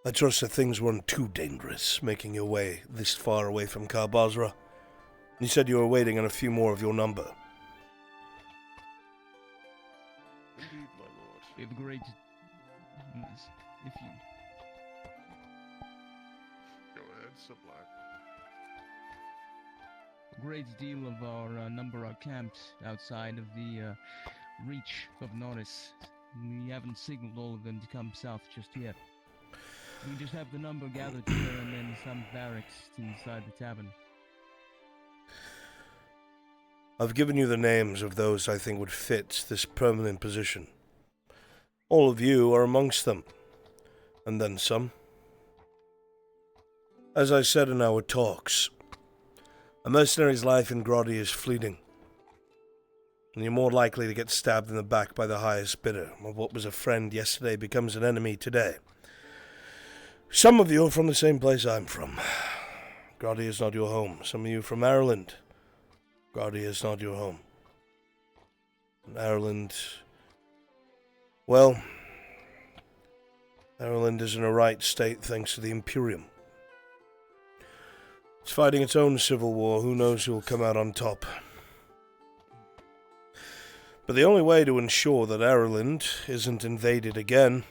I trust that things weren't too dangerous, making your way this far away from Kar Basra. You said you were waiting on a few more of your number. Indeed, my lord. We have a great... If you... Go ahead, Sir Black. A great deal of our number are camped outside of the reach of Norris. We haven't signaled all of them to come south just yet. We just have the number gathered here and then some barracks inside the tavern. I've given you the names of those I think would fit this permanent position. All of you are amongst them, and then some. As I said in our talks, a mercenary's life in Grotti is fleeting, and you're more likely to get stabbed in the back by the highest bidder of what was a friend yesterday becomes an enemy today. Some of you are from the same place I'm from. Grotti is not your home. Some of you from Ireland. Grotti is not your home. And Ireland... well, Ireland is in a right state thanks to the Imperium. It's fighting its own civil war. Who knows who will come out on top. But the only way to ensure that Ireland isn't invaded again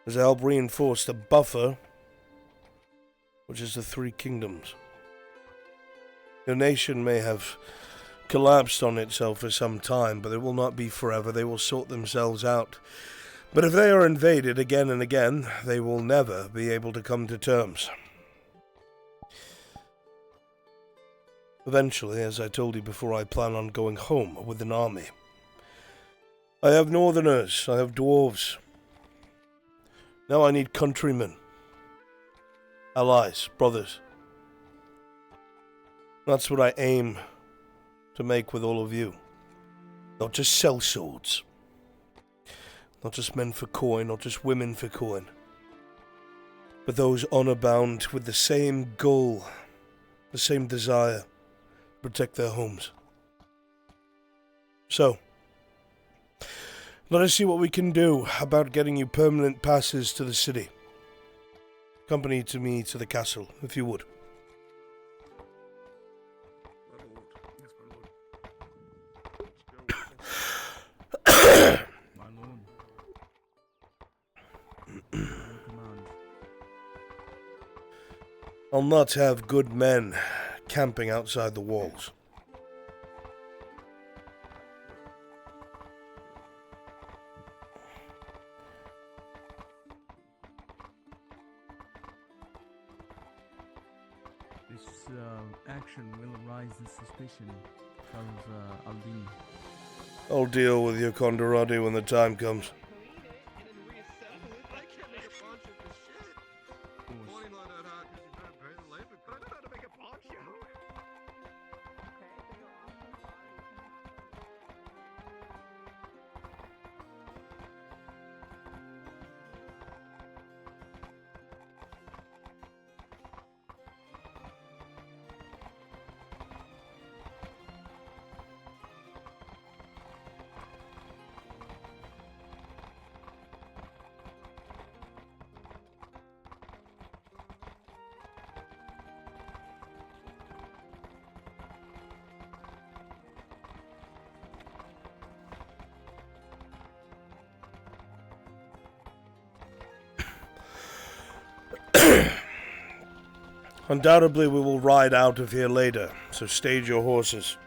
is to help reinforce the buffer, which is the Three Kingdoms. Your nation may have collapsed on itself for some time, but it will not be forever. They will sort themselves out. But if they are invaded again and again, they will never be able to come to terms. Eventually, as I told you before, I plan on going home with an army. I have northerners, I have dwarves. Now I need countrymen, allies, brothers. That's what I aim to make with all of you. Not just sellswords. Not just men for coin, not just women for coin. But those honor-bound with the same goal, the same desire, to protect their homes. So, let us see what we can do about getting you permanent passes to the city. Accompany to me to the castle, if you would. My lord. Yes, my lord. My lord. Your command. I'll not have good men camping outside the walls. This action will arise the suspicion of Aldin. I'll deal with your Condorati when the time comes. Undoubtedly we will ride out of here later, so stage your horses.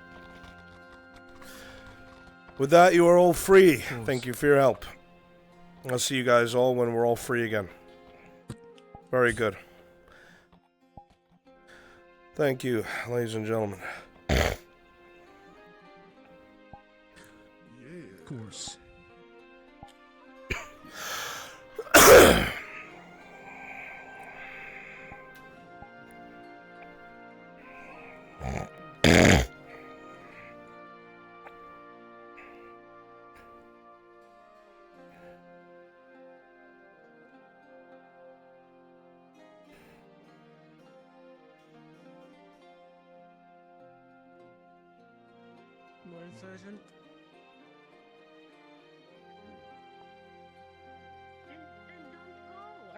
With that, you are all free. Thank you for your help. I'll see you guys all when we're all free again. Very good. Thank you, ladies and gentlemen. Of course. Morning, Sergeant. Then don't go.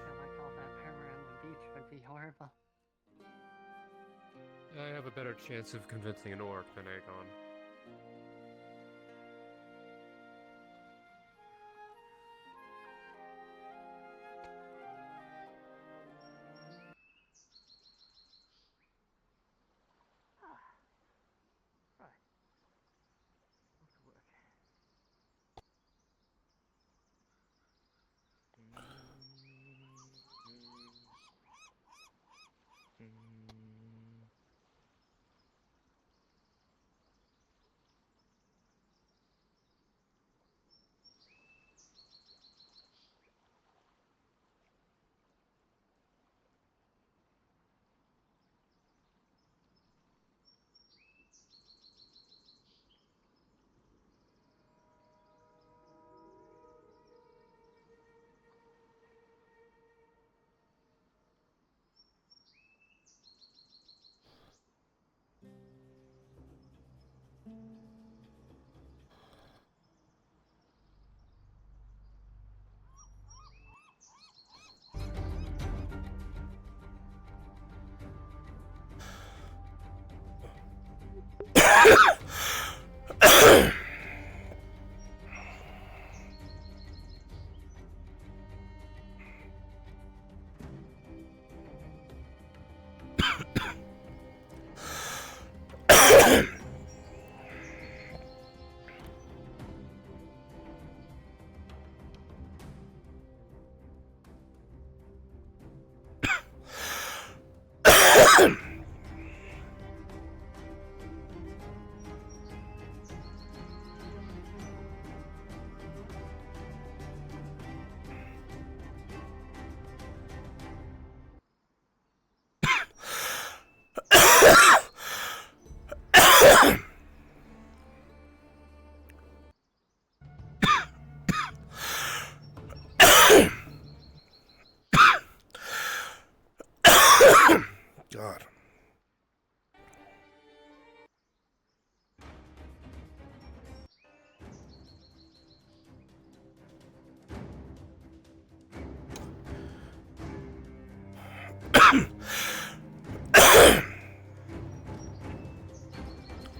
feel like all that power on the beach would be horrible. I have a better chance of convincing an orc than Aegon. Right. Off to work. God.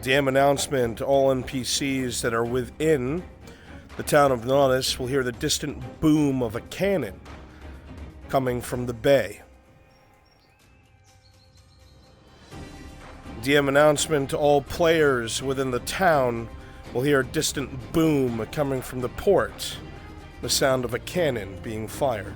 DM announcement, all NPCs that are within the town of Nautis will hear the distant boom of a cannon coming from the bay. DM announcement, all players within the town will hear a distant boom coming from the port, the sound of a cannon being fired.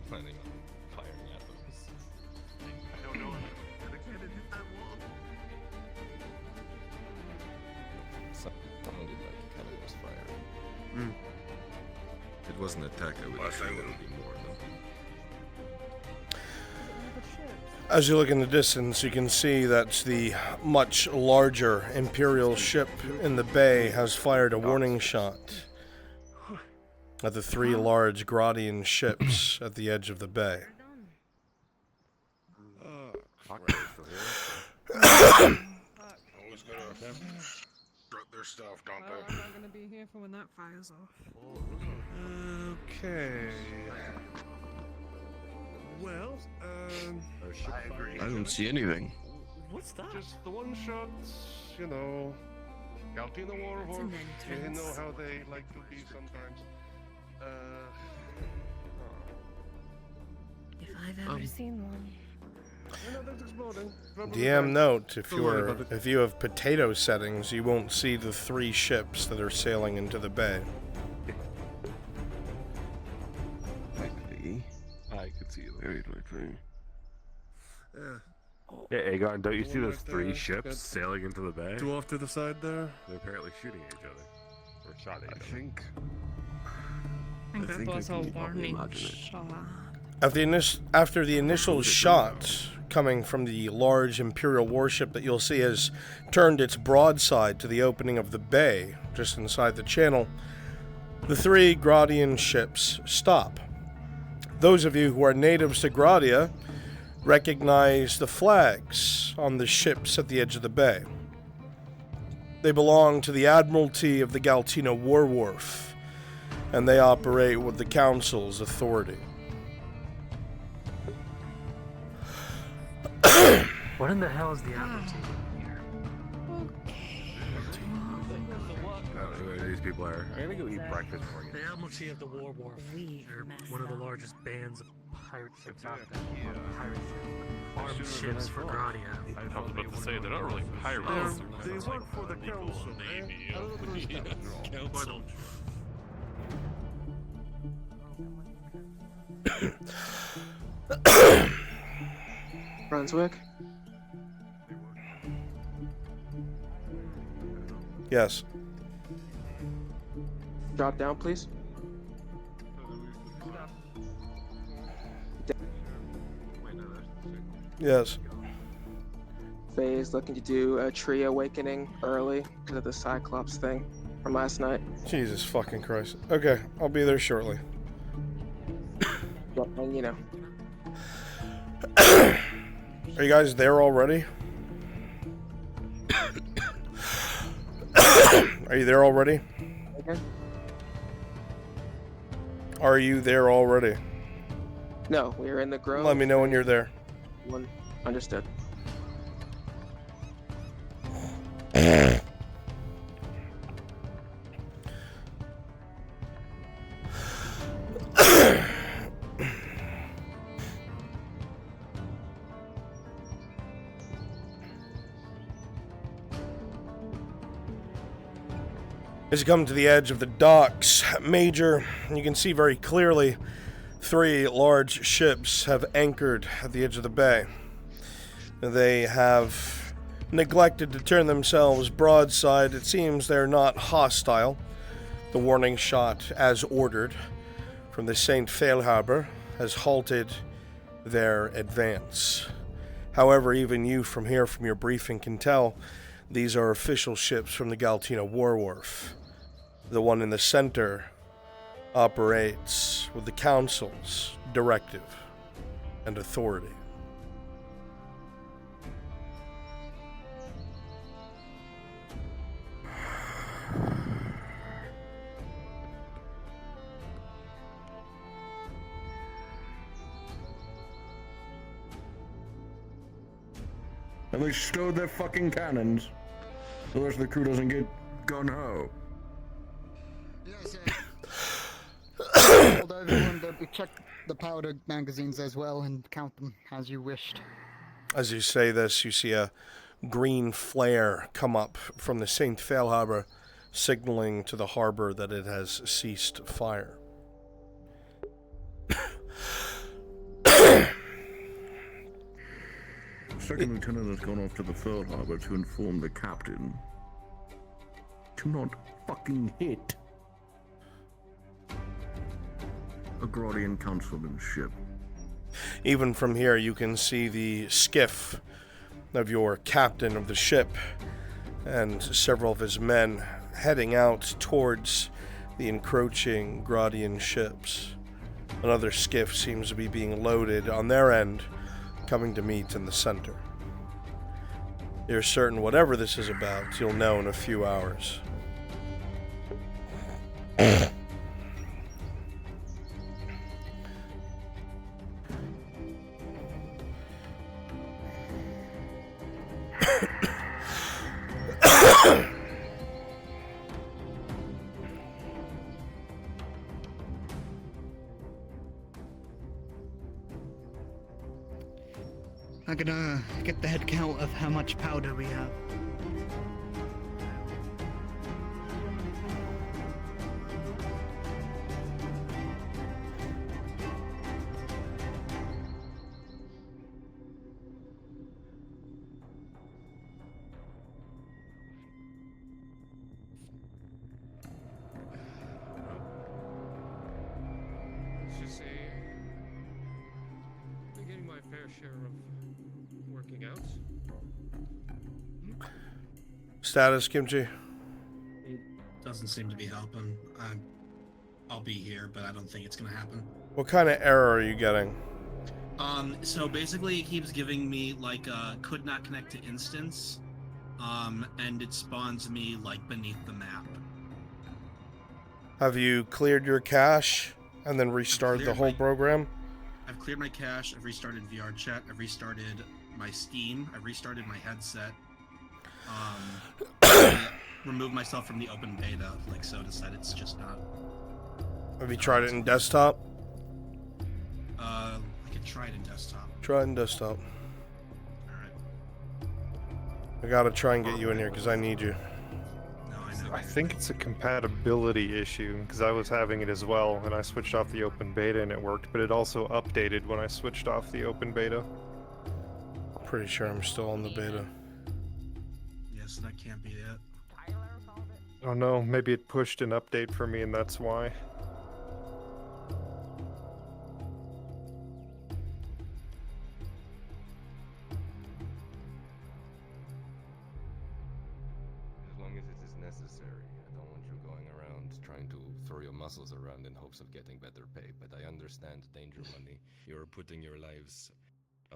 Planning on firing at them. I don't know. The cannon hit that wall. Sounded like it kind of was firing. If it was an attack, I would Last assume I there would be more, though. As you look in the distance, you can see that the much larger Imperial ship in the bay has fired a warning shot at the three large Gradian ships at the edge of the bay. Always gonna strut their stuff, don't Well, they? I'm not gonna be here for when that fires off. Okay. Well, I agree. I don't see anything. What's that? Just the one shots, you know. Counting the war That's horse. an You entrance. know how they like to be sometimes. If I've ever seen one. You know, let's explore loading. DM note: Don't worry if you have potato settings, you won't see the 3 ships that are sailing into the bay. I could see them. Yeah. Yeah, Aegon, don't you see One those right 3 there. ships Got sailing into the bay? 2 off to the side there. They're apparently shooting at each other. Or shot at each other. think. I think I that think I was a can probably warning imagine it. shot. After the initial shot coming from the large Imperial warship that you'll see has turned its broadside to the opening of the bay just inside the channel, the 3 Gradian ships stop. Those of you who are natives to Gradia recognize the flags on the ships at the edge of the bay. They belong to the Admiralty of the Galtina War Wharf, and they operate with the Council's authority. What in the hell is the Admiralty here? These people are. I'm gonna go eat breakfast for you. The Admiralty of the War Wharf. They're one of the largest bands of pirate ships out there. Pirate ships. Armed ships for Gradia. I was about to say, they're not really pirates. They work for the council, eh? I don't understand. Brunswick? Yes. Drop down, please. Yes. Faye's looking to do a tree awakening early because of the Cyclops thing from last night. Jesus fucking Christ. Okay, I'll be there shortly. Well, and you know. Are you guys there already? Are you there already? Okay. Are you there already? No, we are in the grove. Let me know when you're there. One understood. As you come to the edge of the docks, Major, you can see very clearly 3 large ships have anchored at the edge of the bay. They have neglected to turn themselves broadside. It seems they're not hostile. The warning shot, as ordered from the St. Fail Harbor, has halted their advance. However, even you from here, from your briefing, can tell these are official ships from the Galtina War Wharf. The one in the center operates with the Council's directive and authority. And they stowed their fucking cannons. The rest of the crew doesn't get gun-ho. Yes, I told everyone that we checked the powder magazines as well and count them as you wished. As you say this, you see a green flare come up from the St. Fail Harbor, signaling to the harbor that it has ceased fire. Second lieutenant has gone off to the third harbor to inform the captain to not fucking hit a Gradian councilman's ship. Even from here, you can see the skiff of your captain of the ship and several of his men heading out towards the encroaching Gradian ships. Another skiff seems to be being loaded on their end, coming to meet in the center. You're certain whatever this is about, you'll know in a few hours. I'm gonna get the head count of how much powder we have. Let's just say I've been getting my fair share of working out. Status, Kimchi. It doesn't seem to be helping. I'll be here, but I don't think it's gonna happen. What kind of error are you getting? So basically it keeps giving me like could not connect to instance, and it spawns me like beneath the map. Have you cleared your cache and then restarted the whole program? I've cleared my cache, I've restarted VRChat, I've restarted my Steam, I've restarted my headset. I removed myself from the open beta, like so decided it's just not. Have you tried it in desktop? I could try it in desktop. Try it in desktop. I gotta try and get you in here because I need you. I think it's a compatibility issue because I was having it as well, and I switched off the open beta and it worked, but it also updated when I switched off the open beta. Pretty sure I'm still on the beta. Yes, that can't be it. Oh no, maybe it pushed an update for me and that's why. As long as it is necessary. I don't want you going around trying to throw your muscles around in hopes of getting better pay, but I understand danger money. You're putting your lives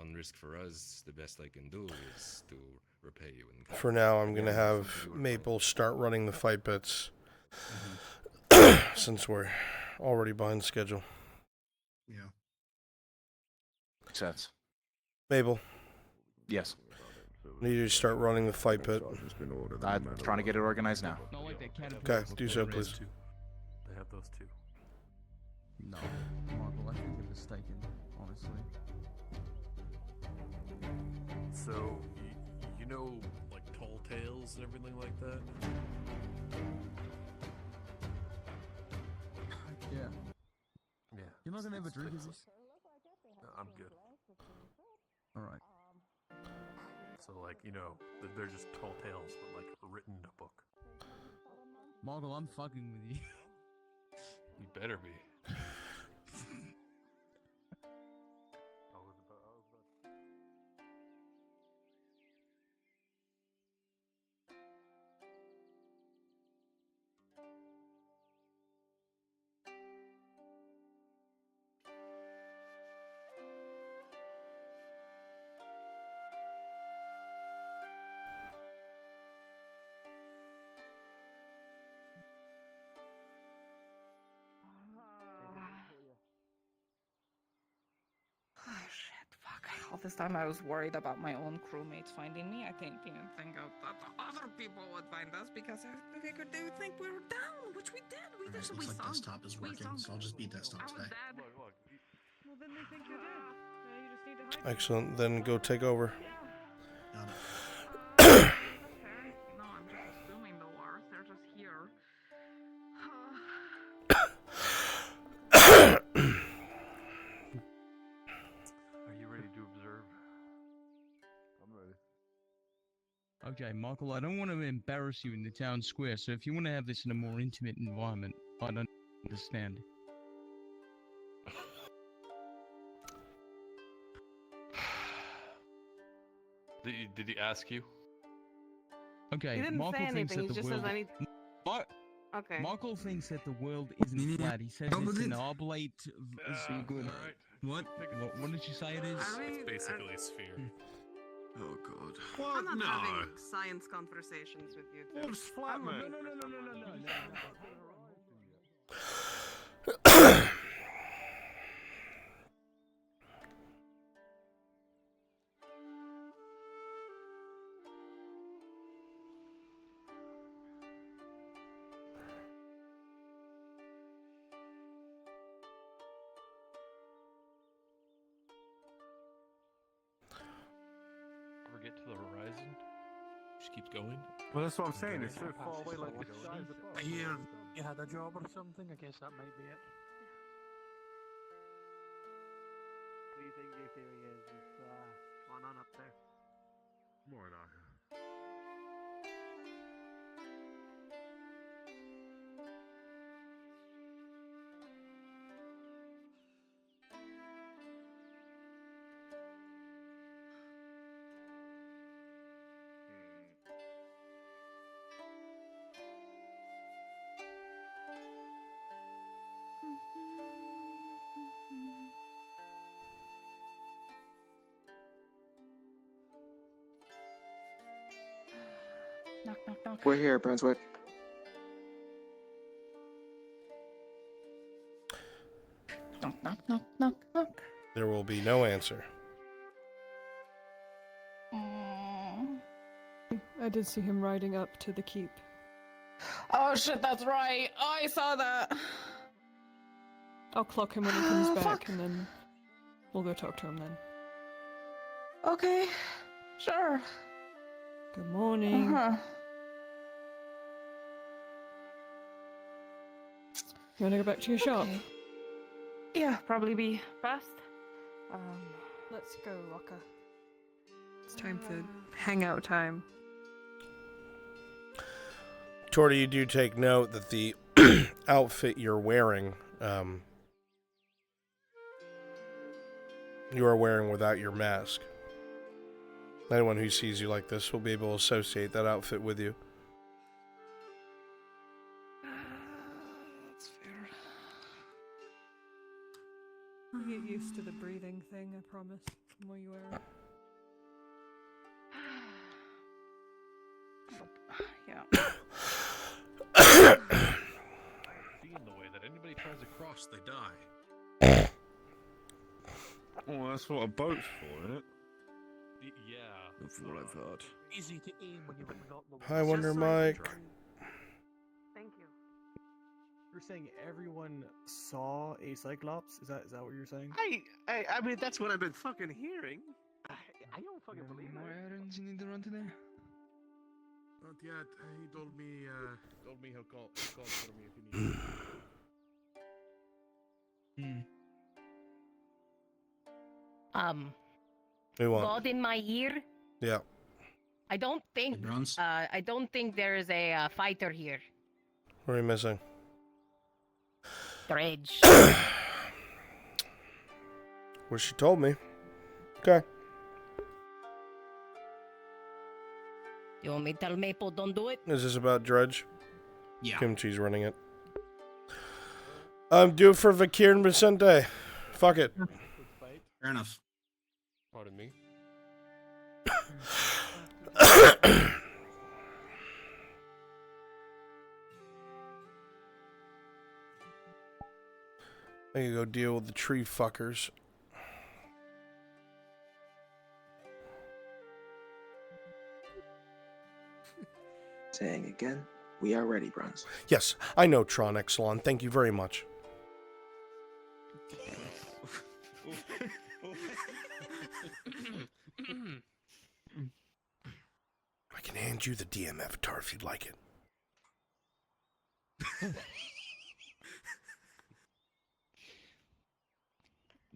on risk for us. The best I can do is to repay you. For now, I'm gonna have Maple start running the fight bits. Since we're already behind schedule. Yeah. Makes sense. Mabel. Yes. I need you to start running the fight pit. I'm trying to get it organized now. Okay, do so, please. They have those two. No, Marvel, I think you're mistaken, honestly. So, you know, like tall tales and everything like that? Yeah. Yeah. You're not gonna have a drink, is this? No, I'm good. Alright. So, like, you know, they're just tall tales, but like written in a book. Marvel, I'm fucking with you. You better be. Oh shit, fuck. All this time I was worried about my own crewmates finding me. I didn't think of that the other people would find us because I figured they would think we were down, which we did. We Alright, did. looks We like sunk. desktop is We working, sunk. so I'll just be desktop I was today. dead. Well, then they think you're dead. You just need to hide. Excellent. Then go take over. Got it. Okay. No, I'm just assuming the worst. They're just here. Are you ready to observe? I'm ready. Okay, Michael, I don't want to embarrass you in the town square, so if you want to have this in a more intimate environment, I don't understand. Did he ask you? Okay, He didn't Michael say thinks anything. that He the just world. says any. What? Okay. Michael thinks that the world isn't flat. He says it's an oblate. Good. What? What did you say it is? It's basically a sphere. Oh god. I'm not having science conversations with you. Well, it's flat, I'm man. no. Just keeps going. Well, that's what I'm saying. It's so far away, like the size of the I hear you had a job or something. I guess that might be it. What do you think your theory is? What's going on up there? More now. Knock, knock, knock. We're here, Brunswick. Knock, knock, knock, knock, knock. There will be no answer. I did see him riding up to the keep. Oh shit, that's right. Oh, I saw that. I'll clock him when he comes back, and then we'll go talk to him then. Okay, sure. Good morning. You wanna go back to your shop? Yeah, probably be best. Let's go, Rocker. It's time for hangout time. Torty, you do take note that the outfit you're wearing, you are wearing without your mask. Anyone who sees you like this will be able to associate that outfit with you. That's fair. You get used to the breathing thing, I promise, the more you wear it. Yeah. Being the way that anybody tries to cross, they die. Oh, that's what a boat's for, isn't it? Yeah. That's what I've heard. Easy to aim when you've got the Hi, Wonder Mike. Thank you. You're saying everyone saw a Cyclops? Is that what you're saying? I mean, that's what I've been fucking hearing. I don't fucking believe More it. errands you need to run today? Not yet. He told me he'll call for me if he needs. Who won? God in my ear. Yeah. I don't think. I don't think there is a fighter here. What are you missing? Dredge. Well, she told me. Okay. You want me to tell Maple don't do it? Is this about Dredge? Yeah. Kimchi's running it. Do it for Vakir and Vicente. Fuck it. Fair enough. Pardon me. I can go deal with the tree fuckers. Saying again, we are ready, Bruns. Yes, I know Tron Exelon. Thank you very much. I can hand you the DM avatar if you'd like it.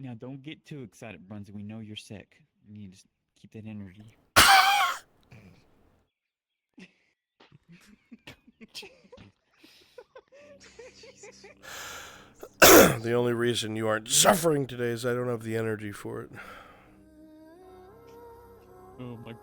Now, don't get too excited, Brunswick. We know you're sick. You need to keep that energy. The only reason you aren't suffering today is I don't have the energy for it. Oh my.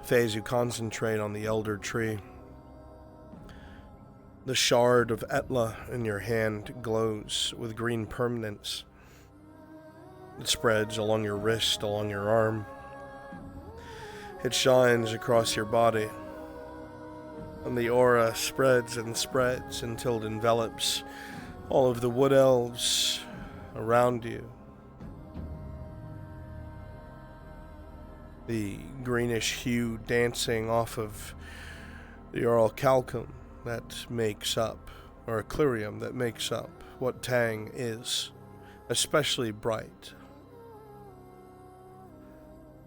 Phase, you concentrate on the elder tree. The shard of Etla in your hand glows with green permanence. It spreads along your wrist, along your arm. It shines across your body. And the aura spreads and spreads until it envelops all of the wood elves around you. The greenish hue dancing off of the orichalcum that makes up, or eclirium that makes up what Tang is, especially bright.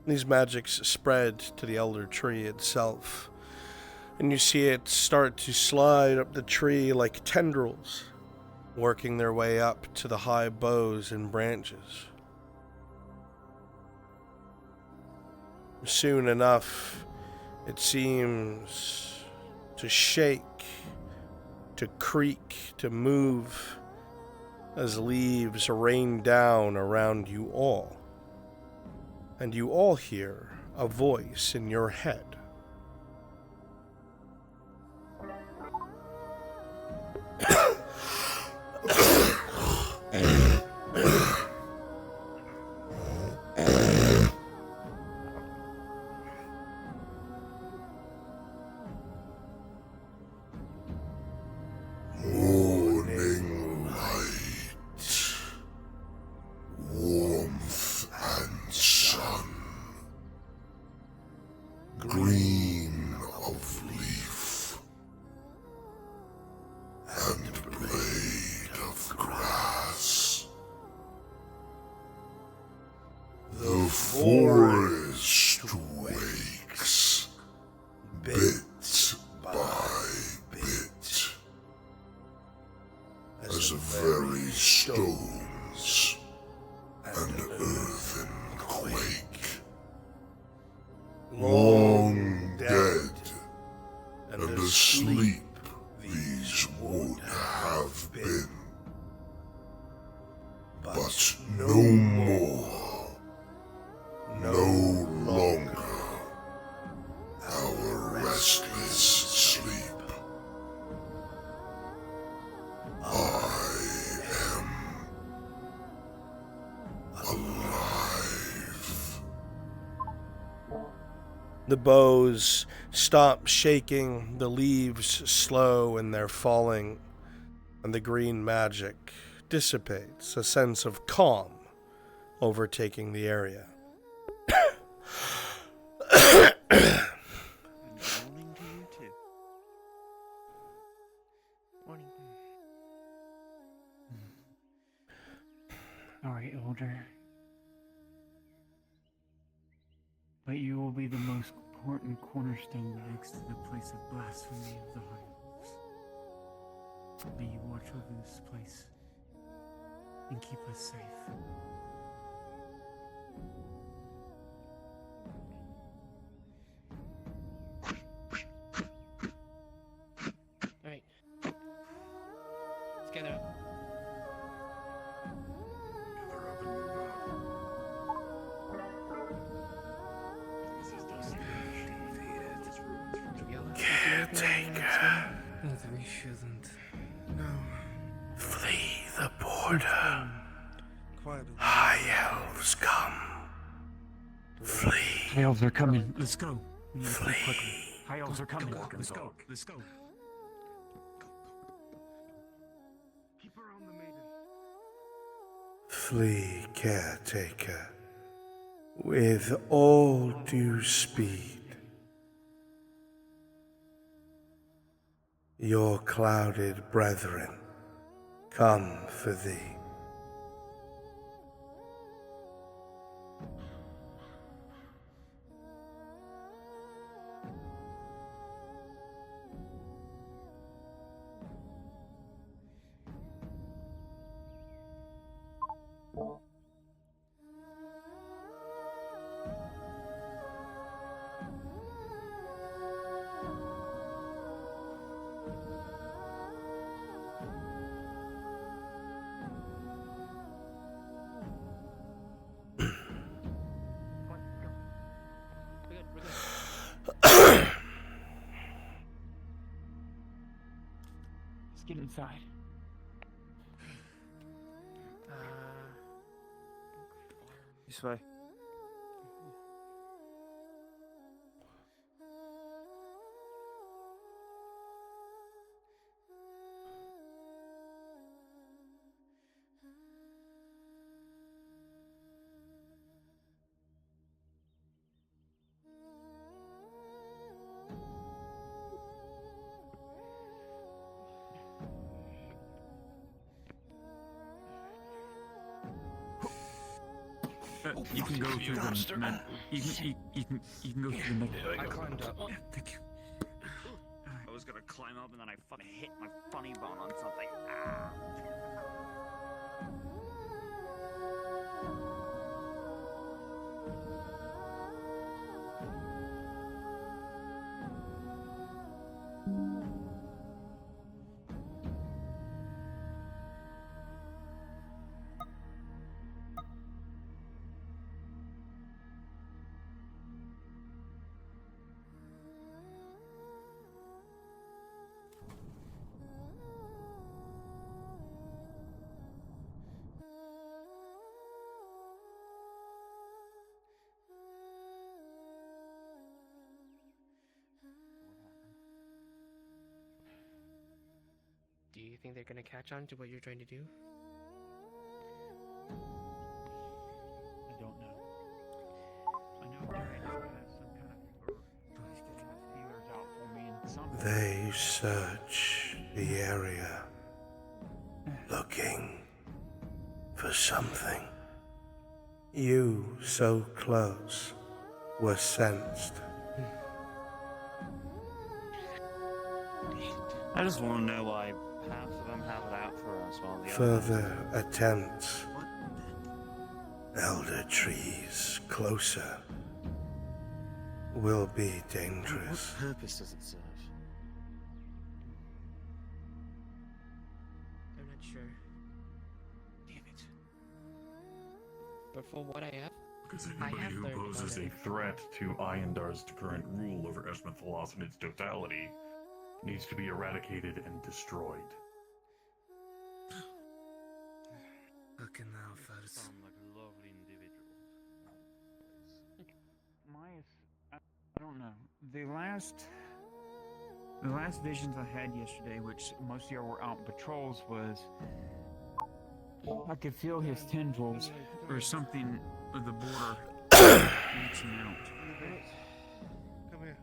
These magics spread to the elder tree itself, and you see it start to slide up the tree like tendrils, working their way up to the high boughs and branches. Soon enough, it seems to shake, to creak, to move as leaves rain down around you all. And you all hear a voice in your head. Morning light, warmth and sun, green of leaf and blade of grass. The forest wakes, bit by bit, as the very stones and earthen quake. Long dead and asleep these would have been, but no more, no longer, our restless sleep. I am alive. The boughs stop shaking, the leaves slow in their falling, and the green magic dissipates, a sense of calm overtaking the area. Morning to you too. Morning. Alright, Elder. But you will be the most important cornerstone next to the place of blasphemy of the High Elves. May you watch over this place and keep us safe. Alright. Let's gather up. Caretaker, We shouldn't. No. flee the border. Quiet. High elves come. Flee. High Elves are coming. Let's go. We need to Flee. move quickly. High Elves are coming. Let's go. Let's go. Keep her on the maiden. Flee, caretaker, with all due speed. Your clouded brethren come for thee. Let's get inside. This way. You can go through the med. You can go through the med. I climbed up. Yeah, thank you. I was gonna climb up and then I fucking hit my funny bone on something. Ah. Do you think they're gonna catch on to what you're trying to do? I don't know. I know Jared has some kind of. He's getting the feelers out for me and something. They search the area, looking for something. You, so close, were sensed. I just want to know why half of them have it out for us while the Further attempts. Elder trees closer will be dangerous. What purpose does it serve? I'm not sure. Damn it. But from what I have, Because I anybody have who learned poses about a it. threat to Iandar's current rule over Esmethalos in its totality needs to be eradicated and destroyed. Fucking hell, fellas. Sound like lovely individuals. I don't know. The last visions I had yesterday, which most of y'all were out on patrols, was I could feel his tendrils or something of the border reaching out. Come here.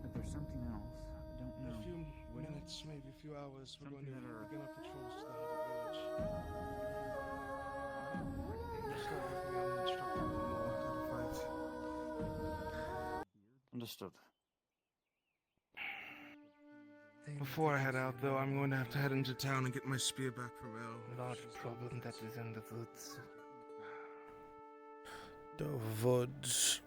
But there's something else. I don't In know. a few What is minutes, maybe a few hours, we're going Something to that are- begin our patrols to the Hobbit village. Just not looking at an instructor anymore, gotta fight. Understood. Before I head out, though, I'm going to have to head into town and get my spear back from El. Large problem that is in the woods. The woods.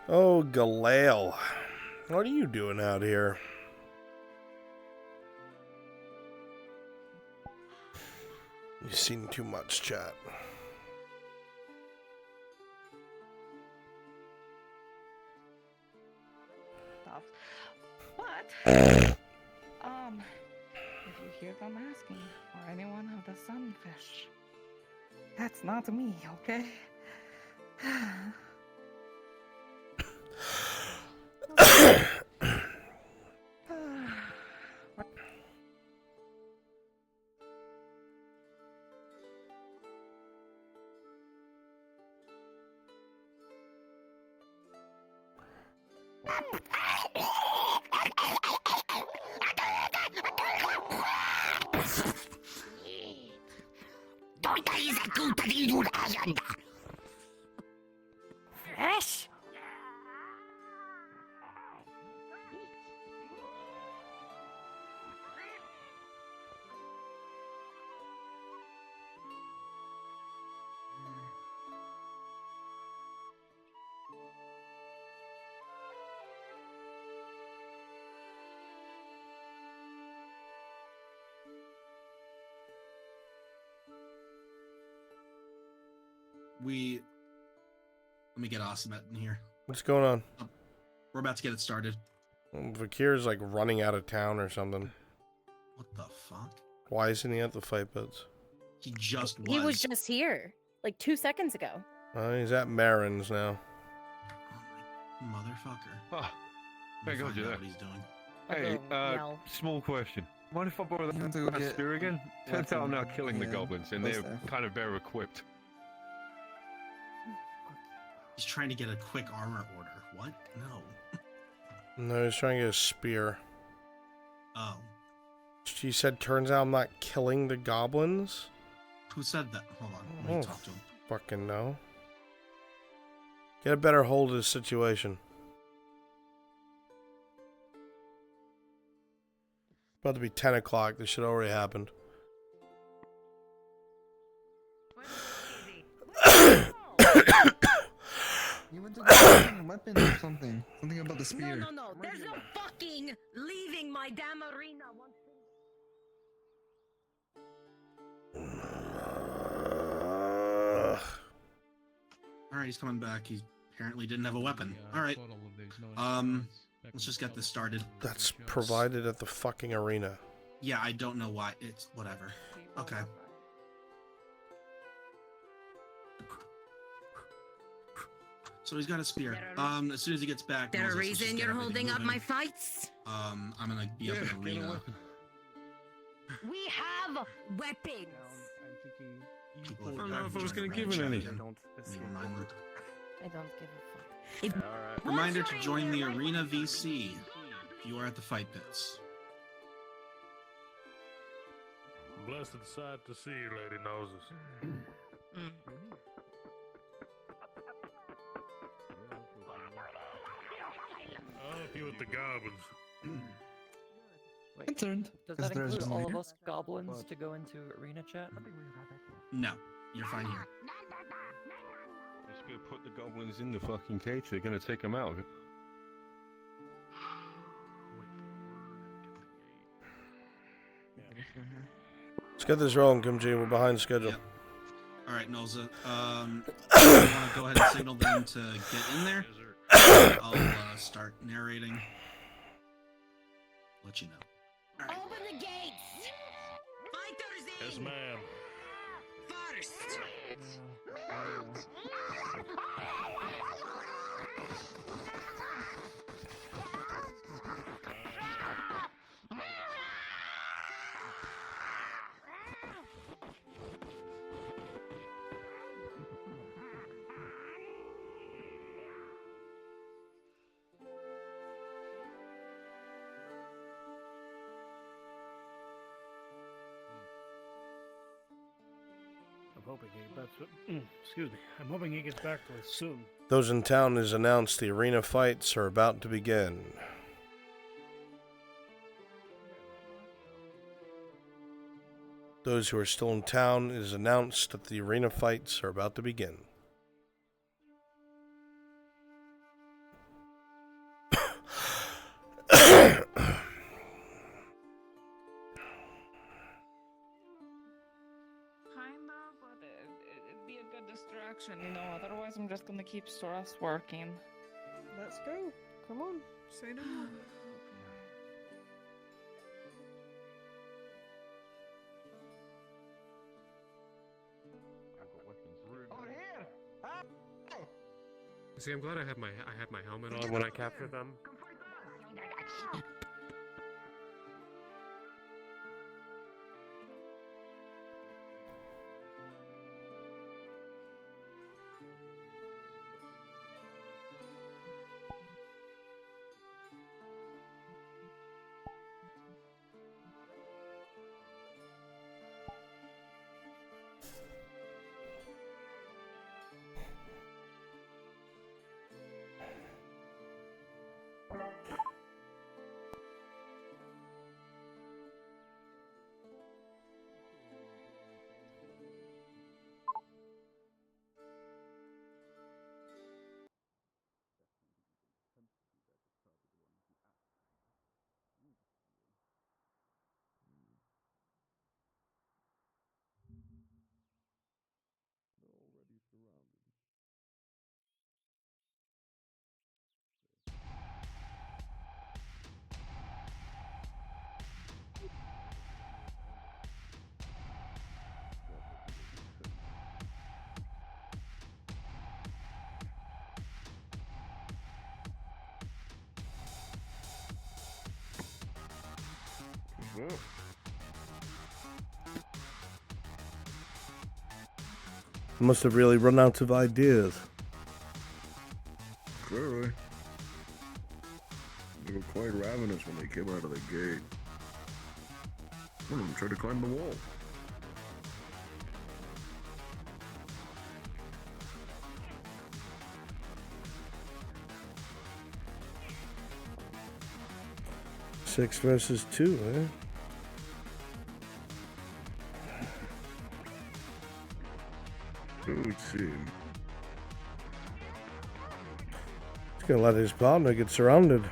Oh, Galale. What are you doing out here? You've seen too much, chat. What? If you hear them asking for anyone of the sunfish, that's not me, okay? Yes. Let me get Asamet in here. What's going on? We're about to get it started. Vakir's like running out of town or something. What the fuck? Why isn't he at the fight pits? He just was. He was just here, like 2 seconds ago. He's at Marin's now. Motherfucker. Hey, We'll God, find you out there. what he's doing. Hey, no. small question. Mind if I borrow You want to that go get spear again? Turns out I'm now weapon, killing the yeah, goblins, and those they're there. kind of better equipped. He's trying to get a quick armor order. What? No. No, he's trying to get a spear. Oh. She said, turns out I'm not killing the goblins? Who said that? Hold on. I Let me don't talk to him. fucking know. Get a better hold of the situation. About to be 10 o'clock. This should already happened. You went to get a weapon or something. Something about the spear. No. There's no fucking leaving my damn arena. Alright, he's coming back. He apparently didn't have a weapon. Alright. Let's just get this started. That's provided at the fucking arena. Yeah, I don't know why. It's whatever. Okay. So he's got a spear. As soon as he gets back, There a Moses will just reason get you're everything holding up moving. my fights? I'm gonna be up in arena. We have weapons. People I have don't know if I been was trying gonna give chat it any. again. Reminder. I don't give a fuck. Reminder to join the Arena VC if you are at the fight pits. Blessed sight to see you, Lady Noses. I'll help you with the goblins. Concerned. Does Is that there a include all of generator? us goblins to go into arena chat? No, you're fine here. Just gonna put the goblins in the fucking cage. They're gonna take them out of it. Let's get this rolling, Kim G. We're behind schedule. All right, Nolza. You want to go ahead and signal them to get in there? I'll start narrating. Let you know. Open the gates! Fighters in! Yes, ma'am. First! I'm hoping he gets back to excuse me. I'm hoping he gets back to us soon. Those in town is announced the arena fights are about to begin. Those who are still in town, it is announced that the arena fights are about to begin. Kinda, but it'd be a good distraction, you know. Otherwise, I'm just gonna keep Soros working. Let's go. Come on. Say no more. See, I'm glad I had my helmet on when I captured them. Must have really run out of ideas. Clearly. They were quite ravenous when they came out of the gate. One of them tried to climb the wall. Six versus 2, eh? It would seem. He's gonna let his partner get surrounded.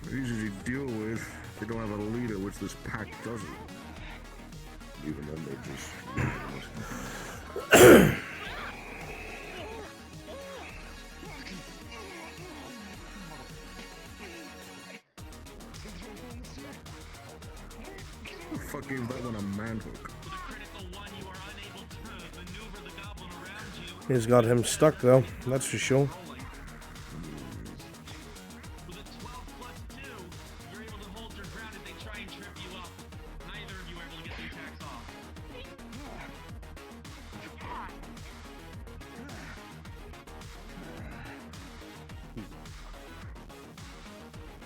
They're easy to deal with. They don't have a leader, which this pack doesn't. Even then, they're just. Who the fuck gave that one a manhook? He's got him stuck though, that's for sure.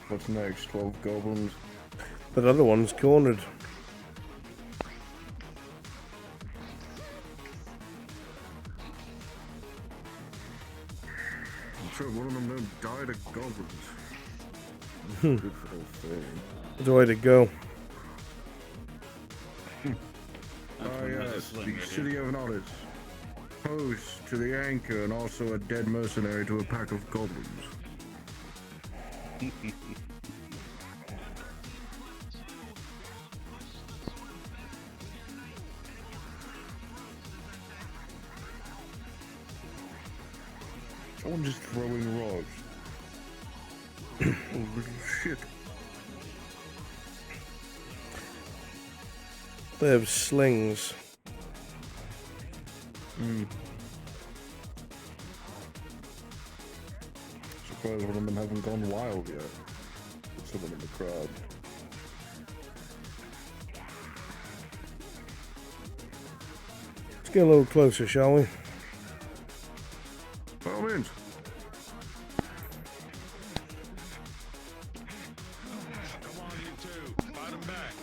What's next? 12 goblins? That other one's cornered. I'm sure one of them don't die to goblins. Good for the thing. The way to go. Ah yes, the city of Nodis. Host to the anchor and also a dead mercenary to a pack of goblins. Someone just throwing rods. Oh, little shit. They have slings. Surprised one of them haven't gone wild yet. There's someone in the crowd. Let's get a little closer, shall we? By all means. Come on, you two. Fight him back.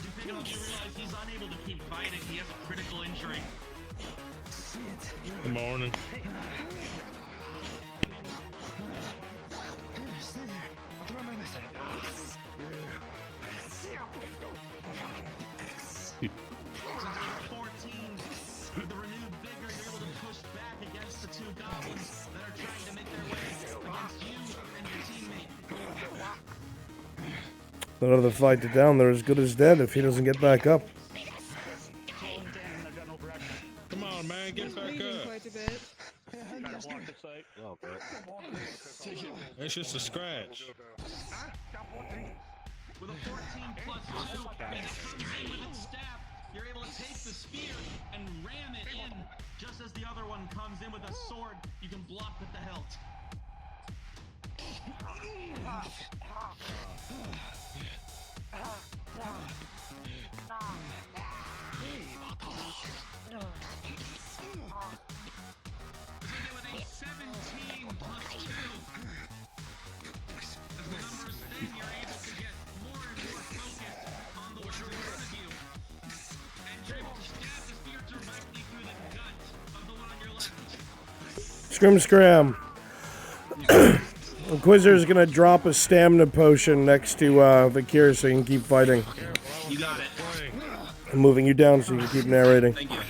Do you realize he's unable to keep fighting? He has a critical injury. Good morning. With the renewed vigor, you're able to push back against the two goblins that are trying to make their way against you and your teammate. That other fighter down there is good as dead if he doesn't get back up. Come on, man, get back up. Quite a bit. It's just a scratch. With a 14+2, as it comes in with its staff, you're able to take the spear and ram it in. Just as the other one comes in with a sword, you can block with the hilt. With a 17+2. As the numbers stand, you're able to get more and more focused on the one in front of you. And you're able to stab the spear directly through the gut of the one on your left. Scrim scram. Quizzer is gonna drop a stamina potion next to Vakir so you can keep fighting. You got it. I'm moving you down so you can keep narrating. Thank you.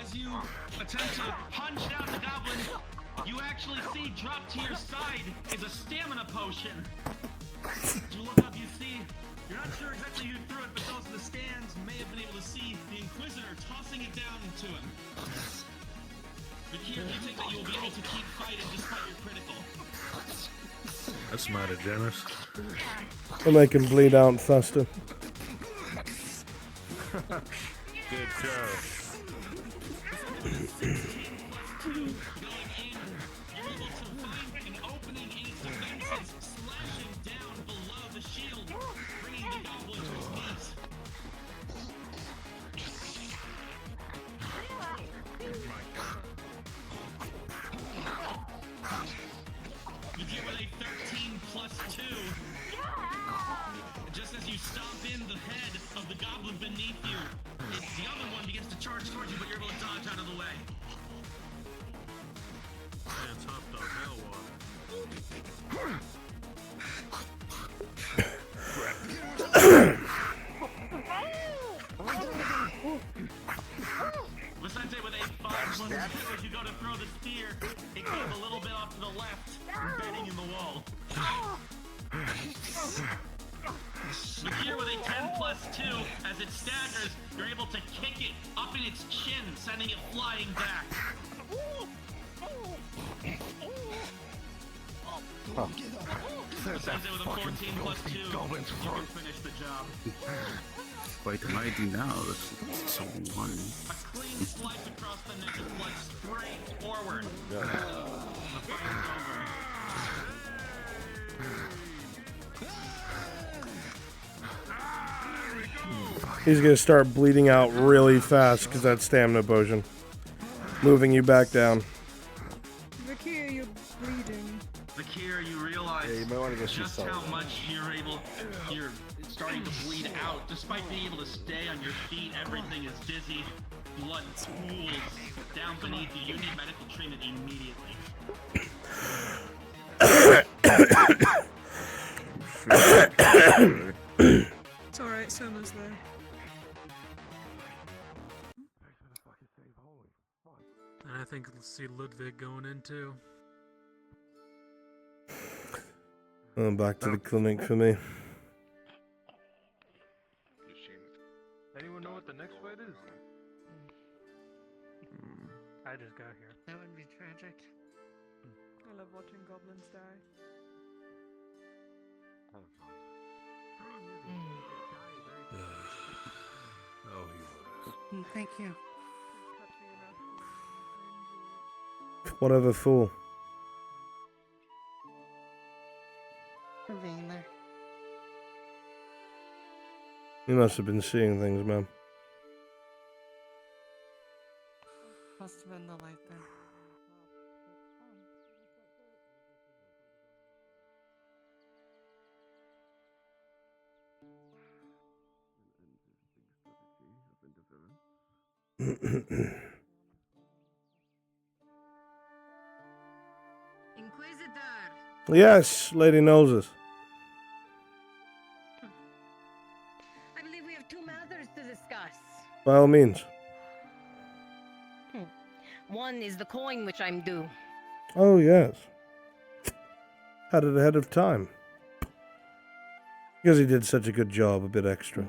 As you attempt to punch down the goblin, you actually see dropped to your side is a stamina potion. As you look up, you see, you're not sure exactly who threw it, but those in the stands may have been able to see the Inquisitor tossing it down to him. Vakir, you think that you will be able to keep fighting despite your critical. That's mighty generous. I'll make him bleed out faster. Good job. 16 plus 2 going in. You're able to find an opening in its defenses, slashing down below the shield, bringing the goblin to his knees. You deal with a 13 plus 2. Just as you stomp in the head of the goblin beneath you, the other one begins to charge towards you, but you're able to dodge out of the way. Man, top dog, hell Vicente with a 5-1 as you go to throw the spear, it goes a little bit off to the left, embedding in the wall. Here with a 10 plus 2, as it staggers, you're able to kick it up in its chin, sending it flying back. Vicente with a 14 plus 2, you can finish the job. What can I do now? That's so one. A clean slice across the neck and blood straight forward. Yeah. The fight is over. He's gonna start bleeding out really fast because that stamina potion. Moving you back down. Vakir, you're bleeding. Vakir, you realize Yeah, you might wanna go see just Sullivan. how much you're starting to bleed out. Despite being able to stay on your feet, everything is dizzy. Blood pools down beneath you. You need medical treatment immediately. It's alright, Soma's there. And I think let's see Ludwig going in too. Back to the clinic for me. Anyone know what the next fight is? I just got here. That would be tragic. I love watching goblins die. Oh, he was. Thank you. Whatever fool. For being there. You must have been seeing things, man. Must have been the light then. Yes, Lady Noses. I believe we have two matters to discuss. By all means. One is the coin which I'm due. Oh, yes. Had it ahead of time. Because he did such a good job, a bit extra.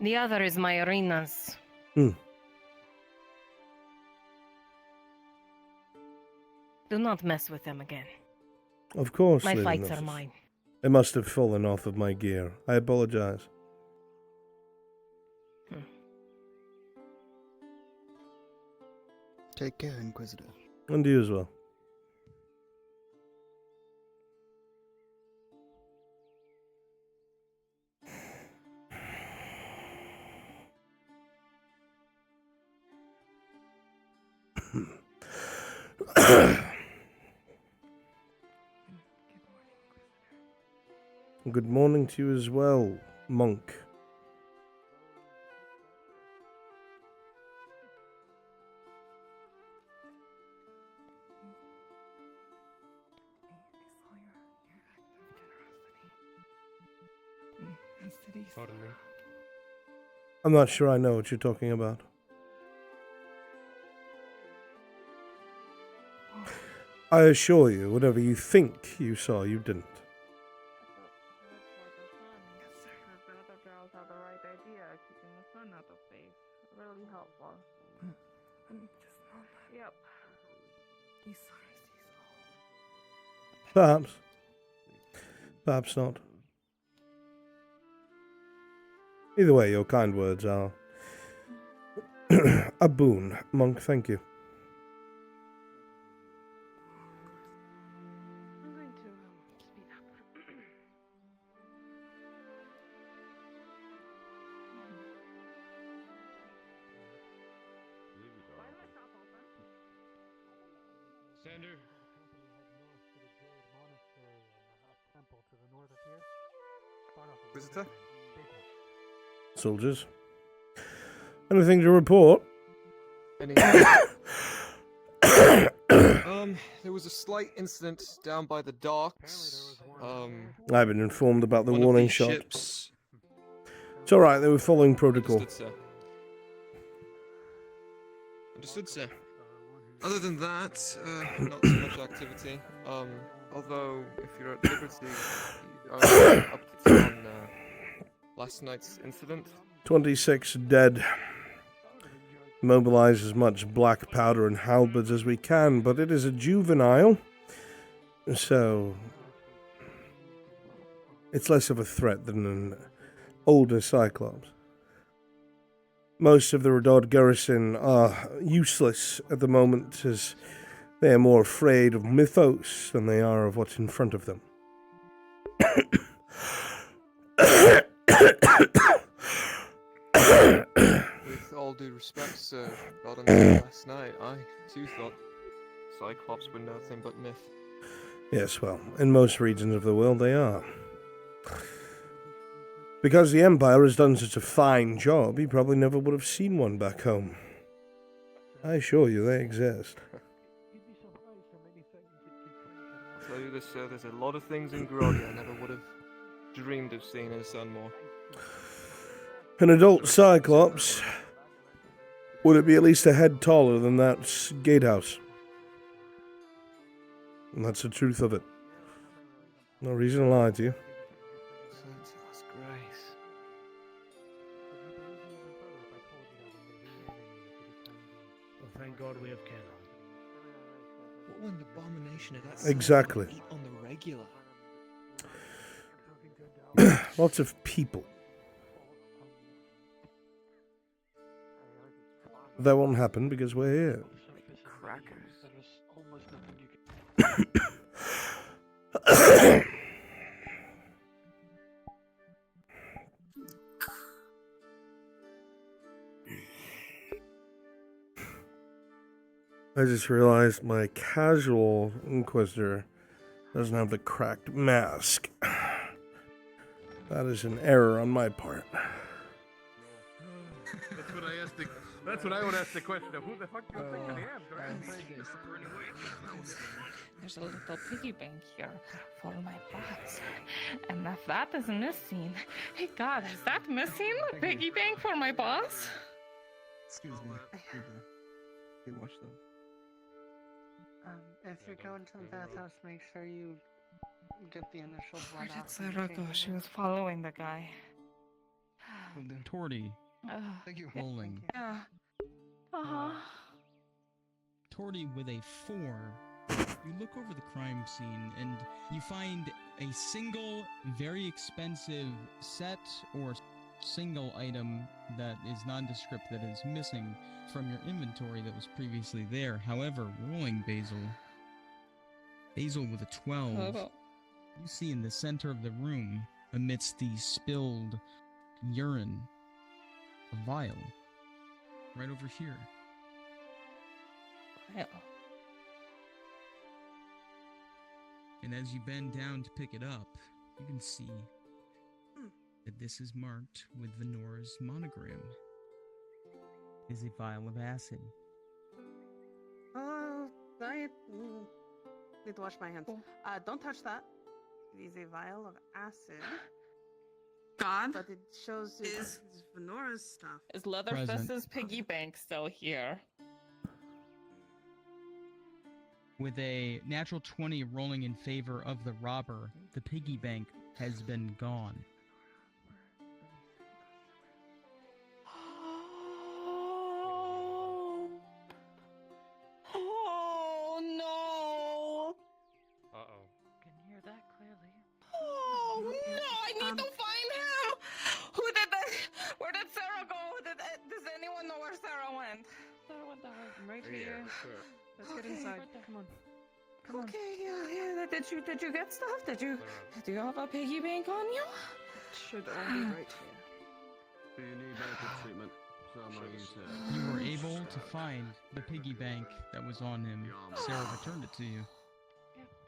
The other is my arenas. Do not mess with them again. Of course, My Lady fights Noses. are mine. It must have fallen off of my gear. I apologize. Take care, Inquisitor. And you as well. Good morning to you as well, monk. Pardon me. I'm not sure I know what you're talking about. I assure you, whatever you think you saw, you didn't. The other girls have the right idea, keeping the sun out of face. Really helpful. Yep. Perhaps. Perhaps not. Either way, your kind words are A boon, monk, thank you. I'm going to speed up. Sander. Visitor? Soldiers. Anything to report? There was a slight incident down by the docks. I've been informed about the one of warning these shot. ships. It's alright, they were following protocol. Understood, sir. Understood, sir. Other than that, not too much activity. Although, if you're at liberty, updates on last night's incident. 26 dead. Mobilize as much black powder and halberds as we can, but it is a juvenile, so it's less of a threat than an older Cyclops. Most of the Redod garrison are useless at the moment, as they are more afraid of mythos than they are of what's in front of them. With all due respect, sir, not until last night, I too thought Cyclops were nothing but myth. Yes, well, in most regions of the world they are. Because the Empire has done such a fine job, he probably never would have seen one back home. I assure you they exist. I'll tell you this, sir, there's a lot of things in Groggy I never would have dreamed of seeing in a Sunmore. An adult Cyclops, would it be at least a head taller than that gatehouse? And that's the truth of it. No reason to lie to you. That's grace. Well, thank God we have cannon. What an abomination of that Exactly. eat on the regular. Lots of people. That won't happen because we're here. Crackers. I just realized my casual Inquisitor doesn't have the cracked mask. That is an error on my part. That's what I asked. That's what I would ask the question of who the fuck do you think I am? There's a little piggy bank here for my box. And if that is missing, hey God, is that missing? The piggy bank for my boss? Excuse me. Hey, watch them. If you're going to the bathhouse, make sure you get the initial blood Where did out. Sarah go? She was following the guy. Torty. Thank you. Rolling. Yeah. Uh-huh. Torty with a 4. You look over the crime scene and you find a single, very expensive set or single item that is nondescript that is missing from your inventory that was previously there. However, rolling Basil with a 12, you see in the center of the room, amidst the spilled urine, a vial. Right over here. Vial. And as you bend down to pick it up, you can see that this is marked with Venora's monogram. It is a vial of acid. I need to wash my hands. Don't touch that. It is a vial of acid. God? But it shows it's Venora's stuff. Is Leatherface's piggy bank still here? With a natural 20 rolling in favor of the robber, the piggy bank has been gone. Oh no! Uh-oh. Can hear that clearly. Oh no! I need to find him. Who did that? Where did Sarah go? Does anyone know where Sarah went? mind. I'm right Yeah, here. sure. Let's get inside. Come on. Come on. Okay, yeah. Did you get stuff? Did you have a piggy bank on you? Should all be right here. Do you need medical treatment? Some You were able to find the piggy bank that was on him. Sarah returned it to you.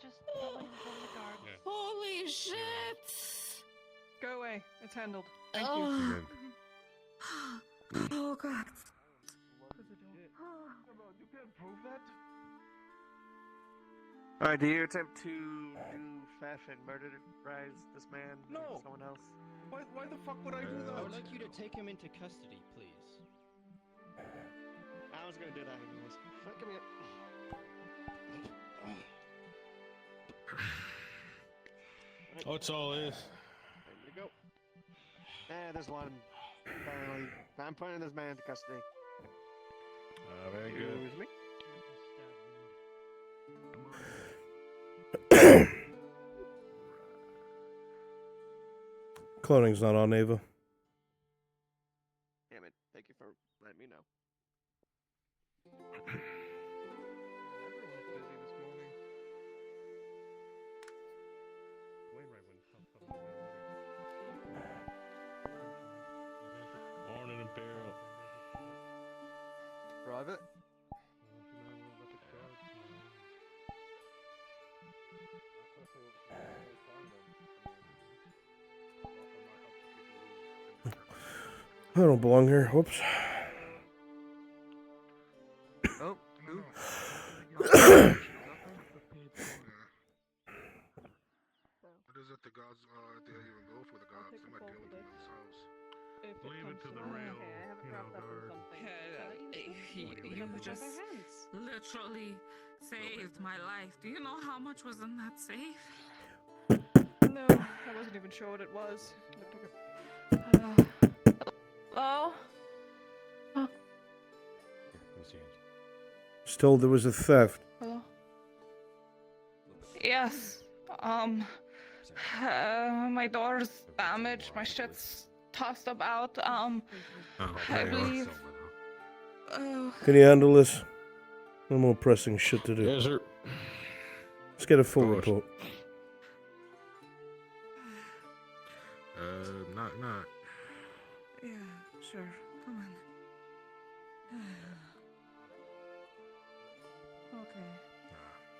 Just tell him from the guard. Holy shit! Go away. It's handled. Thank Oh. you. Oh god. You can't prove that. Alright, do you attempt to do theft and murderize this man? No. Or someone else? Why the fuck would I do that? I would like you to take him into custody, please. I was gonna do that anyways. Come here. Oh, it's all is. There we go. There's one. Finally. I'm putting this man into custody. Very good. Excuse me. Cloning's not on, Ava. Damn it. Thank you for letting me know. Everyone's busy this morning. Morning, Imperial. Private? I don't belong here. Whoops. Oh, who? What is it the gods they even go for the gods? They might deal with them themselves. Leave it to the real, You just literally saved my life. Do you know how much was in that safe? No, I wasn't even sure what it was. Hello? Still, there was a theft. Hello? Yes. My door's damaged. My shit's tossed about. I believe. Can you handle this? No more pressing shit to do. Yes, sir. Let's get a full report. Knock, knock. Yeah, sure. Come on. Okay.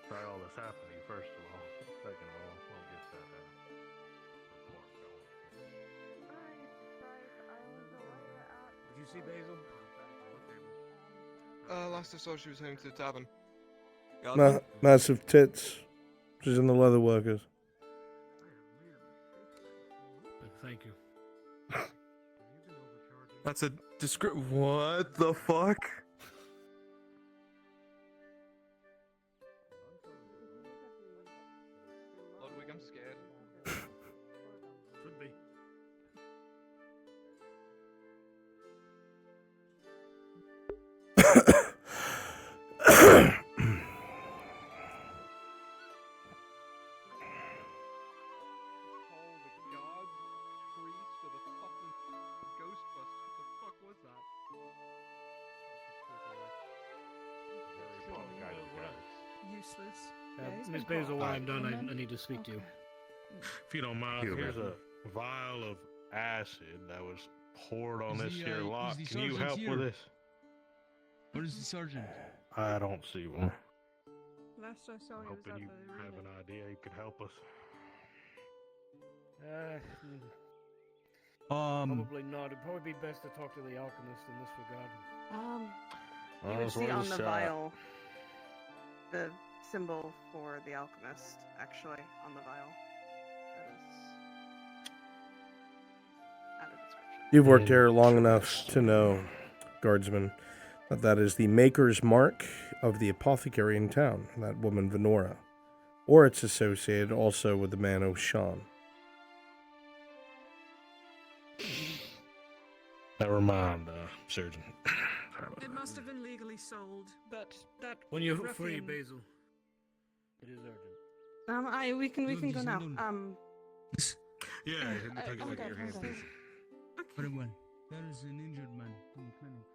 Sorry all this happened to you, first of all. Second of all, we'll get that report going. Did you see Basil? Last I saw, she was heading to the tavern. Massive tits. She's in the leather workers. Thank you. That's a what the fuck? Ludwig, I'm scared. Should be. Useless. Miss Basil, when I'm done, I need to speak to you. If you don't mind, here's a vial of acid that was poured on this here lock. Can you help with this? Where's the sergeant? I don't see one. Last I saw you was Hoping at you the have relay. an idea you could help us. Probably not. It'd probably be best to talk to the alchemist in this regard. You would see on the vial the symbol for the alchemist, actually, on the vial. That is out of description. You've worked here long enough to know, guardsman, that is the maker's mark of the apothecary in town, that woman Venora. Or it's associated also with the man O'Shawn. Never mind, surgeon. It must have been legally sold. That When you're ruffian- free, Basil. It is urgent. We can go now. Yeah, take a look at your hand. Very well. There is an injured man in the clinic.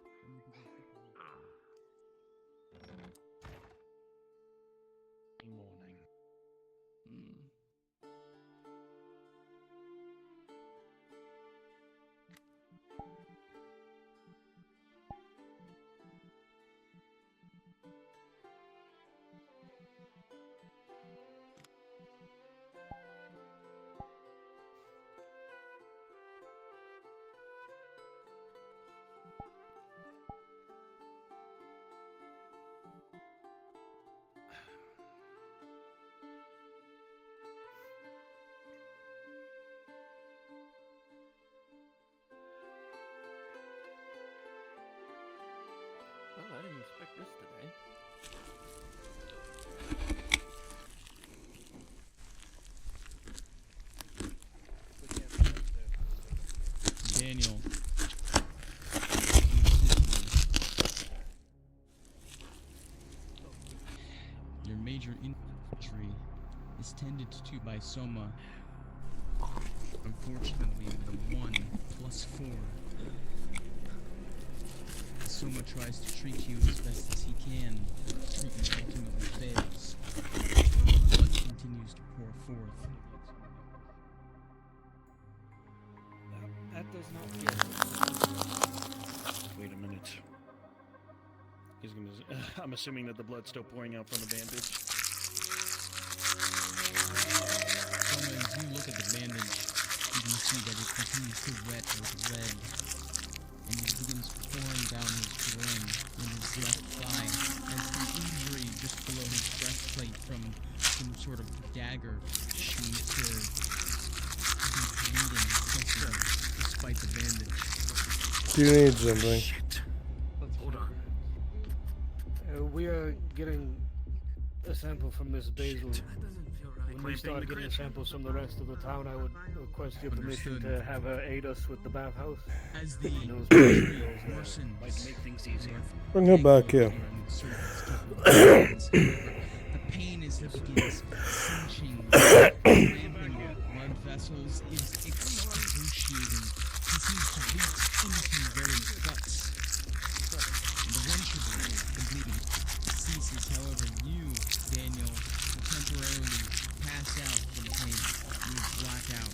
inspect this today. Daniel. Your major injury is tended to by Soma. Unfortunately, the 1 plus 4. Soma tries to treat you as best as he can. Treatment ultimately fails. Blood continues to pour forth. That does not feel good. Wait a minute. He's gonna. I'm assuming that the blood's still pouring out from the bandage. Soma, as you look at the bandage, you can see that it continues to wet with red, and it begins pouring down his groin and his left thigh, as the injury just below his breastplate from some sort of dagger seems to be bleeding despite the bandage. Do you need something? Hold on. We are getting a sample from Miss Basil. When we start getting samples from the rest of the town, I would request your permission to have her aid us with the bathhouse. As the worsen, might make things easier. Bring her back here. The pain as he begins cinching, clamping blood vessels is excruciating. He seems to reach into very guts. The wrenchable, the bleeding ceases. However, you, Daniel, will temporarily pass out from pain. You black out.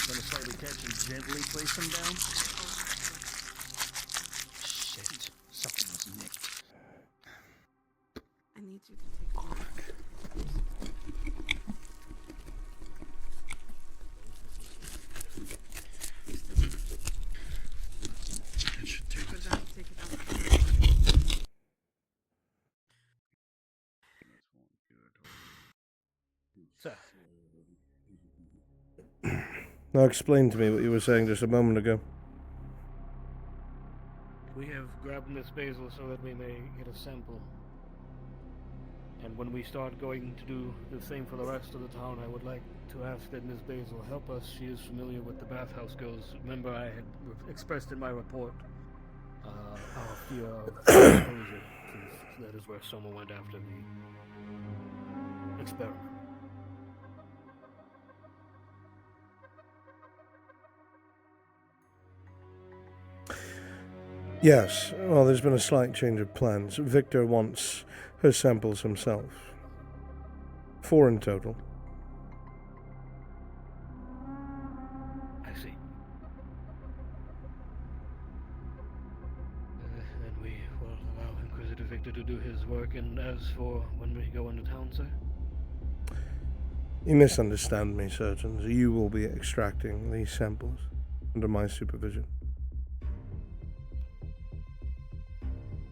Gonna slightly catch and gently place him down. Shit, something was nicked. I need you to take a look. It should take it. Take it out. Sir. Now explain to me what you were saying just a moment ago. We have grabbed Miss Basil so that we may get a sample. And when we start going to do the same for the rest of the town, I would like to ask that Miss Basil help us. She is familiar with the bathhouse goes. Remember, I had expressed in my report our fear of exposure, since that is where someone went after the experiment. Yes, well, there's been a slight change of plans. Victor wants her samples himself. 4 in total. I see. Then we will allow Inquisitor Victor to do his work, and as for when we go into town, sir? You misunderstand me, surgeons. You will be extracting these samples under my supervision.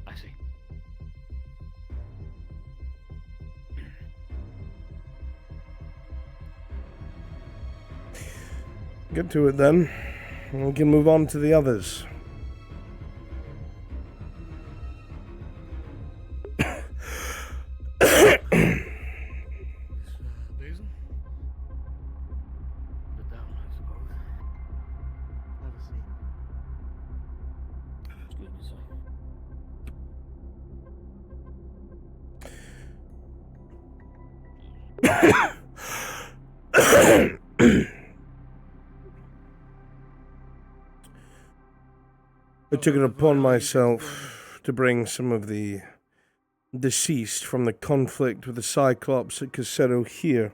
I see. Get to it then. We can move on to the others. Basil? Sit down, I suppose. Have a seat. Excuse me, sir. I took it upon myself to bring some of the deceased from the conflict with the Cyclops at Casero here.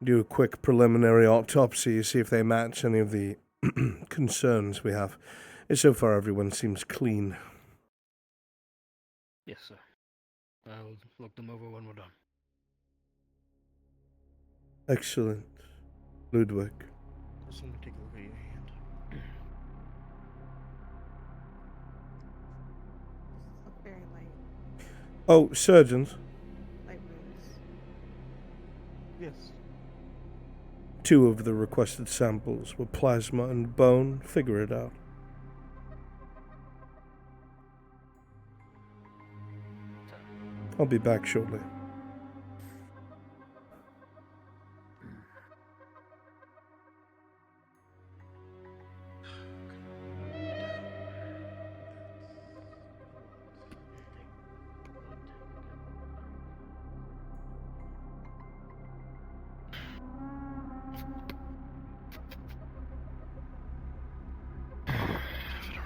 Do a quick preliminary autopsy, see if they match any of the concerns we have. So far, everyone seems clean. Yes, sir. I'll look them over when we're done. Excellent. Ludwig. Just let me take a look at your hand. Look very light. Oh, surgeons. Light wounds. Yes. 2 of the requested samples were plasma and bone. Figure it out. I'll be back shortly.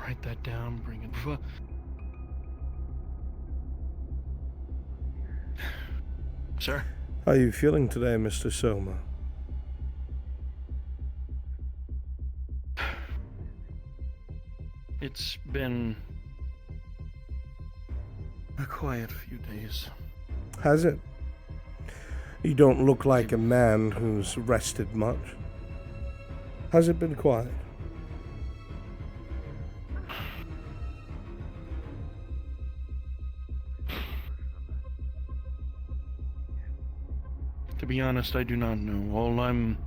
Write that down, bring it. Sir? How are you feeling today, Mr. Soma? It's been a quiet few days. Has it? You don't look like a man who's rested much. Has it been quiet? To be honest, I do not know. All I'm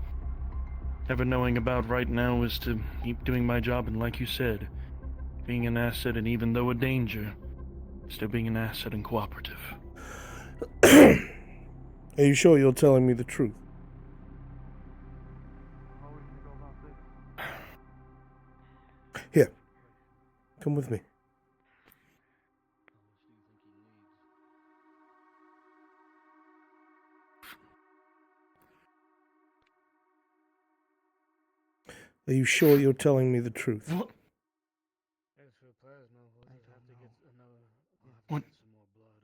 ever knowing about right now is to keep doing my job, and like you said, being an asset, and even though a danger, still being an asset and cooperative. Are you sure you're telling me the truth? Here, come with me. Are you sure you're telling me the truth?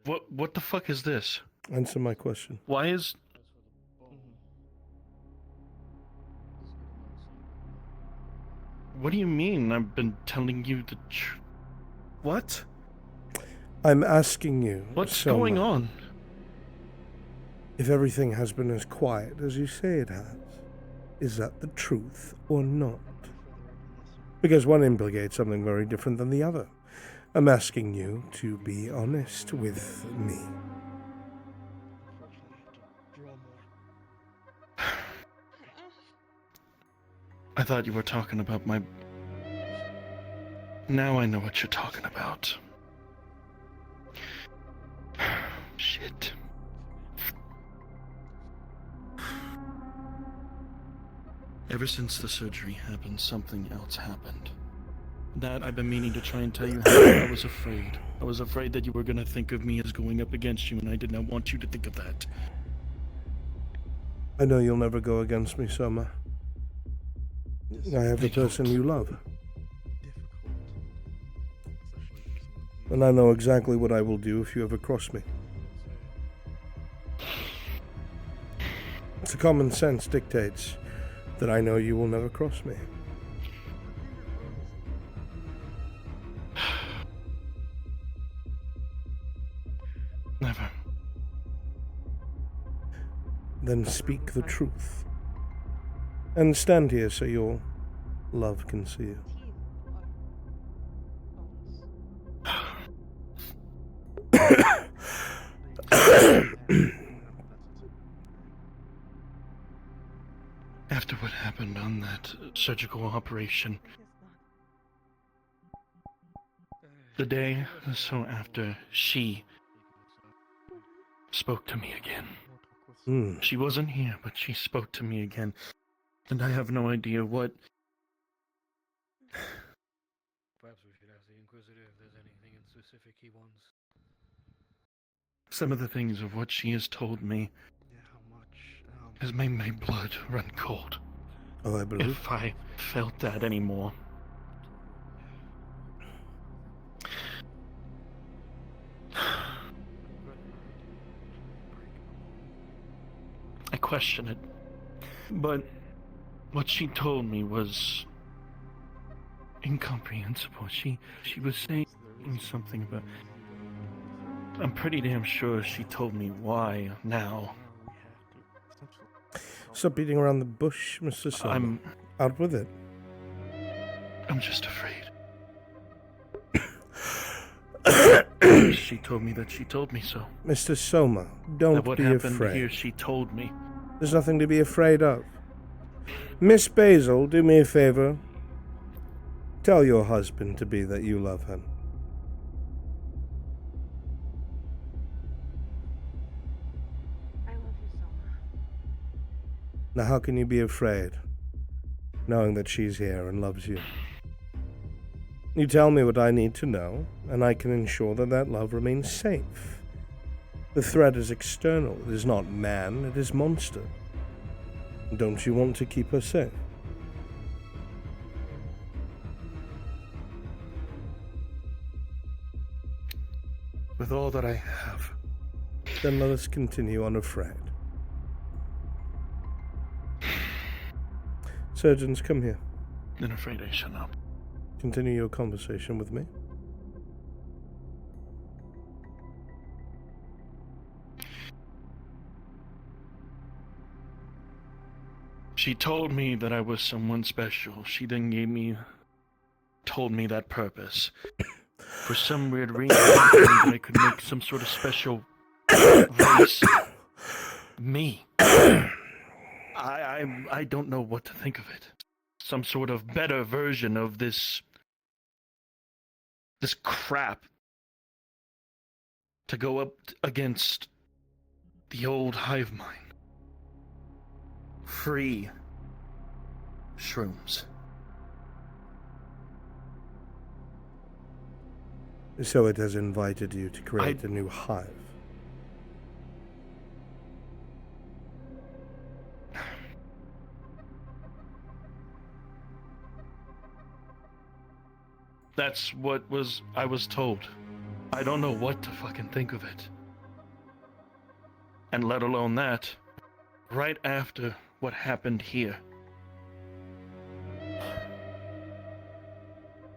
What the fuck is this? Answer my question. Why is... What do you mean? I've been telling you the truth. What? I'm asking you. What's Soma, going on? If everything has been as quiet as you say it has, is that the truth or not? Because one implicates something very different than the other. I'm asking you to be honest with me. I thought you were talking about my... Now I know what you're talking about. Shit. Ever since the surgery happened, something else happened. That I've been meaning to try and tell you how I was afraid. I was afraid that you were going to think of me as going up against you, and I did not want you to think of that. I know you'll never go against me, Soma. I have the person you love. And I know exactly what I will do if you ever cross me. So common sense dictates that I know you will never cross me. Never. Then speak the truth. And stand here so your love can see you. After what happened on that surgical operation, the day or so after, she spoke to me again. She wasn't here, but she spoke to me again. And I have no idea what... Perhaps we should ask the Inquisitor if there's anything in specific he wants. Some of the things of what she has told me has made my blood run cold. Oh, I believe. If I felt that anymore. I question it. But what she told me was incomprehensible. She was saying something about... I'm pretty damn sure she told me why now. Stop beating around the bush, Mr. Soma. Out with it. I'm just afraid. She told me that she told me so. Mr. Soma, don't that what be happened afraid. Here, she told me. There's nothing to be afraid of. Miss Basil, do me a favor. Tell your husband-to-be that you love him. I love you, Soma. Now how can you be afraid, knowing that she's here and loves you? You tell me what I need to know, and I can ensure that that love remains safe. The threat is external. It is not man, it is monster. Don't you want to keep her safe? With all that I have. Then let us continue unafraid. Surgeons, come here. Then afraid I shut up. Continue your conversation with me. She told me that I was someone special. She then told me that purpose. For some weird reason, that I could make some sort of special race. Me. I don't know what to think of it. Some sort of better version of this crap to go up against the old hive mind. Free shrooms. So it has invited you to create a new hive. That's what I was told. I don't know what to fucking think of it. And let alone that, right after what happened here.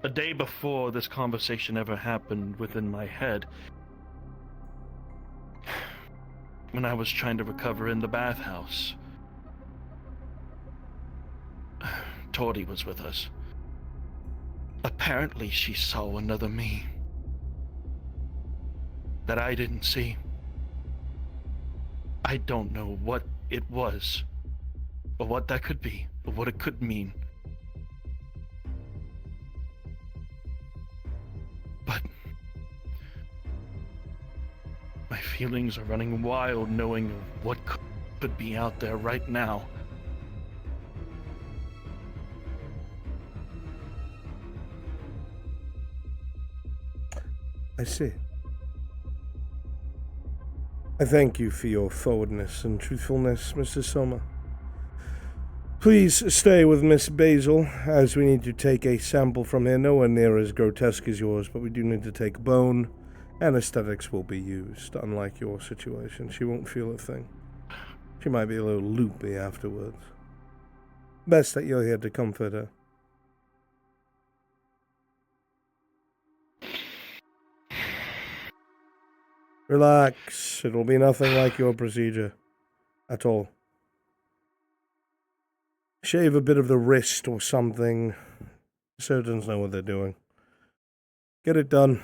A day before this conversation ever happened within my head, when I was trying to recover in the bathhouse, Tordy was with us. Apparently she saw another me that I didn't see. I don't know what it was, or what that could be, or what it could mean. But my feelings are running wild knowing what could be out there right now. I see. I thank you for your forwardness and truthfulness, Mr. Soma. Please stay with Miss Basil, as we need to take a sample from here, nowhere near as grotesque as yours, but we do need to take bone. Anesthetics will be used, unlike your situation. She won't feel a thing. She might be a little loopy afterwards. Best that you're here to comfort her. Relax. It'll be nothing like your procedure. At all. Shave a bit of the wrist or something. Surgeons know what they're doing. Get it done.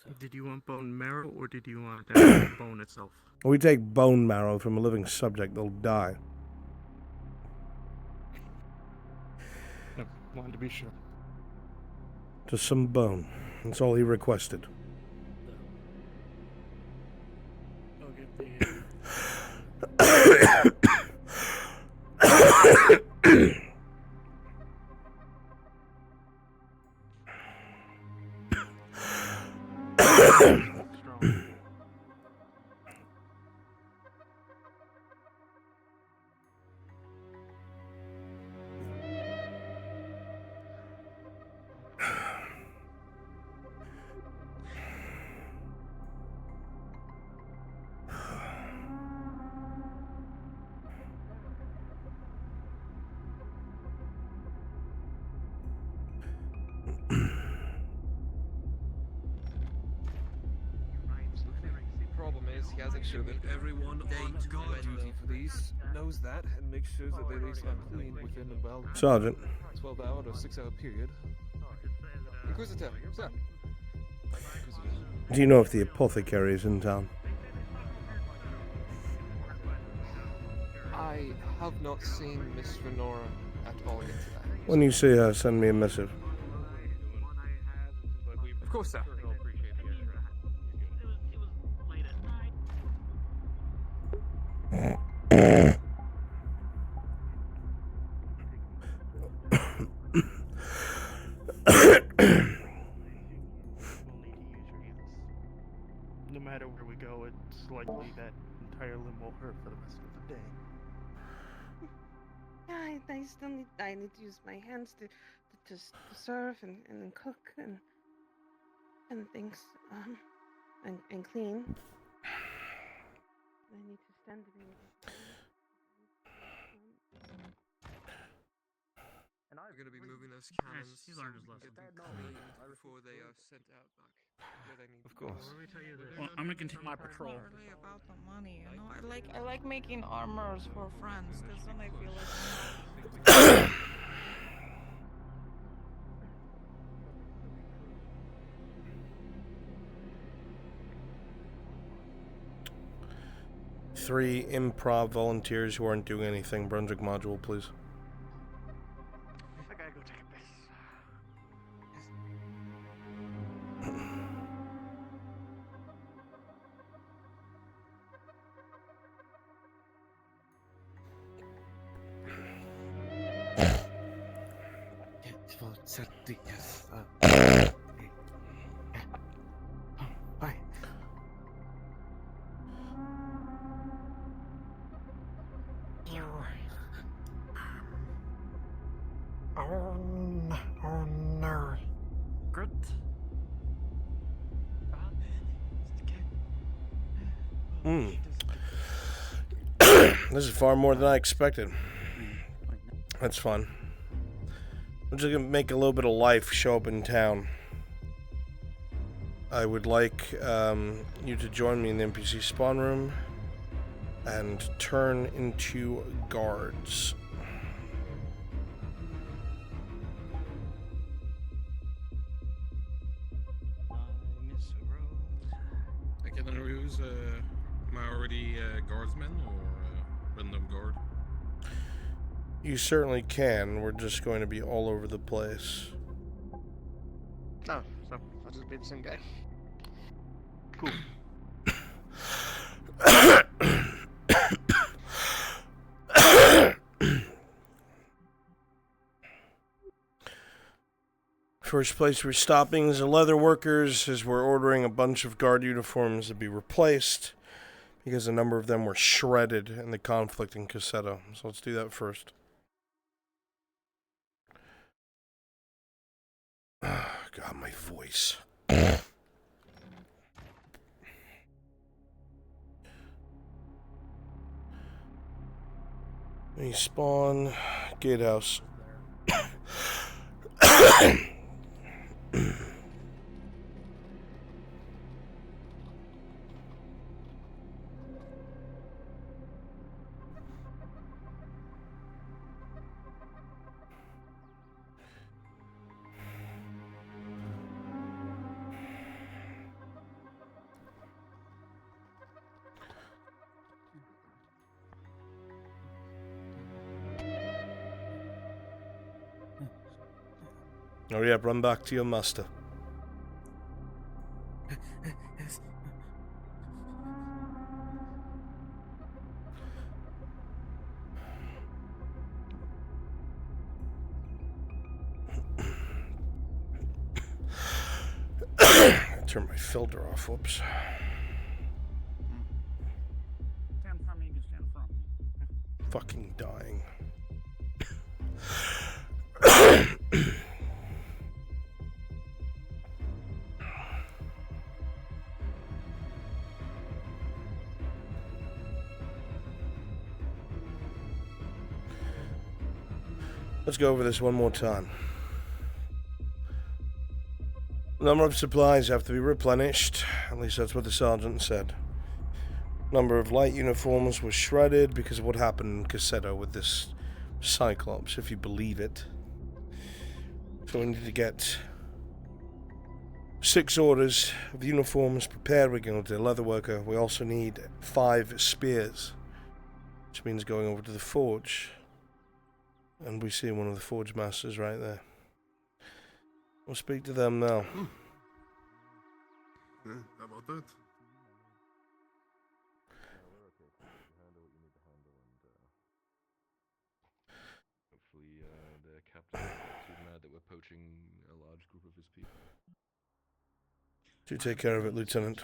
So did you want bone marrow or did you want the bone itself? We take bone marrow from a living subject, they'll die. No, wanted to be sure. Just some bone. That's all he requested. I'll get the... Sure that everyone on duty for these knows that and makes sure that they are clean within about Sergeant. 12-hour or 6-hour period. Inquisitor, sir. Do you know if the apothecary is in town? I have not seen Miss Renora at all into that. When you say send me a missive. Of course, sir. No matter where we go, it's likely that entire limb will hurt for the rest of the day. Yeah, I still need. I need to use my hands to serve and cook and things, and clean. I need to stand it. And I'm gonna be moving those cannons. He learned his lesson. Get them cleaned before they are sent out back where they need Of to course. go. Let me tell you this. Well, I'm gonna continue my patrol. It's not really about the money, you know. I like making armors for friends, because then I feel like. 3 improv volunteers who aren't doing anything. Brunswick module, please. I gotta go take a piss. Yes. Bye. You. Oh no. Good. This is far more than I expected. That's fun. I'm just gonna make a little bit of life show up in town. I would like you to join me in the NPC spawn room and turn into guards. Okay, then who's am I already guardsman or random guard? You certainly can. We're just going to be all over the place. No, so I'll just be the same guy. Cool. First place we're stopping is the leather workers, as we're ordering a bunch of guard uniforms to be replaced because a number of them were shredded in the conflict in Cassetto. So let's do that first. God, my voice. We spawn gatehouse. Oh yeah, run back to your master. Turn my filter off, whoops. Stand from me, you can stand from me. Fucking dying. Let's go over this one more time. Number of supplies have to be replenished. At least that's what the sergeant said. Number of light uniforms was shredded because of what happened in Cassetto with this Cyclops, if you believe it. So we need to get 6 orders of uniforms prepared. We're going to the leatherworker. We also need 5 spears, which means going over to the forge. And we see one of the Forge Masters right there. We'll speak to them now. Yeah, how about that? Hopefully, the captain won't get too mad that we're poaching a large group of his people. Do take care of it, Lieutenant.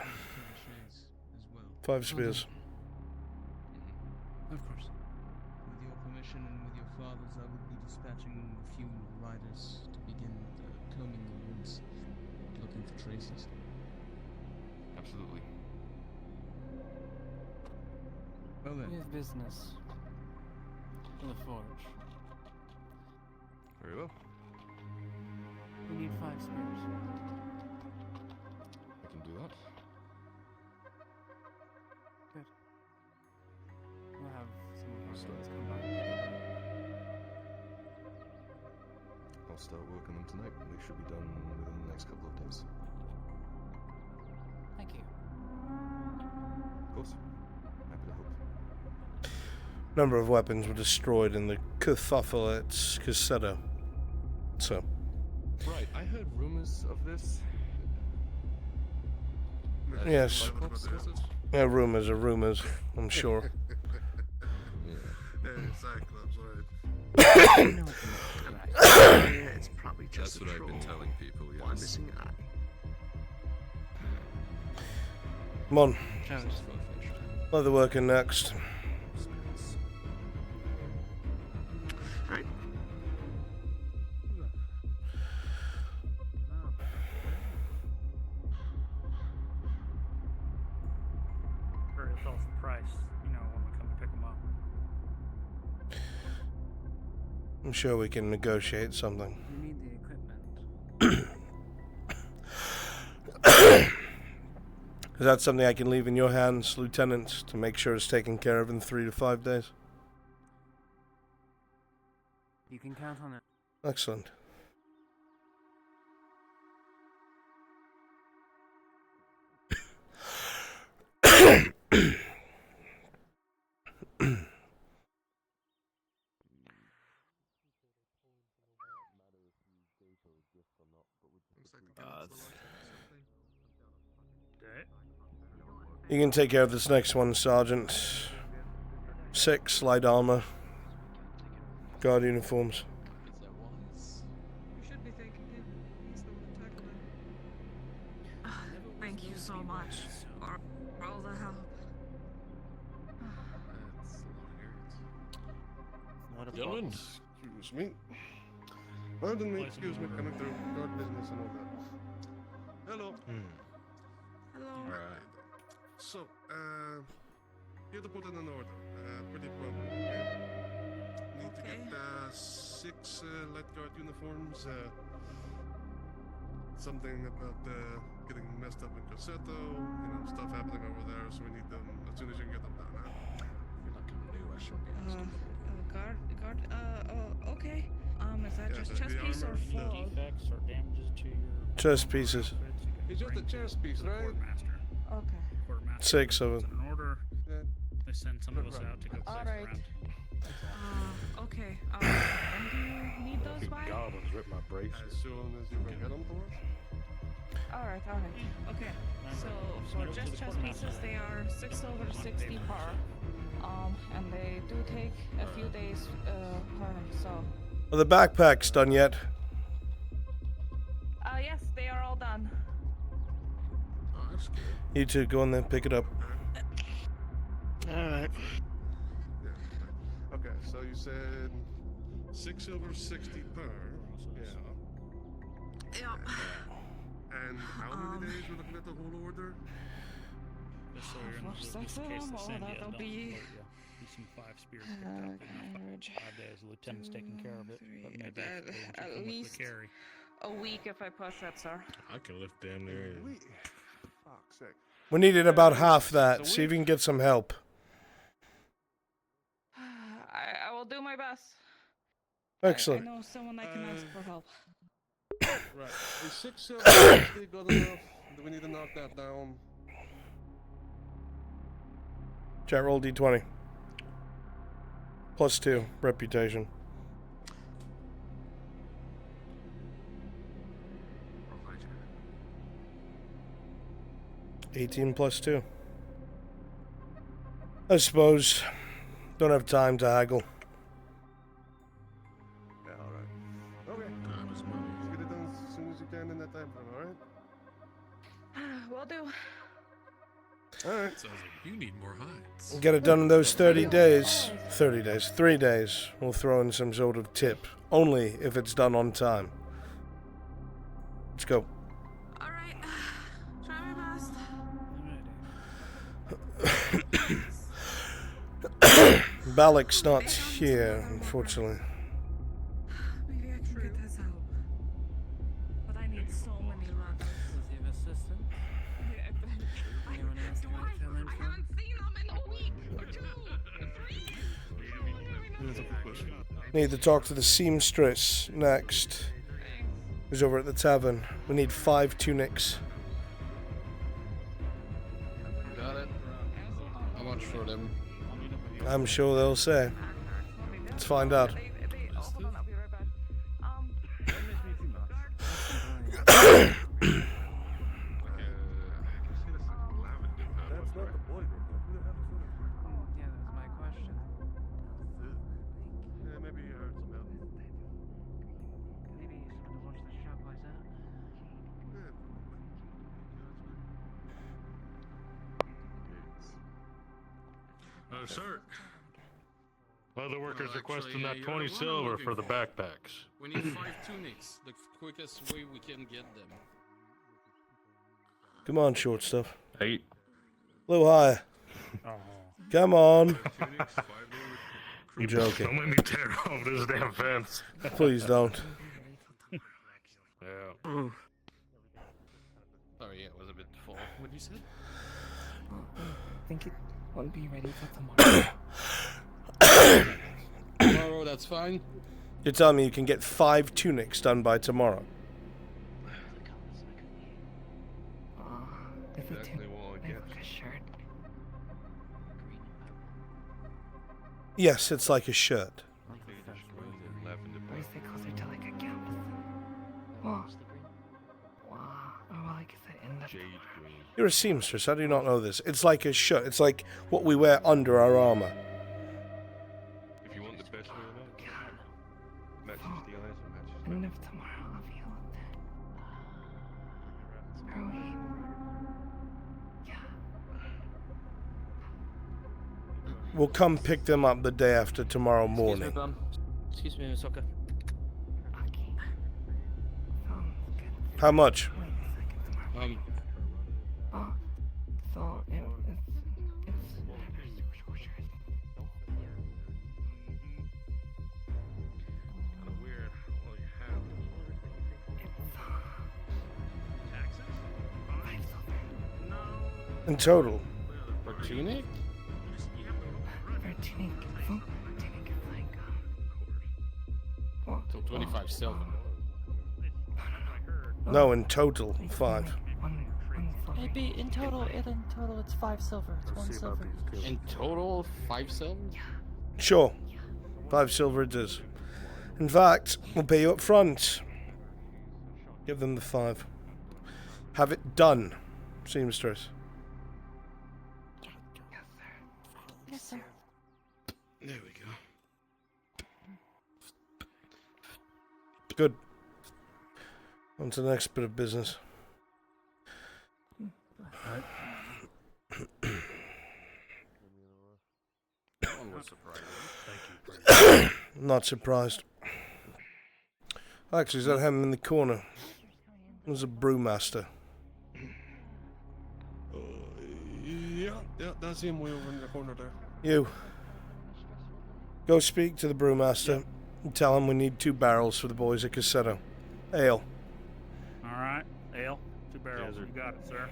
5 spears. Of course. With your permission and with your father's, I will be dispatching a few riders to begin combing the woods, looking for traces. Absolutely. Well then. We have business. In the forge. Very well. We need 5 spears. I can do that. Good. We'll have some of our guys come back. I'll start working them tonight. They should be done within the next couple of days. Thank you. Of course. Happy to help. Number of weapons were destroyed in the kerfuffle at Cassetta. So. Right, I heard rumors of this. Yes. Yeah, rumors are rumors, I'm sure. Yeah, Cyclops, alright. Yeah, it's probably just that's what I've been telling people, yes. One missing eye. Come on. Leather working next. Right. Very thoughtful price, you know, when we come to pick them up. I'm sure we can negotiate something. We need the equipment. Is that something I can leave in your hands, Lieutenant, to make sure it's taken care of in 3 to 5 days? You can count on it. Excellent. You can take care of this next one, Sergeant. 6 light armor. Guard uniforms. You should be thanking him. He's the one attacking them. Thank you so much for all the help. Gentlemen, excuse me. Pardon me, excuse me, coming through guard business and all that. Hello. Hello. Alright. So, here to put in an order. Pretty problem, okay? Need to get 6 light guard uniforms. Something about getting messed up in Corsetto, you know, stuff happening over there, so we need them as soon as you can get them done, huh? You're like new, I shouldn't be asking. Okay. Is that just chest piece or full? Defects or damages to your Chest pieces. It's just a chest piece, right? Okay. 6 of them. An order. They send some of us out to go place around. Okay. When do you need those by? Goblins rip my braces. As soon as you can get them to us. Alright. Okay. So for just chest pieces, they are 6 over 60 per. And they do take a few days per. So. Are the backpacks done yet? Yes, they are all done. Oh, that's good. You two, go on there, pick it up. Alright. Yeah. Okay, so you said 6 over 60 per. Yeah. And how many days we're looking at the whole order? Just so you're in the just in case they send you, that'll be some 5 spears picked up in 5 days. The lieutenant's taking care of it. But maybe at least carry. a week if I push it, sir. I can lift damn near. Fuck's sake. We needed about half that. See if you can get some help. I will do my best. Excellent. I know someone I can ask for help. Right. Is 6 over 60 good enough? Do we need to knock that down? Chat, roll D20. +2, reputation. 18 plus 2. I suppose. Don't have time to haggle. Yeah, alright. Okay. Let's get it done as soon as you can in that time frame, alright? Will do. Alright. Sounds like you need more hides. Get it done in those 30 days. 30 days. 3 days. We'll throw in some sort of tip. Only if it's done on time. Let's go. Alright. Try my best. Balak's not here, unfortunately. Maybe I can get this out. But I need so many runs. Does he have assistant? Anyone else you might fill in for? I haven't seen them in a week or 2 or 3. Need to talk to the seamstress next. Who's over at the tavern. We need 5 tunics. Got it. How much for them? I'm sure they'll say. Let's find out. Yeah, that was my question. Yeah, maybe you heard some help. Maybe someone to watch the shop like that. Sir. Other workers Actually, requesting that you're 20 the one I'm silver looking for the backpacks. We need 5 tunics, the quickest way we can get them. Come on, short stuff. 8. A little higher. Come on. I'm Don't joking. let me tear off this damn fence. Please don't. Yeah. Sorry, it was a bit full. What you said? I think it won't be ready for tomorrow. Tomorrow, that's fine. You're telling me you can get 5 tunics done by tomorrow? If we do, like a shirt. Yes, it's like a shirt. Or is it closer to like a cap? Or like is it in the You're a seamstress. How do you not know this? It's like a shirt. It's like what we wear under our armor. If you want the best one of that, matches the eyes and matches And if tomorrow I'll feel it. Are we? We'll come pick them up the day after tomorrow morning. Excuse me, Misoka. How much? So it's kind of weird. All you have In total. For tunic? for tunic. Oh, tunic is like So 25 silver. No, in total, 5. Maybe in total, it's 5 silver. It's 1 silver. In total, 5 silver? Sure. 5 silver it is. In fact, we'll pay you up front. Give them the 5. Have it done, seamstress. Yes, sir. There we go. Good. On to the next bit of business. One was surprised. Thank you. Not surprised. Actually, is that him in the corner? There's a brewmaster. Yeah, that's him way over in the corner there. You. Go speak to the brewmaster and tell him we need 2 barrels for the boys at Cassetto. Ale. Alright, ale. 2 barrels. You got it, sir.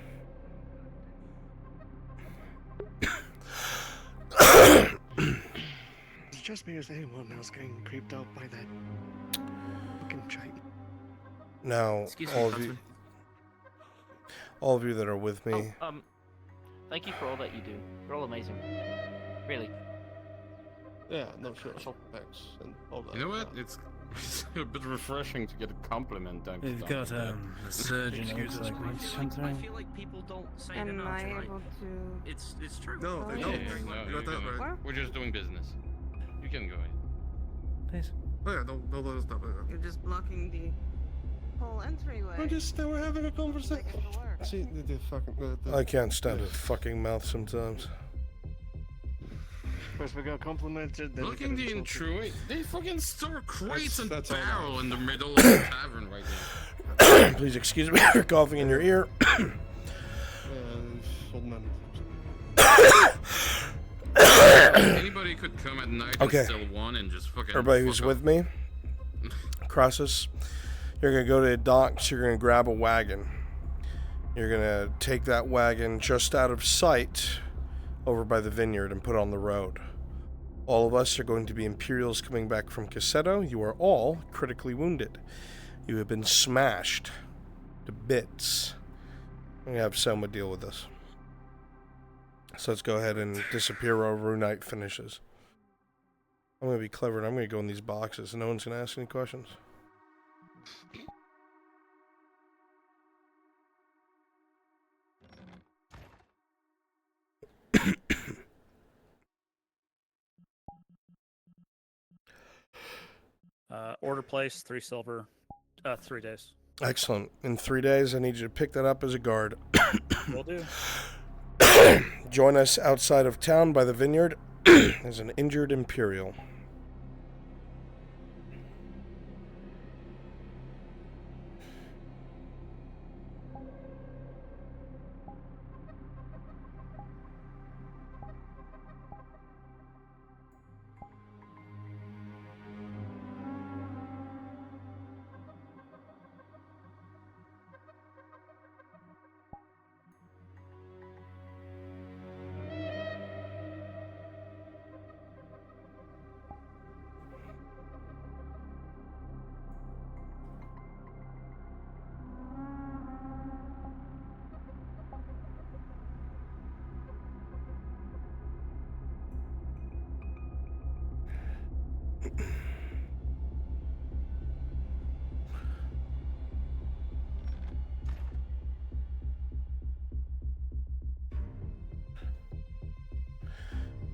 It's just me or is anyone else getting creeped out by that fucking chitin? Now, Excuse me, all of Huntsman. you that are with me. Thank you for all that you do. You're all amazing. Really. Yeah, no, sure. Thanks. And all that. You know what? It's It's a bit refreshing to get a compliment. We've got a surgeon Excuse us, outside. please. I feel like people don't say it Am enough, I right? able to? It's true. No, they Yeah, don't. yeah, no, You got that you're right. We're just doing business. You can go ahead. Please. Oh yeah, don't let us stop it. You're just blocking the whole entryway. We're having a conversation. See, the fucking. I can't stand his fucking mouth sometimes. First we got complimented. Then Looking the intrude, they fucking store crates and That's all barrel in the middle of the tavern right now. Please excuse me for coughing in your ear. Old man. Anybody could come at night Okay. and sell one and just fucking. Everybody who's fuck with up. me, Crossus, you're gonna go to the docks. You're gonna grab a wagon. You're gonna take that wagon just out of sight over by the vineyard and put it on the road. All of us are going to be Imperials coming back from Cassetto. You are all critically wounded. You have been smashed to bits. I'm gonna have Soma deal with this. So let's go ahead and disappear while Rue Knight finishes. I'm gonna be clever and I'm gonna go in these boxes and no one's gonna ask any questions. Order place, 3 silver, 3 days. Excellent. In 3 days, I need you to pick that up as a guard. Will do. Join us outside of town by the vineyard as an injured Imperial.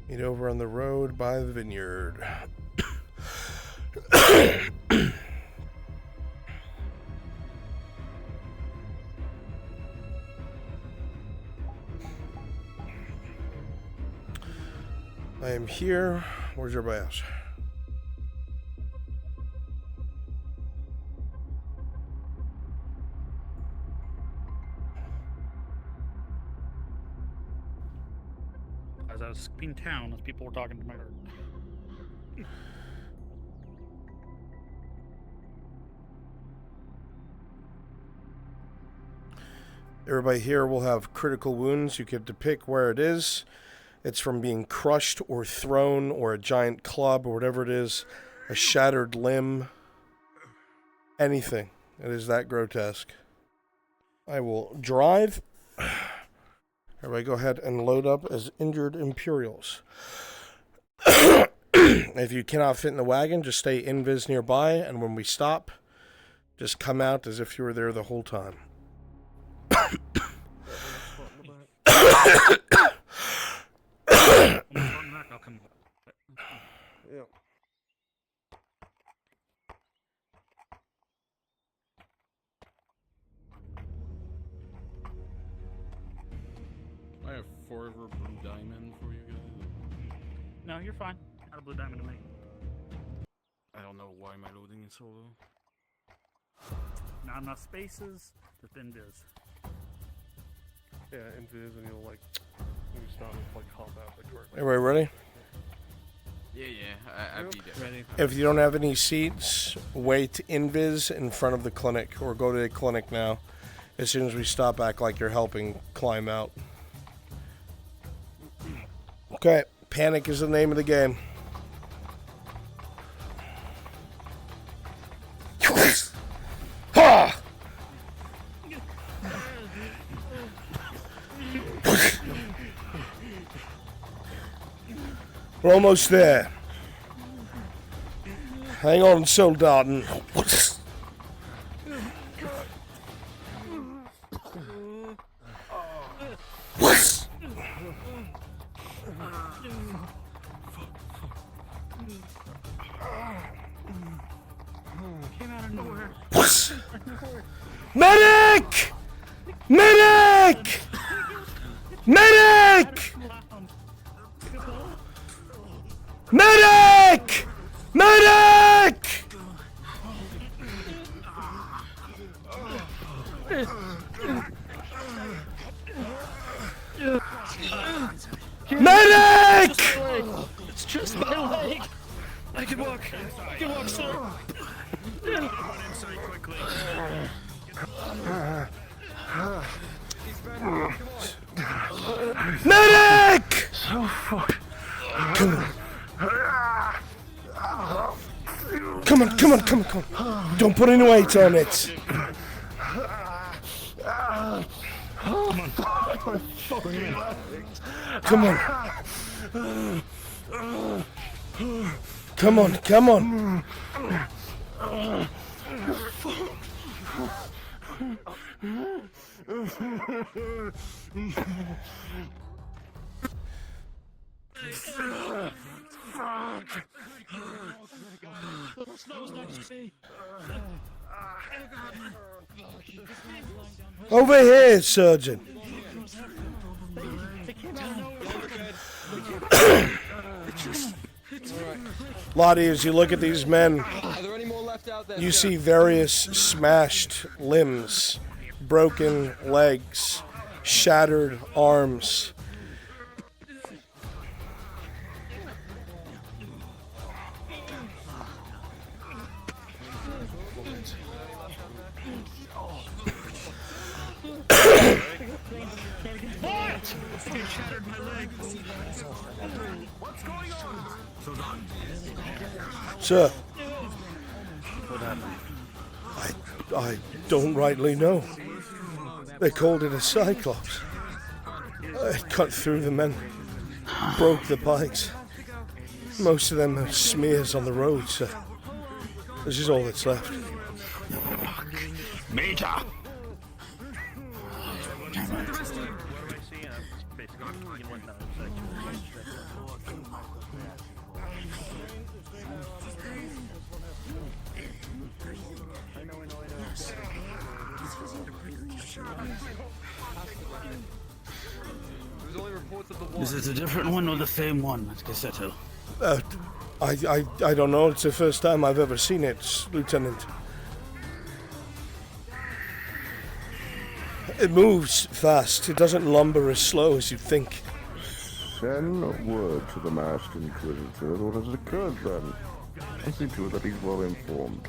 Meet over on the road by the vineyard. I am here. Where's your ass? As I was in town, as people were talking to my herd. Everybody here will have critical wounds. You get to pick where it is. It's from being crushed or thrown or a giant club or whatever it is, a shattered limb, anything. It is that grotesque. I will drive. Everybody go ahead and load up as injured Imperials. If you cannot fit in the wagon, just stay invis nearby, and when we stop, just come out as if you were there the whole time. Yeah. I have forever blue diamond for you guys. No, you're fine. Not a blue diamond to me. I don't know why am I loading it so low. Not enough spaces. The thin diz. Yeah, invis, and you'll like maybe start with like hop out like work. Everybody ready? Yeah, I'll be there. Ready. If you don't have any seats, wait invis in front of the clinic or go to the clinic now. As soon as we stop, act like you're helping climb out. Okay, panic is the name of the game. Ha! We're almost there. Hang on, Soldaten. What? What? Came out of nowhere. What? Medic! Medic! Medic! Medic! Medic! Medic! It's just my leg. I can walk. I can walk, sir. Medic! So fuck. Come on. Come on, come on, come on, come on. Don't put any weight on it. Come on. Come on, come on. Over here, Surgeon. Lottie, as you look at these men, you see various smashed limbs, broken legs, shattered arms. What's going on? Sir, What happened? I don't rightly know. They called it a cyclops. It cut through the men, broke the bikes. Most of them are smears on the road, sir. This is all that's left. Major! Is it a different one or the same one at Cassetto? I don't know. It's the first time I've ever seen it, Lieutenant. It moves fast. It doesn't lumber as slow as you'd think. Send word to the Masked Inquisitor what has occurred then. I see to it that he's well informed.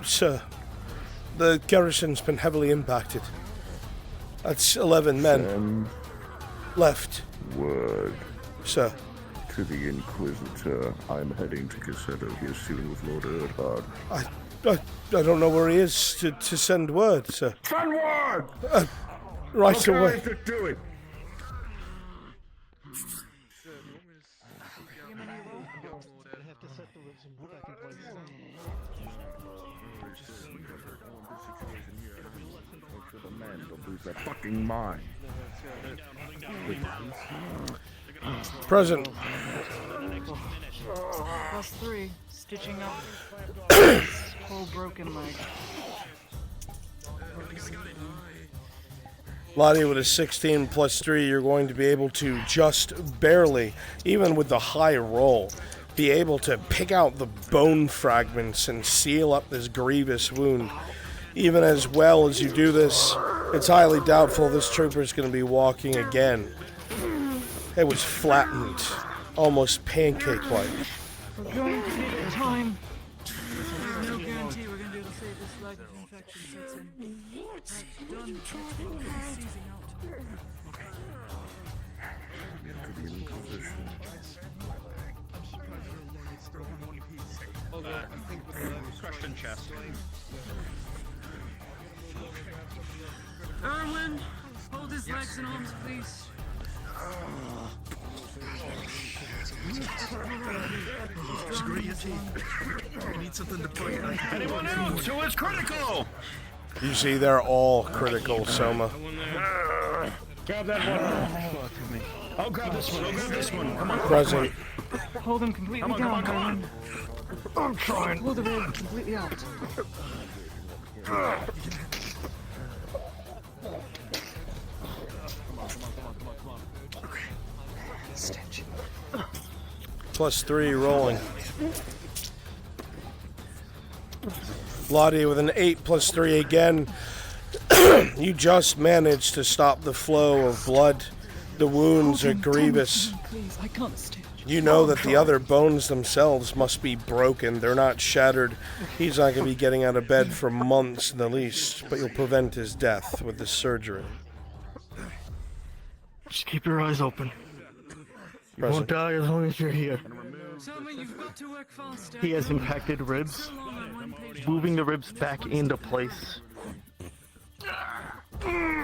Sir, the garrison's been heavily impacted. That's 11 men. Send left. Word. Sir. To the Inquisitor. I'm heading to Cassetto here soon with Lord Erdhard. I don't know where he is to send word, sir. Send word! Right away. To do it. Lose their fucking mind. Present. +3, stitching up whole broken leg. Lottie, with a 16 plus 3, you're going to be able to just barely, even with the high roll, be able to pick out the bone fragments and seal up this grievous wound. Even as well as you do this, it's highly doubtful this trooper is going to be walking again. It was flattened, almost pancake-like. We're going to need it time. There's no guarantee we're going to be able to save this leg if infection sets in. Done. Seizing out. Crushed chest. Erwin, hold his legs and arms, please. Screw your teeth. We need something to put. Anyone else who is critical? You see, they're all critical, Soma. Grab that one. I'll grab this one. I'll grab this one. Come on. Present. Hold him completely down, Ireland. I'm trying. Pull the rib completely out. Stitch. +3 rolling. Lottie with an 8 +3 again. You just managed to stop the flow of blood. The wounds are grievous. Please, I can't stitch. You know that the other bones themselves must be broken. They're not shattered. He's not going to be getting out of bed for months in the least, but you'll prevent his death with this surgery. Just keep your eyes open. You Present. won't die as long as you're here. Selma, you've got to work faster. He has impacted ribs, moving the ribs back into place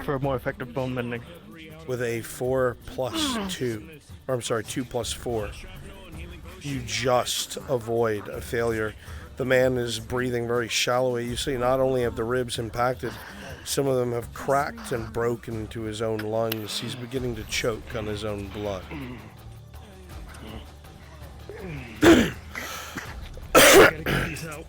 for more effective bone mending. With a 4 +2, or I'm sorry, 2 +4, you just avoid a failure. The man is breathing very shallowly. You see, not only have the ribs impacted, some of them have cracked and broken into his own lungs. He's beginning to choke on his own blood. Gotta get these out.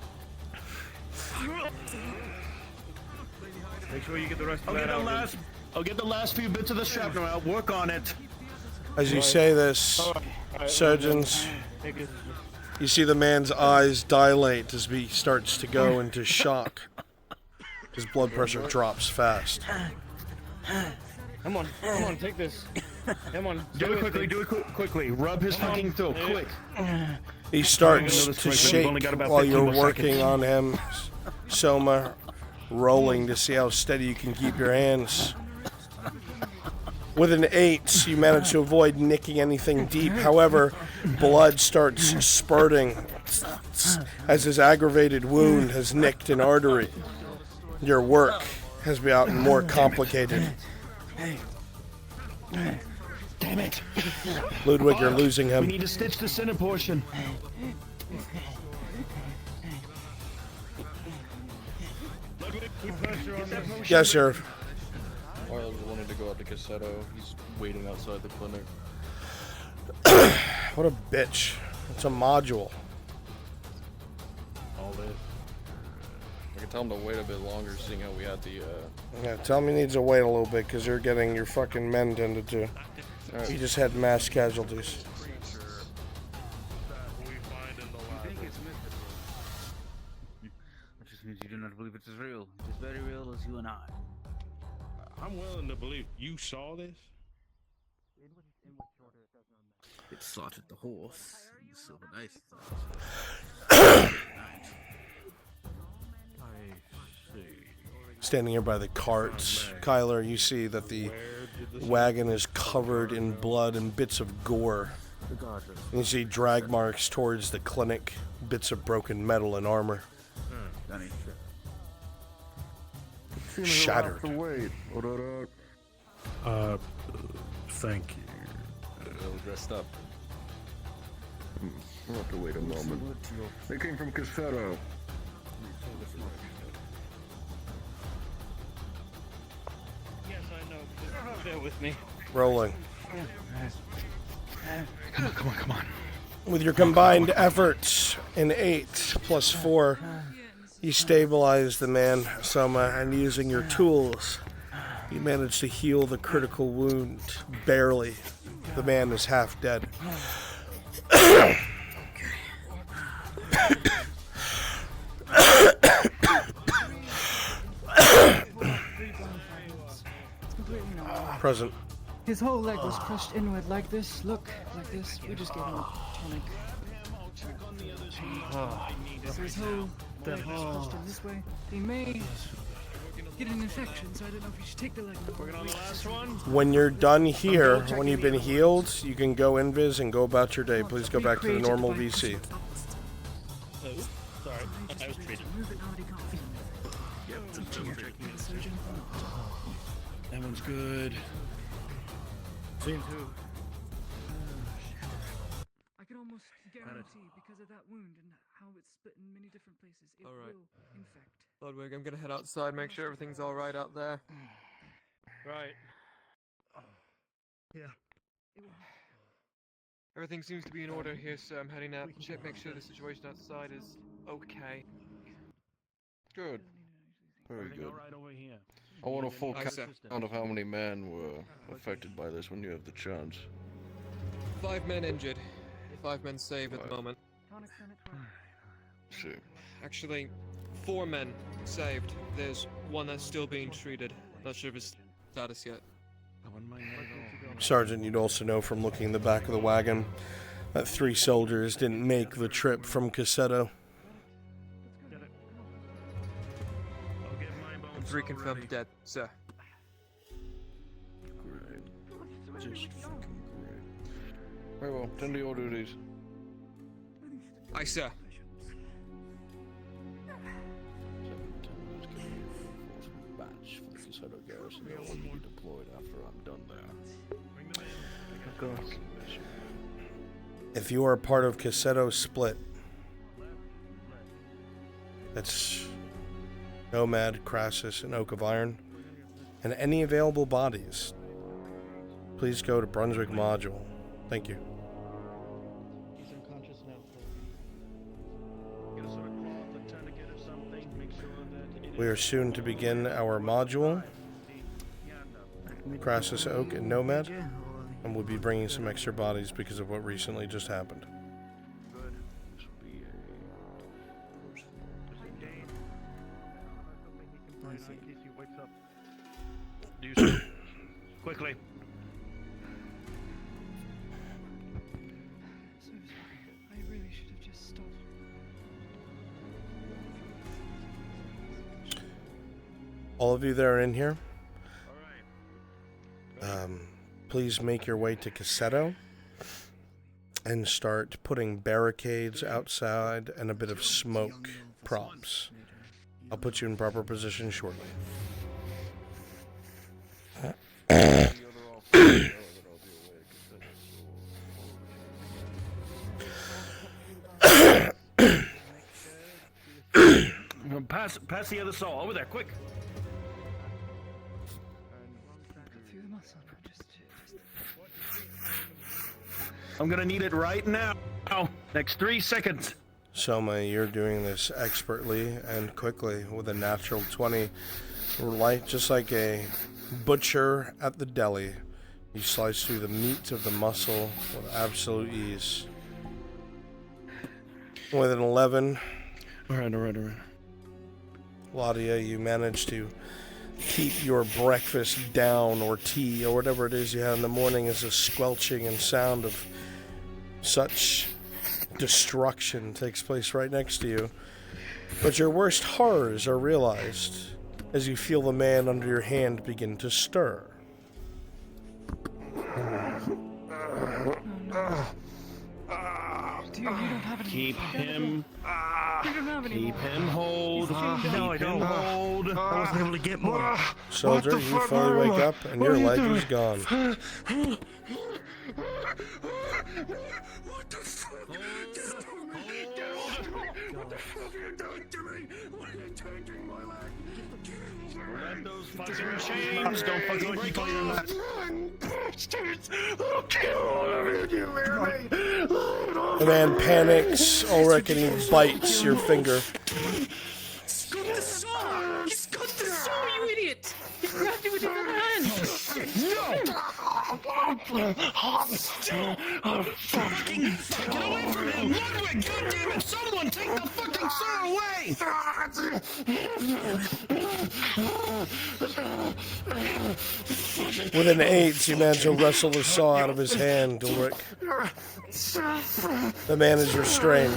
Make sure you get the rest of that out. I'll get the last few bits of the shrapnel out. Work on it. As you say this, surgeons, you see the man's eyes dilate as he starts to go into shock. His blood pressure drops fast. Come on, take this. Come on. Do it quickly. Rub his fucking throat, quick. He starts to shake while you're working on him, Soma, rolling to see how steady you can keep your hands. With an 8, you manage to avoid nicking anything deep. However, blood starts spurting as his aggravated wound has nicked an artery. Your work has gotten more complicated. Damn it. Ludwig, you're losing him. We need to stitch the center portion. Yes, sir. Arnold wanted to go out to Cassetto. He's waiting outside the clinic. What a bitch. It's a module. All day. I can tell him to wait a bit longer, seeing how we had the, Yeah, tell him he needs to wait a little bit because you're getting your fucking men tended to. Right. You just had mass casualties. Which just means you do not believe it is real. It is very real as you and I. I'm willing to believe you saw this. It slaughtered the horse. And the silver knife. Standing here by the carts, Kyler, you see that the wagon is covered in blood and bits of gore. You see drag marks towards the clinic, bits of broken metal and armor. Shattered. Thank you. all dressed up. We'll have to wait a moment. They came from Cassetto. Yes, I know. Bear with me. Rolling. Come on. With your combined efforts, an 8 plus 4, you stabilize the man, Soma, and using your tools, you manage to heal the critical wound, barely. The man is half dead. Present. His whole leg was crushed inward like this. Look, like this. We just gave him a tonic. So his whole leg was crushed in this way. He may get an infection, so I don't know if we should take the leg. Working on the last one. When you're done here, when you've been healed, you can go invis and go about your day. Please go back to the normal VC. Oh, sorry. I was treated. That one's good. Scene 2. guarantee, because of that wound and how it's split in many different places, it Alright. will infect. Ludwig, I'm gonna head outside, make sure everything's alright out there. Right. Yeah. It will. Everything seems to be in order here, so I'm heading out. Check, make sure the situation outside is okay. Good. Very Everything good. all right over here? I want a full Aye, sir. count of how many men were affected by this when you have the chance. 5 men injured. 5 men saved at the moment. See. Actually, 4 men saved. There's one that's still being treated. Not sure of his status yet. Sergeant, you'd also know from looking in the back of the wagon that 3 soldiers didn't make the trip from Cassetto. And 3 confirmed dead, sir. Great. Just fucking great. Very well, tend to your duties. Aye, sir. Batch for the Cassetto garrison. They will be deployed after I'm done there. If you are part of Cassetto's split, that's Nomad, Crassus, and Oak of Iron, and any available bodies, please go to Brunswick Module. Thank you. He's unconscious now. Get a sort of cloth, a tourniquet or something. Make sure that We are soon to begin our module, Crassus, Oak, and Nomad, and we'll be bringing some extra bodies because of what recently just happened. Good. This will be Do so. Quickly. So sorry. I really should have just stopped. All of you that are in here, please make your way to Cassetto and start putting barricades outside and a bit of smoke props. I'll put you in proper position shortly. Pass the other saw over there, quick. Through the muscle. I'm gonna need it right now. Next 3 seconds. Soma, you're doing this expertly and quickly with a natural 20. Just like a butcher at the deli, you slice through the meat of the muscle with absolute ease. With an 11. Alright. Claudia, you managed to keep your breakfast down, or tea, or whatever it is you had in the morning, as a squelching and sound of such destruction takes place right next to you. But your worst horrors are realized as you feel the man under your hand begin to stir. Dude, you don't have any. Keep him. You don't have any Keep more. him hold. No, I don't hold. I wasn't able to get more. Soldier, you finally wake up and your leg is gone. What the fuck? What the fuck are you doing to me? Why are you taking my leg? Let those fucking chains. Don't fucking break off. Bastards! I'll kill all of you, you hear me? The man panics, Ulrich, and he bites your finger. He's got the saw! He's got the saw, you idiot! He grabbed it with his other hand! Fucking get away from him! Ludwig, goddammit! Someone take the fucking saw away! With an 8, you manage to wrestle the saw out of his hand, Ulrich. The man is restrained.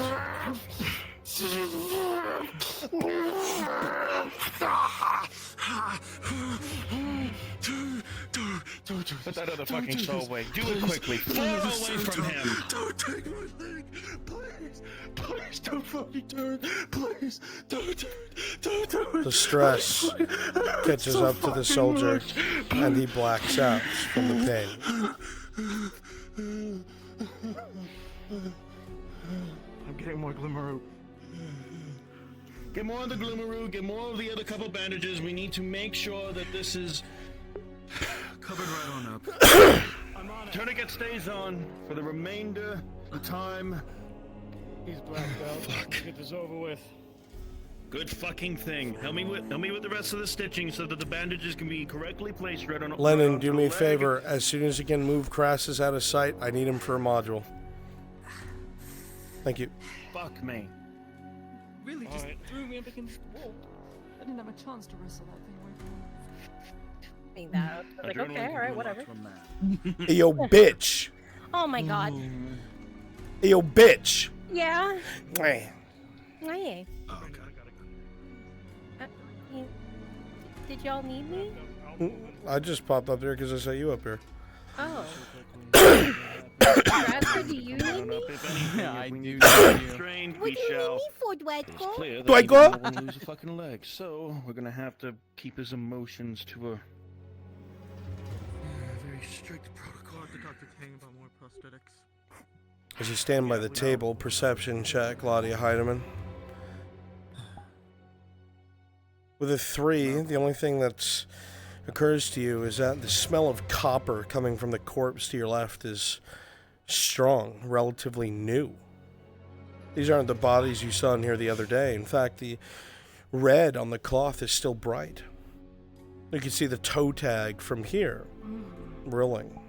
Put that other fucking saw away. Do it quickly. Far away from him. Don't take my leg! Please! Please don't fucking turn! Please! Don't turn! The stress catches up to the soldier, and he blacks out from the pain. I'm getting more Glimmeroo. Get more of the Glimmeroo, get more of the other couple bandages. We need to make sure that this is covered right on up. Tourniquet stays on for the remainder of the time. He's blacked out. Fuck. Let's get this over with. Good fucking thing. Help me with the rest of the stitching so that the bandages can be correctly placed right on. Lennon, right do onto me a the leg. favor. As soon as you can move Crassus out of sight, I need him for a module. Thank you. Fuck me. Really just threw me up against the wall. I didn't have a chance to wrestle that thing away from him. That. Like, okay, alright, whatever. Hey, yo, bitch. Oh my god. Hey, yo, bitch. Yeah. Hey. Hey. Oh, okay. Did y'all need me? I just popped up there because I saw you up here. Oh. Bradford, do you need me? Yeah, I do. Trained, What we do you need shall. me for, It's Dwightco? clear that Dwightco? he didn't want to lose a fucking leg, so we're gonna have to keep his emotions to a very strict protocol. To talk to Tang about more prosthetics. As you stand by the table, perception check, Claudia Heidemann. With a 3, the only thing that occurs to you is that the smell of copper coming from the corpse to your left is strong, relatively new. These aren't the bodies you saw in here the other day. In fact, the red on the cloth is still bright. You can see the toe tag from here, rilling.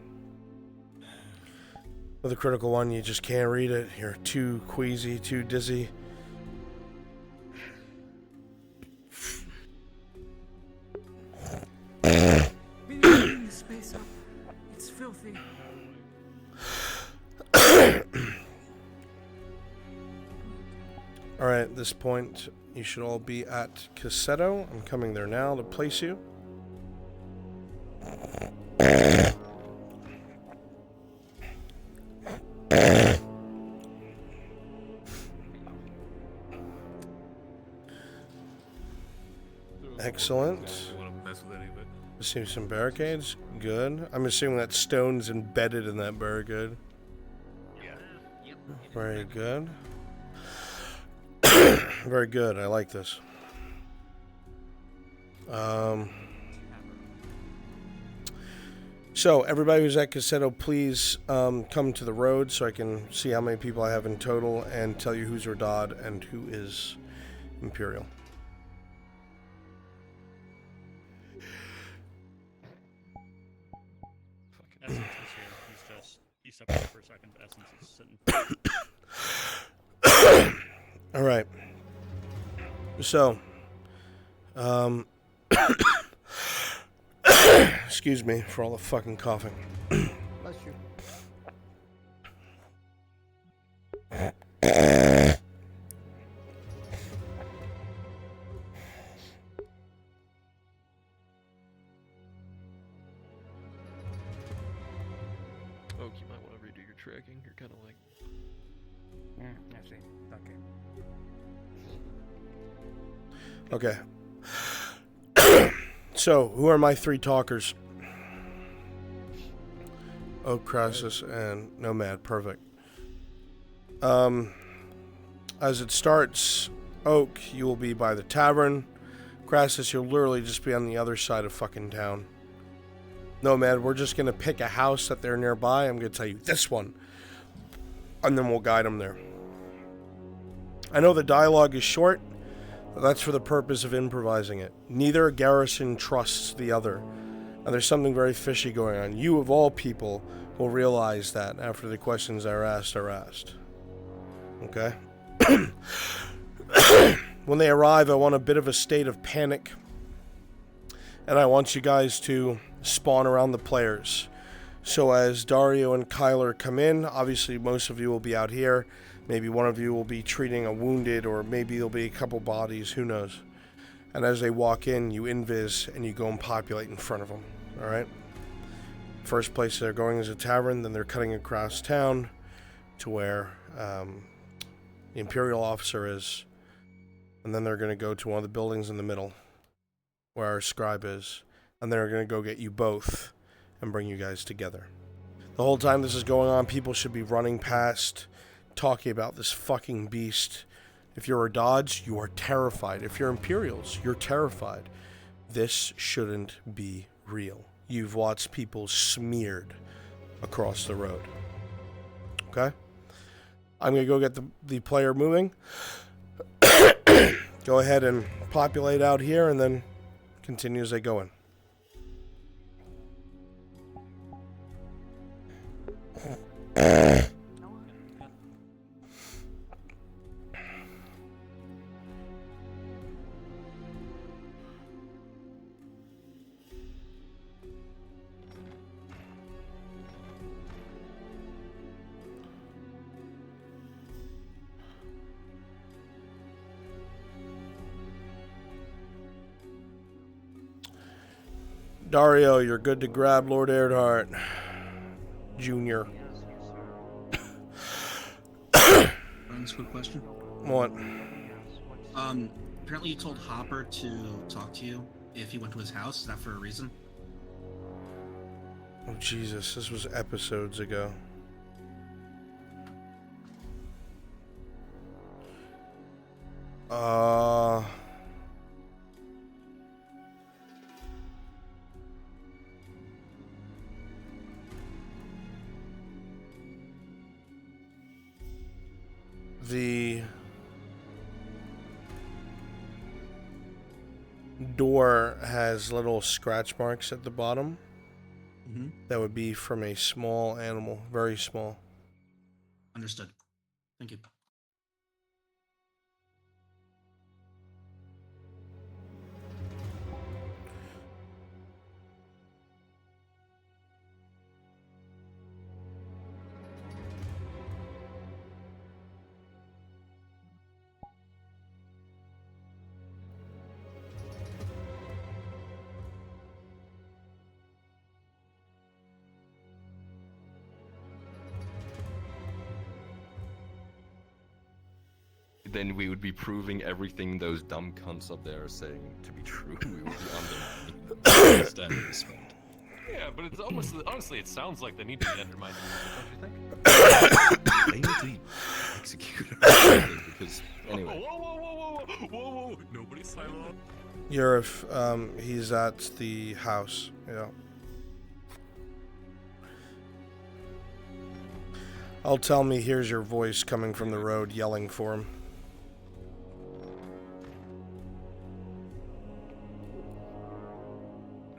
With a critical one, you just can't read it. You're too queasy, too dizzy. Been cleaning this space up. It's filthy. Alright, at this point, you should all be at Cassetto. I'm coming there now to place you. Excellent. Assume some barricades. Good. I'm assuming that stone's embedded in that barricade. Very good. Very good. I like this. So, everybody who's at Cassetto, please come to the road so I can see how many people I have in total and tell you who's Rodad and who is Imperial. Essence is here. He's stepped out for a second. Essence is sitting. All right. So, excuse me for all the fucking coughing. Bless you. Oak, you might want to redo your tracking. You're kind of like. Actually, Okay. So, who are my 3 talkers? Oak, Crassus, and Nomad. Perfect. As it starts, Oak, you will be by the tavern. Crassus, you'll literally just be on the other side of fucking town. Nomad, we're just going to pick a house that they're nearby. I'm going to tell you this one. And then we'll guide them there. I know the dialogue is short. That's for the purpose of improvising it. Neither garrison trusts the other. And there's something very fishy going on. You, of all people, will realize that after the questions are asked. Okay? When they arrive, I want a bit of a state of panic. And I want you guys to spawn around the players. So as Dario and Kyler come in, obviously most of you will be out here. Maybe one of you will be treating a wounded, or maybe there'll be a couple bodies, who knows. And as they walk in, you invis and you go and populate in front of them, alright? First place they're going is a tavern, then they're cutting across town to where the Imperial officer is, and then they're going to go to one of the buildings in the middle where our scribe is, and they're going to go get you both and bring you guys together. The whole time this is going on, people should be running past talking about this fucking beast. If you're a Dodge, you are terrified. If you're Imperials, you're terrified. This shouldn't be real. You've watched people smeared across the road. Okay? I'm going to go get the player moving. Go ahead and populate out here and then continue as I go in. Dario, you're good to grab Lord Earhart Jr. Quick question. What? Apparently you told Hopper to talk to you if he went to his house. Is that for a reason? Oh, Jesus. This was episodes ago. The door has little scratch marks at the bottom. Mm-hmm. That would be from a small animal, very small. Understood. Thank you. Then we would be proving everything those dumb cunts up there are saying to be true. We would be undermining. Yeah, but it's almost honestly, it sounds like they need to be undermined, don't you think? They need to be executed because anyway. Whoa! Nobody silent. Yurif, he's at the house. Yeah. I'll tell me, here's your voice coming from the road yelling for him.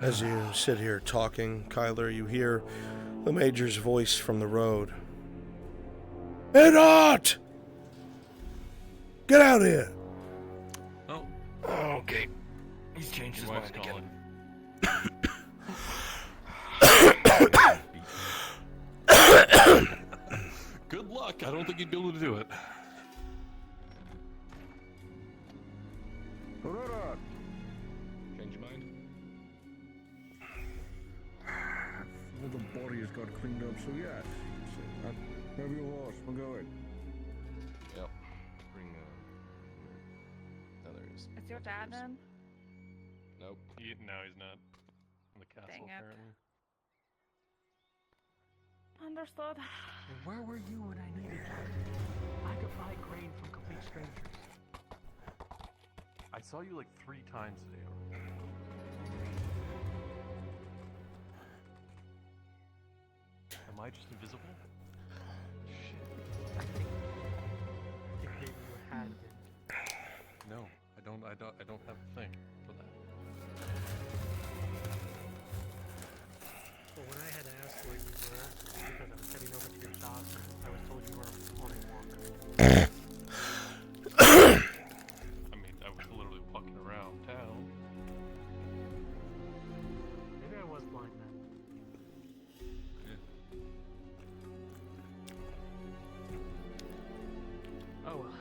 As you sit here talking, Kyler, you hear the Major's voice from the road. Eddot! Get out here! Oh. Okay. He's changed his mind again. Good luck. I don't think you'd be able to do it. Change your mind? All the bodies got cleaned up, so yes. Have your horse, we're going. Yep. Bring, oh, there he is. Is your dad in? Nope. No, he's not. In the castle, Dang it. apparently. Understood. Where were you when I needed you? I could buy grain from complete strangers. I saw you like 3 times today already. Am I just invisible? I think maybe you had been. No, I don't have a thing for that. Well, when I had asked where you were, because I was heading over to your shop, I was told you were on a walk. I mean, I was literally walking around town. Maybe I was blind then. Oh well.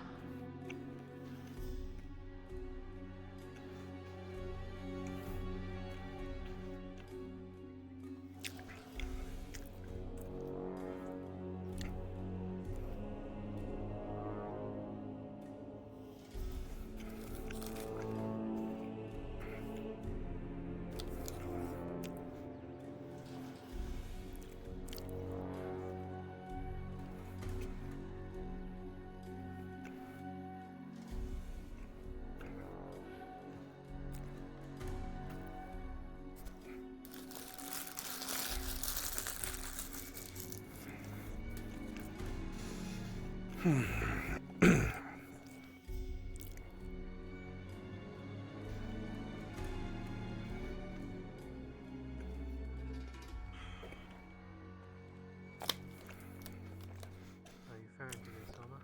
How you faring today, Selma?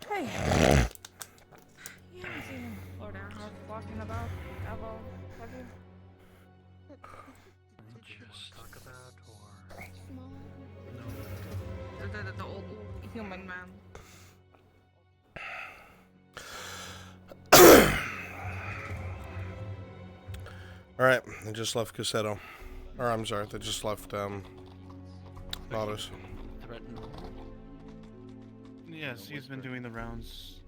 Hey! You haven't seen him low down house walking about, Evo, have you? Did you want to talk about, or...? The old human man. Alright, they just left Cassetto. Or, I'm sorry, they just left, Lotus. Threatened. Yes, he's been doing the rounds.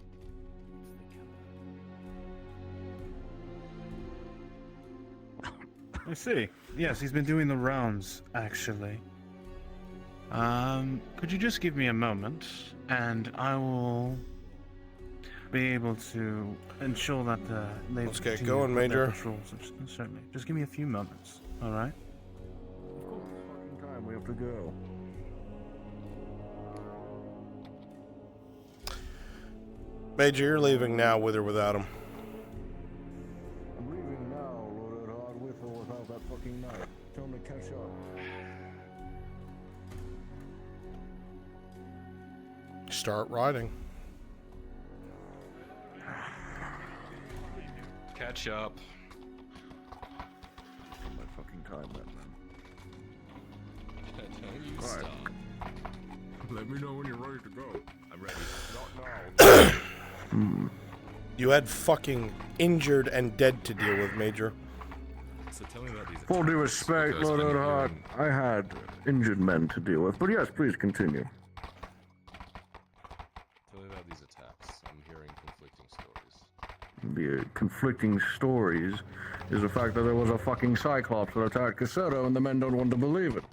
I see. Yes, he's been doing the rounds, actually. Could you just give me a moment, and I will be able to ensure that they Let's get continue going, with their Major. patrols. Certainly. Just give me a few moments, alright? Of course, fucking time, we have to go. Major, you're leaving now, with or without him. I'm leaving now, loaded hard with or without that fucking knife. Tell him to catch up. Start riding. Catch up. My fucking time, man. You Alright. stop. Let me know when you're ready to go. I'm ready. Not now. You had fucking injured and dead to deal with, Major. So tell me about these Full due attacks, respect, because loaded I'm hard. hearing- I had injured men to deal with, but yes, please continue. Tell me about these attacks. I'm hearing conflicting stories. The conflicting stories is the fact that there was a fucking Cyclops that attacked Cassetto and the men don't want to believe it.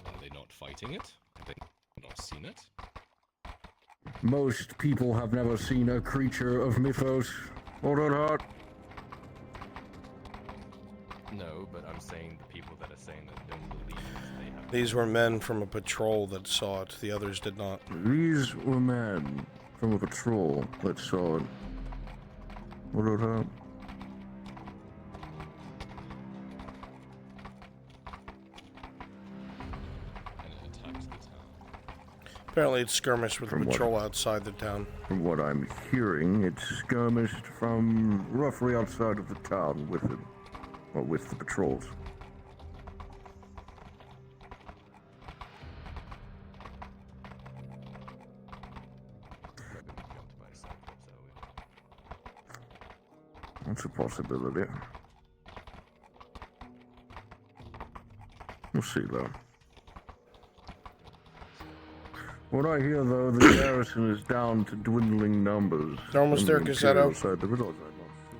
Are they not fighting it? Have they not seen it? Most people have never seen a creature of mythos. Loaded hard. No, but I'm saying the people that are saying that don't believe they have. These were men from a patrol that saw it. The others did not. These were men from a patrol that saw it. Loaded hard. And it attacked the town. Apparently it's skirmished with the From what? patrol outside the town. From what I'm hearing, it's skirmished from roughly outside of the town with it, or with the patrols. That's a possibility. We'll see, though. What I hear, though, the garrison is down to dwindling numbers. They're almost there, on the Cassetto. Imperial side, the Rebels are not sure.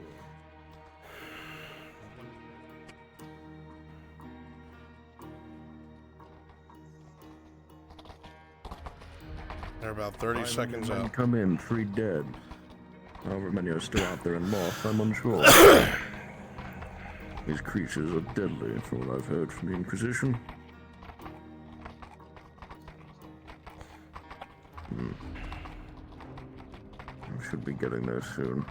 They're about 30 500 seconds men out. Come in, 3 dead. However many are still out there and lost, I'm unsure. These creatures are deadly, from what I've heard from the Inquisition. I should be getting there soon.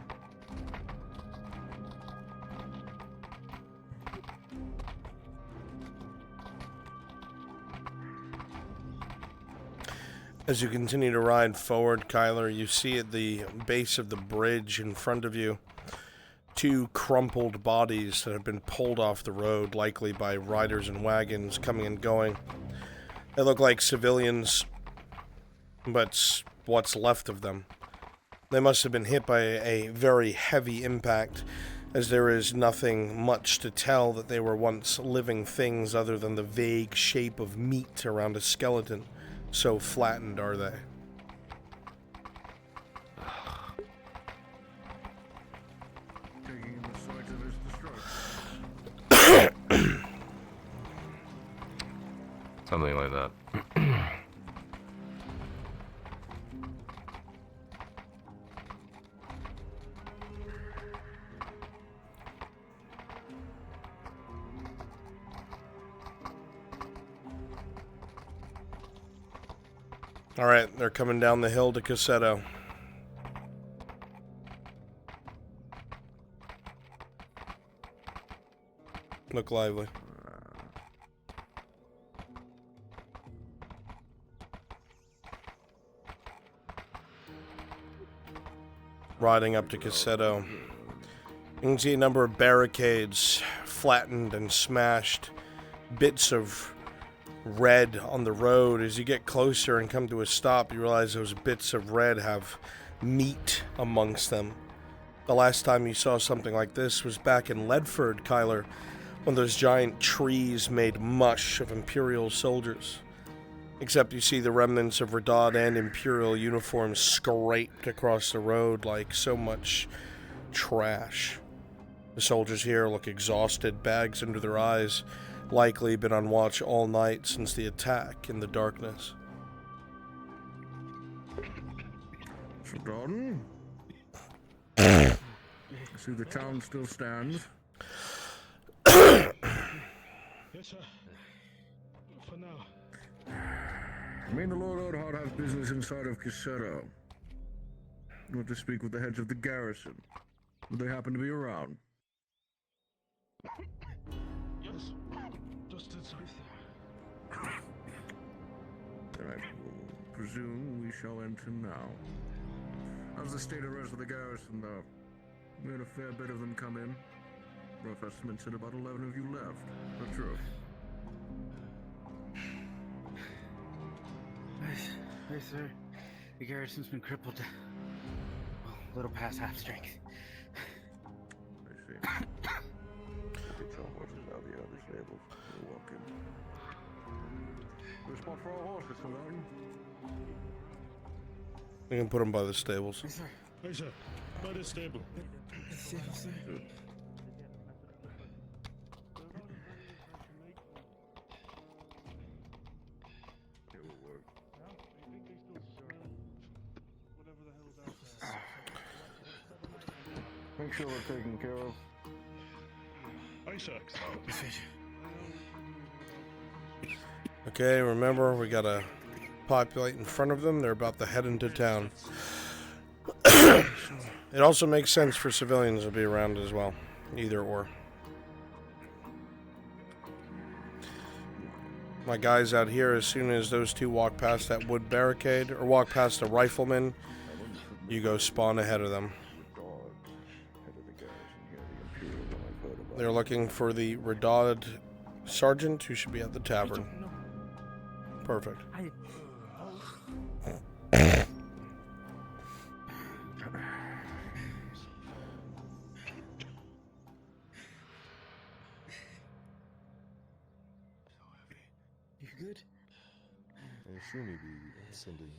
As you continue to ride forward, Kyler, you see at the base of the bridge in front of you 2 crumpled bodies that have been pulled off the road, likely by riders and wagons coming and going. They look like civilians, but what's left of them. They must have been hit by a very heavy impact, as there is nothing much to tell that they were once living things other than the vague shape of meat around a skeleton. So flattened are they. Taking the site of his destruction. Something like that. Alright, they're coming down the hill to Cassetto. Look lively. Riding up to Cassetto. You can see a number of barricades flattened and smashed. Bits of red on the road. As you get closer and come to a stop, you realize those bits of red have meat amongst them. The last time you saw something like this was back in Ledford, Kyler, when those giant trees made mush of Imperial soldiers. Except you see the remnants of Redod and Imperial uniforms scraped across the road like so much trash. The soldiers here look exhausted, bags under their eyes, likely been on watch all night since the attack in the darkness. So, Gordon? I see the town still stands. Yes, sir. For now. Me and the Lord Odhart have business inside of Cassetto. I want to speak with the heads of the garrison. Would they happen to be around? Yes. Just inside there. Then I presume we shall enter now. How's the state of the rest of the garrison, though? We had a fair bit of them come in. Rough estimate said about 11 of you left. Not true. Yes, sir. The garrison's been crippled. Well, a little past half strength. I see. The town horses out the other stables. We'll walk in. There's a spot for our horses, Malone. You can put them by the stables. Yes, sir. Hey, sir. By the stable. Stable, sir. Make sure we're taken care of. Aye, sir. Okay, remember, we gotta populate in front of them. They're about to head into town. It also makes sense for civilians to be around as well. Either or. My guys out here, as soon as those two walk past that wood barricade, or walk past the riflemen, you go spawn ahead of them. They're looking for the Redod sergeant who should be at the tavern. Perfect. You good? I assume you'd be sending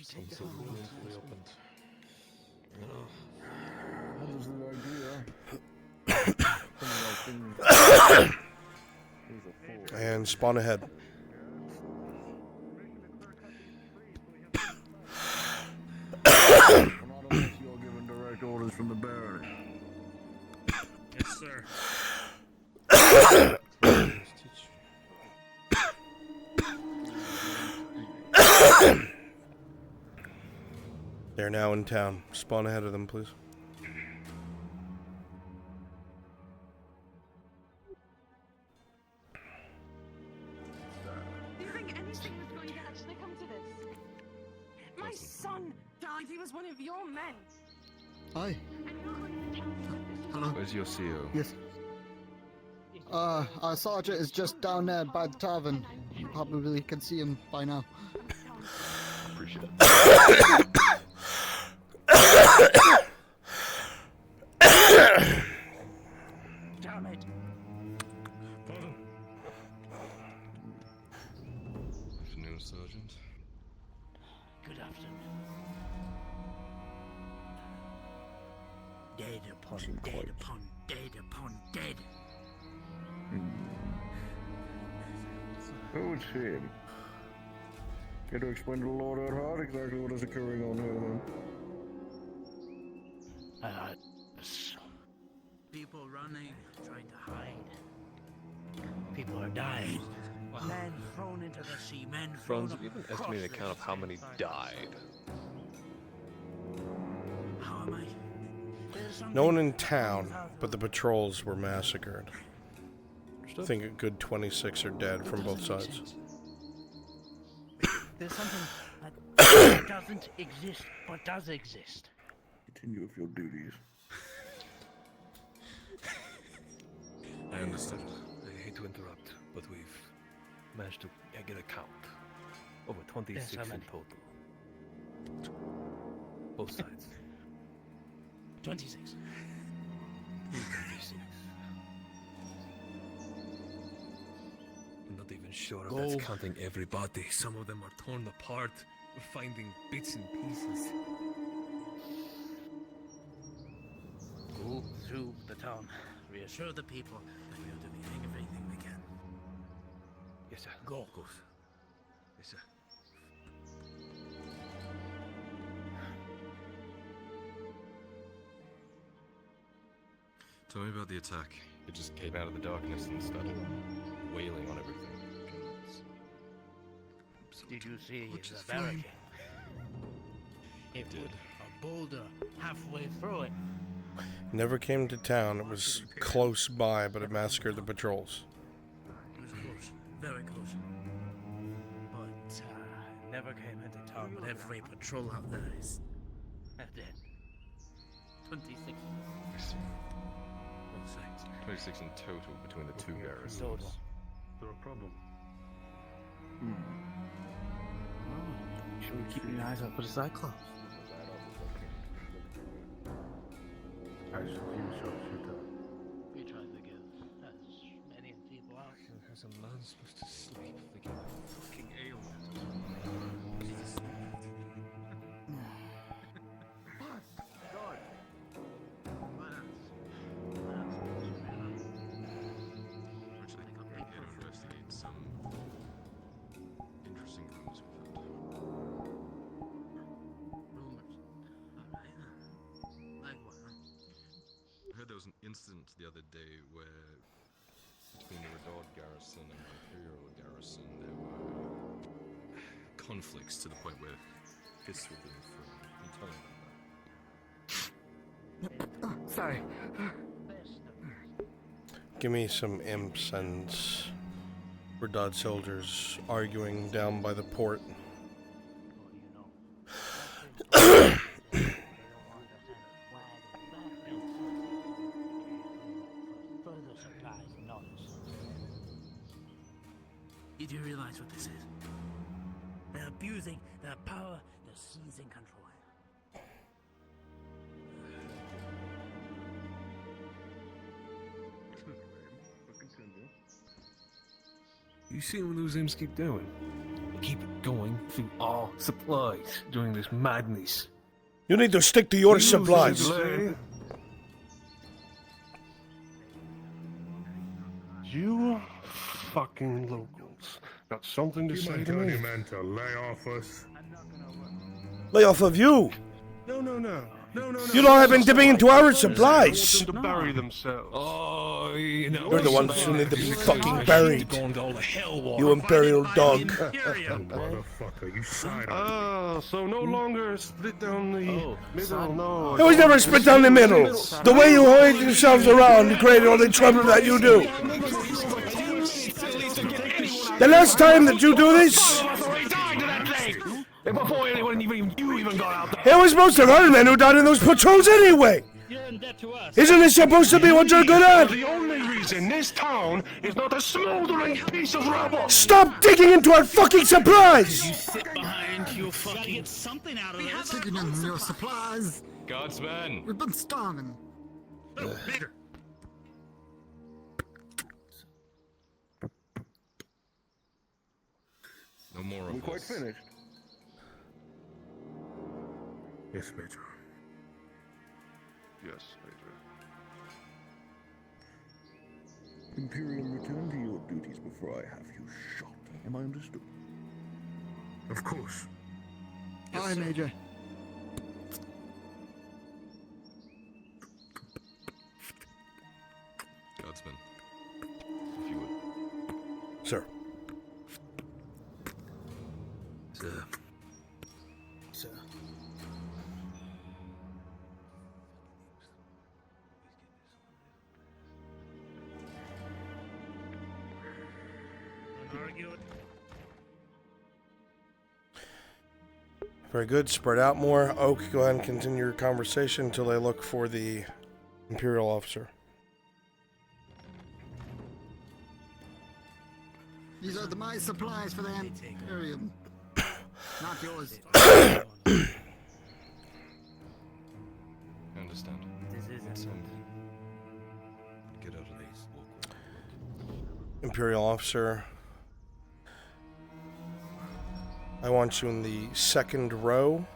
some sort of link opened. That was the idea. And spawn ahead. Not unless you're given direct orders from the barony. Yes, sir. They're now in town. Spawn ahead of them, please. Do you think anything was going to actually come to this? My son died. He was one of your men. Hi. Hello. Where's your CO? Yes. Our sergeant is just down there by the tavern. You probably can see him by now. Appreciate it. Damn it. Afternoon, Sergeant. Good afternoon. Dead upon dead upon dead upon dead. Who would see him? Care to explain to the Lord Odhart exactly what is occurring on here, then? People running, trying to hide. People are dying. Men thrown into the sea, men Franz, thrown have you have an across estimated the count of how many died? How am I? There's something No one in town, but the patrols were massacred. I think a good 26 are dead from both sides. There's something that doesn't exist, but does exist. Continue with your duties. I understand. I hate to interrupt, but we've managed to get a count. Over 26 Yes, how in many? total. Both sides. 26. 26. I'm not even sure if Go. that's counting everybody. Some of them are torn apart. We're finding bits and pieces. Go through the town. Reassure the people that we are doing everything we can. Yes, sir. Go. Of course. Yes, sir. Tell me about the attack. It just came out of the darkness and started wailing on everything. Did you see Which the is barricade? fine. It put a boulder halfway through it. Never came to town. It was close by, but it massacred the patrols. It was close, very close. But never came into town. But every patrol out there is dead. 26. Both sides. 26 in total between the two garrisons. Total. Is there a problem? Should we keep your eyes out for the Cyclops? We tried to get as many people out. How's a man supposed to sleep if they get fucking ailment? Which I think we can investigate some interesting rooms we found. Rumors. Alright. Like what? I heard there was an incident the other day where between the Redod garrison and the Imperial garrison there were conflicts to the point where fists were being thrown. Can you tell me about that? Sorry. Give me some imps and Redod soldiers arguing down by the port. Further supplies and knowledge. Did you realize what this is? They're abusing their power, they're seizing control. You see what those imps keep doing? They keep going through all supplies during this madness. You need to stick to your supplies. You fucking locals got something to say to me? You meant to lay off us. Lay off of you. No. You don't have been dipping into our supplies. I want them to bury themselves. Oh, you know. You're the ones who need to be fucking buried. You imperial dog. Motherfucker, you side Oh, so no longer split down the middle, no. It was never split down the middle. The way you hoid yourselves around to create all the trouble that you do. The last time that you do this, Before anyone even got out there. it was most of our men who died in those patrols anyway. You're in debt to us. Isn't it supposed to be what you're good at? The only reason this town is not a smoldering piece of rubble. Stop digging into our fucking supplies! Sit behind your fucking. Get something out of this. Digging in your supplies. Guardsmen! We've been starving. Bigger. No more of We quite this. finished. Yes, Major. Yes, Major. Imperial, return to your duties before I have you shot. Am I understood? Of course. Aye, Major. Guardsmen, if you would. Sir. Argued. Very good. Spread out more. Oak, go ahead and continue your conversation until they look for the Imperial officer. These are my supplies for the Imperium. Not yours. I understand. This is Get out of these. Imperial officer. I want you in the second row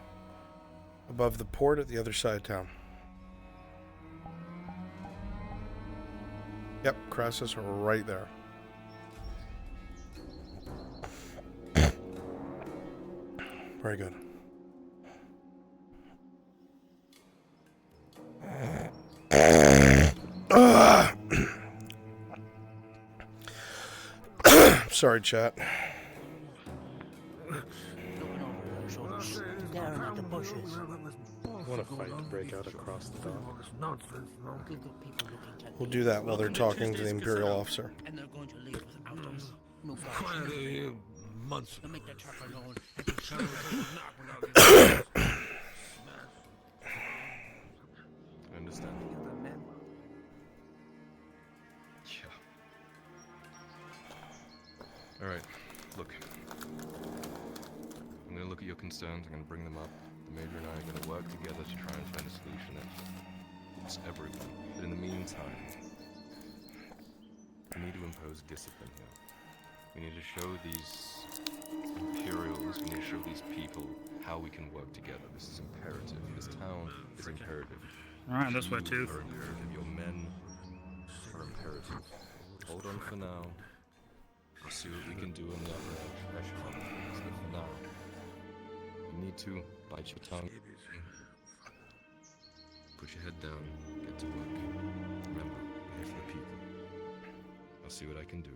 above the port at the other side of town. Yep, Crassus right there. Very good. Sorry, chat. Staring at the bushes. I want a fight to break out across the dock. We'll do that while they're talking to the Imperial officer. And they're going to leave without us. No Months. They'll make the truck alone. And the shuttle will knock without I understand. Yeah. Alright, look. I'm gonna look at your concerns, I'm gonna bring them up. The Major and I are gonna work together to try and find a solution that it's everyone. But in the meantime, we need to impose discipline here. We need to show these Imperials, we need to show these people how we can work together. This is imperative. This town is imperative. Alright, this way You too. are imperative. Your men are imperative. Hold on for now. We'll see what we can do in the upper echelon of things. But for now, you need to bite your tongue. Put your head down. Get to work. Remember, we're here for the people. I'll see what I can do.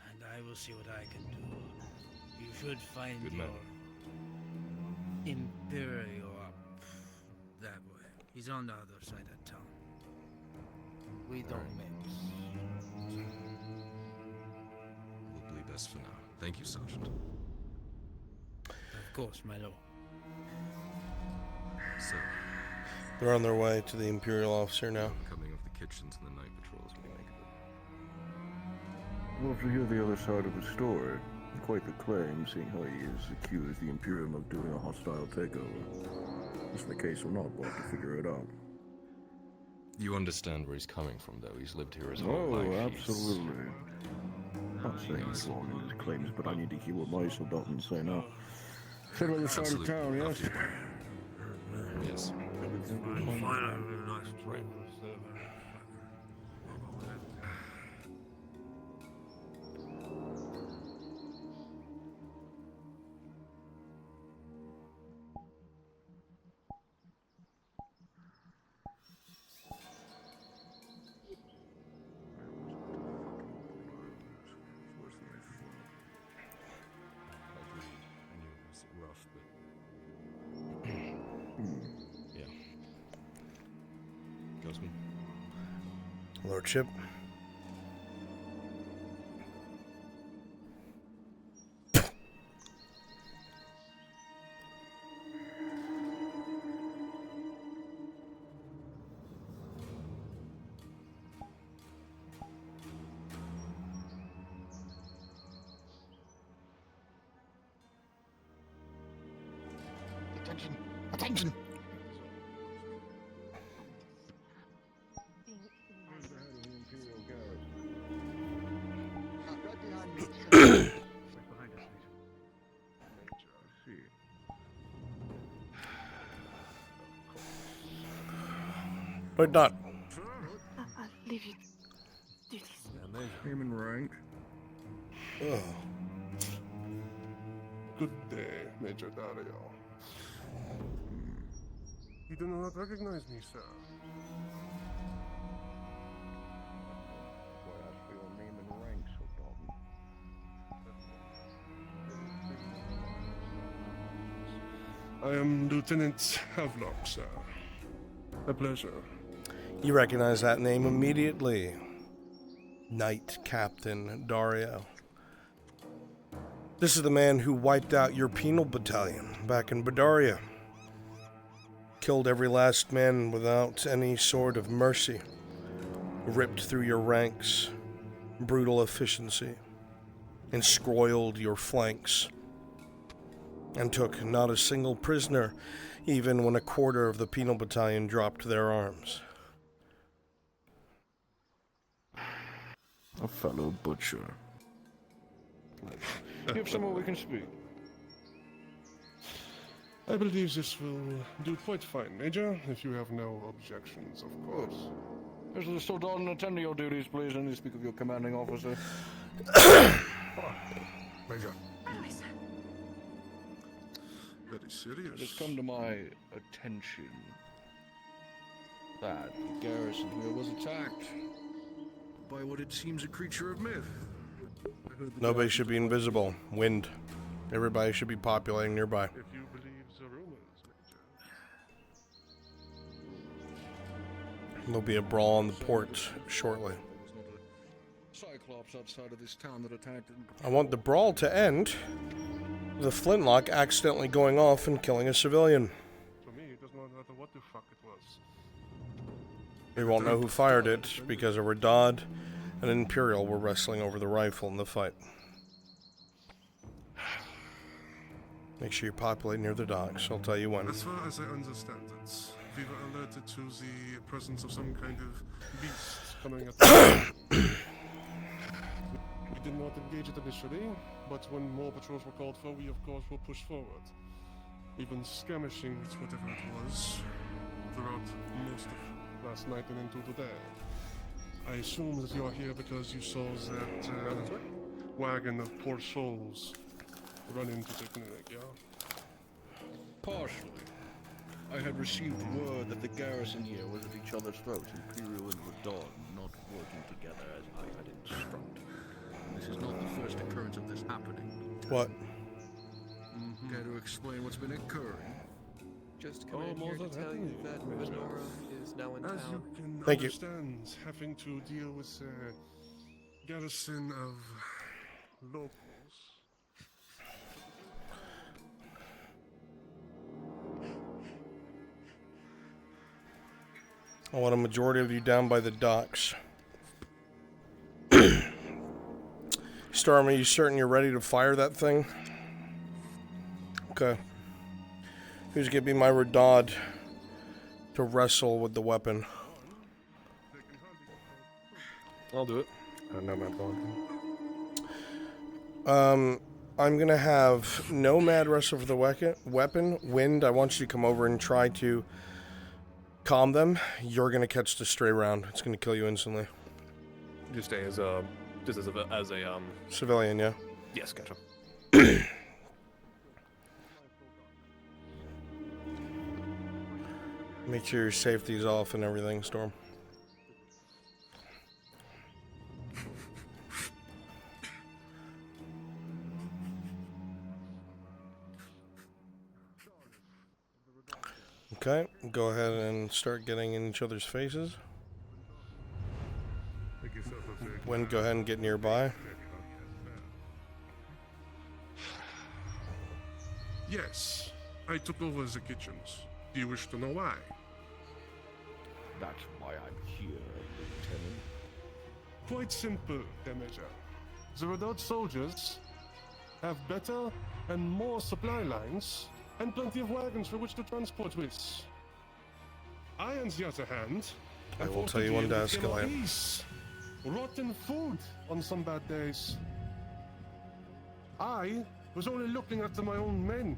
And I will see what I can do. You should find Good your man. Imperial up that way. He's on the other side of town. We don't mix. Will be best for now. Thank you, Sergeant. Of course, my lord. So, They're on their way to the Imperial officer now. coming off the kitchens and the night patrols, what do you make of it? Well, to hear the other side of the story, quite the claim, seeing how he has accused the Imperium of doing a hostile takeover. Is the case or not, we'll have to figure it out. You understand where he's coming from, though. He's lived here his whole life. Oh, absolutely. Not saying he's wrong in his claims, but I need to hear what my soldatans say now. Sit on the side of town, yes? Yes. Lordship. Attention! Attention! But not. I'll leave you do this. Name and rank. Oh. Good day, Major Dario. You do not recognize me, sir. Why ask for your name and rank, soldat? I am Lieutenant Havelock, sir. A pleasure. You recognize that name immediately. Knight Captain Dario. This is the man who wiped out your penal battalion back in Badaria. Killed every last man without any sort of mercy. Ripped through your ranks. Brutal efficiency. Enscroiled your flanks. And took not a single prisoner, even when a quarter of the penal battalion dropped their arms. A fellow butcher. You have somewhere we can speak. I believe this will do quite fine, Major, if you have no objections, of course. As the Soldat and attend to your duties, please, and speak of your commanding officer. Major. Very serious. It has come to my attention that the garrison here was attacked by what it seems a creature of myth. Nobody should be invisible. Wind. Everybody should be populating nearby. If you believe the rumors, Major. There'll be a brawl on the port shortly. Cyclops outside of this town that attacked him. I want the brawl to end. The flintlock accidentally going off and killing a civilian. To me, it does not matter what the fuck it was. We won't know who fired it because a Radad and an Imperial were wrestling over the rifle in the fight. Make sure you populate near the docks. I'll tell you when. As far as I understand it, we were alerted to the presence of some kind of beast Coming at the We did not engage it initially, but when more patrols were called for, we of course will push forward. We've been skirmishing with whatever it was throughout most of last night and into today. I assume that you're here because you saw that wagon of poor souls run into the clinic, yeah? Partially. I had received word that the garrison here was at each other's throats, Imperial and Radon, not working together as I had instructed. This is not the first occurrence of this happening. What? Care to explain what's been occurring? Just come in here to tell you that Venora is now in As you town. can Thank you. understand, having to deal with a garrison of locals. I want a majority of you down by the docks. Storm, are you certain you're ready to fire that thing? Okay. Who's gonna be my Radad to wrestle with the weapon? I'll do it. I know my bond. I'm gonna have Nomad wrestle for the weapon. Wind, I want you to come over and try to calm them. You're gonna catch the stray round. It's gonna kill you instantly. Just stay as a, Civilian, yeah. Yes, gotcha. Make sure your safety's off and everything, Storm. Okay, go ahead and start getting in each other's faces. When go ahead and get nearby. Yes, I took over the kitchens. Do you wish to know why? That's why I'm here, Lieutenant. Quite simple, Major. The Radot soldiers have better and more supply lines and plenty of wagons for which to transport with. I, on the other hand, I will have tell you when to with escalate. MREs, rotten food on some bad days. I was only looking after my own men.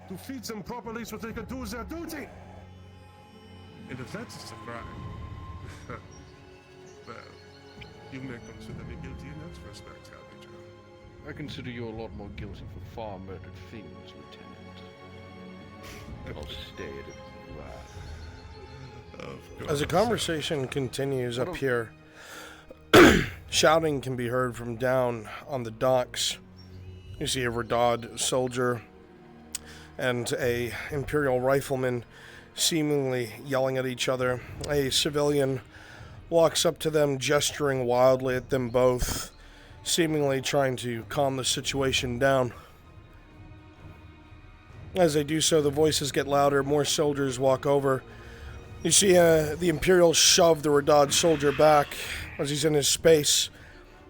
To feed them properly so they could do their duty. And if that's a crime, well, you may consider me guilty in that respect, Major. I consider you a lot more guilty for far murdered things, Lieutenant. I'll stay at it you are. As the conversation continues up here, shouting can be heard from down on the docks. You see a Radad soldier and a Imperial rifleman seemingly yelling at each other. A civilian walks up to them, gesturing wildly at them both, seemingly trying to calm the situation down. As they do so, the voices get louder, more soldiers walk over. You see the Imperials shove the Radad soldier back as he's in his space.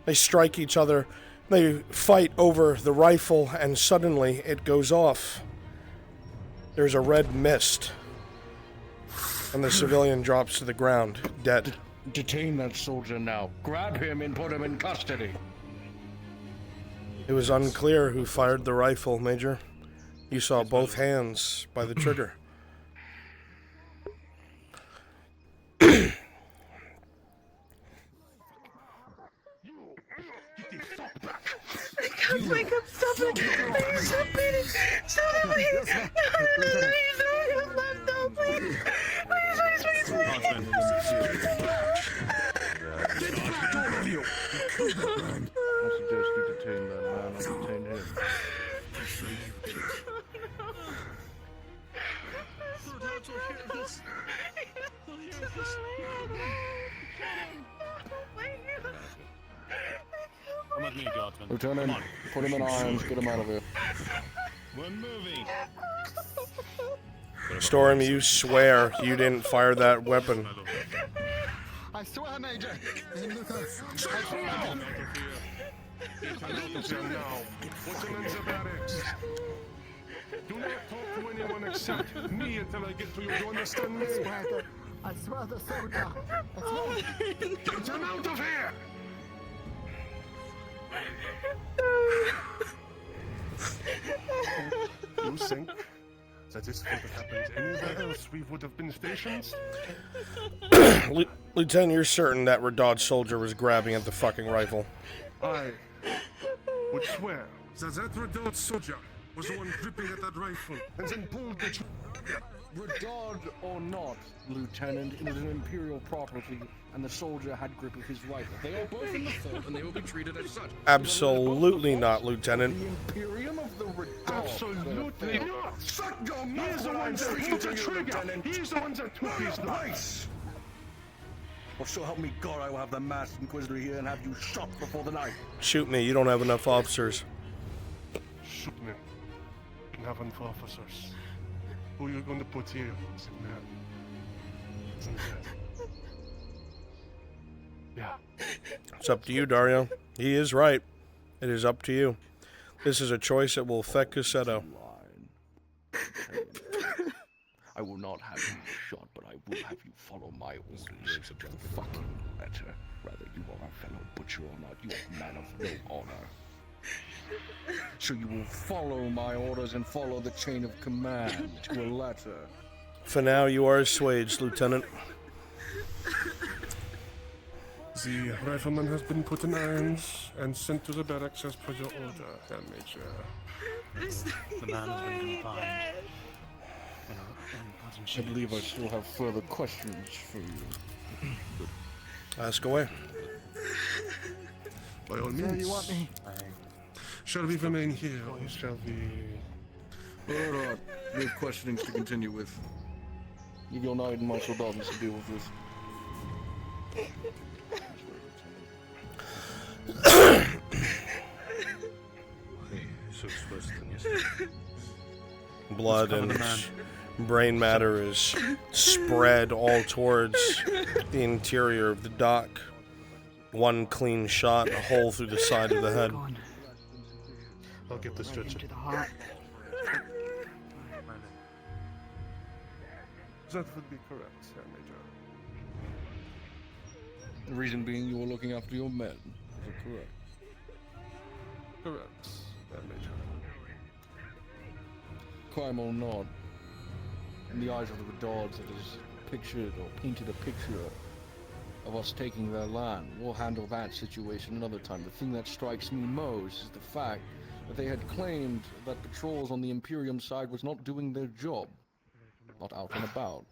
They strike each other. They fight over the rifle, and suddenly it goes off. There's a red mist, and the civilian drops to the ground, dead. Detain that soldier now. Grab him and put him in custody. It was unclear who fired the rifle, Major. You saw both hands by the trigger. I can't wake up. Stop it. Please, stop it. Stop it, please. No, please, no, please. Please, please, please, I suggest you detain that man and detain him. Come with me, Godwin. Lieutenant, put him in irons, get him out of here. We're moving. Storm, you swear you didn't fire that weapon. I swear, Major. Do not talk to anyone except me until I get to you. Do you understand me? I swear the soldier. I swear. Get him out of here! You think that this would have happened anywhere else we would have been stationed? Lieutenant, you're certain that Radad soldier was grabbing at the fucking rifle? I would swear that that Radad soldier was the one gripping at that rifle and then pulled the Radad or not, Lieutenant, it was an Imperial property, and the soldier had grip of his rifle. They are both in the fault, and they will be treated as such. Absolutely not, Lieutenant. The Imperium of the Radad. Absolutely not! Shut your mouth! He's the one that pulled the trigger! He's the one that took his life! Well, so help me God, I will have the masked Inquisitor here and have you shot before the night. Shoot me, you don't have enough officers. Shoot me. You can have enough officers. Who are you going to put here? Yeah. It's up to you, Dario. He is right. It is up to you. This is a choice that will affect Cassetto. I will not have you shot, but I will have you follow my orders to the fucking letter. Whether you are a fellow butcher or not, you are a man of no honor. So you will follow my orders and follow the chain of command to a letter. For now, you are assuaged, Lieutenant. The rifleman has been put in irons and sent to the barracks as per your order, Herr Major. The man has been confined. I believe I still have further questions for you. Ask away. By all Sir, means. you want me? Shall we remain here, or shall we... Hold on. We have questionings to continue with. You go knight and Marshal Dobbins to deal with this. Blood and brain matter is spread all towards the interior of the dock. One clean shot, a hole through the side of the head. I'll get the stretcher. That would be correct, Herr Major. The reason being you were looking after your men. Is it correct? Correct, Herr Major. Crime or not, in the eyes of the Redards, it is pictured or painted a picture of us taking their land. We'll handle that situation another time. The thing that strikes me most is the fact that they had claimed that patrols on the Imperium side was not doing their job. Not out and about.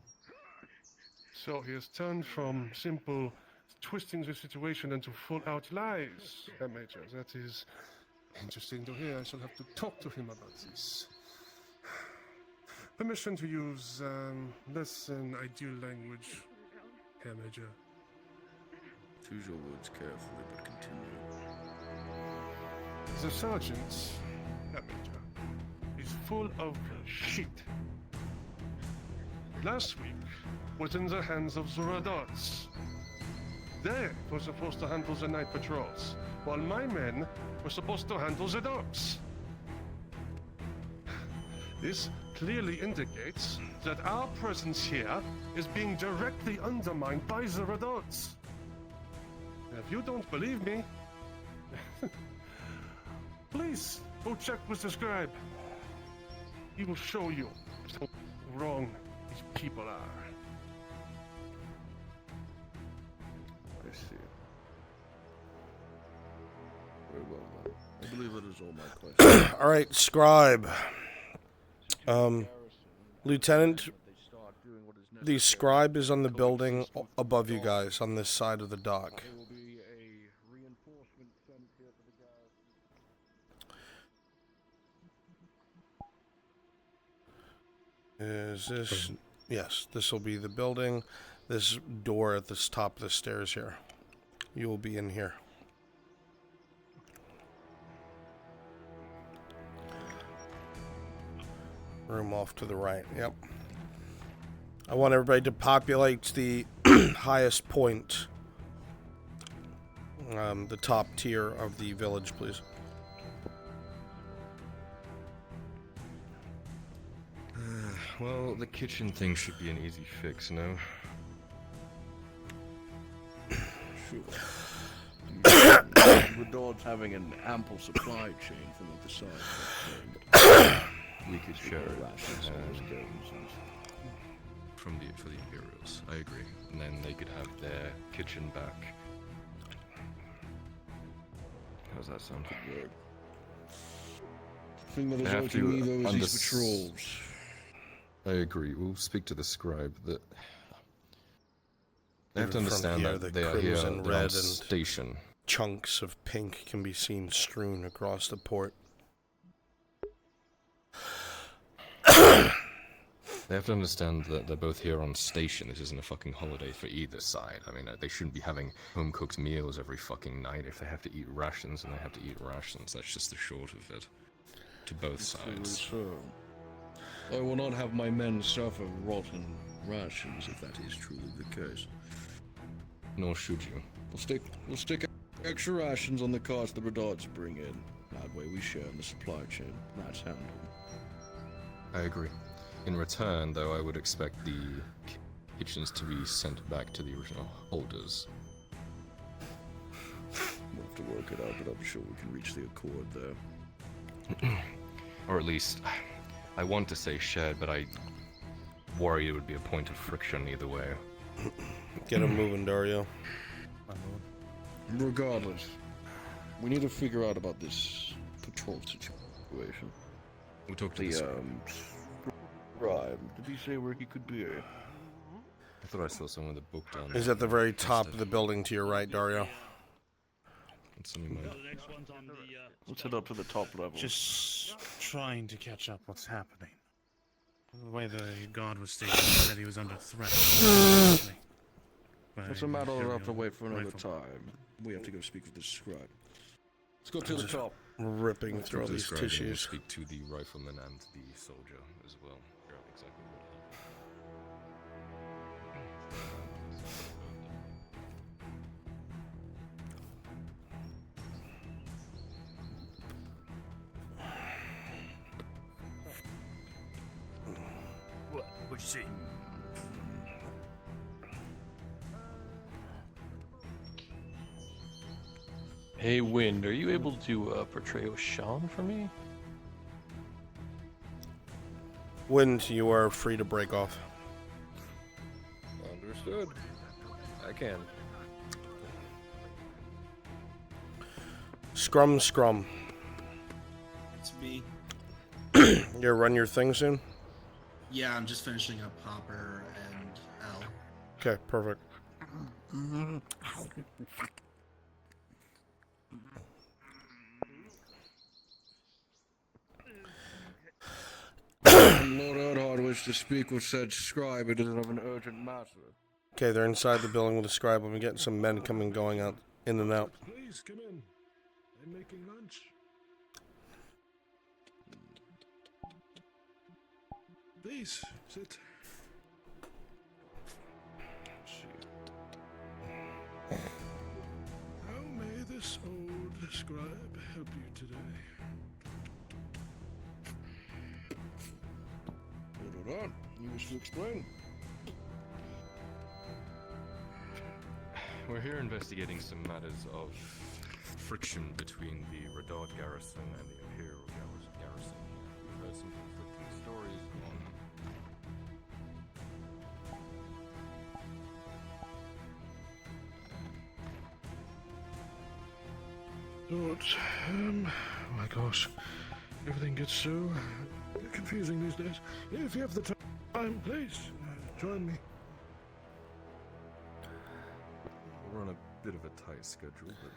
So he has turned from simple twisting the situation into full-out lies, Herr Major. That is interesting to hear. I shall have to talk to him about this. Permission to use less than ideal language, Herr Major. Choose your words carefully, but continue. The sergeant, that major, is full of shit. Last week was in the hands of the Radots. They were supposed to handle the night patrols, while my men were supposed to handle the docks. This clearly indicates that our presence here is being directly undermined by the Radots. If you don't believe me, please go check with the scribe. He will show you how wrong these people are. I see. Very well then. I believe that is all my questions. Alright, scribe. Lieutenant, the scribe is on the building above you guys on this side of the dock. There will be a reinforcement sent here for the garrison. Is this... Yes, this will be the building. This door at the top of the stairs here. You will be in here. Room off to the right, yep. I want everybody to populate the highest point. The top tier of the village, please. Well, the kitchen thing should be an easy fix, no? The dog's having an ample supply chain from the side. We could share rations for the Imperials. I agree, and then they could have their kitchen back. How's that sound? The thing that is hurting me though is these patrols. I agree. We'll speak to the scribe. That they have to Even from understand here, that the they are here crimson, they're on red, and station. chunks of pink can be seen strewn across the port. They have to understand that they're both here on station. This isn't a fucking holiday for either side. I mean, they shouldn't be having home-cooked meals every fucking night. If they have to eat rations, and they have to eat rations. That's just the short of it. To both sides. I will not have my men suffer rotten rations if that is truly the case. Nor should you. We'll stick extra rations on the carts the Radots bring in. That way we share in the supply chain. That's handled. I agree. In return, though, I would expect the kitchens to be sent back to the original holders. We'll have to work it out, but I'm sure we can reach the accord there. Or at least, I want to say shared, but I worry it would be a point of friction either way. Get him moving, Dario. Regardless, we need to figure out about this patrol situation. We'll talk to the Right. Did he say where he could be? I thought I saw someone with a book down there. He's at the very top of the building to your right, Dario. Let's head up to the top level. Just trying to catch up what's happening. The way the guard was stating that he was under threat. It's a matter we'll have to wait for another time. We have to go speak with the scribe. Let's go to the top. Ripping through all these tissues. Speak to the rifleman and the soldier as well. Figure out exactly What? What'd you see? Hey, Wind, are you able to portray Oshan for me? Wind, you are free to break off. Understood. I can. Scrum. It's me. You gonna run your thing soon? Yeah, I'm just finishing up Hopper and L. Okay, perfect. Lord Earnhardt wishes to speak with said scribe. It is of an urgent matter. Okay, they're inside the building with the scribe. I'm getting some men coming going out in and out. Please come in. I'm making lunch. Please, sit. How may this old scribe help you today? Hold on. You wish to explain? We're here investigating some matters of friction between the Redod garrison and the Imperial garrison. We've heard some conflicting stories on My gosh, everything gets so confusing these days. If you have the time, please join me. We're on a bit of a tight schedule, but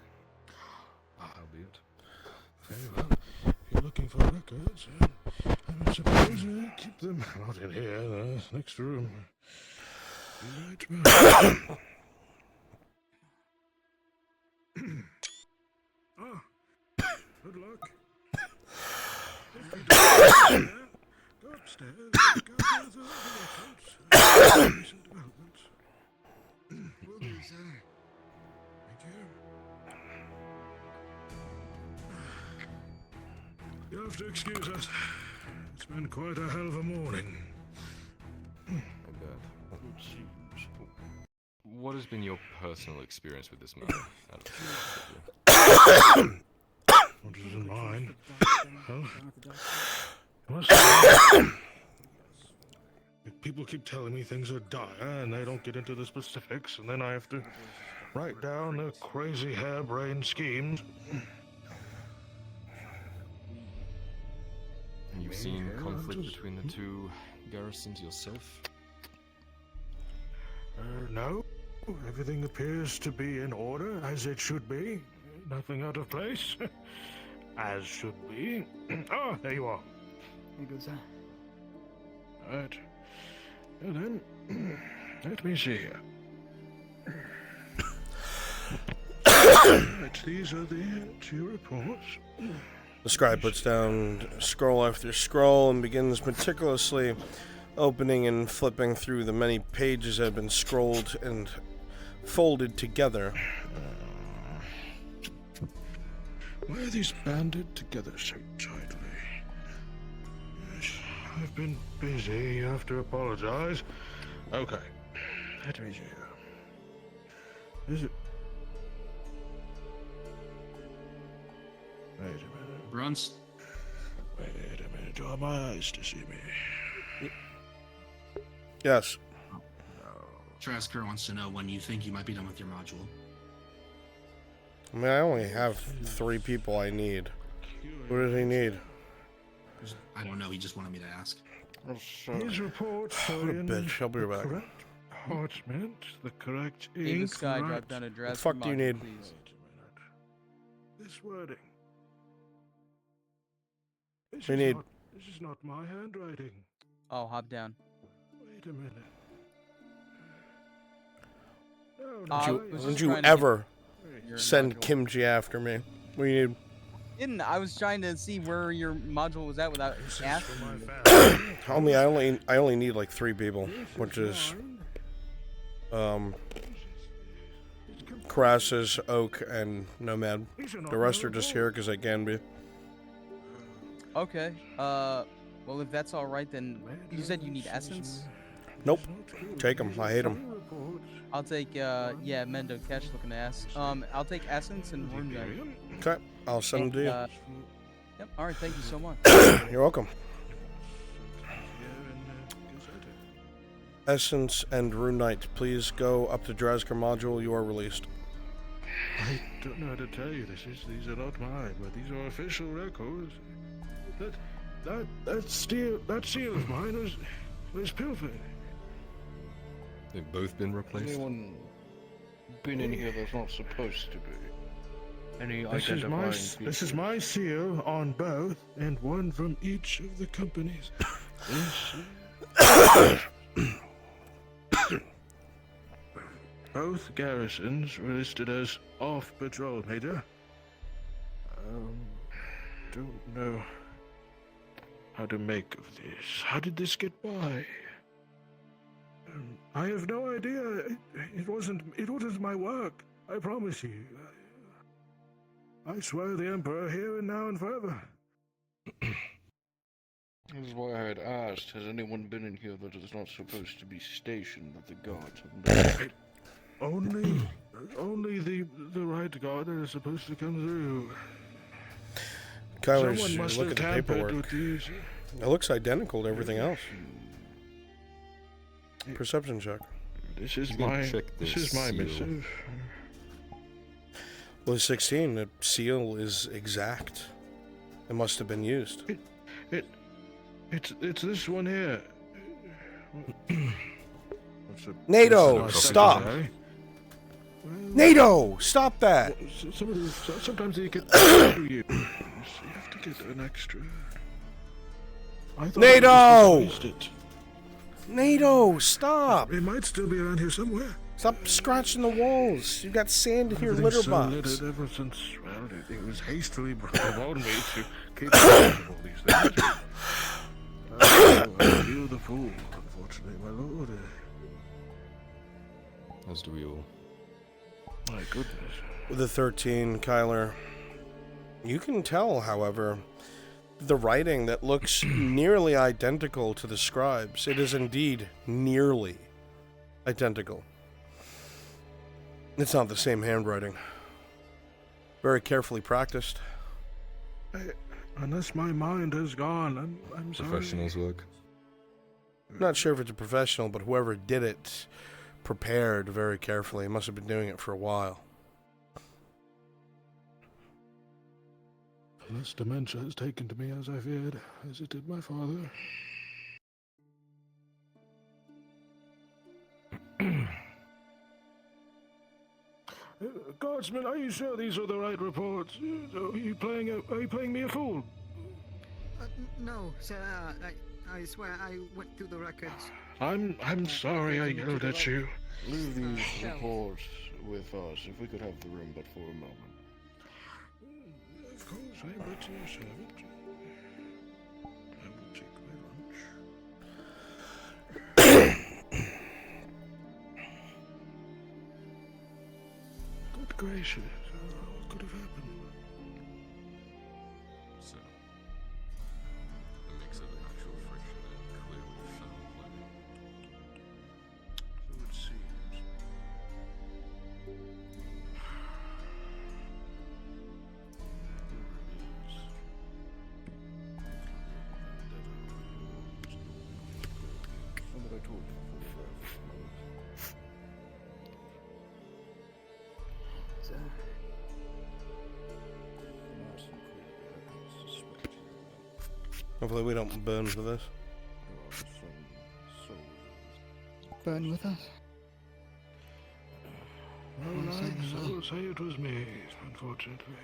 albeit. Very well. If you're looking for records, I suppose keep them not in here, next room. Right. Good luck. If you don't go upstairs, gather the records. Recent developments. Will do, sir. Thank you. You'll have to excuse us. It's been quite a hell of a morning. I bet. What has been your personal experience with this matter? What is in mine? Well, people keep telling me things are dire and they don't get into the specifics, and then I have to write down their crazy harebrained schemes. You've seen conflict between the two garrisons yourself? No. Everything appears to be in order, as it should be. Nothing out of place. As should be. Oh, there you are. Hey, good sir. Right. And then, let me see here. Right, these are the two reports. The scribe puts down scroll after scroll and begins meticulously opening and flipping through the many pages that have been scrolled and folded together. Why are these banded together so tightly? Yes, I've been busy. You have to apologize. Okay. Let me see here. Is it? Wait a minute. Bruns? Wait a minute. Do I have my eyes to see me? Yes. Trasker wants to know when you think you might be done with your module. I mean, I only have 3 people I need. What does he need? I don't know, he just wanted me to ask. These reports What a bitch. I'll be right back. correct parchment, the correct Even ink, Sky right. dropped down a dress. fuck do you need? Please. This wording. This We is need- not- This is not my handwriting. Oh, hop down. Wait a minute. No, no, I was Don't just you trying to ever get your send module. Kimchi after me? What do you need? I was trying to see where your module was at without asking. I only need like 3 people, which is Crassus, Oak, and Nomad. The rest are just here because they can be. Okay. Well, if that's all right, then you said you need essence. Nope. Take them. I hate them. I'll take. Yeah, Mendo Cash looking ass. I'll take essence and room night. Okay. I'll send them to you. Yep. All right. Thank you so much. You're welcome. Essence and Rune Knight, please go up to Drazker module. You are released. I don't know how to tell you this. These are not mine, but these are official records. That seal of mine was pilfered. They've both been replaced? Anyone been in here that's not supposed to be? Any This is my seal on both, and one from each of the companies. Both garrisons were listed as off patrol, Major. Don't know how to make of this. How did this get by? I have no idea. It wasn't my work. I promise you. I swear the Emperor here and now and forever. This is why I had asked, has anyone been in here that is not supposed to be stationed that the guards have been? Only the right guard that is supposed to come through. Kyler's Someone must look have at the tampered paperwork. with these. It looks identical to everything else. Perception check. This is You can my check this this is my seal. missive. Well, 16. The seal is exact. It must have been used. It's this one here. NATO, stop! NATO, stop that! Sometimes you get you have to get an extra. I thought NATO! I was it. NATO, stop! It might still be around here somewhere. Stop scratching the walls. You got sand in your Everything's litter so box. littered ever since, well, it was hastily brought on me to keep track of all these things. I feel the fool, unfortunately, my lord. As do we all. My goodness. With a 13, Kyler, you can tell, however, the writing that looks nearly identical to the scribes. It is indeed nearly identical. It's not the same handwriting. Very carefully practiced. Unless my mind has gone, I'm sorry. Professionals work. Not sure if it's a professional, but whoever did it prepared very carefully. Must have been doing it for a while. Unless dementia has taken to me as I feared, as it did my father. Guardsman, are you sure these are the right reports? Are you playing me a fool? No, sir. I swear I went through the records. I'm sorry I yelled at you. Leave these reports with us, if we could have the room but for a moment. Of course, I am but your servant. I will take my lunch. Good gracious, what could have happened? So, a mix of actual friction and clearly foul play. So it seems. What I told you before. Sir. Hopefully we don't burn for this. Burn with us? Well, I will say it was me, unfortunately.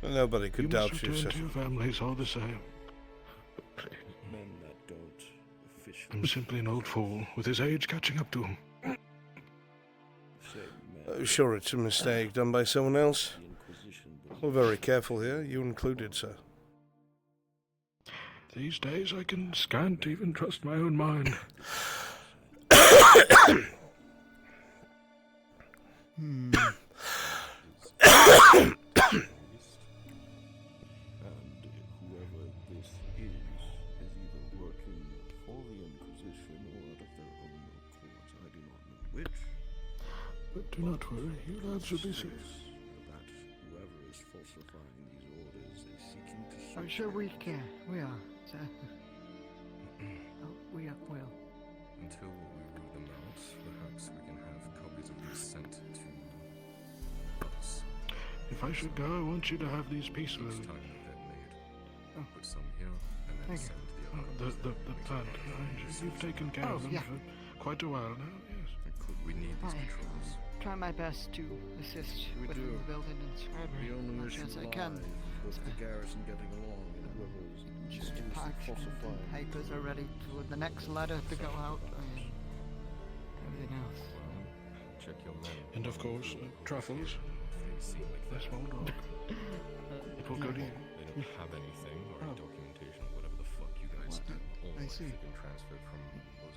Nobody could doubt you, return sir. to your families all the same. Men that don't officially. I'm simply an old fool with his age catching up to him. Sure, it's a mistake done by someone else. We're very careful here, you included, sir. These days I can scant even trust my own mind. And whoever this is either working for the Inquisition or out of their own accord. I do not know which. But do not worry, your lads will be safe. That whoever is falsifying these orders is seeking to. I'm sure we are, sir. We will. Until we rule them out, perhaps we can have copies of these sent to us. If I should go, I want you to have these peacefully. Each time they're made. Put some here, and then Thank you. send the other. The plant behind you. You've taken care of them for quite a while now, yes. We need these I controls. try my best to assist with the rebuilding and scribing The only as issue much as I can. lies with the garrison getting along, and whoever's Just used to parchment falsifying. and papers are ready for the next letter to go out and everything else. Check your men. And of course, truffles. They seem like The small dog. It will go to you. They don't have anything or any documentation, whatever the fuck you guys Or I see. if they can transfer from, what was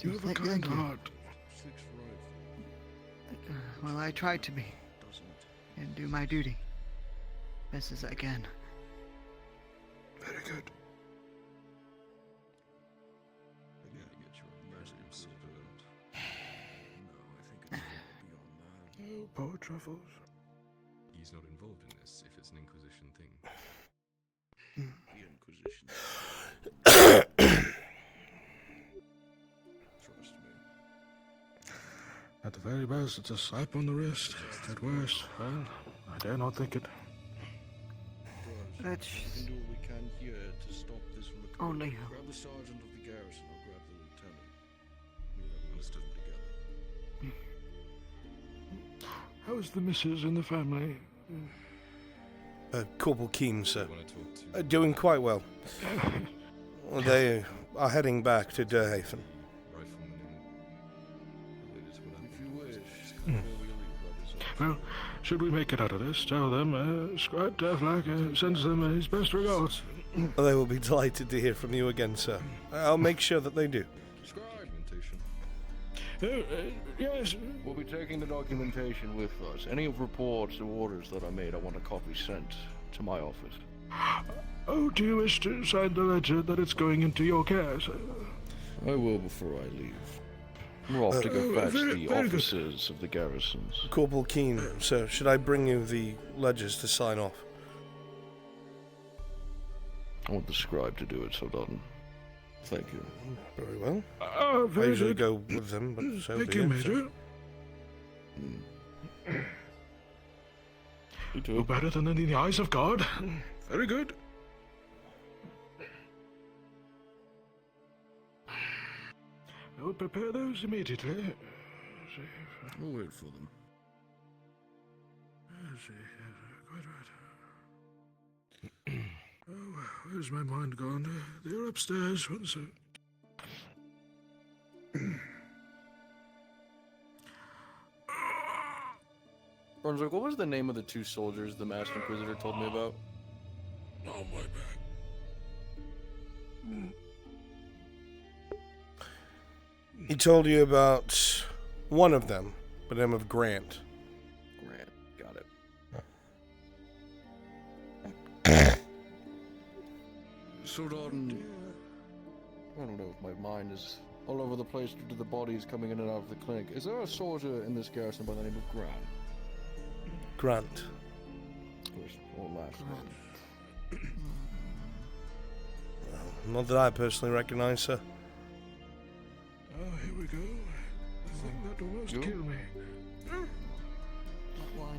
it? You have a kind heart. Well, I try to be. And do my duty. Best as I can. Very good. I gotta get your magic sorted out. No, I think it's beyond that. Oh, poor Truffles. He's not involved in this if it's an Inquisition thing. The Inquisition. Trust me. At the very best, it's a slap on the wrist. At worst, well, I dare not think it. Let's We can do what we can here to stop this from occurring. Only. Grab the sergeant of the garrison, I'll grab the lieutenant. We'll have a list of them together. How's the missus and the family? Corporal Keane, sir. Doing quite well. They are heading back to Durhaven. If you wish, Hmm. before we leave, brothers. Well, should we make it out of this, tell them Scribe Devlak sends them his best regards. They will be delighted to hear from you again, sir. I'll make sure that they do. Yes. We'll be taking the documentation with us. Any of reports or orders that are made, I want a copy sent to my office. Oh, do you wish to sign the ledger that it's going into your care, sir? I will before I leave. We're off to go fetch very the good. officers of the garrisons. Corporal Keane, sir, should I bring you the ledgers to sign off? I want the scribe to do it, so Dutton. Thank you. Very well. Oh, I very usually good. go with them, but so Thank be you, it, Major. sir. You No better than in the eyes of God. Very good. I will prepare those immediately. We'll wait for them. Let's see, quite right. Oh, where's my mind gone? They're upstairs. One sec. Brunswick, what was the name of the two soldiers the Master Inquisitor told me about? On my back. He told you about one of them, by the name of Grant. Grant, got it. So, Dutton, I don't know if my mind is all over the place due to the bodies coming in and out of the clinic. Is there a soldier in this garrison by the name of Grant? Grant. First or last name? Not that I personally recognize, sir. Oh, here we go. The thing that almost You? killed me.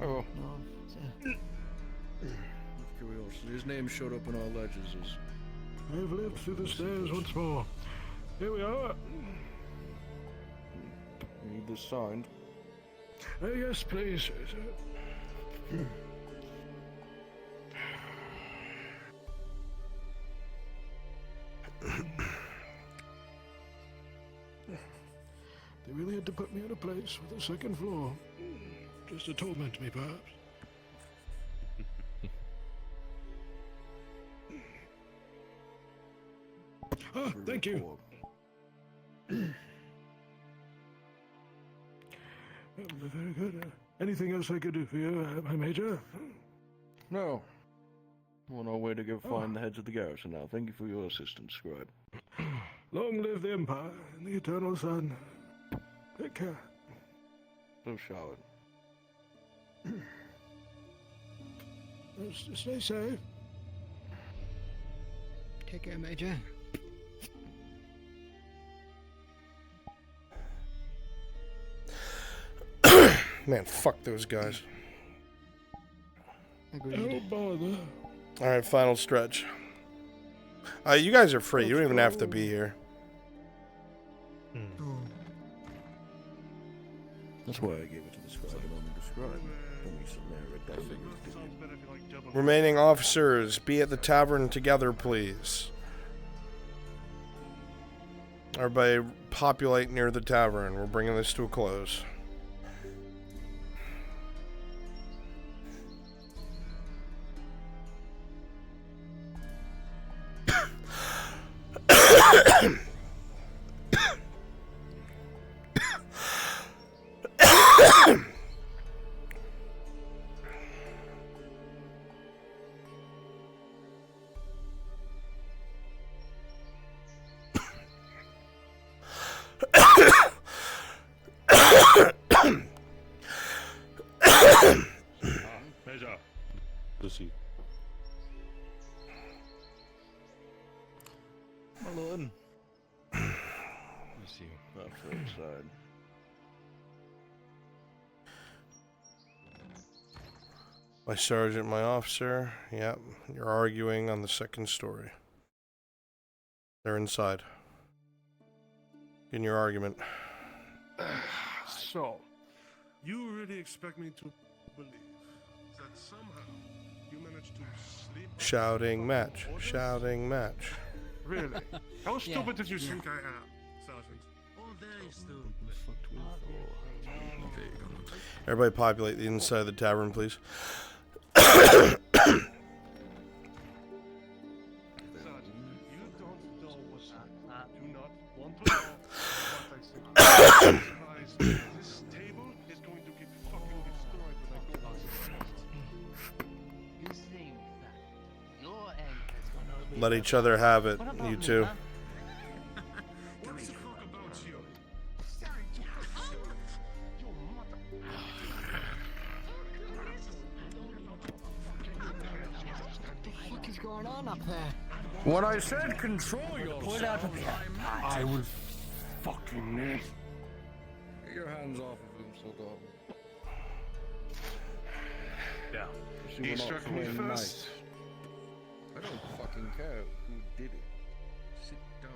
Oh. Curiosity, his name showed up in our ledgers as... I've lived through the stairs once more. Here we are. You need this signed. Yes, please. They really had to put me in a place with a second floor. Just to torment me, perhaps. Ah, thank you. Very good. Anything else I could do for you, my major? No. We're on our way to go find the heads of the garrison now. Thank you for your assistance, Scribe. Long live the Empire and the Eternal Sun. Take care. So shall it. Stay safe. Take care, Major. Man, fuck those guys. Don't bother. Alright, final stretch. You guys are free. You don't even have to be here. That's why I gave it to the scribe and only the scribe. Don't be so narrow. Remaining officers, be at the tavern together, please. Everybody populate near the tavern. We're bringing this to a close. Major. Lucy. My lord. You see. That's outside. My sergeant, my officer. Yep, you're arguing on the second story. They're inside. In your argument. So, you really expect me to believe that somehow you managed to sleep? Shouting match. Shouting match. Really? How Yeah. stupid did you think I am, Sergeant? Oh, very stupid. Everybody populate the inside of the tavern, please. Sergeant, you don't know what's do not want to know what I think. This table is going to get fucking destroyed when I go outside. You think that your end is gonna be Let each other have it, What about you me, two. huh? What's the fuck about you? What is going on up there? When I said control Pull out of yourself, here. I was fucking it. Get your hands off of him, Soldado. Yeah. See, He we're not struck me playing first. nice. I don't fucking care who did it. Sit down.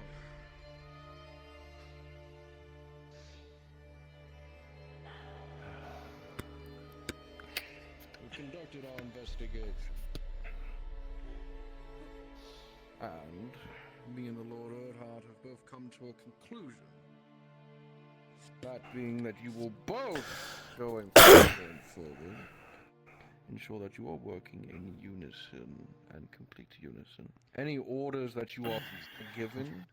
We conducted our investigation. And me and the Lord Erdhart have both come to a conclusion. That being that you will both, going forward, ensure that you are working in unison and complete unison. Any orders that you are given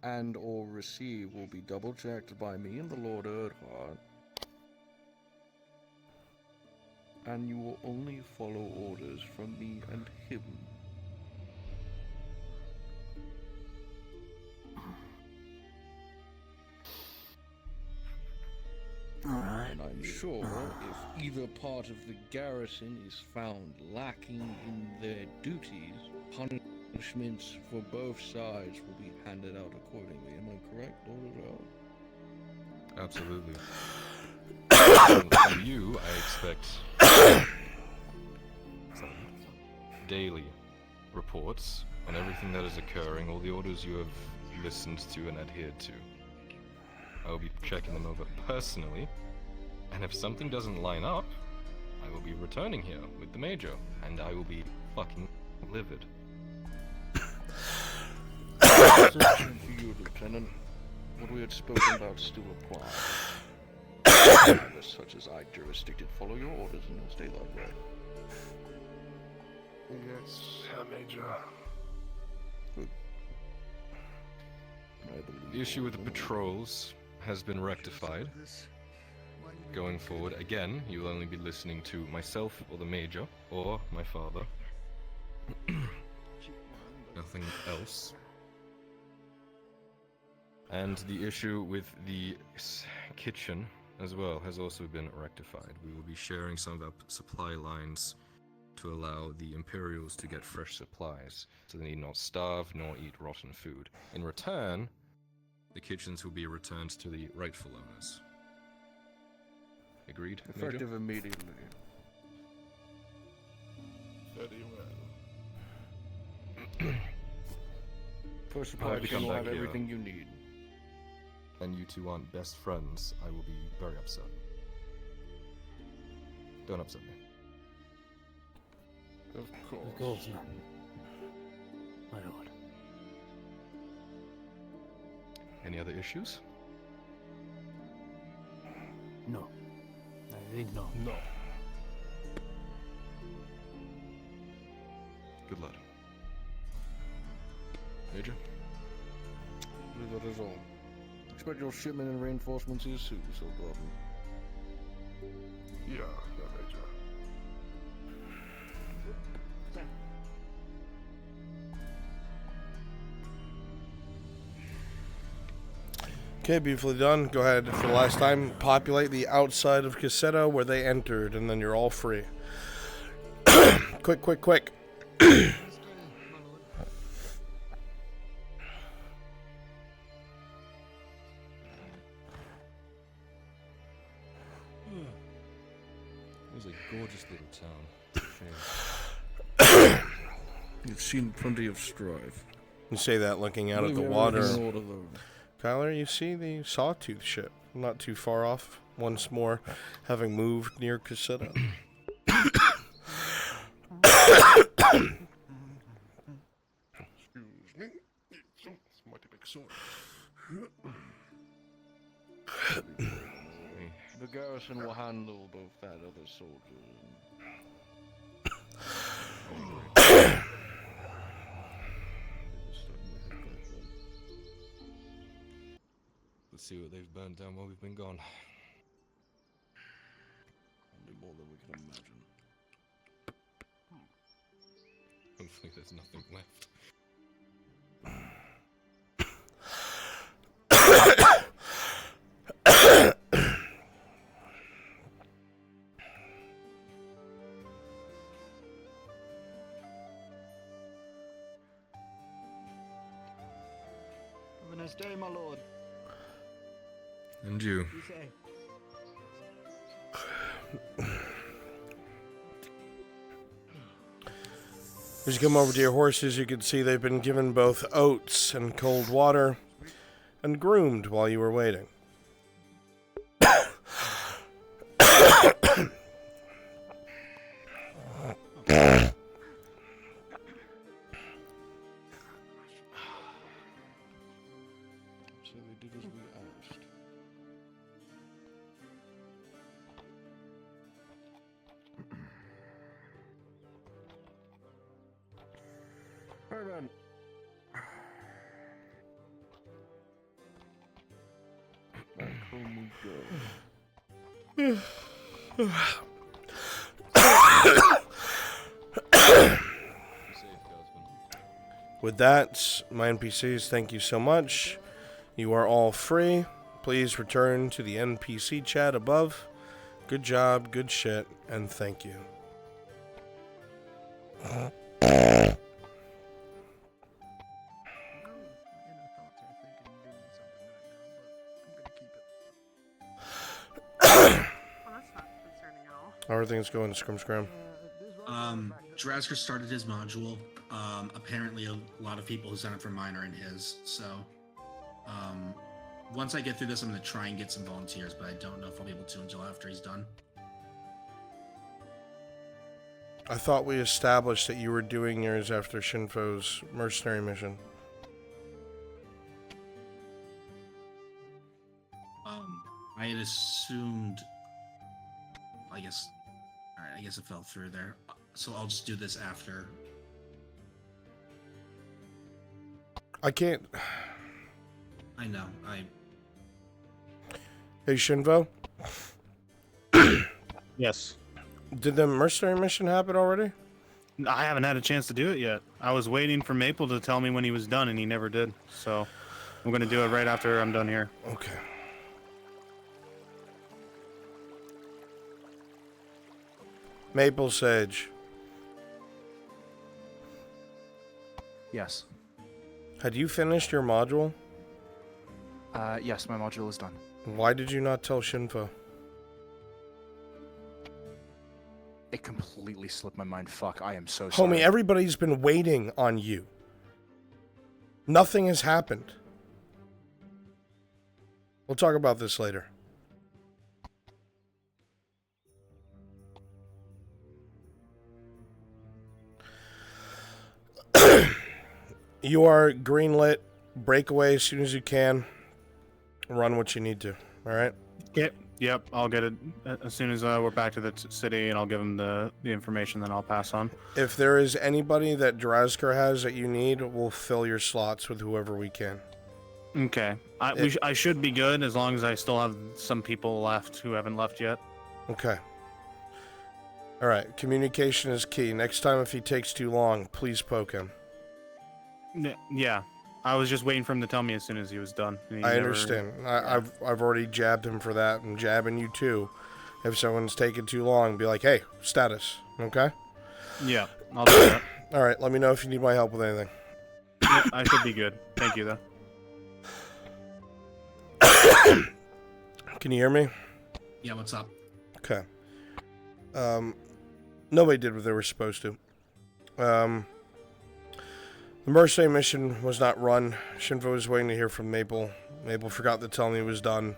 and or receive will be double checked by me and the Lord Erdhart. And you will only follow orders from me and him. Alright. And I'm sure if either part of the garrison is found lacking in their duties, punishments for both sides will be handed out accordingly. Am I correct, Lord Erdhart? Absolutely. From you, I expect daily reports on everything that is occurring, all the orders you have listened to and adhered to. I will be checking them over personally, and if something doesn't line up, I will be returning here with the Major, and I will be fucking livid. Sufficient for you, Lieutenant. What we had spoken about still applies. As such as I jurisdicted, follow your orders and you'll stay that way. Yes, Major. Good. The issue with the patrols has been rectified. Going forward, again, you will only be listening to myself or the Major, or my father. Nothing else. And the issue with the kitchen as well has also been rectified. We will be sharing some of our supply lines to allow the Imperials to get fresh supplies, so they need not starve nor eat rotten food. In return, the kitchens will be returned to the rightful owners. Agreed, Major? Effective immediately. Very well. First supply chain will have everything you need. And you two aren't best friends, I will be very upset. Don't upset me. Of course. Of course not. My lord. Any other issues? No. I think no. No. Good luck. Major? That is all. Expect your shipment and reinforcements here soon, so Gordon. Yeah, Major. Okay, beautifully done. Go ahead for the last time. Populate the outside of Cassetto where they entered, and then you're all free. Quick. It was a gorgeous little town. Shame. You've seen plenty of strife. You say that looking out at the water. Kyler, you see the sawtooth ship not too far off, once more having moved near Casetta. Excuse me. It's mighty big sword. The garrison will handle both that other soldier Let's see what they've burned down while we've been gone. Probably more than we can imagine. Hopefully there's nothing left. Have a nice day, my lord. And you. You say. As you come over to your horses, you can see they've been given both oats and cold water and groomed while you were waiting. So they did as we asked. Alright, man. Back home we go. With that, my NPCs, thank you so much. You are all free. Please return to the NPC chat above. Good job, good shit, and thank you. How are things going, Scrum Scrum? Drasker started his module. Apparently a lot of people who signed up for mine are in his, so once I get through this, I'm going to try and get some volunteers, but I don't know if I'll be able to until after he's done. I thought we established that you were doing yours after Shinfo's mercenary mission. I had assumed, I guess, alright, I guess it fell through there. So I'll just do this after. I can't. I know, Hey, Shinvo? Yes. Did the mercenary mission happen already? I haven't had a chance to do it yet. I was waiting for Maple to tell me when he was done, and he never did. So I'm going to do it right after I'm done here. Okay. Maple Sage. Yes. Had you finished your module? Yes, my module is done. Why did you not tell Shinfo? It completely slipped my mind. Fuck, I am so sorry. Homie, everybody's been waiting on you. Nothing has happened. We'll talk about this later. You are greenlit. Break away as soon as you can. Run what you need to. All right? Yep. I'll get it as soon as we're back to the city, and I'll give them the information. Then I'll pass on. If there is anybody that Drazkar has that you need, we'll fill your slots with whoever we can. Okay. I should be good as long as I still have some people left who haven't left yet. Okay. All right. Communication is key. Next time, if he takes too long, please poke him. Yeah. I was just waiting for him to tell me as soon as he was done. I understand. I've already jabbed him for that. I'm jabbing you too. If someone's taking too long, be like, hey, status. Okay? Yeah, I'll do that. All right, let me know if you need my help with anything. Yeah, I should be good. Thank you, though. Can you hear me? Yeah, what's up? Okay. Nobody did what they were supposed to. The mercenary mission was not run. Shinvo was waiting to hear from Maple. Maple forgot to tell me it was done.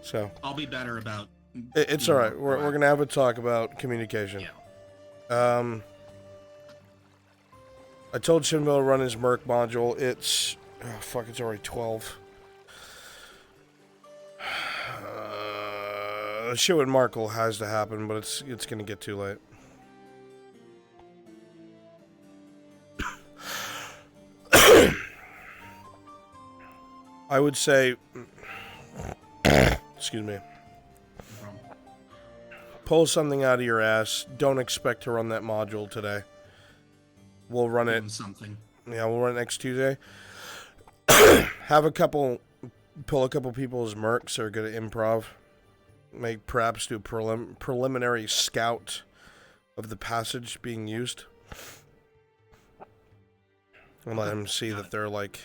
So I'll be better about. It's all right. We're gonna have a talk about communication. Yeah. I told Shinvo to run his Merc module. It's it's already 12. The shit with Markle has to happen, but it's gonna get too late. I would say, excuse me, pull something out of your ass. Don't expect to run that module today. We'll run it. Something. Yeah, we'll run it next Tuesday. Pull a couple people as mercs that are good at improv. Perhaps do a preliminary scout of the passage being used. And let them see that they're like,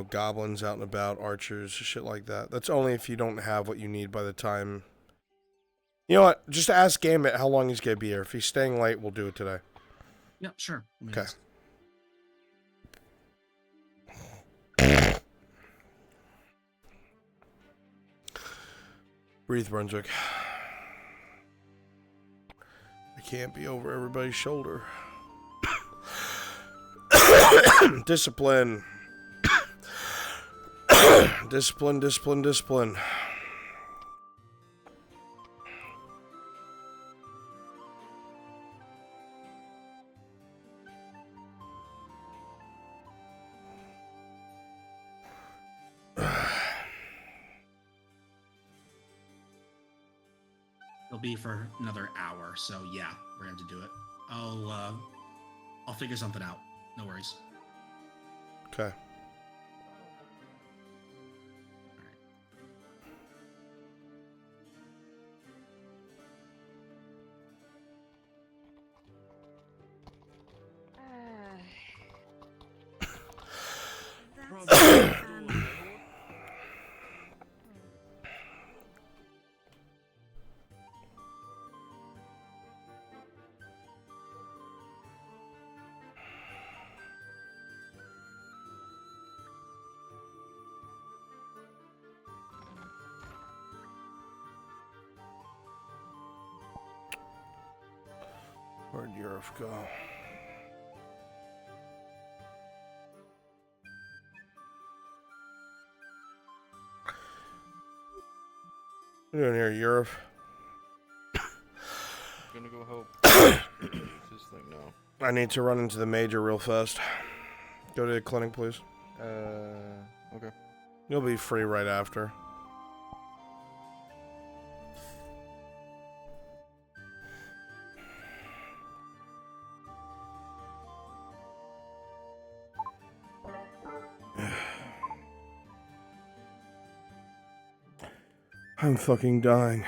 goblins out and about, archers, shit like that. That's only if you don't have what you need by the time. You know what? Just ask Gambit how long he's going to be here. If he's staying late, we'll do it today. Yeah, sure. Okay. Breathe, Brunswick. I can't be over everybody's shoulder. Discipline. Discipline. It'll be for another hour, so yeah, we're going to do it. I'll figure something out. No worries. Okay. Where'd Europe go? What are you doing here, Europe? I'm gonna go help this thing now. I need to run into the major real fast. Go to the clinic, please. Okay. You'll be free right after. I'm fucking dying.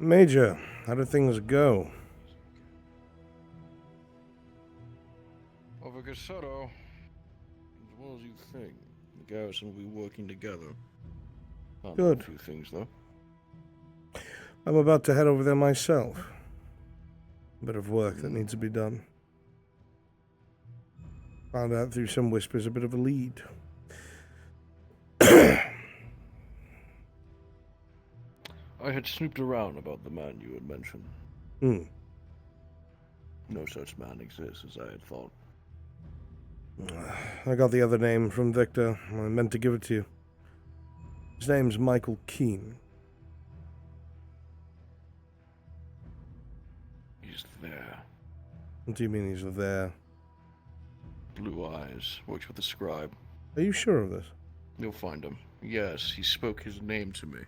Major, how do things go? Over Casotto, as well as you think. The garrison will be working together. I know Good. a few things, though. I'm about to head over there myself. A bit of work that needs to be done. Found out through some whispers a bit of a lead. I had snooped around about the man you had mentioned. No such man exists, as I had thought. I got the other name from Victor. I meant to give it to you. His name's Michael Keane. He's there. What do you mean he's there? Blue eyes. Works with the scribe. Are you sure of this? You'll find him. Yes, he spoke his name to me.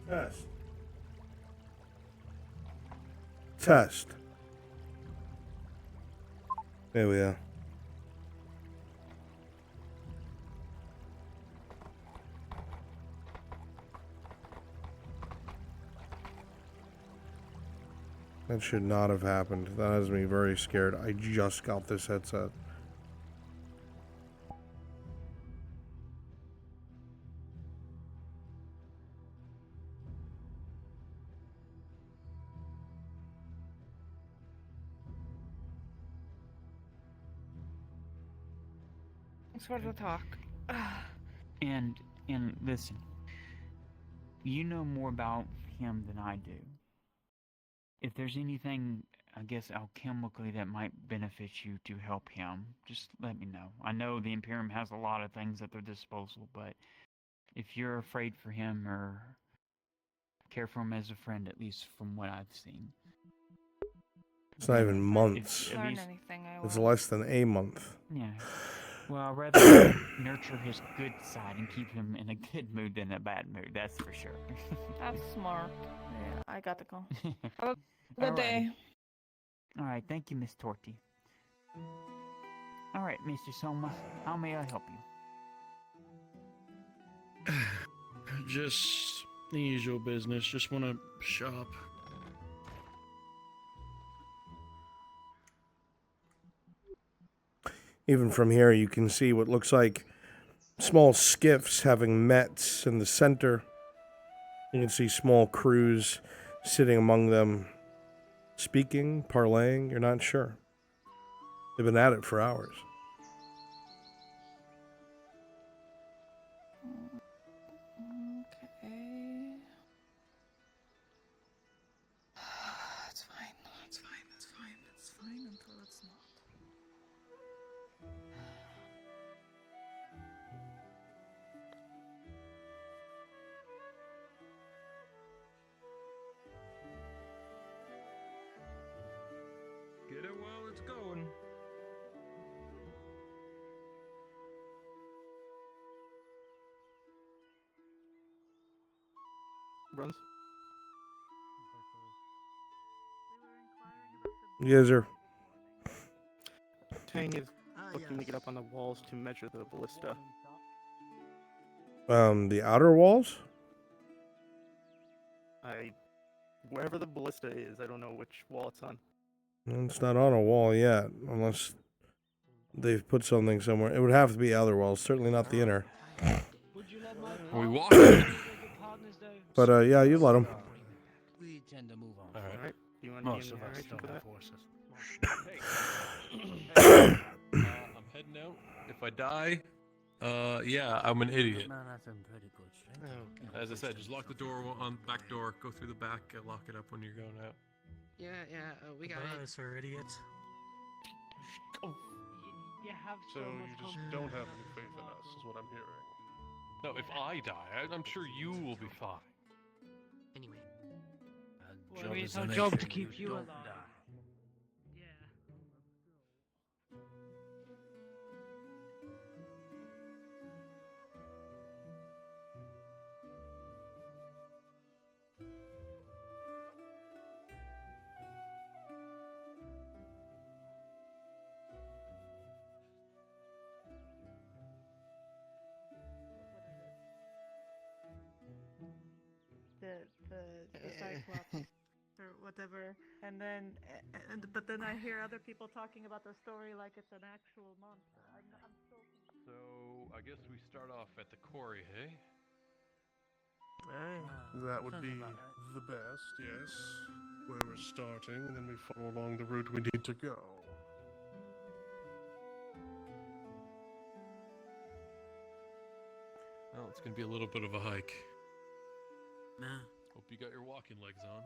Test. Test. There we are. That should not have happened. That has me very scared. I just got this headset. Thanks for the talk. And listen, you know more about him than I do. If there's anything, I guess, alchemically that might benefit you to help him, just let me know. I know the Imperium has a lot of things at their disposal, but if you're afraid for him or care for him as a friend, at least from what I've seen. It's not even months. Learn anything I It's will. less than a month. Yeah. Well, I'd rather nurture his good side and keep him in a good mood than a bad mood, that's for sure. That's smart. Yeah, I gotta go. Have a good day. Alright, thank you, Miss Torty. Alright, Mr. Soma, how may I help you? Just the usual business. Just want to shop. Even from here, you can see what looks like small skiffs having met in the center. You can see small crews sitting among them, speaking, parlaying, you're not sure. They've been at it for hours. Okay. It's fine. It's fine. It's fine. It's fine until it's not. Get it while it's going. Bruns? Yes, sir. Tang is looking to get up on the walls to measure the ballista. The outer walls? Wherever the ballista is, I don't know which wall it's on. It's not on a wall yet, unless they've put something somewhere. It would have to be outer walls, certainly not the inner. Are we walking? But yeah, you let them. We tend to move on. All right. Do you want Most to of us don't for have that? horses. I'm heading out. If I die, yeah, I'm an idiot. Man, that's in pretty good shape. As I said, just lock the door on back door, go through the back, lock it up when you're going out. Yeah, we got it. Sir, idiots. You have So you just don't have any faith in us, is what I'm hearing. No, if I die, I'm sure you will be fine. Anyway. Well, it's our job to keep you alive. The Cyclops or whatever, and then but then I hear other people talking about the story like it's an actual monster. I'm so confused. So, I guess we start off at the quarry, hey? That would be the best, yes. Where we're starting, and then we follow along the route we need to go. Well, it's gonna be a little bit of a hike. Nah. Hope you got your walking legs on.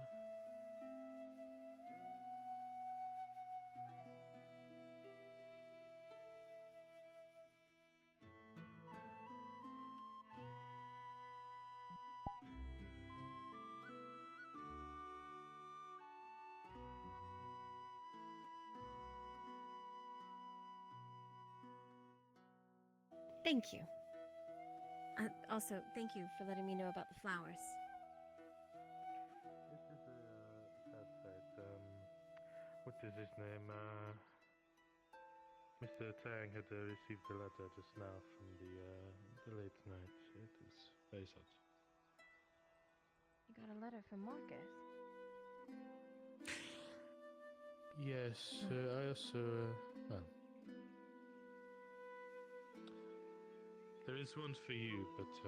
Thank you. Also, thank you for letting me know about the flowers. This is perfect. What is his name? Mr. Tang had received a letter just now from the late night. It is very sad. You got a letter from Marcus. Yes, I also. Well, there is one for you, but you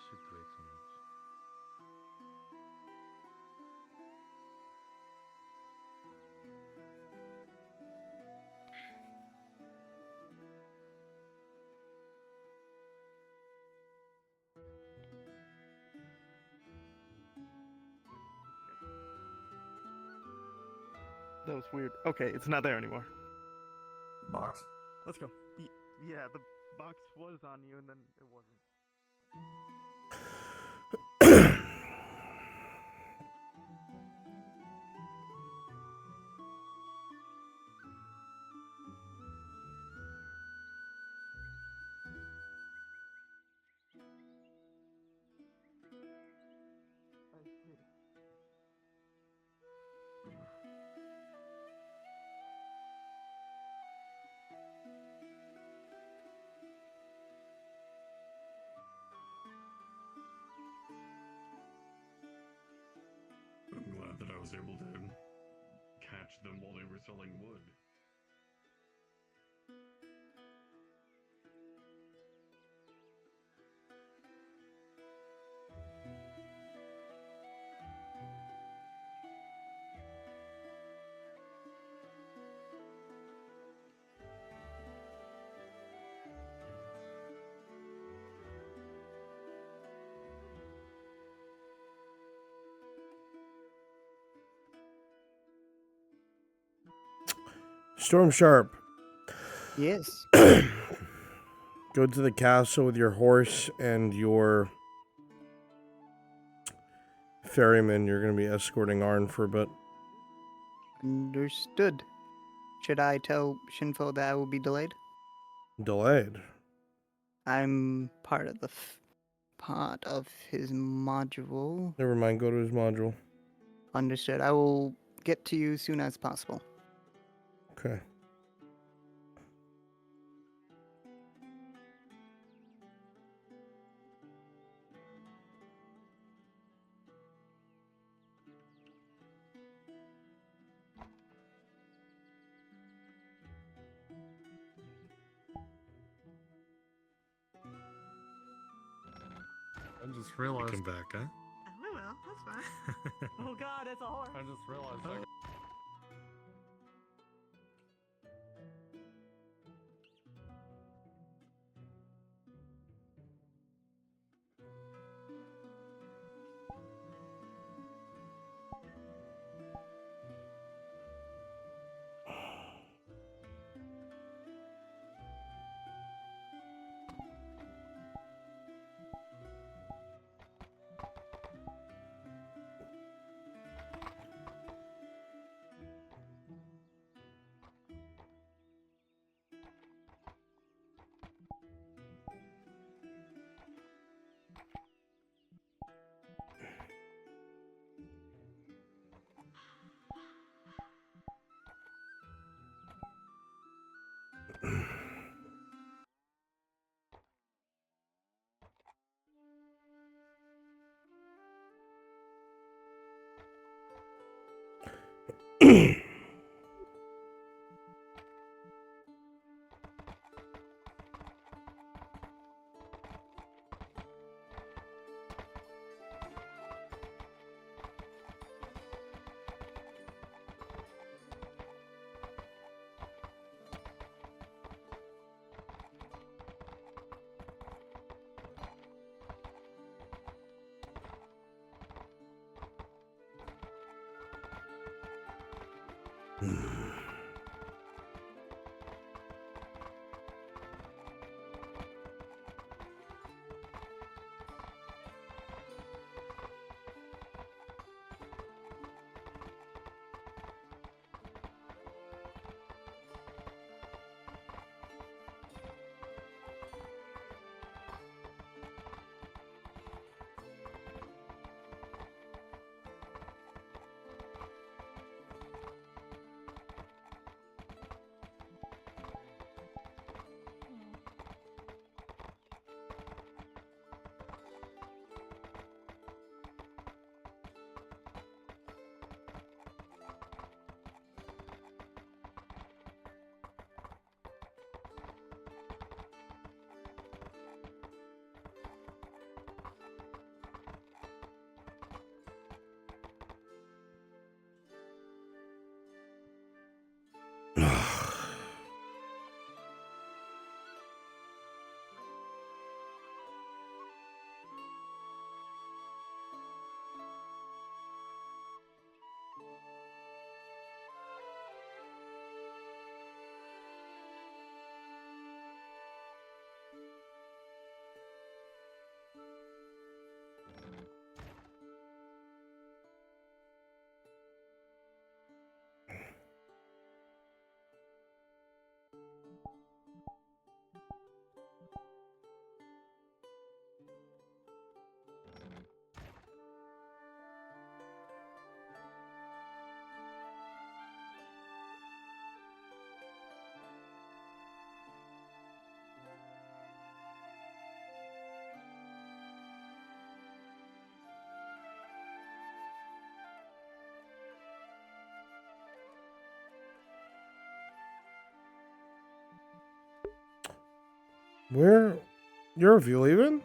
should wait on it. That was weird. Okay, it's not there anymore. Box. Let's go. Yeah, the box was on you, and then it wasn't. I'm glad that I was able to catch them while they were selling wood. Storm Sharp. Yes. Go to the castle with your horse and your ferryman. You're going to be escorting Arn for a bit. Understood. Should I tell Shinfo that I will be delayed? Delayed? I'm part of his module. Never mind, go to his module. Understood. I will get to you as soon as possible. Okay. I just realized. Come back, huh? We will. That's fine. Oh God, it's a horse. I just realized. Where? You're you leaving?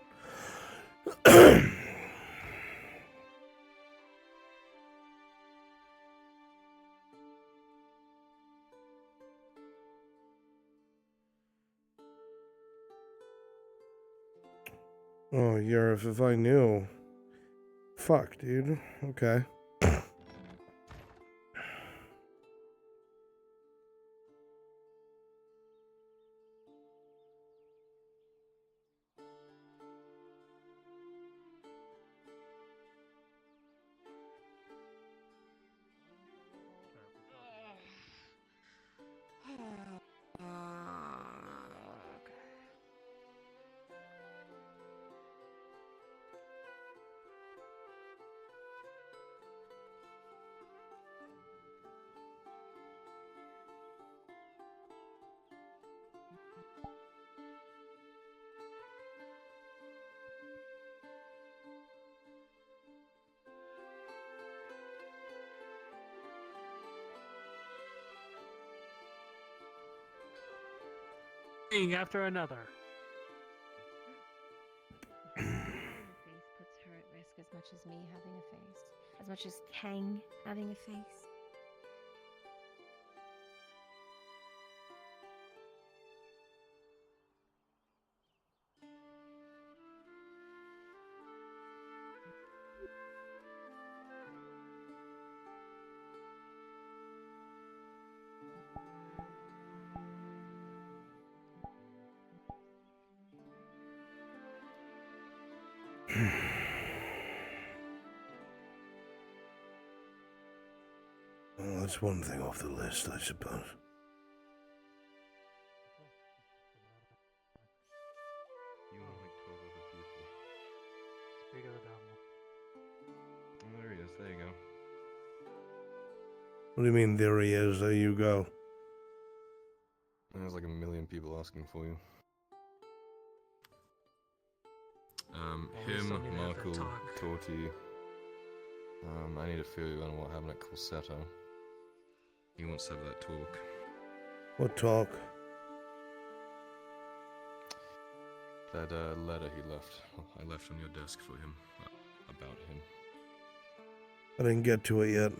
Oh, Yarif, if I knew. Fuck, dude. Okay. thing after another. Having a face puts her at risk as much as me having a face, as much as Tang having a face. Well, that's one thing off the list, I suppose. You and like 12 other people. Speak of the devil. Oh, there he is. There you go. What do you mean, there he is, there you go? There's like a million people asking for you. we Him, still need to have that Markle, talk. Torty. I need to fill you in what happened at Corsetto. He wants to have that talk. What talk? That letter he left. I left on your desk for him. About him. I didn't get to it yet.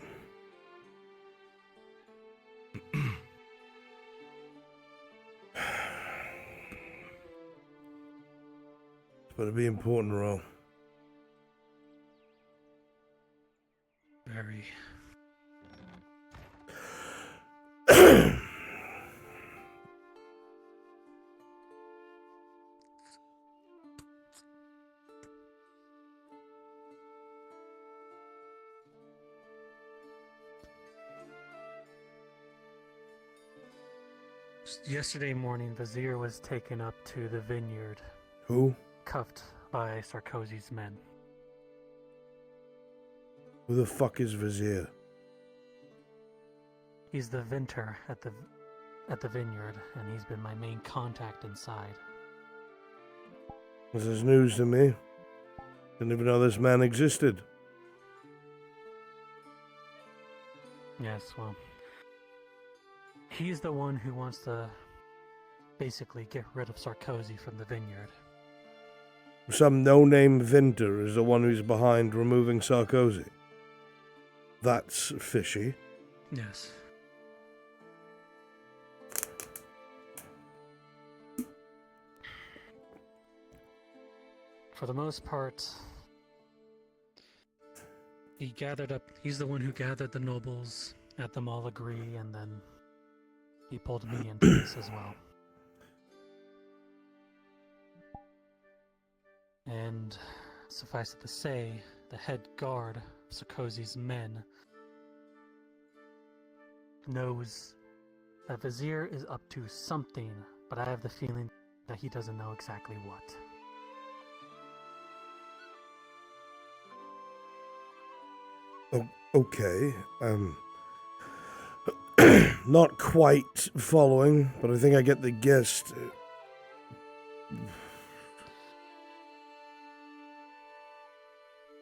But it'd be important, Ro. Very. Yesterday morning, Vizier was taken up to the vineyard. Who? Cuffed by Sarkozy's men. Who the fuck is Vizier? He's the vintner at the vineyard, and he's been my main contact inside. This is news to me. Didn't even know this man existed. Yes, well, he's the one who wants to basically get rid of Sarkozy from the vineyard. Some no-name Vinter is the one who's behind removing Sarkozy. That's fishy. Yes. For the most part, he's the one who gathered the nobles, had them all agree, and then he pulled me into this as well. And suffice it to say, the head guard of Sarkozy's men knows that Vizier is up to something, but I have the feeling that he doesn't know exactly what. Okay, not quite following, but I think I get the gist.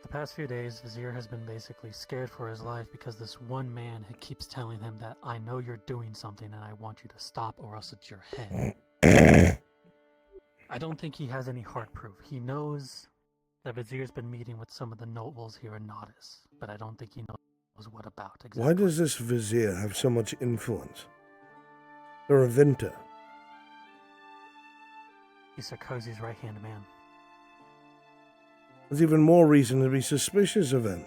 The past few days, Vizier has been basically scared for his life because this one man who keeps telling him that I know you're doing something and I want you to stop or else it's your head. I don't think he has any hard proof. He knows that Vizier's been meeting with some of the nobles here in Nodis, but I don't think he knows what about exactly. Why does this Vizier have so much influence? They're a Vinter. He's Sarkozy's right-hand man. There's even more reason to be suspicious of him.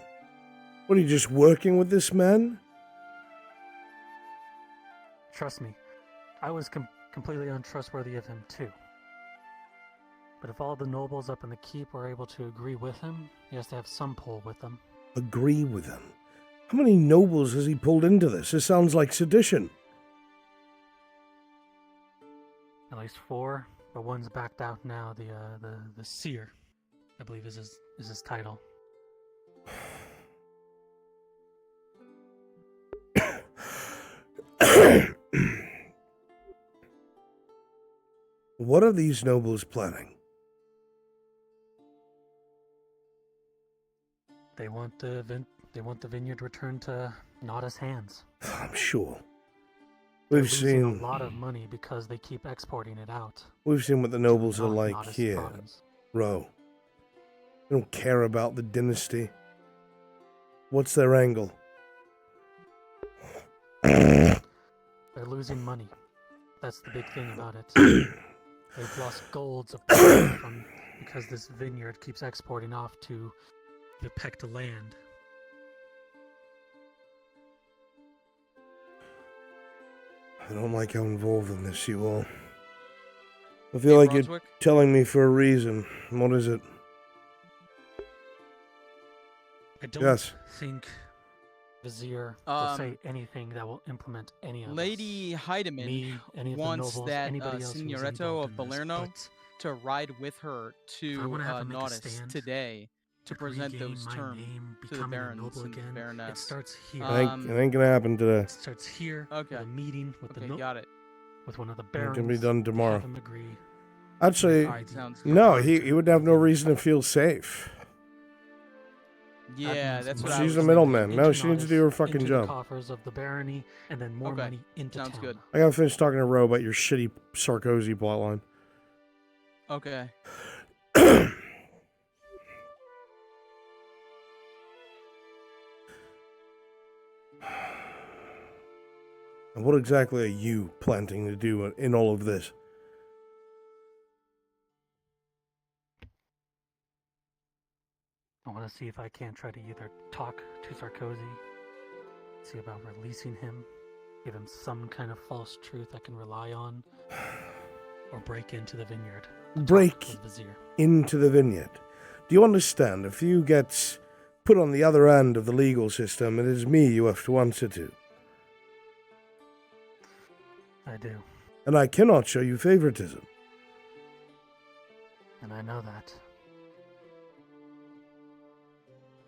What, are you just working with this man? Trust me, I was completely untrustworthy of him too. But if all the nobles up in the keep were able to agree with him, he has to have some pull with them. Agree with him? How many nobles has he pulled into this? This sounds like sedition. At least 4, but one's backed out now. The seer, I believe, is his title. What are these nobles planning? They want the vineyard returned to Nada's hands. I'm sure. They're We've losing seen a lot of money because they keep exporting it out. We've seen what the nobles are like non-Nodist here, province. Ro. They don't care about the dynasty. What's their angle? They're losing money. That's the big thing about it. They've lost golds of profit from because this vineyard keeps exporting off to the Pecta land. I don't like how involved in this you are. I feel like Brunswick? you're telling me for a reason. What is it? I don't Yes. think Vizier will say anything that will implement any of Lady us. Heidemann Me, any of the wants nobles, that anybody else who's Signoretto involved of in this, Balerno but to ride with her to I wanna have him make a Naudis stand today to present regain those my terms name, to the becoming a barons noble and again. It baroness. starts here. It ain't gonna happen today. It starts here Okay. with a meeting with Okay, the got it. with one of the It barons. can be done tomorrow. Have him agree. Actually, Alright, sounds no, good. he would have no reason to feel safe. Yeah, that's what I She's was a middleman. No, Into she needs to do Nodis, her fucking into job. the coffers of the barony, and then more Okay, money into sounds town. good. I gotta finish talking to Ro about your shitty Sarkozy plotline. Okay. And what exactly are you planning to do in all of this? I want to see if I can't try to either talk to Sarkozy, see about releasing him, give him some kind of false truth I can rely on, or break into the vineyard. Break Talk with Vizier. into the vineyard. Do you understand? If you get put on the other end of the legal system, it is me you have to answer to. I do, And I cannot show you favoritism. and I know that.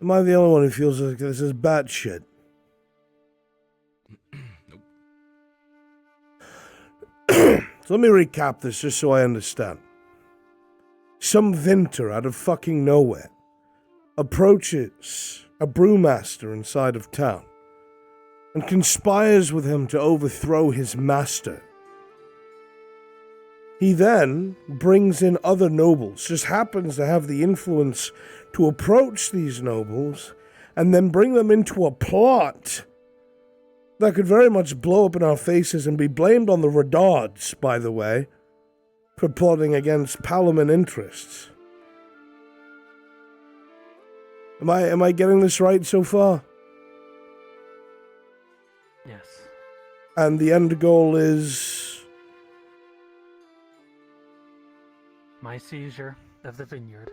Am I the only one who feels like this is bad shit? So let me recap this just so I understand. Some Vinter out of fucking nowhere approaches a brewmaster inside of town and conspires with him to overthrow his master. He then brings in other nobles, just happens to have the influence to approach these nobles and then bring them into a plot that could very much blow up in our faces and be blamed on the Redards, by the way, for plotting against Palaman interests. Am I getting this right so far? Yes. And the end goal is... My seizure of the vineyard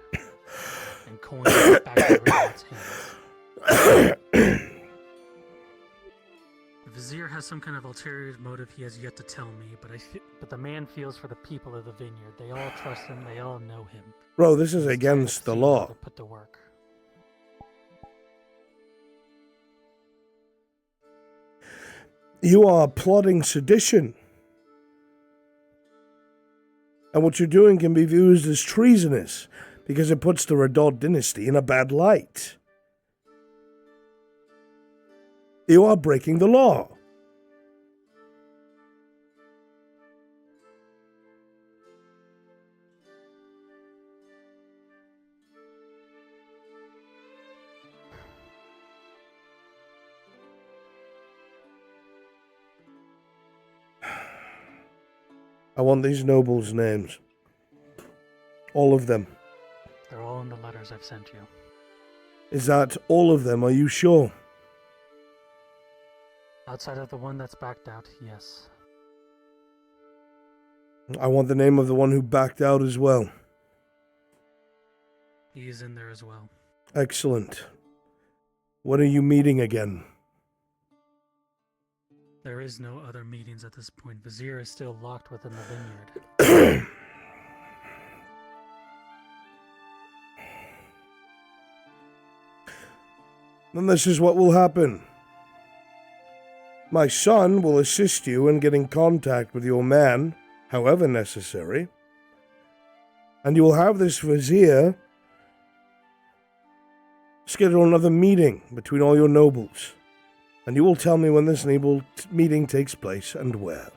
and coin back to Richard's hands. Vizier has some kind of ulterior motive he has yet to tell me, but the man feels for the people of the vineyard. They all trust him. They all know him. Bro, this is He's against the trying to see how law. to put to work. You are plotting sedition. And what you're doing can be viewed as treasonous because it puts the Redod dynasty in a bad light. You are breaking the law. I want these nobles' names. All of them. They're all in the letters I've sent you. Is that all of them? Are you sure? Outside of the one that's backed out, yes. I want the name of the one who backed out as well. He's in there as well. Excellent. When are you meeting again? There is no other meetings at this point. Vizier is still locked within the vineyard. Then this is what will happen. My son will assist you in getting contact with your man, however necessary. And you will have this vizier schedule another meeting between all your nobles. And you will tell me when this meeting takes place and where.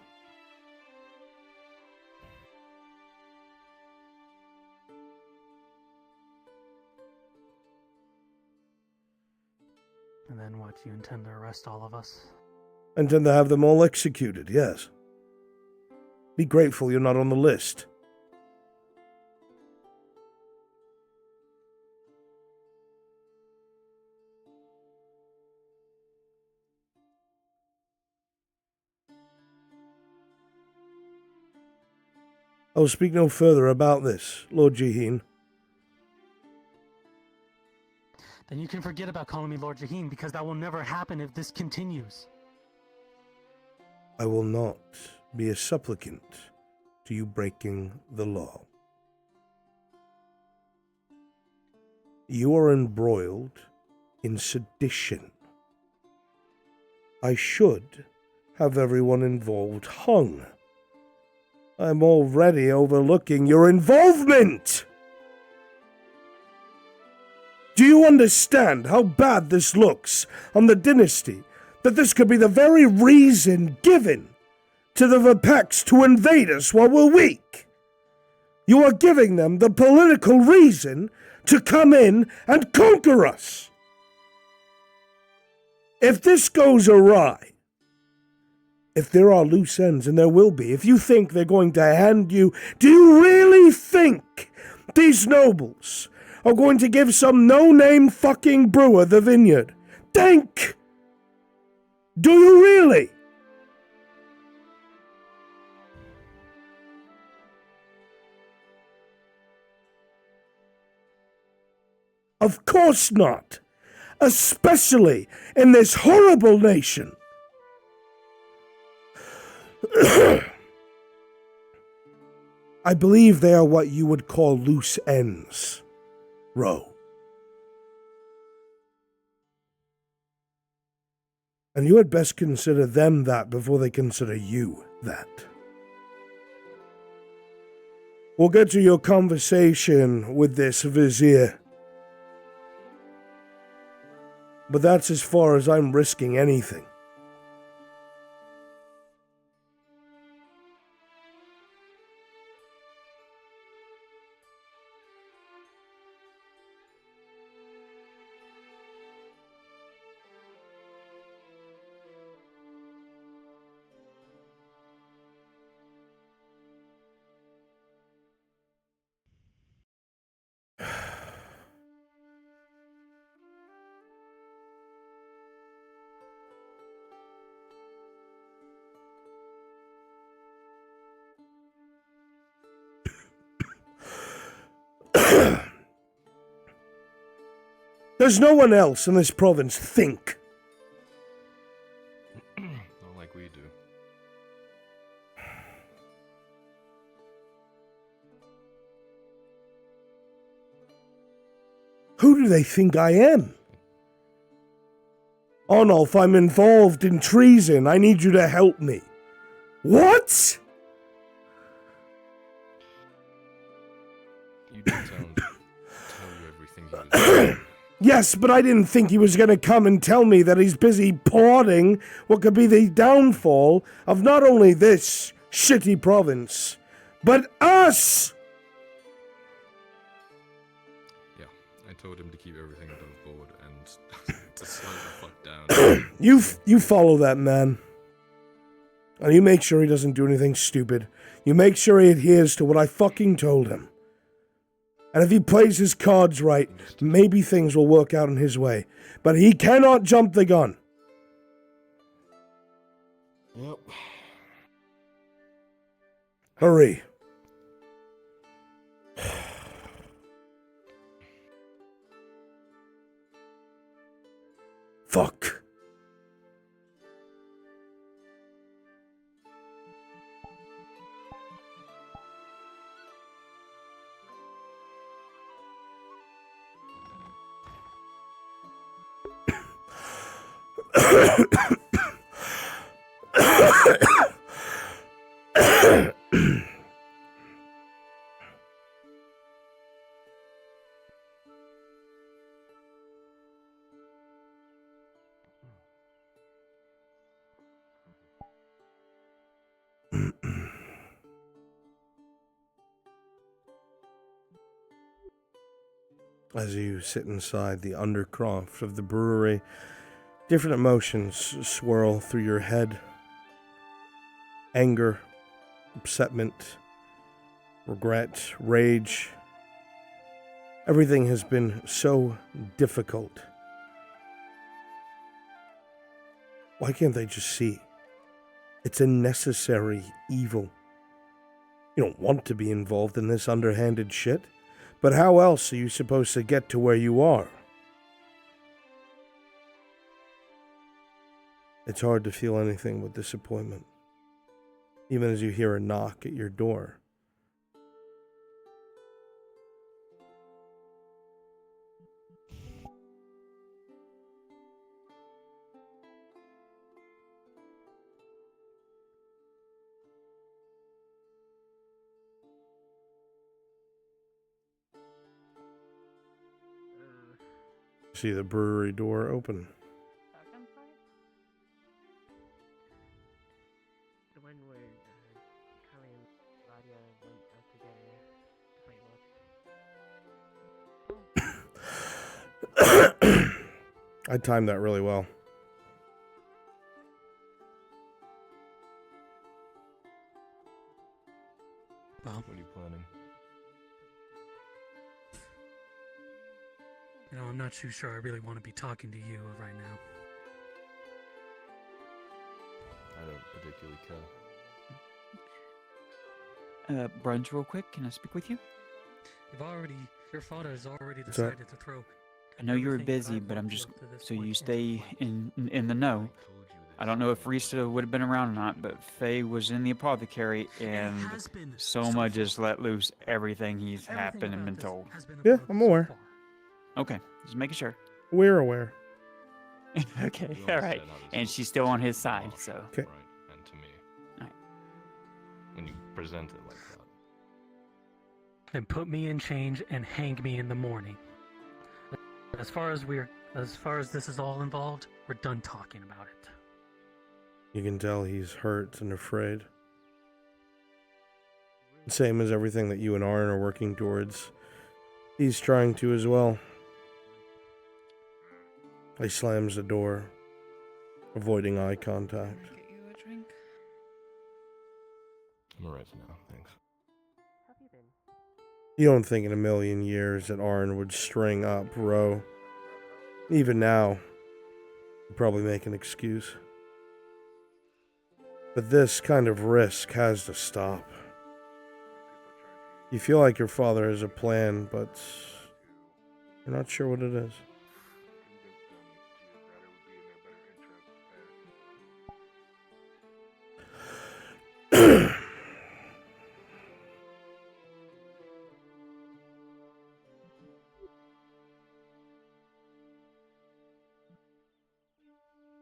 And then what, you intend to arrest all of us? I intend to have them all executed, yes. Be grateful you're not on the list. I will speak no further about this, Lord Jeheen. Then you can forget about calling me Lord Jaheen, because that will never happen if this continues. I will not be a supplicant to you breaking the law. You are embroiled in sedition. I should have everyone involved hung. I'm already overlooking your involvement! Do you understand how bad this looks on the dynasty? That this could be the very reason given to the Vipeks to invade us while we're weak? You are giving them the political reason to come in and conquer us. If this goes awry, if there are loose ends, and there will be, if you think they're going to hand you, do you really think these nobles are going to give some no-name fucking brewer the vineyard? Think! Do you really? Of course not. Especially in this horrible nation. I believe they are what you would call loose ends, Ro. And you had best consider them that before they consider you that. We'll get to your conversation with this vizier. But that's as far as I'm risking anything. There's no one else in this province think. Not like we do. Who do they think I am? Arnulf, I'm involved in treason. I need you to help me. What? You did tell you everything he was doing. Yes, but I didn't think he was going to come and tell me that he's busy plotting what could be the downfall of not only this shitty province, but us! Yeah, I told him to keep everything above board and to slow the fuck down. You follow that man. And you make sure he doesn't do anything stupid. You make sure he adheres to what I fucking told him. And if he plays his cards right, maybe things will work out in his way. But he cannot jump the gun. Yep. Hurry. Fuck. As you sit inside the undercroft of the brewery, different emotions swirl through your head. Anger, upsetment, regret, rage. Everything has been so difficult. Why can't they just see? It's a necessary evil. You don't want to be involved in this underhanded shit, but how else are you supposed to get to where you are? It's hard to feel anything but disappointment, even as you hear a knock at your door. See the brewery door open. The one where Kali and Radia went out together to fight what? I timed that really well. Well, What are you planning? you know, I'm not too sure I really want to be talking to you right now. I don't particularly care. Bruns, real quick, can I speak with you? Your father has already What's that? decided to throw. I know you were everything that busy, I've but I'm worked just up to this so point you into stay in the know. I don't know if Risa would have been around or not, but Faye was in the apothecary, and has been Soma just let loose everything he's happened and been told. Yeah, I'm aware. Okay, just making sure. We're aware. Okay, all right. And she's still on his side, so. Okay. Right, and to me. Alright. When you present it like that. Then put me in chains and hang me in the morning. As far as this is all involved, we're done talking about it. You can tell he's hurt and afraid. Same as everything that you and Arn are working towards. He's trying to as well. He slams the door, avoiding eye contact. Get you a drink? I'm alright for now, thanks. You don't think in a million years that Arn would string up Ro. Even now, he'd probably make an excuse. But this kind of risk has to stop. You feel like your father has a plan, but you're not sure what it is.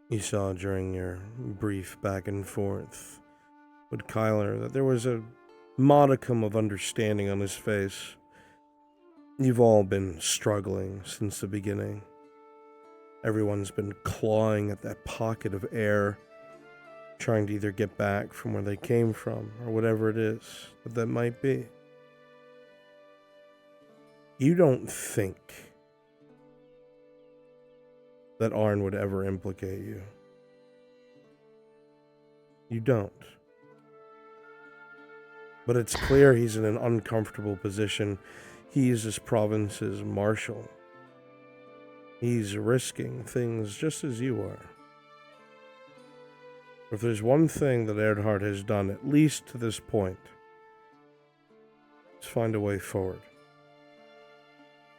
You saw during your brief back and forth with Kyler that there was a modicum of understanding on his face. You've all been struggling since the beginning. Everyone's been clawing at that pocket of air, trying to either get back from where they came from or whatever it is that might be. You don't think that Arn would ever implicate you. You don't. But it's clear he's in an uncomfortable position. He is this province's marshal. He's risking things just as you are. If there's one thing that Erdhard has done, at least to this point, it's find a way forward.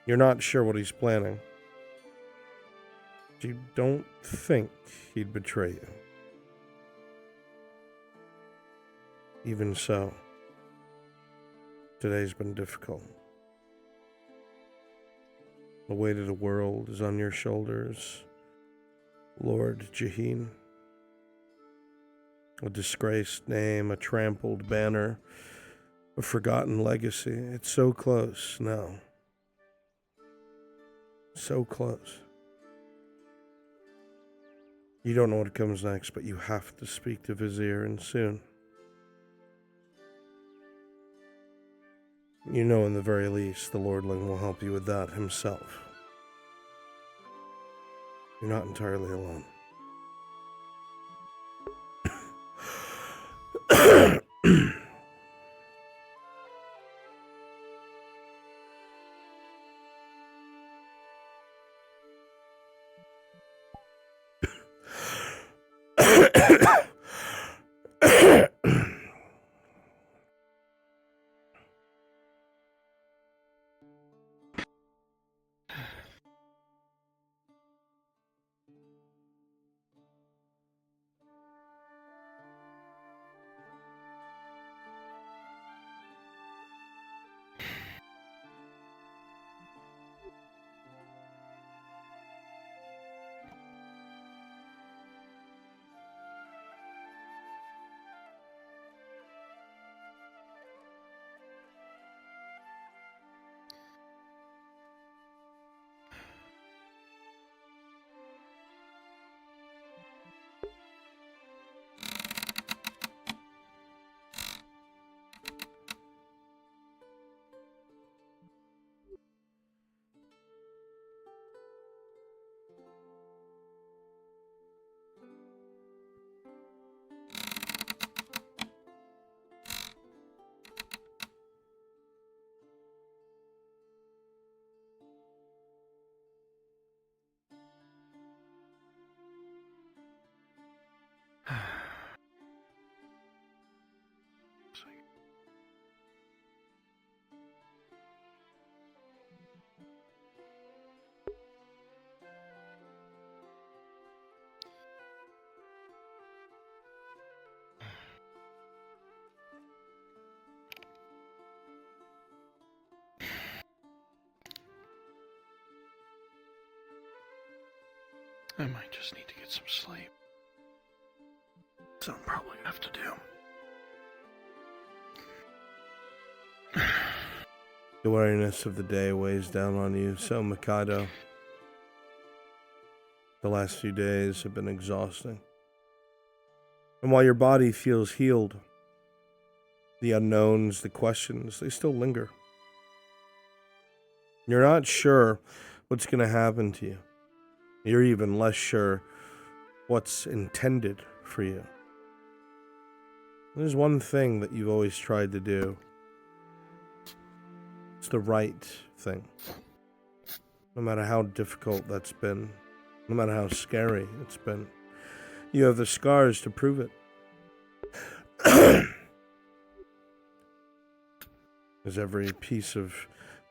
You're not sure what he's planning. You don't think he'd betray you. Even so, today's been difficult. The weight of the world is on your shoulders, Lord Jaheen. A disgraced name, a trampled banner, a forgotten legacy. It's so close now. So close. You don't know what comes next, but you have to speak to Vizier, and soon. You know, in the very least, the Lordling will help you with that himself. You're not entirely alone. I might just need to get some sleep. So I'm probably gonna have to do. The weariness of the day weighs down on you, so Mikado. The last few days have been exhausting. And while your body feels healed, the unknowns, the questions, they still linger. You're not sure what's going to happen to you. You're even less sure what's intended for you. There's one thing that you've always tried to do. It's the right thing. No matter how difficult that's been, no matter how scary it's been, you have the scars to prove it. As every piece of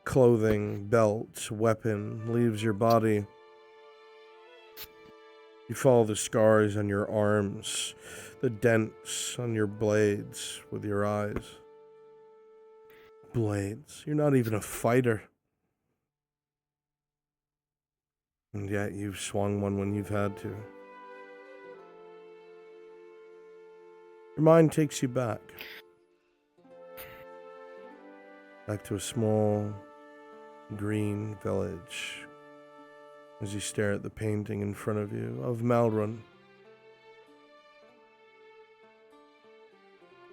clothing, belt, weapon leaves your body, you follow the scars on your arms, the dents on your blades with your eyes. Blades. You're not even a fighter. And yet you've swung one when you've had to. Your mind takes you back. Back to a small green village. As you stare at the painting in front of you of Malrun.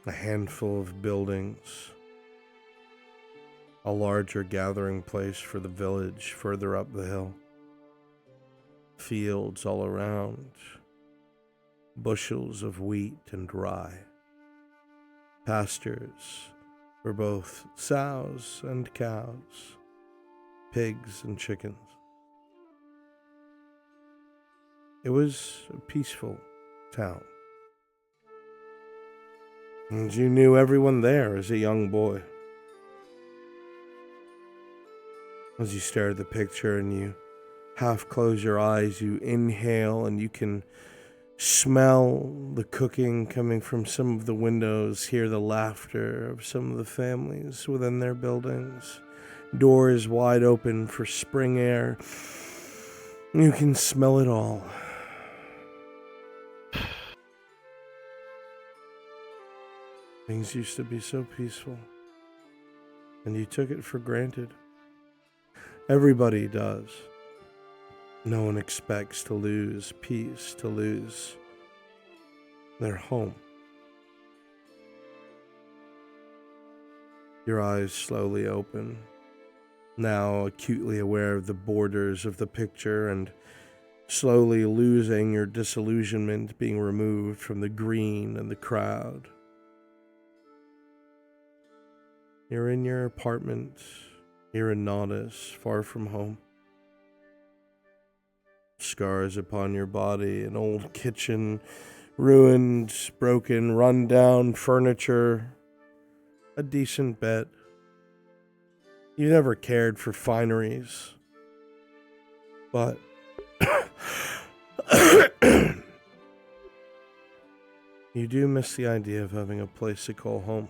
A handful of buildings. A larger gathering place for the village further up the hill. Fields all around. Bushels of wheat and rye. Pastures for both sows and cows. Pigs and chickens. It was a peaceful town. And you knew everyone there as a young boy. As you stare at the picture and you half close your eyes, you inhale and you can smell the cooking coming from some of the windows, hear the laughter of some of the families within their buildings. Doors wide open for spring air. You can smell it all. Things used to be so peaceful, and you took it for granted. Everybody does. No one expects to lose peace, to lose their home. Your eyes slowly open, now acutely aware of the borders of the picture and slowly losing your disillusionment, being removed from the green and the crowd. You're in your apartment, here in Naudis, far from home. Scars upon your body, an old kitchen, ruined, broken, run-down furniture, a decent bed. You never cared for fineries, but you do miss the idea of having a place to call home.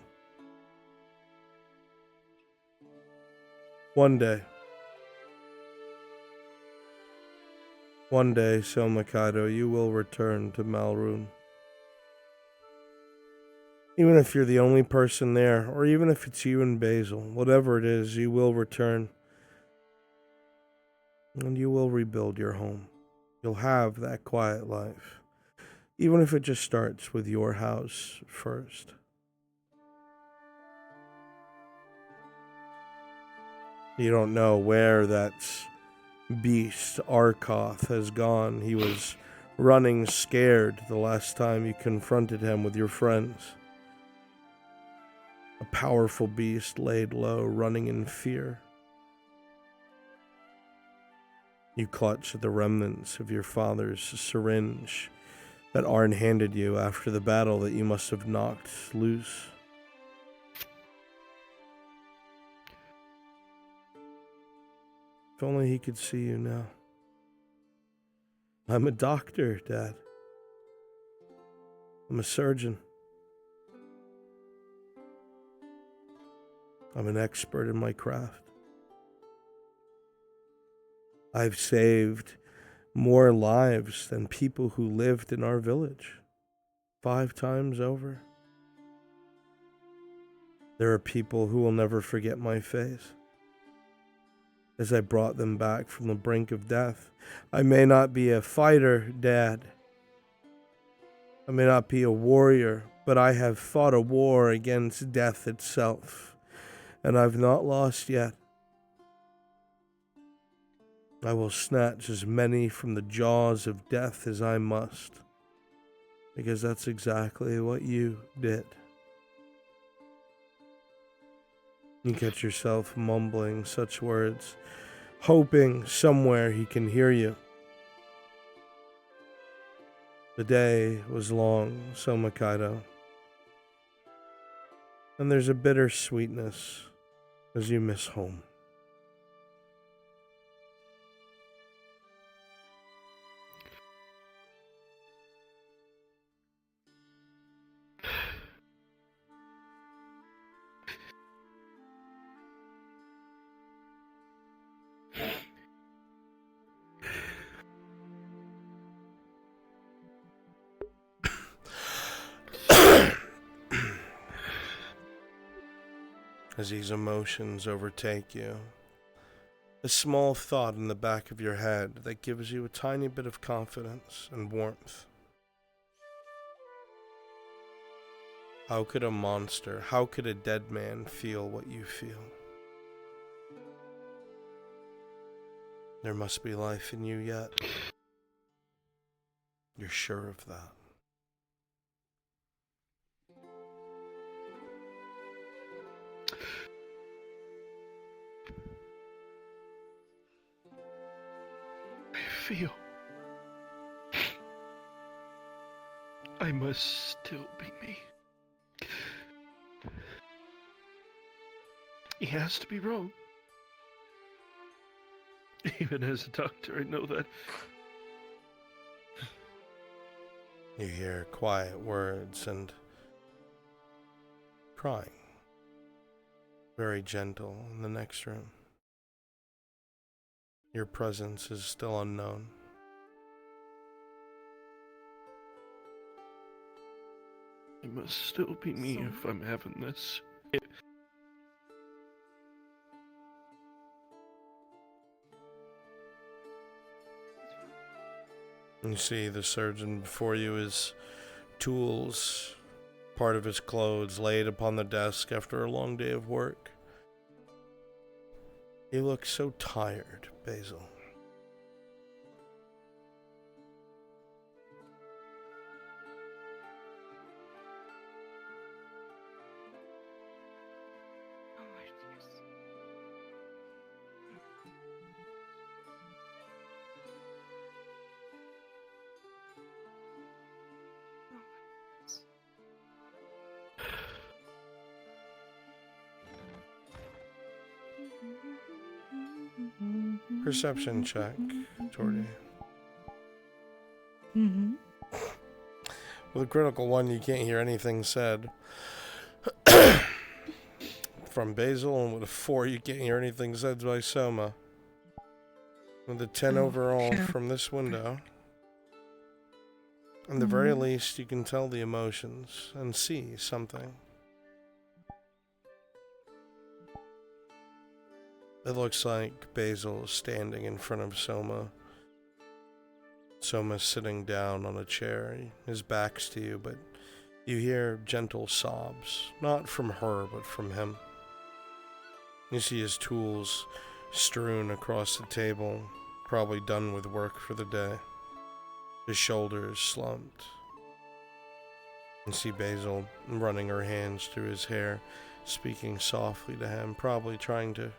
One day, Selma Kaido, you will return to Malrune. Even if you're the only person there, or even if it's you and Basil, whatever it is, you will return. And you will rebuild your home. You'll have that quiet life. Even if it just starts with your house first. You don't know where that beast, Arkoth, has gone. He was running scared the last time you confronted him with your friends. A powerful beast laid low, running in fear. You clutch at the remnants of your father's syringe that Arn handed you after the battle that you must have knocked loose. If only he could see you now. I'm a doctor, Dad. I'm a surgeon. I'm an expert in my craft. I've saved more lives than people who lived in our village. 5 times over. There are people who will never forget my face as I brought them back from the brink of death. I may not be a fighter, Dad. I may not be a warrior, but I have fought a war against death itself, and I've not lost yet. I will snatch as many from the jaws of death as I must, because that's exactly what you did. You catch yourself mumbling such words, hoping somewhere he can hear you. The day was long, Selma Kaido, and there's a bitter sweetness as you miss home. As these emotions overtake you, a small thought in the back of your head that gives you a tiny bit of confidence and warmth. How could a monster, how could a dead man feel what you feel? There must be life in you yet. You're sure of that. I feel I must still be me. He has to be wrong. Even as a doctor, I know that. You hear quiet words and crying. Very gentle in the next room. Your presence is still unknown. I must still be me if I'm having this. You see the surgeon before you, his tools part of his clothes laid upon the desk after a long day of work. He looks so tired, Basil. Perception check, Jordy. Mm-hmm. With a critical one, you can't hear anything said from Basil, and with a 4, you can't hear anything said by Soma. With a 10 overall from this window, at the very least, you can tell the emotions and see something. It looks like Basil is standing in front of Soma. Soma's sitting down on a chair. His back's to you, but you hear gentle sobs. Not from her, but from him. You see his tools strewn across the table, probably done with work for the day. His shoulders slumped. You see Basil running her hands through his hair, speaking softly to him, probably trying to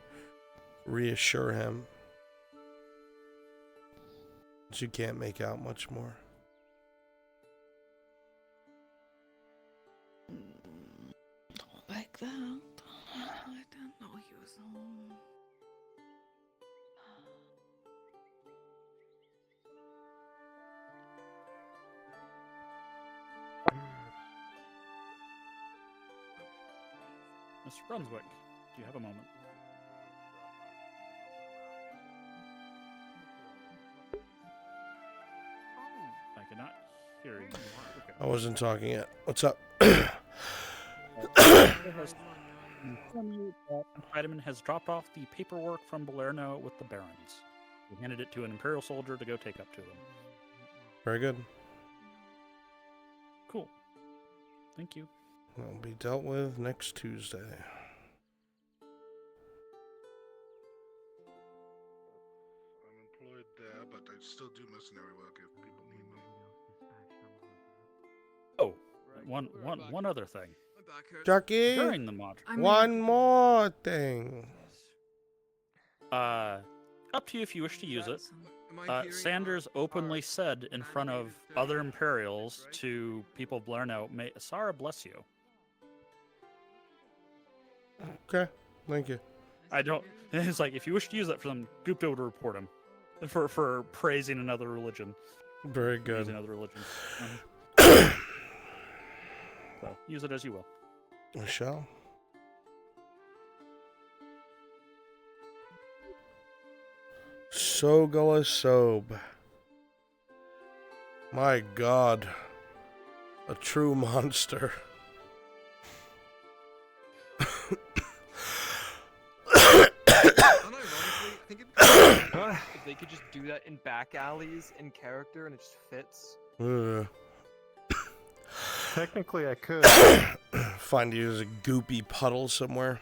reassure him. But you can't make out much more. Like that. I didn't know he was home. Mr. Brunswick, do you have a moment? I cannot hear you. Okay. I wasn't talking yet. What's up? Vitamin has dropped off the paperwork from Balerno with the barons. He handed it to an Imperial soldier to go take up to them. Very good. Cool. Thank you. Will be dealt with next Tuesday. I'm employed there, but I still do mercenary work if people need me. Oh, one other thing. Jackie, During the mod. one more thing. Up to you if you wish to use it. Sanders openly said in front of other Imperials to people of Blerno, "May Asara bless you." Okay, thank you. I don't. It's like if you wish to use that for them, Goop to report him for praising another religion. Very good. Praising another religion. So use it as you will. I shall. Sogala Sob. My God. A true monster. If they could just do that in back alleys in character and it just fits. Technically, I could. Find you as a goopy puddle somewhere.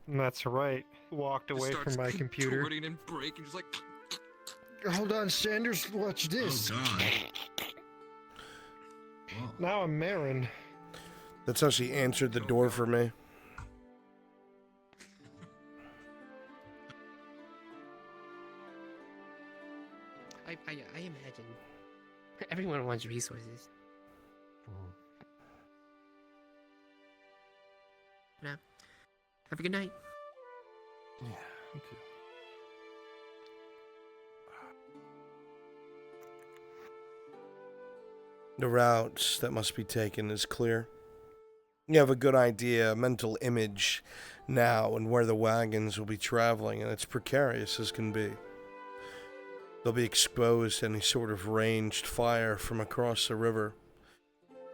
That's right. Walked away from my computer. Contorting and break and just like. Hold on, Sanders. Watch this. Oh, God. Now I'm Marin. That's how she answered the door for me. I imagine everyone wants resources. Now, have a good night. Yeah, okay. The routes that must be taken is clear. You have a good idea, a mental image now, and where the wagons will be traveling, and it's precarious as can be. They'll be exposed to any sort of ranged fire from across the river.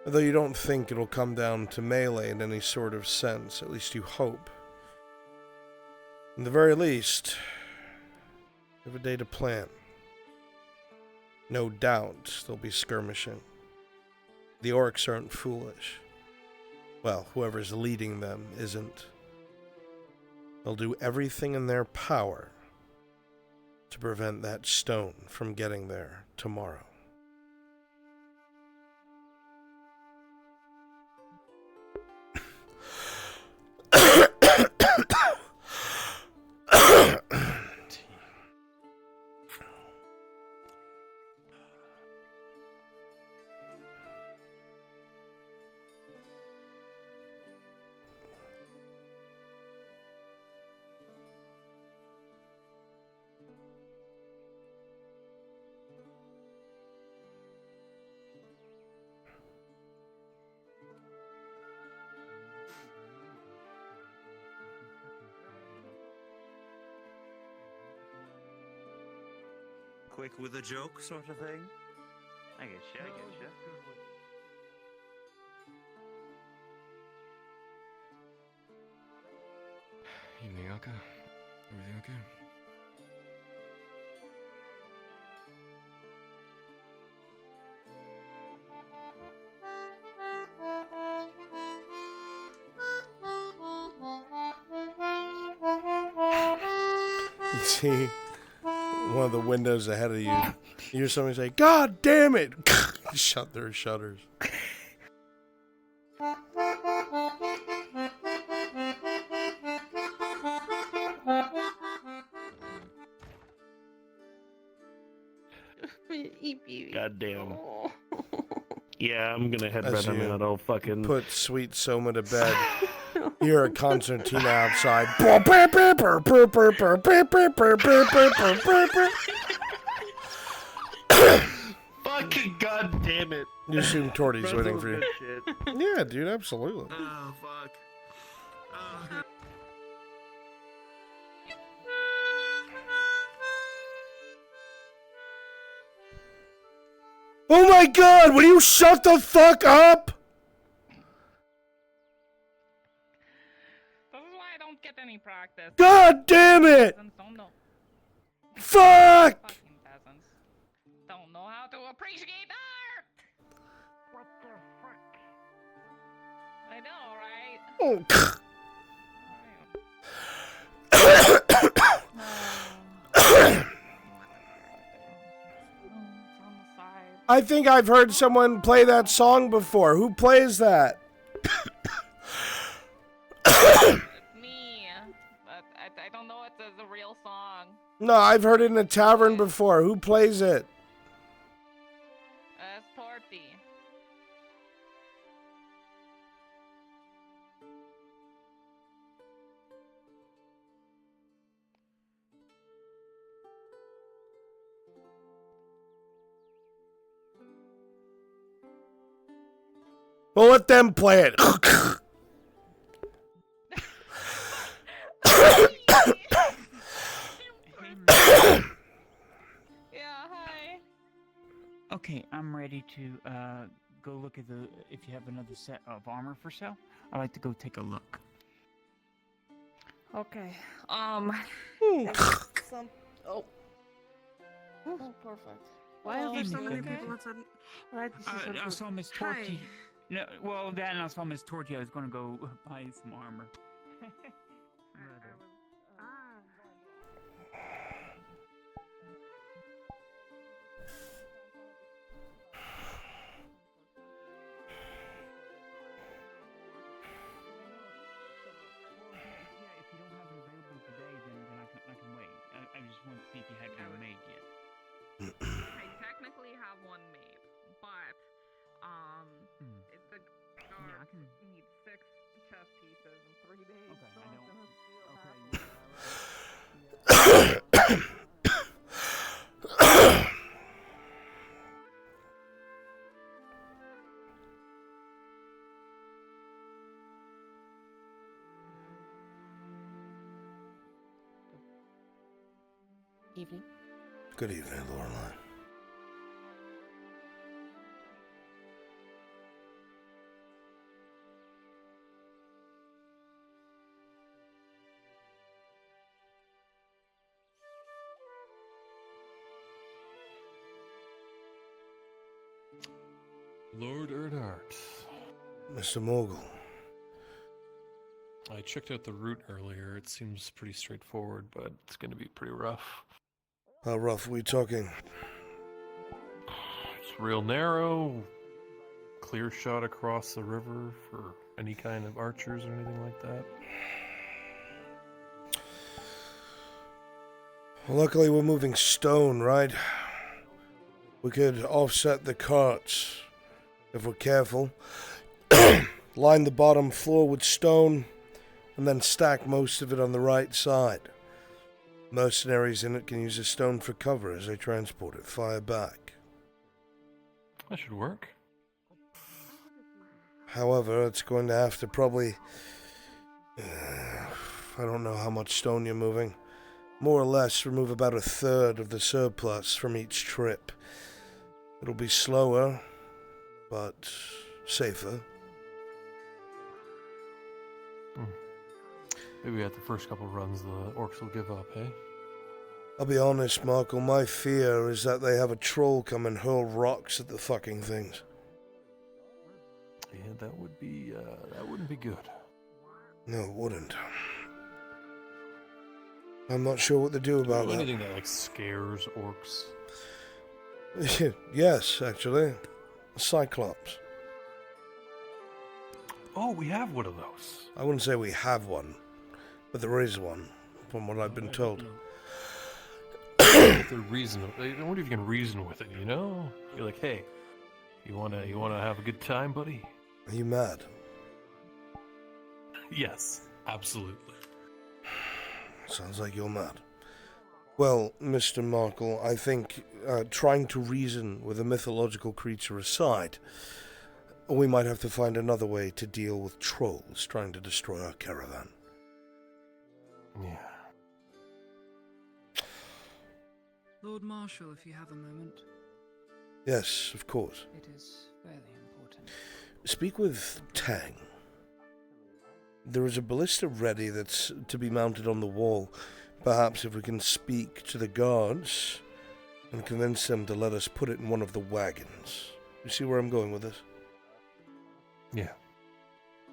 Although you don't think it'll come down to melee in any sort of sense, at least you hope. At the very least, you have a day to plan. No doubt they'll be skirmishing. The orcs aren't foolish. Well, whoever's leading them isn't. They'll do everything in their power to prevent that stone from getting there tomorrow. Quick with a joke, sort of thing. I get you. I get you. Evening, Aka. Everything okay? You see one of the windows ahead of you. You hear somebody say, "God damn it!" Shut their shutters. God damn. Yeah, I'm gonna head As right on you out. I'll fucking put sweet Soma to bed. You hear a concertina outside. Fucking god damn it. You assume Torty's waiting for you. Shit. Yeah, dude, absolutely. Oh, fuck. Oh. Oh my god, will you shut the fuck up? This is why I don't get any practice. God damn it! Peasants don't know. Fuck! Fucking peasants don't know how to appreciate art. What the frick? I know, right? I think I've heard someone play that song before. Who plays that? Me, but I don't know if it's a real song. No, I've heard it in a tavern before. Who plays it? It's Torty. Well, let them play it. Yeah, hi. Okay, I'm ready to go look at the. If you have another set of armor for sale, I'd like to go take a look. Okay. There's some. Oh. Oh, perfect. Why are there so many Okay. people outside? Right, this is I saw Miss Hi. Torty. No, well, then I saw Miss Torty. I was gonna go buy some armor. Yeah, if you don't have it available today, then I can wait. I just want to see if you had one made yet. I technically have one made, but it's the guard needs 6 chess pieces in 3 days. Okay, so I I'm don't. gonna Evening. Good evening, Lorelai. Lord Erdart. Mr. Morgul. I checked out the route earlier. It seems pretty straightforward, but it's going to be pretty rough. How rough are we talking? It's real narrow. Clear shot across the river for any kind of archers or anything like that. Well, luckily we're moving stone, right? We could offset the carts if we're careful. Line the bottom floor with stone and then stack most of it on the right side. Mercenaries in it can use the stone for cover as they transport it. Fire back. That should work. However, it's going to have to probably... I don't know how much stone you're moving. More or less, remove about a third of the surplus from each trip. It'll be slower, but safer. Maybe at the first couple runs, the orcs will give up, eh? I'll be honest, Markle, my fear is that they have a troll come and hurl rocks at the fucking things. Yeah, that wouldn't be good. No, it wouldn't. I'm not sure what to do about that. Anything that, like, scares orcs. Yes, actually. A Cyclops. Oh, we have one of those. I wouldn't say we have one, but there is one, from what I've been told. They're reasonable. They don't even reason with it, you know? You're like, hey, you wanna have a good time, buddy? Are you mad? Yes, absolutely. Sounds like you're mad. Well, Mr. Markle, I think trying to reason with a mythological creature aside, we might have to find another way to deal with trolls trying to destroy our caravan. Yeah. Lord Marshal, if you have a moment. Yes, of course. It is fairly important. Speak with Tang. There is a ballista ready that's to be mounted on the wall. Perhaps if we can speak to the guards and convince them to let us put it in one of the wagons. You see where I'm going with this? Yeah.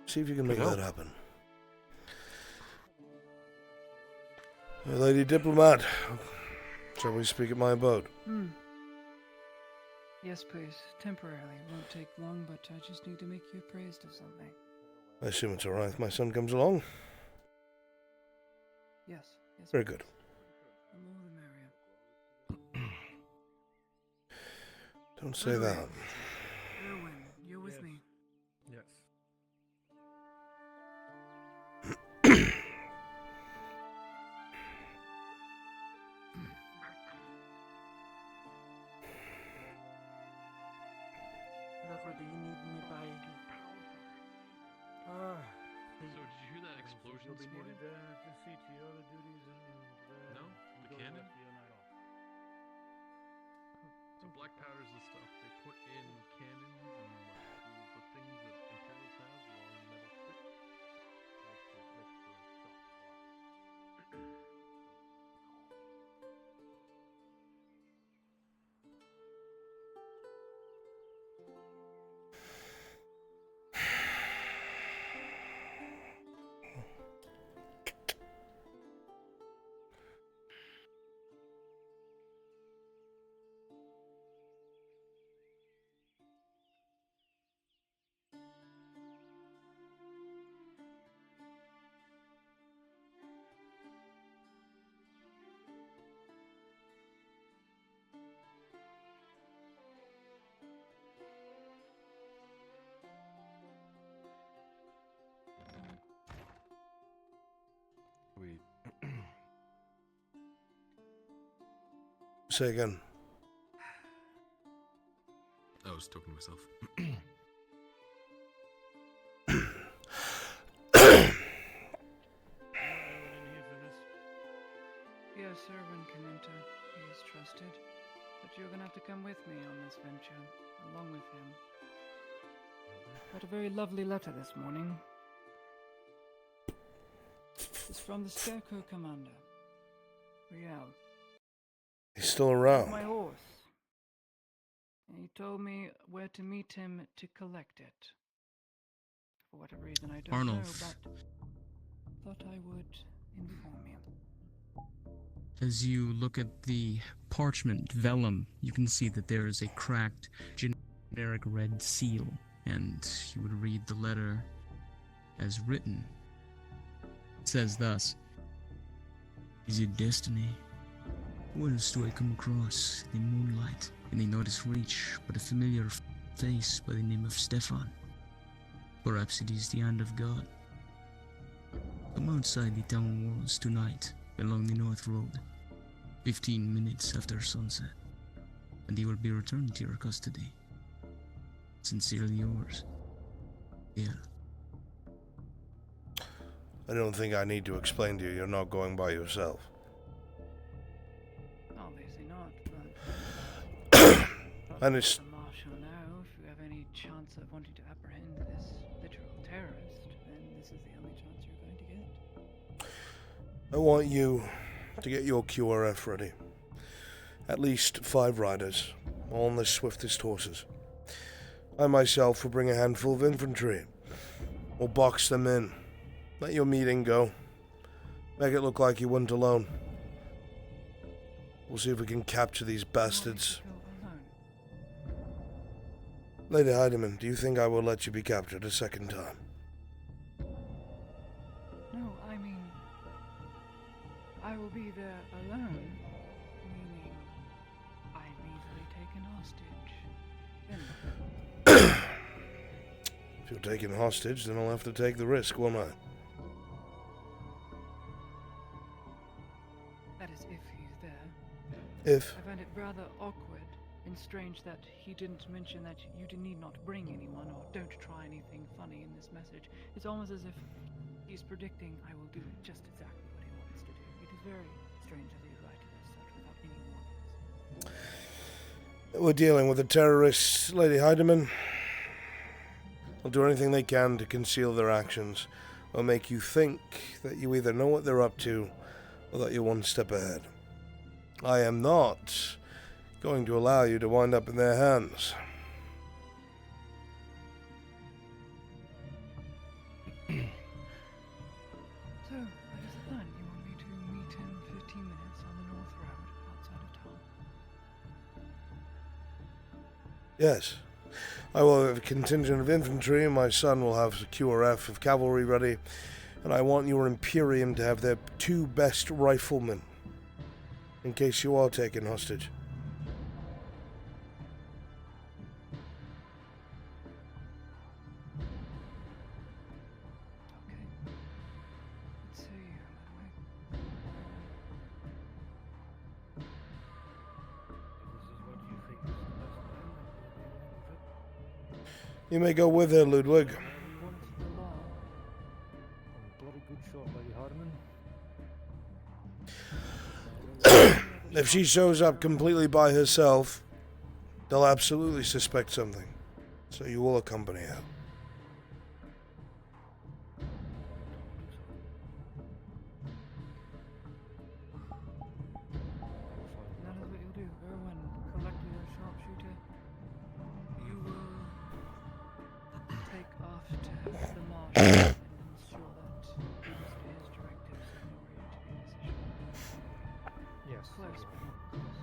See if you can make that happen. Lady Diplomat, shall we speak at my abode? Yes, please. Temporarily. It won't take long, but I just need to make you appraised of something. I assume it's alright if my son comes along. Yes. Yes. Very good. The more the merrier. Don't say that. Erwin, you're with me. Yes. Look, do you need me by? So did you hear that explosion this morning? To see to your other duties and No? The cannon? So black powder is the stuff they put in cannons and the things that Imperials have, long metal sticks. Wait. Say again. I was talking to myself. Yes, Erwin can enter. He is trusted. But you're gonna have to come with me on this venture, along with him. Got a very lovely letter this morning. It's from the Scarecrow Commander, Riel. He's still around. My horse. He told me where to meet him to collect it. For whatever reason, I don't Arnulf. know, but thought I would inform you. As you look at the parchment vellum, you can see that there is a cracked, generic red seal, and you would read the letter as written. It says thus: Is it destiny? What else do I come across in the moonlight, in the notice reach, but a familiar face by the name of Stefan? Perhaps it is the hand of God. Come outside the town walls tonight, along the North Road, 15 minutes after sunset, and you will be returned to your custody. Sincerely yours, Gail. I don't think I need to explain to you, you're not going by yourself. Obviously not, but... And it's... The Marshal now, if you have any chance of wanting to apprehend this literal terrorist, then this is the only chance you're going to get. I want you to get your QRF ready. At least 5 riders, all on the swiftest horses. I myself will bring a handful of infantry. We'll box them in. Let your meeting go. Make it look like you went alone. We'll see if we can capture these bastards. Lady Heidemann, do you think I will let you be captured a second time? No, I mean... I will be there alone. Meaning, I'm easily taken hostage. If you're taken hostage, then I'll have to take the risk, won't I? That is if he's there. If? I find it rather awkward and strange that he didn't mention that you need not bring anyone or don't try anything funny in this message. It's almost as if he's predicting I will do just exactly what he wants to do. It is very strange that he would write as such without any warnings. We're dealing with the terrorists, Lady Heidemann. They'll do anything they can to conceal their actions, or make you think that you either know what they're up to, or that you're one step ahead. I am not going to allow you to wind up in their hands. So, what is the plan? You want me to meet him 15 minutes on the North Road outside of town? Yes. I will have a contingent of infantry, and my son will have a QRF of cavalry ready, and I want your Imperium to have their 2 best riflemen, in case you are taken hostage. Let's see, You may go with her, Ludwig. Bloody good shot, Lady Hardeman. If she shows up completely by herself, they'll absolutely suspect something. So you will accompany her. That is what you'll do. Erwin, collect your sharpshooter. You will take off to the Marshal and ensure that he must do his directives in order to be positioned. Yes. Close, but not close.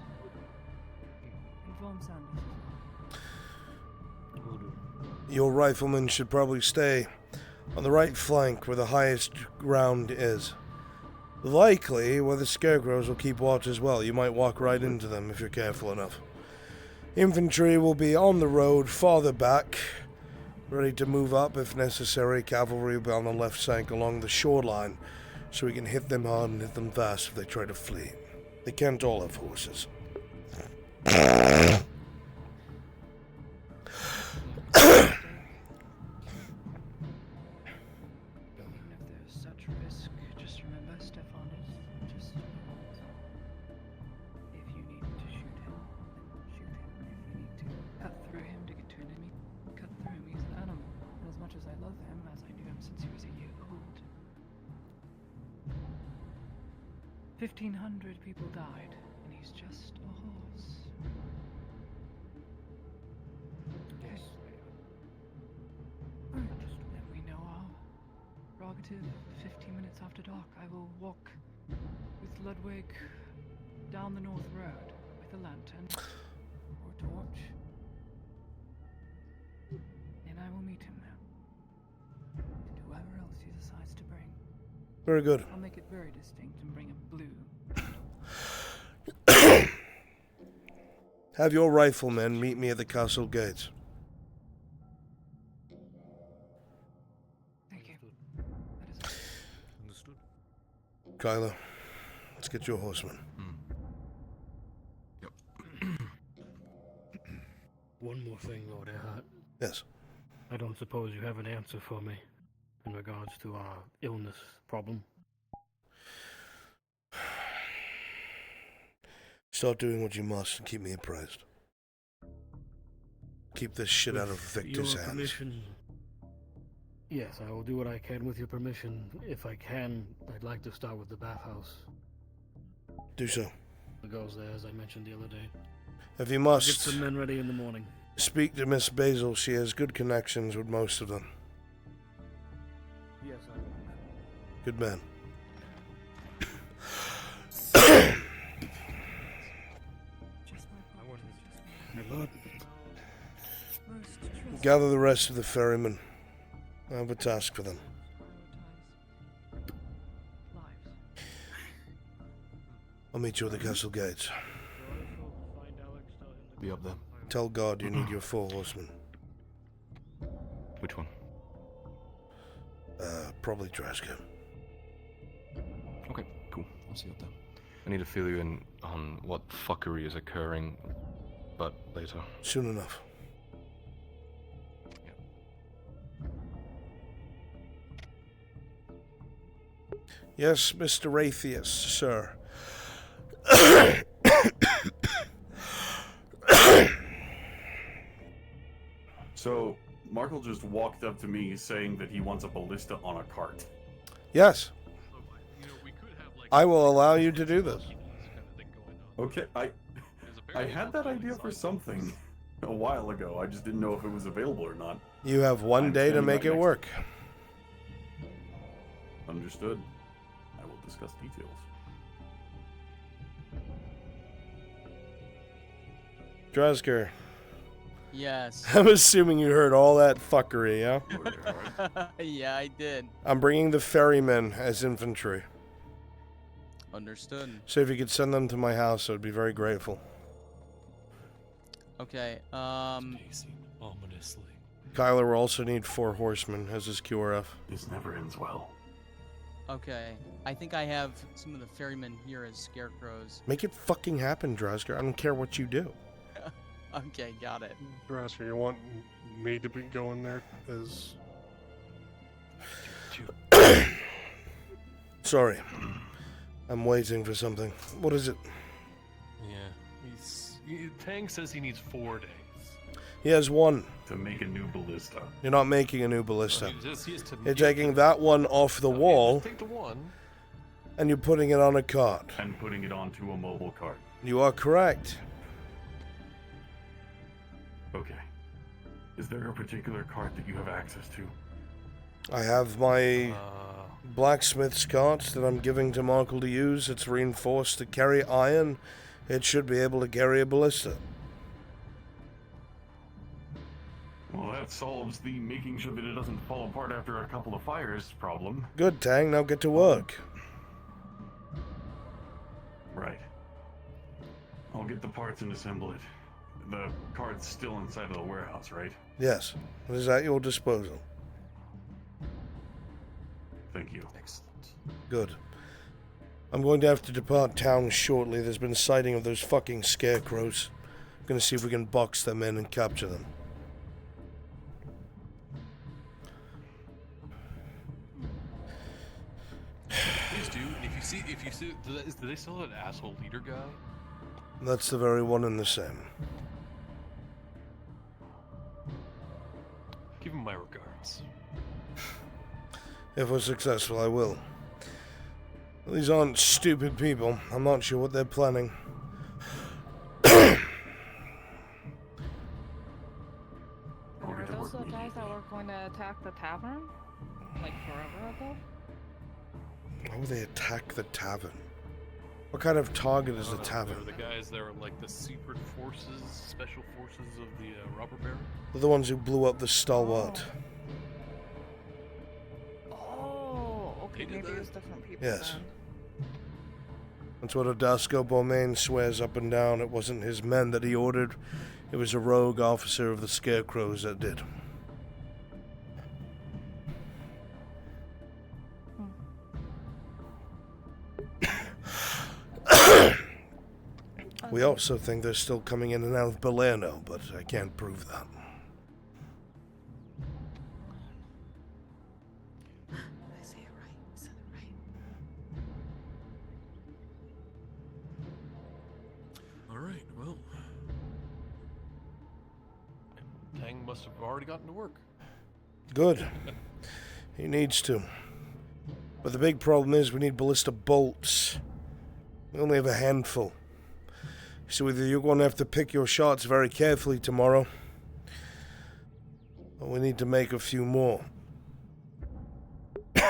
Inform Sanders as well. Your riflemen should probably stay on the right flank where the highest ground is. Likely where the scarecrows will keep watch as well. You might walk right into them if you're careful enough. Infantry will be on the road farther back, ready to move up if necessary. Cavalry will be on the left flank along the shoreline, so we can hit them hard and hit them fast if they try to flee. They can't all have horses. Even if there's such risk, just remember Stefan is just a horse. If you need to shoot him, then shoot him. If you need to cut through him to get to an enemy, cut through him. He's an animal. And as much as I love him, as I knew him since he was a year old, 1,500 people died, and he's just a horse. until 15 minutes after dark. I will walk with Ludwig down the north road with a lantern or a torch. And I will meet him there. And whoever else he decides to bring. Very good. I'll make it very distinct and bring a blue. Have your riflemen meet me at the castle gates. Thank you. Understood. Kyler, let's get your horseman. One more thing, Lord Earhart. Yes. I don't suppose you have an answer for me in regards to our illness problem. Start doing what you must and keep me apprised. Keep this shit out of Victor's your hands. Permission, yes, I will do what I can with your permission. If I can, I'd like to start with the bathhouse. Do so. The girls there, as I mentioned the other day. If you must, Get some men ready in the morning. speak to Miss Basil. She has good connections with most of them. Yes, I will. Good man. My lord. Gather the rest of the ferrymen. I have a task for them. I'll meet you at the castle gates. Be up there. Tell God you need your 4 horsemen. Which one? Probably Draska. Okay, cool. I'll see you up there. I need to fill you in on what fuckery is occurring, but later. Soon enough. Yes, Mr. Raytheus, sir. So, Markle just walked up to me saying that he wants a ballista on a cart. Yes. I will allow you to do this. Okay, I had that idea for something a while ago. I just didn't know if it was available or not. You have one day to make it work. Understood. I will discuss details. Drasker, Yes. I'm assuming you heard all that fuckery, yeah? Yeah, I did. I'm bringing the ferrymen as infantry. Understood. So if you could send them to my house, I would be very grateful. Okay, Ominously. Kyler will also need 4 horsemen as his QRF. This never ends well. Okay, I think I have some of the ferrymen here as scarecrows. Make it fucking happen, Drasker. I don't care what you do. Okay, got it. Drasker, you want me to be going there as... Sorry. I'm waiting for something. What is it? Yeah. Tang says he needs 4 days. He has 1. To make a new ballista. You're not making a new ballista. He has to You're taking that one off the wall, Take the one. and you're putting it on a cart. And putting it onto a mobile cart. You are correct. Okay. Is there a particular cart that you have access to? I have my blacksmith's cart that I'm giving to Markle to use. It's reinforced to carry iron. It should be able to carry a ballista. Well, that solves the making sure that it doesn't fall apart after a couple of fires problem. Good, Tang. Now get to work. Right. I'll get the parts and assemble it. The cart's still inside of the warehouse, right? Yes. It is at your disposal. Thank you. Excellent. Good. I'm going to have to depart town shortly. There's been a sighting of those fucking scarecrows. I'm going to see if we can box them in and capture them. Please do. If you see, do they still have an asshole leader guy? That's the very one and the same. Give him my regards. If we're successful, I will. These aren't stupid people. I'm not sure what they're planning. Were those the guys that were going to attack the tavern? Like forever ago? Why would they attack the tavern? What kind of target is the They're tavern? the guys that are like the secret forces, special forces of the robber baron. They're the ones who blew up the Stalwart. Oh, okay, maybe it was different people. Yes. Then. That's what Odasco Beaumain swears up and down. It wasn't his men that he ordered. It was a rogue officer of the Scarecrows that did. We also think they're still coming in and out of Balerno, but I can't prove that. Alright, well. Tang must have already gotten to work. Good. He needs to. But the big problem is we need ballista bolts. We only have a handful. So either you're going to have to pick your shots very carefully tomorrow, or we need to make a few more. Do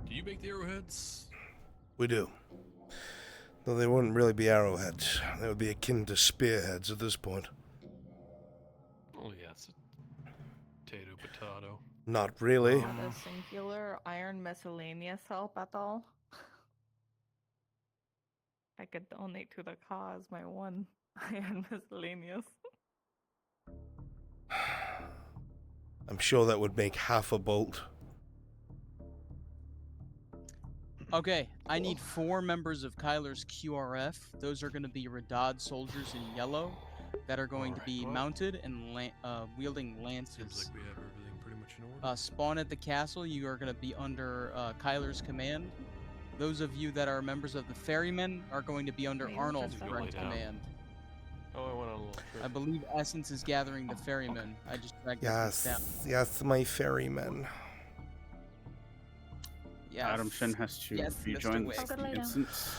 you make the arrowheads? We do. Though they wouldn't really be arrowheads. They would be akin to spearheads at this point. Oh yeah, it's a potato. Not really. Would a singular iron miscellaneous help at all? I could donate to the cause my one iron miscellaneous. I'm sure that would make half a bolt. Okay, I need 4 members of Kyler's QRF. Those are going to be Radad soldiers in yellow that are going to be mounted and wielding lances. Seems like we have everything pretty much in order. Spawn at the castle. You are going to be under Kyler's command. Those of you that are members of the Ferrymen are going to be under Arnold's direct command. Oh, I went on a little trip. I believe Essence is gathering the Ferrymen. I just dragged Essence down. Yes, my ferryman. Yes. Adam Shin has to Yes, rejoin Mr. the Wick. instance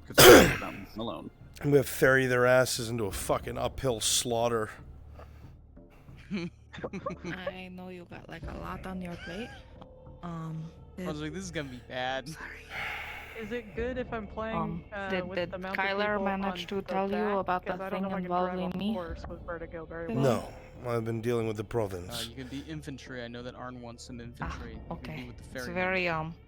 because I'm alone. I'm gonna ferry their asses into a fucking uphill slaughter. I know you got like a lot on your plate. I was like, this is gonna be bad. Is it good if I'm playing did with the mounted Kyler people manage on to tell the you back? about the 'Cause I don't thing know if I can drive involving a me? horse with vertigo very well. No, I've been dealing with the province. You can be infantry. I know that Arn wants some infantry. You can be with the It's Ferrymen. very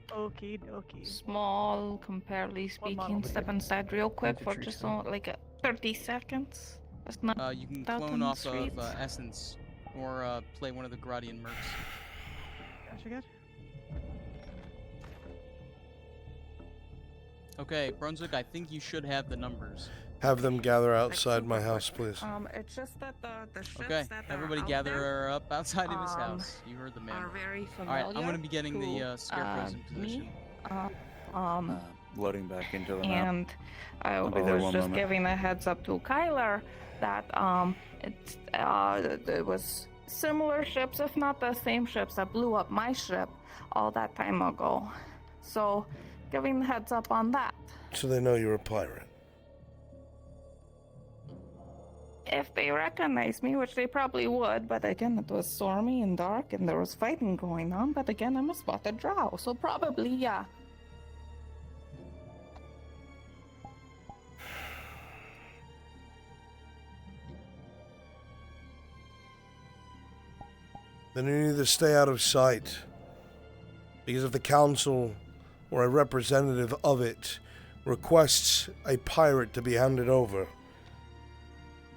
Okie dokie. small, comparatively speaking. Step inside real quick for just like 30 seconds. That's not You can out clone on the off of streets. Essence or play one of the Gradian mercs. Gotcha. Okay, Brunswick, I think you should have the numbers. Have them gather outside my house, please. It's just that the ships Okay, that everybody are out gather there, up outside of his house. You heard the man. are very Alright, I'm familiar gonna be getting the to, scarecrows in position. me. Loading back into the map. And I I'll be there was one just moment. giving a heads up to Kyler that it was similar ships, if not the same ships, that blew up my ship all that time ago. So, giving the heads up on that. So they know you're a pirate. If they recognize me, which they probably would, but again, it was stormy and dark and there was fighting going on, but again, I'm a spotted drow, so probably, yeah. Then you need to stay out of sight. Because if the council or a representative of it requests a pirate to be handed over,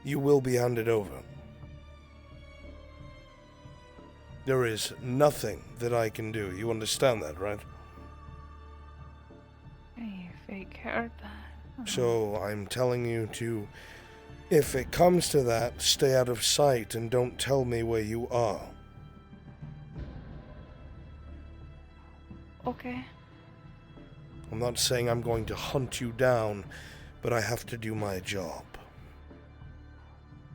you will be handed over. There is nothing that I can do. You understand that, right? If they cared that. So I'm telling you to, if it comes to that, stay out of sight and don't tell me where you are. Okay. I'm not saying I'm going to hunt you down, but I have to do my job.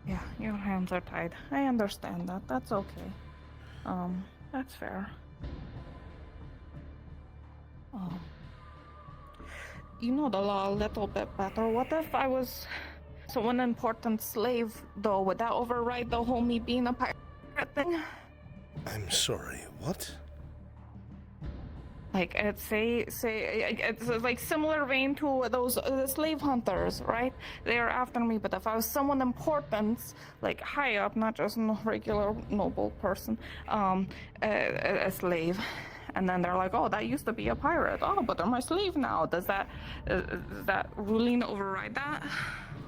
Yeah, your hands are tied. I understand that. That's okay. That's fair. You know the law a little bit better. What if I was So one important slave, though, would that override the whole me being a pirate thing? I'm sorry, what? Like, it's like similar vein to those slave hunters, right? They are after me, but if I was someone important, like high up, not just a regular noble person, a slave, and then they're like, oh, that used to be a pirate. Oh, but they're my slave now. Does that ruling override that?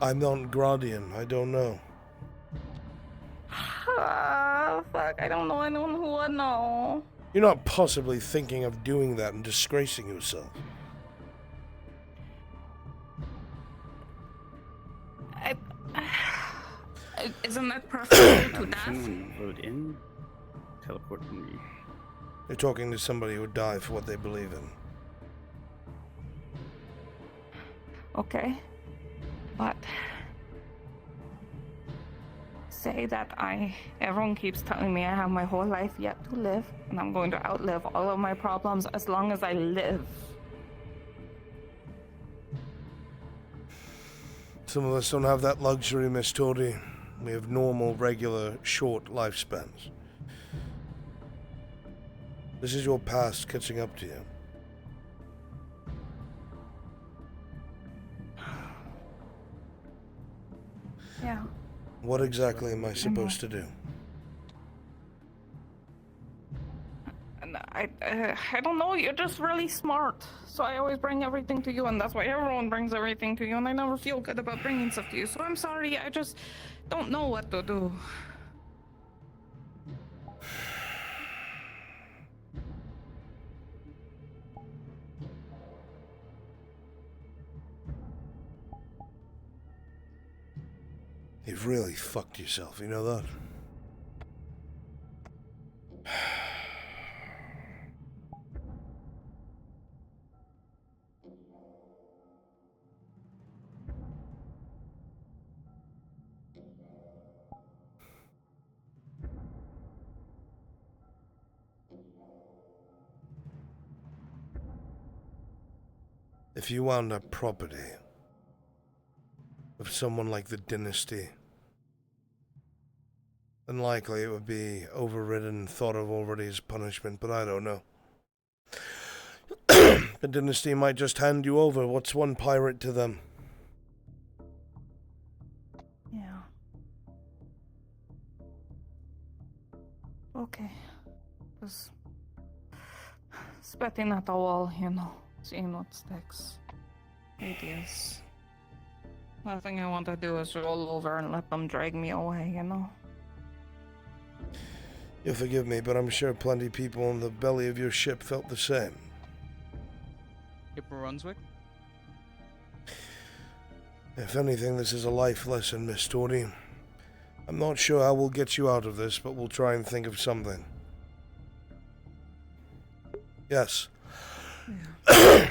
I'm not Guardian. I don't know. Fuck, I don't know anyone who would know. You're not possibly thinking of doing that and disgracing yourself. Isn't that preferable to death? Load in. Teleport me. You're talking to somebody who would die for what they believe in. Okay, but say that everyone keeps telling me I have my whole life yet to live, and I'm going to outlive all of my problems as long as I live. Some of us don't have that luxury, Miss Toady. We have normal, regular, short lifespans. This is your past catching up to you. Yeah. What exactly am I supposed to do? I don't know, you're just really smart. So I always bring everything to you, and that's why everyone brings everything to you, and I never feel good about bringing stuff to you. So I'm sorry, I just don't know what to do. You've really fucked yourself, you know that? If you wound up property of someone like the Dynasty, then likely it would be overridden, thought of already as punishment, but I don't know. The Dynasty might just hand you over. What's one pirate to them? Yeah. Okay. Just spitting at the wall, you know, seeing what sticks. Ideas. Last thing I want to do is roll over and let them drag me away, you know? You'll forgive me, but I'm sure plenty of people on the belly of your ship felt the same. Brunswick? If anything, this is a life lesson, Miss Toady. I'm not sure how we'll get you out of this, but we'll try and think of something. Yes. Yeah.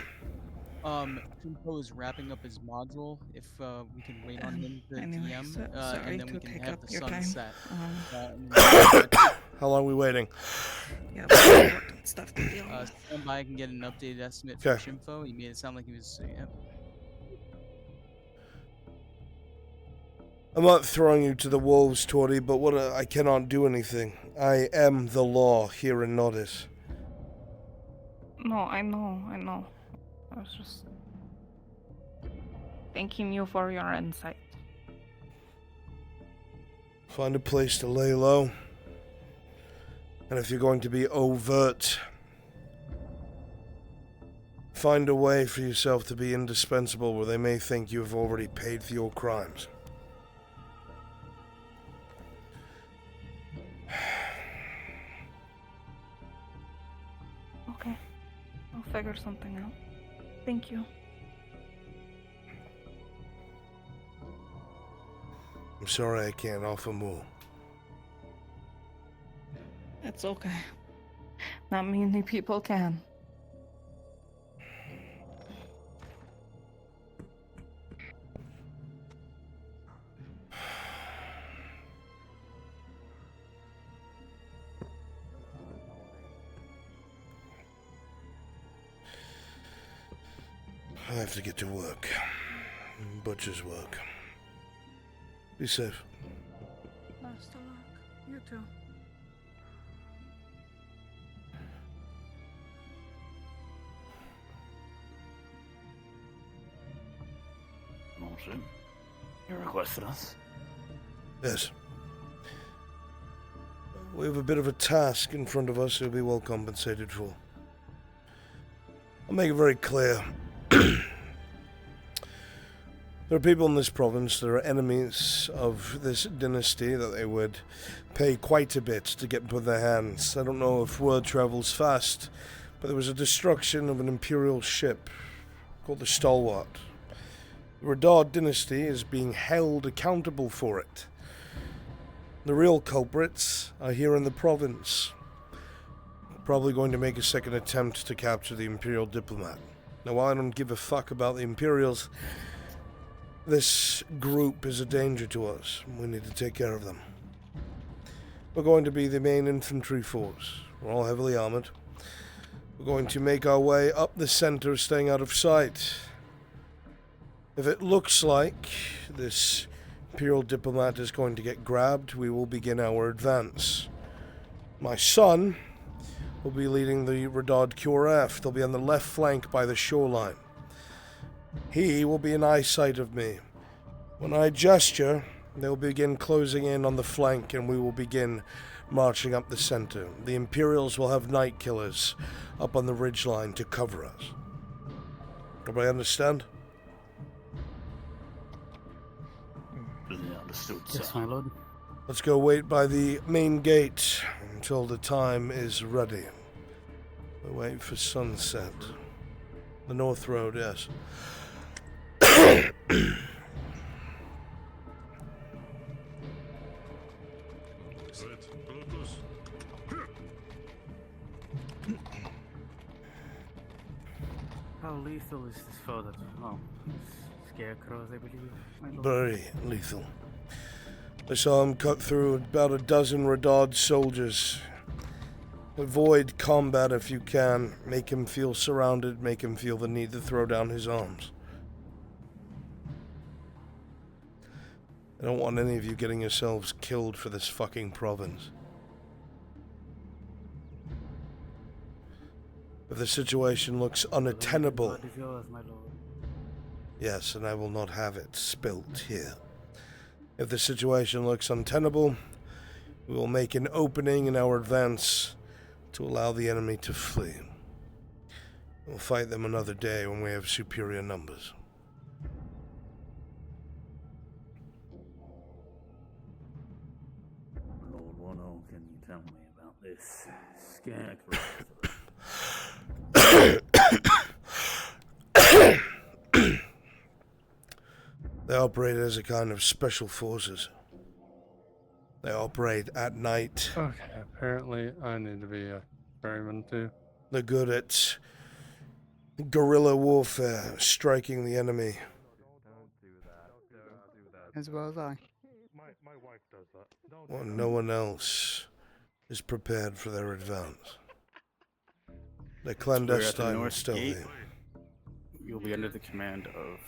Kumpo is wrapping up his module. If we can wait on him to anyway, DM, sorry and then to we can take have up the your sun time. set. How long are we waiting? Yeah, but important stuff to deal with. Stand by, I can get an updated estimate from Okay. Shimfo. He made it sound like he was. Yeah. I'm not throwing you to the wolves, Toady, but I cannot do anything. I am the law here in Nodis. No, I know. I was just thanking you for your insight. Find a place to lay low. And if you're going to be overt, find a way for yourself to be indispensable where they may think you have already paid for your crimes. Okay, I'll figure something out. Thank you. I'm sorry I can't offer more. It's okay. Not many people can. I have to get to work. Butcher's work. Be safe. Best of luck. You too. Motion. You requested us? Yes. We have a bit of a task in front of us you'll be well compensated for. I'll make it very clear. There are people in this province that are enemies of this dynasty that they would pay quite a bit to get put in their hands. I don't know if word travels fast, but there was a destruction of an imperial ship called the Stalwart. The Radard dynasty is being held accountable for it. The real culprits are here in the province. Probably going to make a second attempt to capture the imperial diplomat. Now, while I don't give a fuck about the Imperials, this group is a danger to us. We need to take care of them. We're going to be the main infantry force. We're all heavily armored. We're going to make our way up the center, staying out of sight. If it looks like this imperial diplomat is going to get grabbed, we will begin our advance. My son will be leading the Radard QRF. They'll be on the left flank by the shoreline. He will be in eyesight of me. When I gesture, they'll begin closing in on the flank and we will begin marching up the center. The Imperials will have night killers up on the ridgeline to cover us. Everybody understand? Understood, Yes, my lord. Let's go wait by the main gate until the time is ready. We wait for sunset. The North Road, yes. How lethal is this foe that... Oh, scarecrows, I believe. my lord? Very lethal. I saw him cut through about a dozen Radard soldiers. Avoid combat if you can. Make him feel surrounded. Make him feel the need to throw down his arms. I don't want any of you getting yourselves killed for this fucking province. If the situation looks unattainable, What is yours, my lord? yes, and I will not have it spilt here. If the situation looks untenable, we will make an opening in our advance to allow the enemy to flee. We'll fight them another day when we have superior numbers. Lord, what all can you tell me about this scarecrow? They operate as a kind of special forces. They operate at night. Okay, apparently I need to be a ferryman too. They're good at guerrilla warfare, striking the enemy. As well as I. My wife does that. When no one else is prepared for their advance. They're So we're at the clandestine and North stealthy. Gate. You'll be under the command of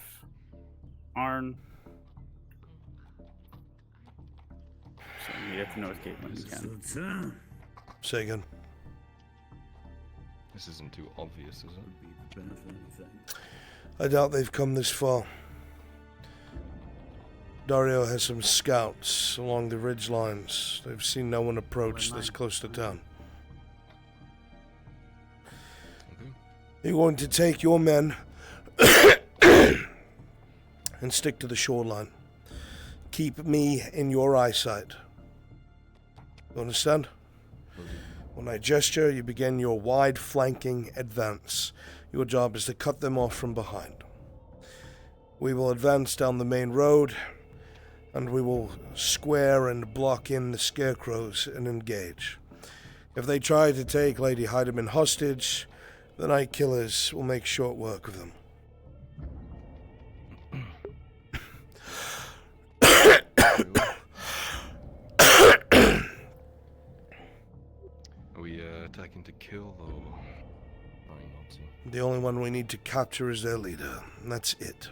Arn. So meet at the North Gate when you can. Say again. This isn't too obvious, is it? I doubt they've come this far. Dario has some scouts along the ridge lines. They've seen no one approach this close to town. You're going to take your men and stick to the shoreline. Keep me in your eyesight. You understand? When I gesture, you begin your wide flanking advance. Your job is to cut them off from behind. We will advance down the main road, and we will square and block in the scarecrows and engage. If they try to take Lady Heidemann hostage, the Night Killers will make short work of them. Are we attacking to kill or trying not to? The only one we need to capture is their leader, and that's it.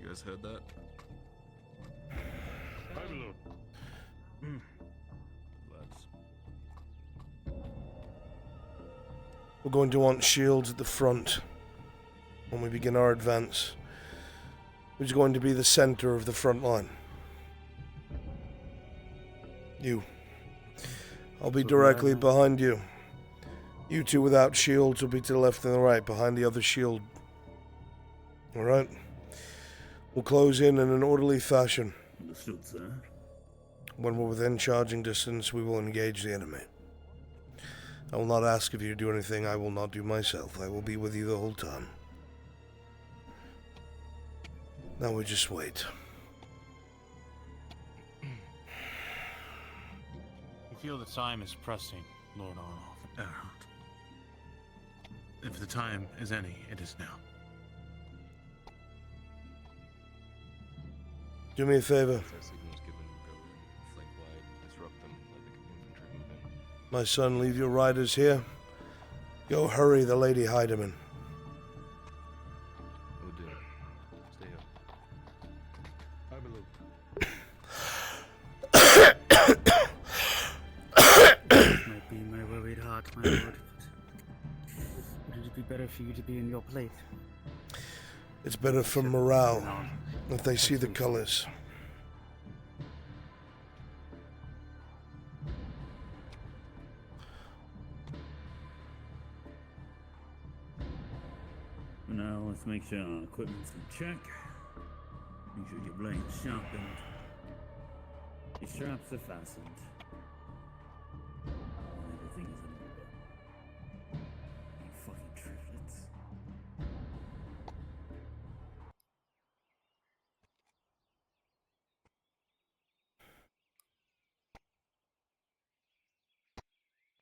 You You guys heard that? Lads. We're going to want shields at the front when we begin our advance. Who's going to be the center of the front line? You. I'll be directly behind you. You two without shields will be to the left and the right, behind the other shield. Alright? We'll close in an orderly fashion. Understood, sir. When we're within charging distance, we will engage the enemy. I will not ask of you to do anything I will not do myself. I will be with you the whole time. Now we just wait. I feel the time is pressing, Lord Arnold. Erhard. If the time is any, it is now. Do me a favor. My son, leave your riders here. Go hurry the Lady Heidemann. Oh dear. Stay up. Might be my worried heart, my lord. Would it be better for you to be in your place? It's better for morale if they see the colors. Now let's make sure our equipment's in check. Make sure your blade's sharpened. Your straps are fastened. And everything is in order. You fucking triplets.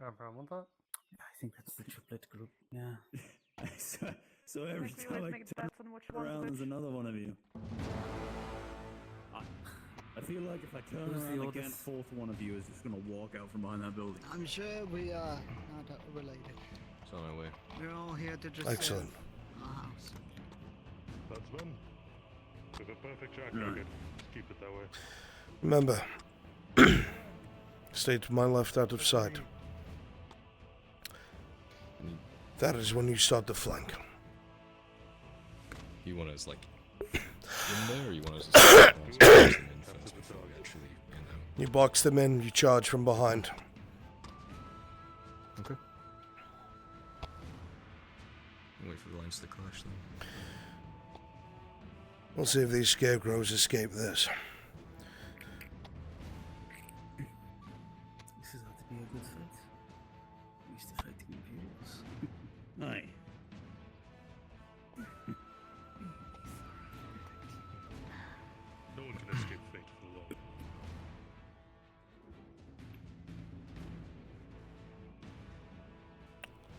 I think that's the triplet group. Yeah. So every Think we time always I make turn bets on which one's around, there's which. another one of you. I feel like if I turn Who's the around oldest? again, fourth one of you is just gonna walk out from behind that building. I'm sure we are not related. It's on my way. We're all here to just Excellent. serve our house. That's done. With a perfect track record. Keep it that way. Remember, stay to my left out of sight. That is when you start to flank. You want us, like, in there, or you want us to start them in first before we actually, You box them in, you charge from behind. Okay. Wait for the lines to clash then. We'll see if these scarecrows escape this. This is how to be a good fight. We used to fight the Imperials. Aye. No one can escape fate for long.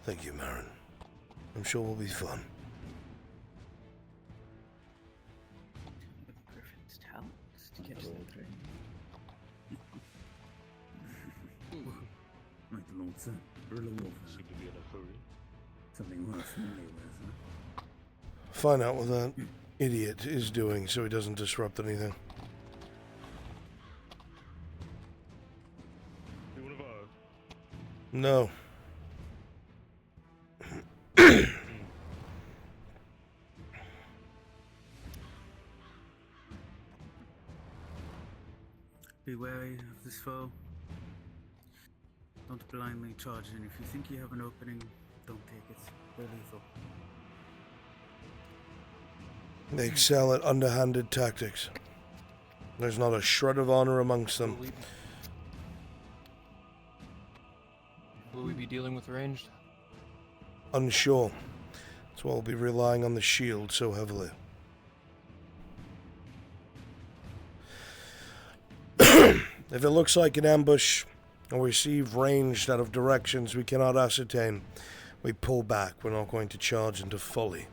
Thank you, Marin. I'm sure we'll be fun. Griffin's talents to catch that train. Like the Lord said, Earl of Wolf. Seem to be in a hurry. Something we're familiar with, huh? Find out what that idiot is doing so he doesn't disrupt anything. You one of ours? No. Be wary of this foe. Don't blindly charge in. If you think you have an opening, don't take it. They're lethal. They excel at underhanded tactics. There's not a shred of honor amongst them. Will we be dealing with ranged? Unsure. That's why we'll be relying on the shield so heavily. If it looks like an ambush, or we receive ranged out of directions we cannot ascertain, we pull back. We're not going to charge into folly.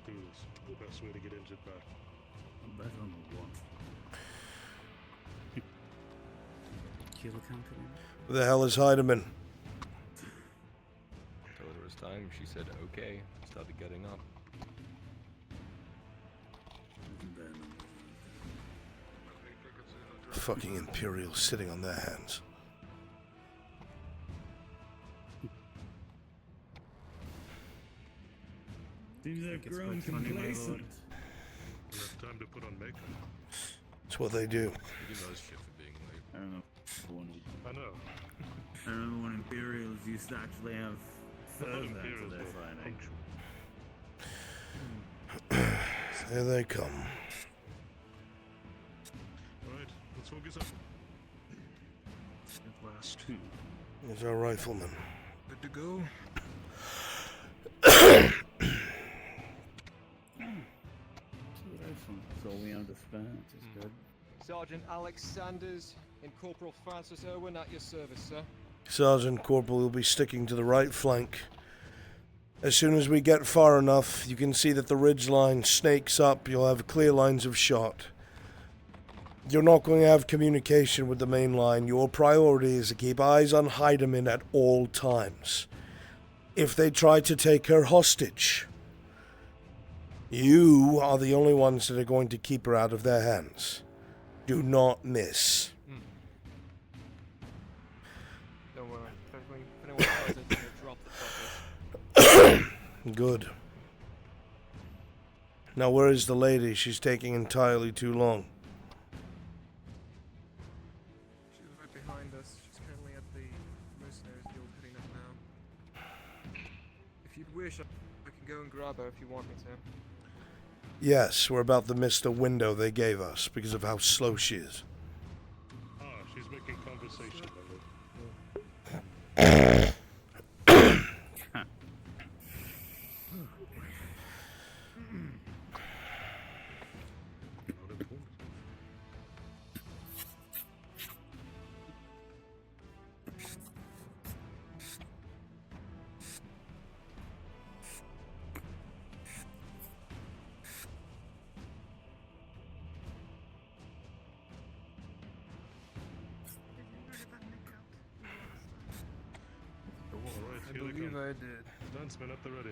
through this. The best way to get injured back. I bet on the one. Kill counter. Who the hell is Heidemann? Told her it was time. She said okay. Started getting up. Fucking Imperials sitting on their hands. Seems they've grown complacent. You have time to put on makeup. It's what they do. He knows shit for being late. I don't know. I know. I remember when Imperials used to actually have Thursday for their Friday. Here they come. Alright, let's focus up. At last. There's our rifleman. Good to go. That's all we have to spend, which is good. Sergeant Alex Sanders and Corporal Francis Irwin at your service, sir. Sergeant Corporal will be sticking to the right flank. As soon as we get far enough, you can see that the ridge line snakes up. You'll have clear lines of shot. You're not going to have communication with the main line. Your priority is to keep eyes on Heidemann at all times. If they try to take her hostage, you are the only ones that are going to keep her out of their hands. Do not miss. Don't worry. If anyone tries it, they'll drop the fuckers. Good. Now where is the lady? She's taking entirely too long. She's right behind us. She's currently at the mercenaries guild heading up now. If you'd wish, I can go and grab her if you want me to. Yes, we're about to miss the window they gave us because of how slow she is. Ah, she's making conversation. I believe I did. Lanceman at the ready.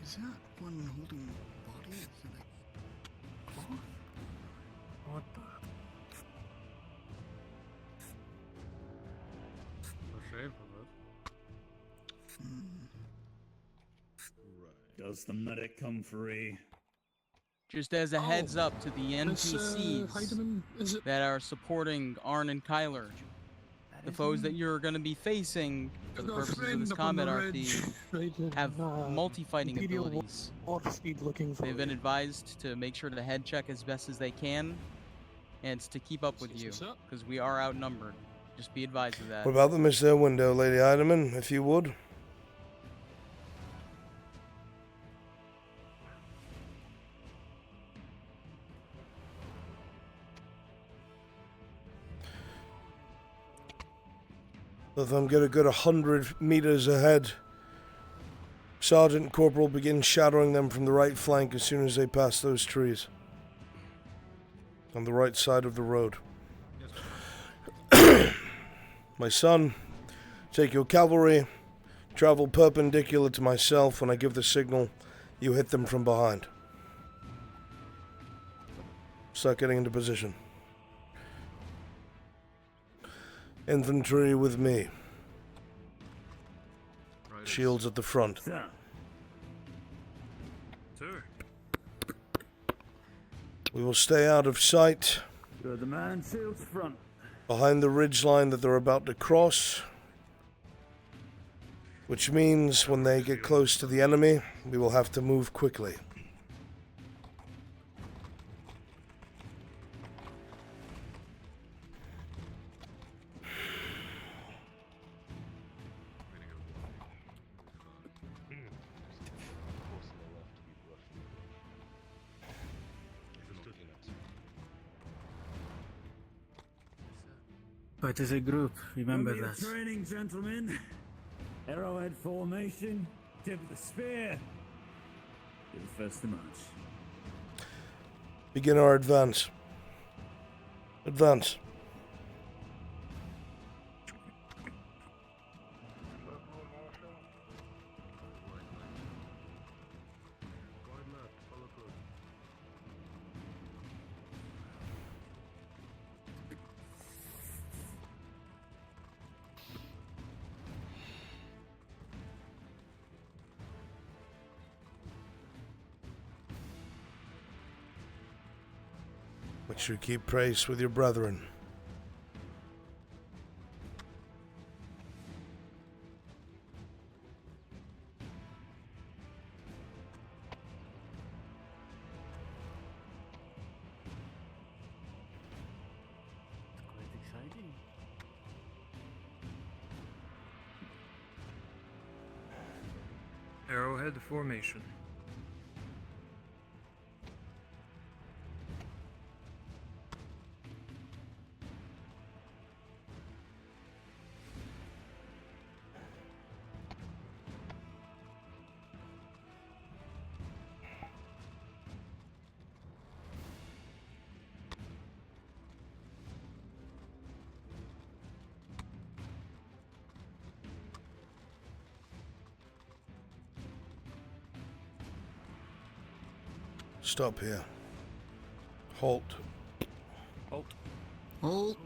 Is that one holding bodies in a cloth? What the? A shave of it. Does the medic come free? Just as a heads up to the NPCs that are supporting Arn and Kyler, the foes that you're going to be facing for the purposes of this combat RP have multi-fighting abilities. They've been advised to make sure to head check as best as they can, and it's to keep up with you, because we are outnumbered. Just be advised of that. We're about to miss their window, Lady Heidemann, if you would. If I'm get a good 100 meters ahead, Sergeant Corporal begins shadowing them from the right flank as soon as they pass those trees. On the right side of the road. My son, take your cavalry, travel perpendicular to myself. When I give the signal, you hit them from behind. Start getting into position. Infantry with me. Shields at the front. Sir. We will stay out of sight. You're the man, shields front. Behind the ridge line that they're about to cross. Which means when they get close to the enemy, we will have to move quickly. But as a group, remember Remember that. your training, gentlemen. Arrowhead formation, tip of the spear. You're the first to march. Begin our advance. Advance. Make sure you keep pace with your brethren. Quite exciting. Arrowhead formation. Stop here. Halt. Halt. Halt.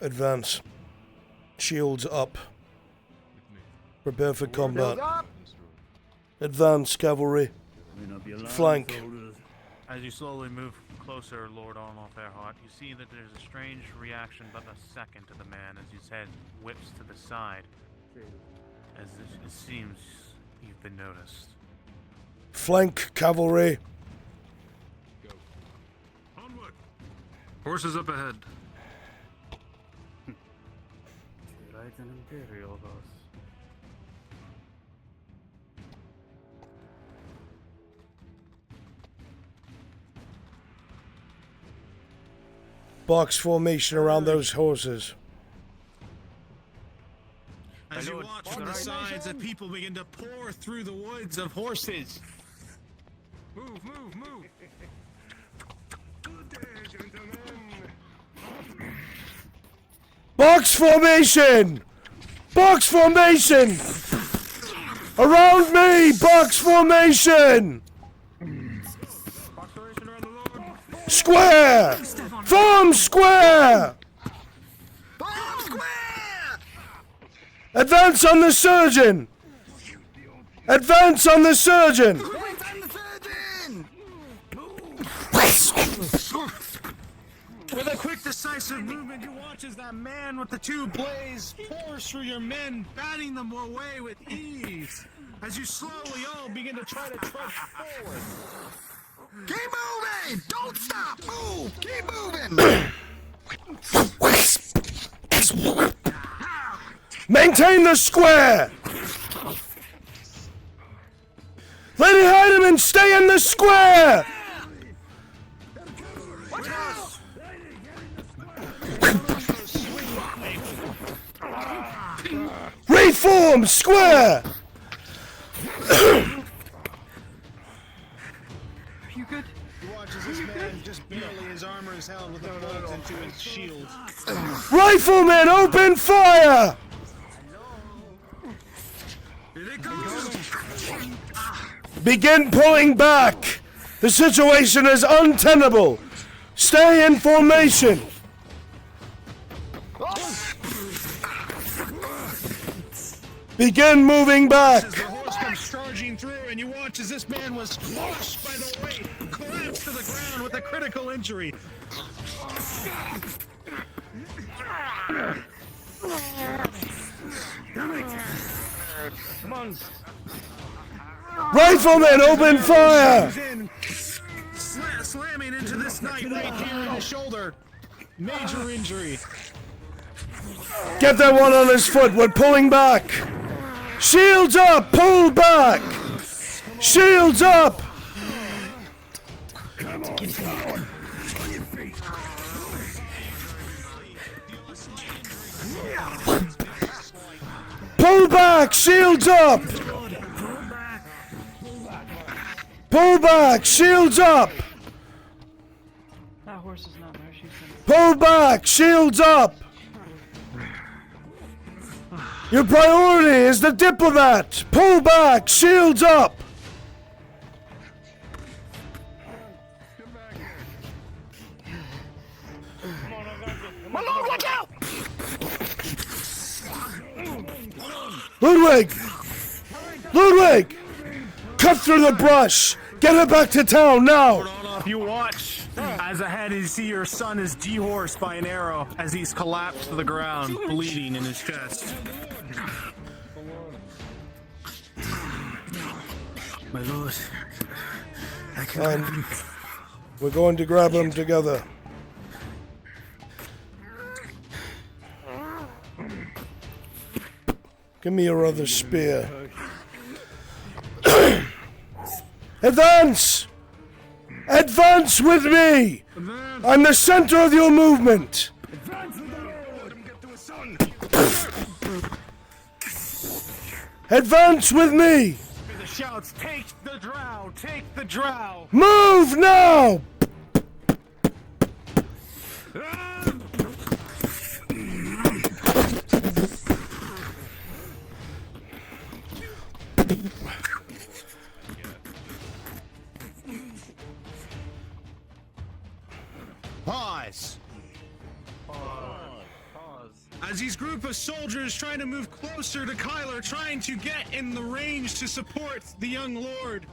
Advance. Shields up. Prepare for combat. Advance, cavalry. Flank. As you slowly move closer, Lord Arnold Fairheart, you see that there's a strange reaction but a second to the man as his head whips to the side. As it seems you've been noticed. Flank, cavalry. Onward! Horses up ahead. Right, an Imperial horse. Box formation around those horses. As you watch from the sides, the people begin to pour through the woods of horses. Move, move, move! Good day, gentlemen! Box formation! Box formation! Around me! Box formation! Square! Form square! Form square! Advance on the surgeon! Advance on the surgeon! With a quick, decisive movement, you watch as that man with the two blades pours through your men, batting them away with ease. As you slowly all begin to try to trudge forward. Keep moving! Don't stop! Move! Keep moving! Maintain the square! Lady Heidemann, stay in the square! Reform square! You good? You watch as this man just barely his armor is held with a bolt into his shield. Riflemen, open fire! Begin pulling back! The situation is untenable! Stay in formation! Begin moving back! As the horse comes charging through, and you watch as this man was crushed by the weight, collapsed to the ground with a critical injury. Come on! Riflemen, open fire! Slamming into this knight right here in the shoulder. Major injury. Get that one on his foot, we're pulling back! Shields up! Pull back! Shields up! Come on, coward. On your feet. Pull back! Shields up! Pull back! Shields up! That horse is not there. She's Pull back! Shields up! Your priority is the diplomat! Pull back! Shields up! My lord, watch out! Ludwig! Ludwig! Cut through the brush! Get her back to town now! You watch as ahead you see your son is dehorsed by an arrow as he's collapsed to the ground, bleeding in his chest. My lord. And we're going to grab him together. Give me your other spear. Advance! Advance with me! I'm the center of your movement! Advance with me! The shouts, take the drow, take the drow! Move now! Pause. As these group of soldiers trying to move closer to Kyler, trying to get in the range to support the young lord,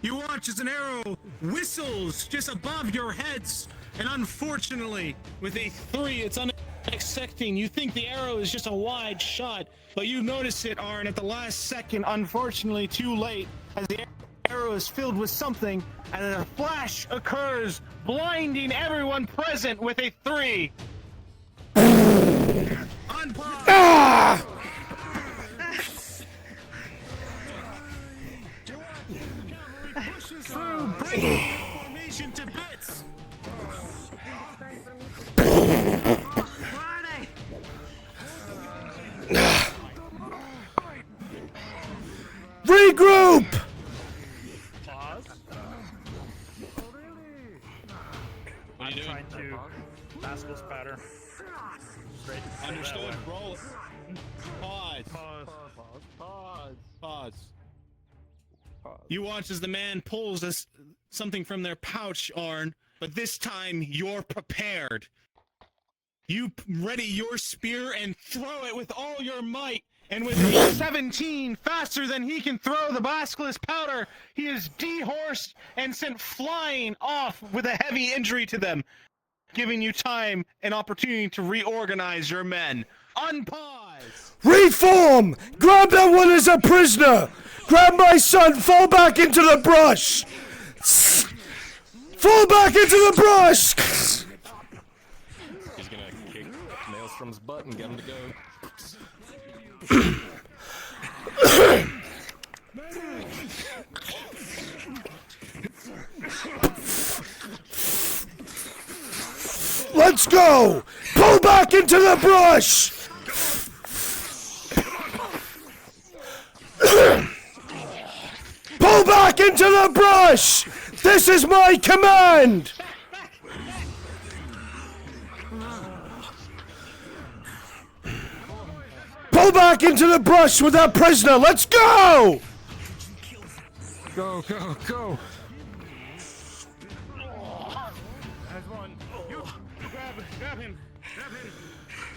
you watch as an arrow whistles just above your heads, and unfortunately, with a 3, it's unexpecting. You think the arrow is just a wide shot, but you notice it, Arn, at the last second, unfortunately too late, as the arrow is filled with something, and a flash occurs, blinding everyone present with a 3. Ah! Through, breaking formation to bits. Regroup! Pause. I'm trying to pass this pattern. Straight. Understood. Roll. Pause. Pause. You watch as the man pulls something from their pouch, Arn, but this time you're prepared. You ready your spear and throw it with all your might, and with a 17 faster than he can throw the basilisk powder, he is dehorsed and sent flying off with a heavy injury to them, giving you time and opportunity to reorganize your men. Unpause! Reform! Grab that one as a prisoner! Grab my son! Fall back into the brush! Fall back into the brush! He's gonna kick nails from his butt and get him to go. Let's go! Pull back into the brush! Pull back into the brush! This is my command! Pull back into the brush with that prisoner! Let's go! Go, go, go! There's one. You grab him. Grab him.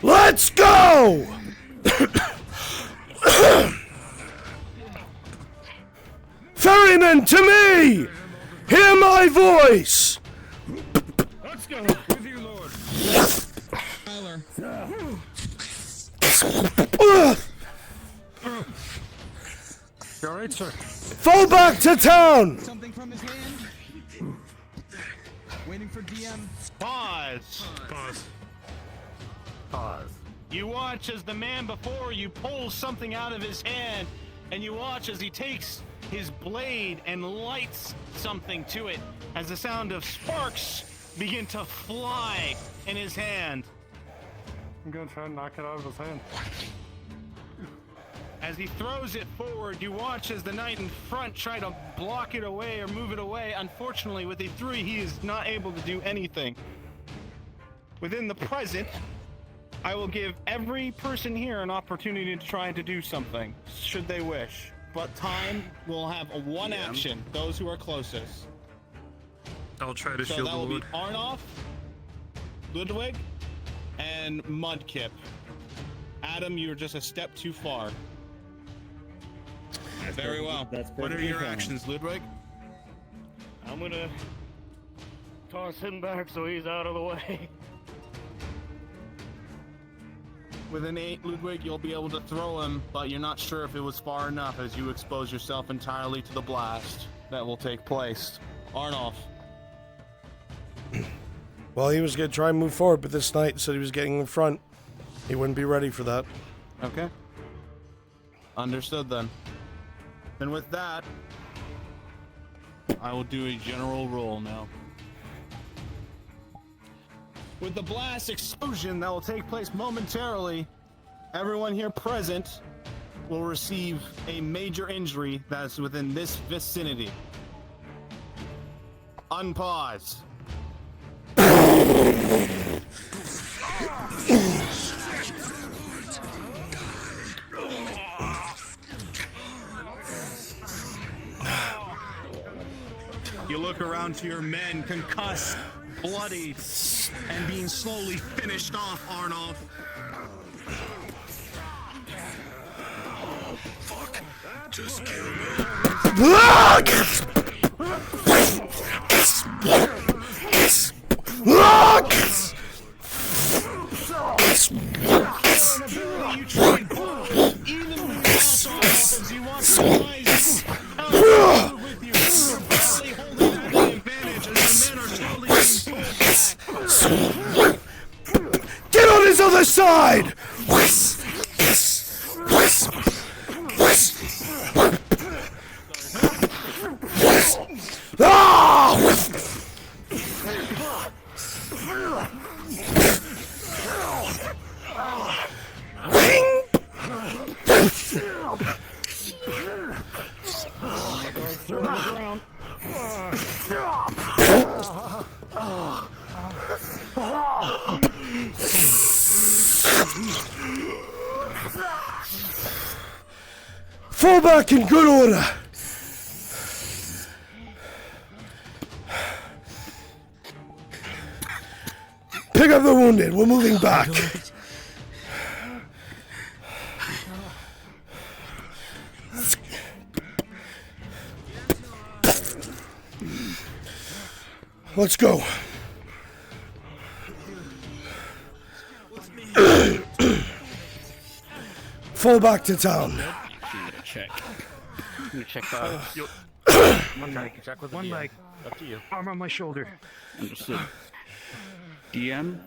Let's go! Ferryman, to me! Hear my voice! Let's go. With you, Lord. Tyler. You alright, sir? Fall back to town! Something from his hand. Waiting for DM. Pause. Pause. Pause. You watch as the man before you pulls something out of his hand and you watch as he takes his blade and lights something to it as the sound of sparks begin to fly in his hand. I'm gonna try and knock it out of his hand. As he throws it forward, you watch as the knight in front try to block it away or move it away. Unfortunately, with a 3, he is not able to do anything. Within the present, I will give every person here an opportunity to try to do something, should they wish. But time will have a one action, those who are closest. I'll try to So shield that the will be Lord. Arnoff, Ludwig, and Mudkip. Adam, you're just a step too far. Very well. What are your actions, Ludwig? I'm gonna toss him back so he's out of the way. With an 8, Ludwig, you'll be able to throw him, but you're not sure if it was far enough as you expose yourself entirely to the blast that will take place. Arnoff. Well, he was going to try and move forward, but this knight said he was getting in front. He wouldn't be ready for that. Okay. Understood then. And with that, I will do a general roll now. With the blast explosion that will take place momentarily, everyone here present will receive a major injury that is within this vicinity. Unpause. You look around to your men, concussed, bloodied, and being slowly finished off, Arnold. Fuck. Just kill me. Get on his other side! Fall back in good order. Pick up the wounded. We're moving back. Let's go. Fall back to town. Check. I'm gonna check one leg. Check with One leg. Up to you. Arm on my shoulder. Understood. DM.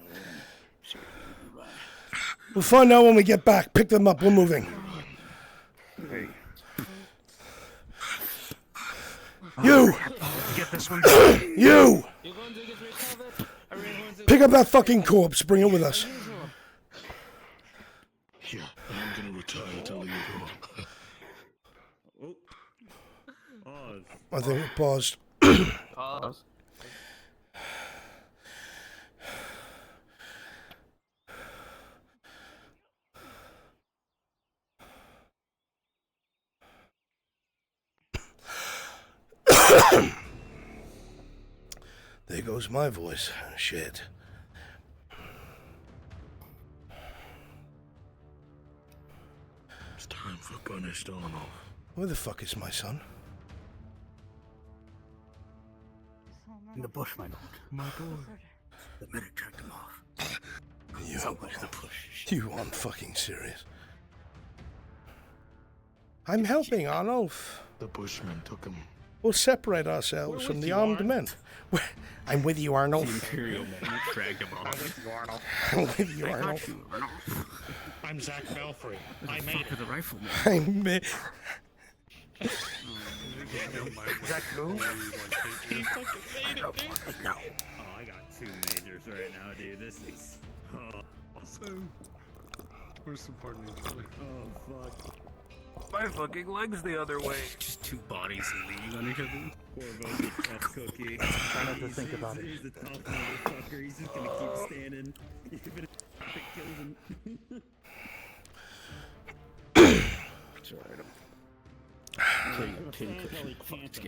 We'll find out when we get back. Pick them up. We're moving. Hey. You! Get this one. You! Pick up that fucking corpse. Bring it with us. Yeah, I'm gonna retire telling you go. Pause. I think it paused. Pause. There goes my voice. Shit. It's time for punished Arnold. Where the fuck is my son? In the bush, my lord. My lord. The medic tracked him off. You, Somebody the bush. you aren't fucking serious. I'm helping Arnulf. The bushmen took him. We'll separate ourselves from the armed men. I'm with you, Arnulf. Imperial men dragged him off. I'm with you, Arnulf. I'm Zach Belfry. I'm made for the rifleman. Is that cool? He fucking made it, dude. Oh, I got 2 majors right now, dude. This is. Oh, We're supporting each other. oh fuck. My fucking leg's the other way. Just 2 bodies leaning on each other. Poor Vogue, tough cookie. Try not to think about it. He's the tough motherfucker. He's just gonna keep standing. Even if it kills him. It's alright.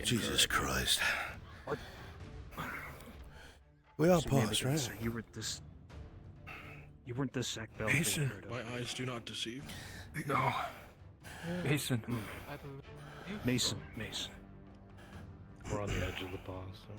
Jesus Christ. We are paused, right? Sir, you weren't this. You weren't this sack bell. Mason, my eyes do not deceive. No. Mason. Mason. We're on the edge of the pause, so.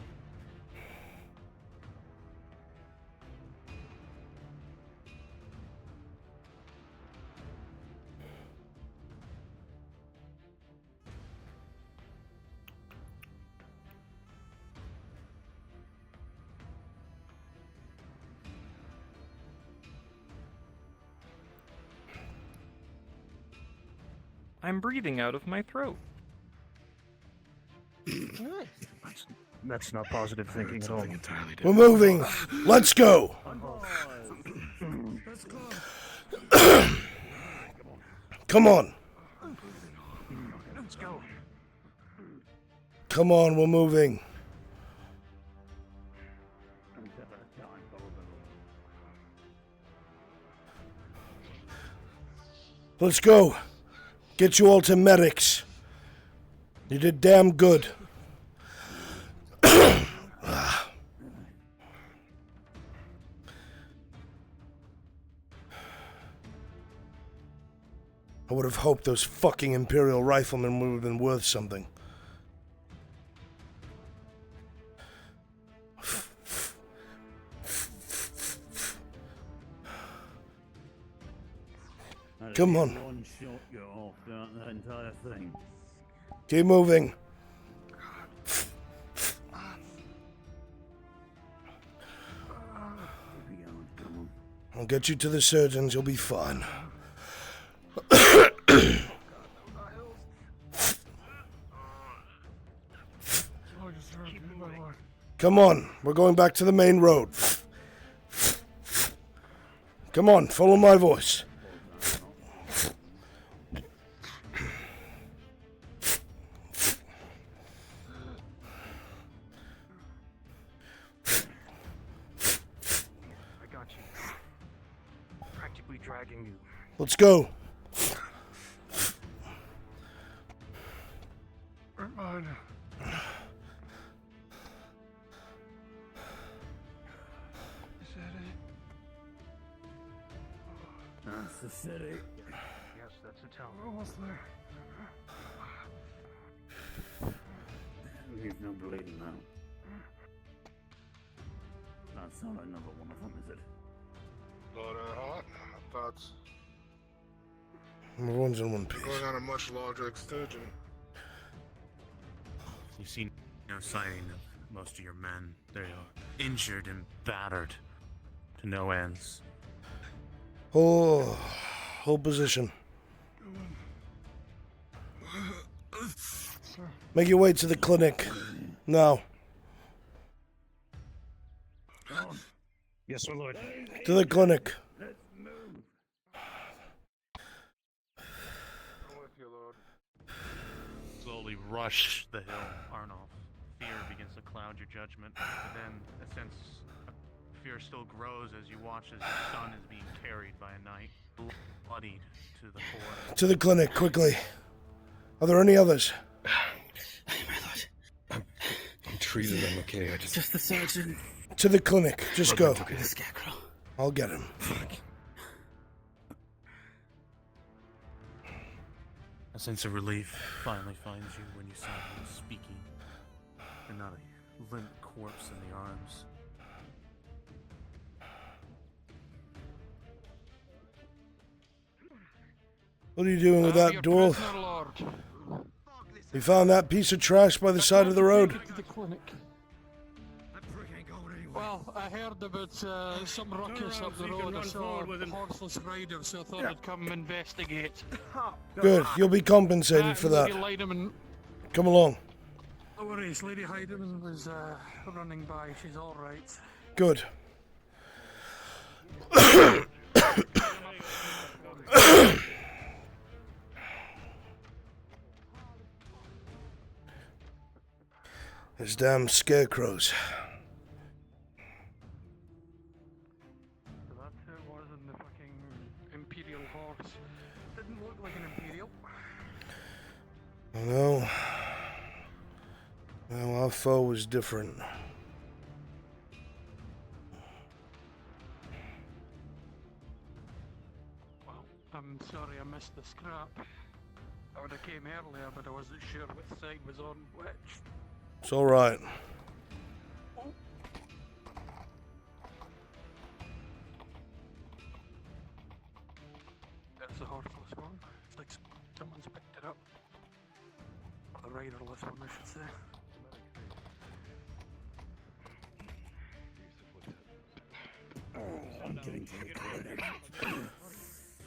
I'm breathing out of my throat. That's not positive thinking at all. We're moving. Let's go. Come on. Let's go. Come on, we're moving. Let's go. Get you all to medics. You did damn good. I would have hoped those fucking Imperial riflemen would have been worth something. Come on. One shot you off that entire thing. Keep moving. I'll get you to the surgeons. You'll be fine. Come on. We're going back to the main road. Come on. Follow my voice. Dragging you. Let's go. Remind. Is that it? That's the city. Yes, that's the town. We're almost there. He's no bleeding now. That's not another one of them, is it? Blood hot. Thoughts. Everyone's in one piece. Going on a much larger extension. You see no sign of most of your men. They're injured and battered to no ends. Oh, hold position. Make your way to the clinic. Now. Yes, my lord. To the clinic. Slowly rush the hill, Arnulf. Fear begins to cloud your judgment, but then a sense of fear still grows as you watch as your son is being carried by a knight, bloodied to the core. To the clinic, quickly. Are there any others? I'm treated. I'm okay. I Just the surgeon. To the clinic. Just go. The scarecrow. I'll get him. A sense of relief finally finds you when you saw him speaking, and not a limp corpse in the arms. What are you doing with that, dwarf? We found that piece of trash by the side of the road. To the clinic. Well, I heard about some ruckus up the road. I saw a horseless rider, so I thought I'd come investigate. Good. You'll be compensated for that. Come along. No worries, Lady Heidemann was running by. She's all right. Good. Those damn scarecrows. So that's who it was in the fucking Imperial horse. Didn't look like an Imperial. I know. Well, our foe was different. Well, I'm sorry I missed the scrap. I would have came earlier, but I wasn't sure which side was on which. It's all right. There's the horseless one. It's like someone's picked it up. The riderless one, I should say. I'm getting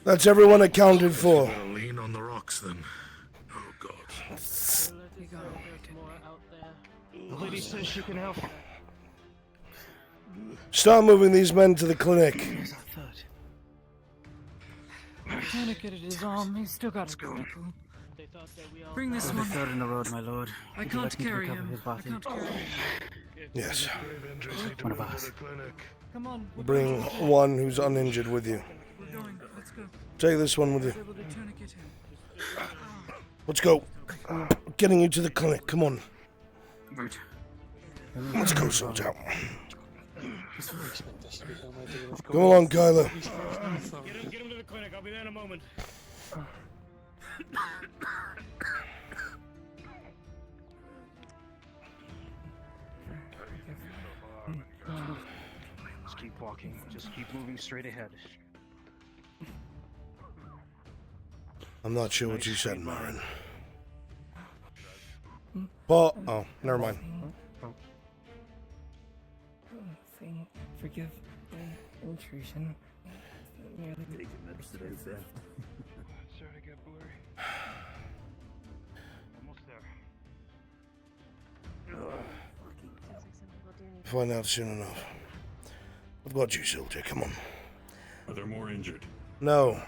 That's everyone accounted for. Better lean on the rocks then. Oh God. The lady says she can help. Start moving these men to the clinic. Tourniqueted his arm. He's still got a critical. Bring this Only one. third in the road, my lord. I Would you can't like me to carry recover him. his I body? can't carry him. Yes. One of us. Come on. we're Bring going to the one who's uninjured with you. We're going. Let's go. Take this one with I was you. able to tourniquet him. Let's go. Getting you to the clinic. Come on. Right. Let's go, soldier. Come along, Kyler. Get him to the clinic. I'll be there in a moment. Just keep walking. Just keep moving straight ahead. I'm not sure what you said, Marin. Paul. Oh, never mind. Forgive my intrusion. Starting to get blurry. Almost there. Find out soon enough. I've got you, soldier. Come on. Are there more injured? No.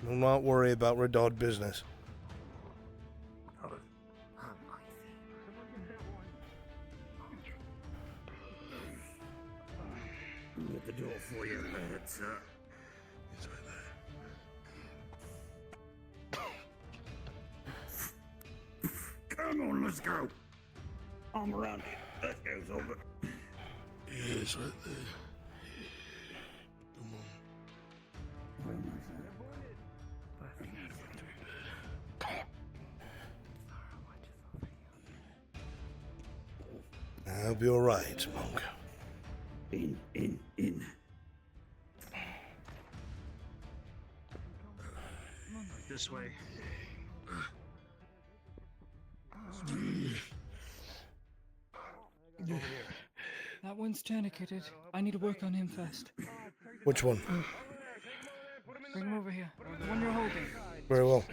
Do not worry about Redod business. At the door for you, lads. It's right there. Come on, let's go. Arm around it. That goes over. Yeah, it's right there. Come on. I'll be all right, monk. In. This way. Over here. That one's tourniqueted. I need to work on him first. Which one? Bring him over here. The one you're holding. Very well.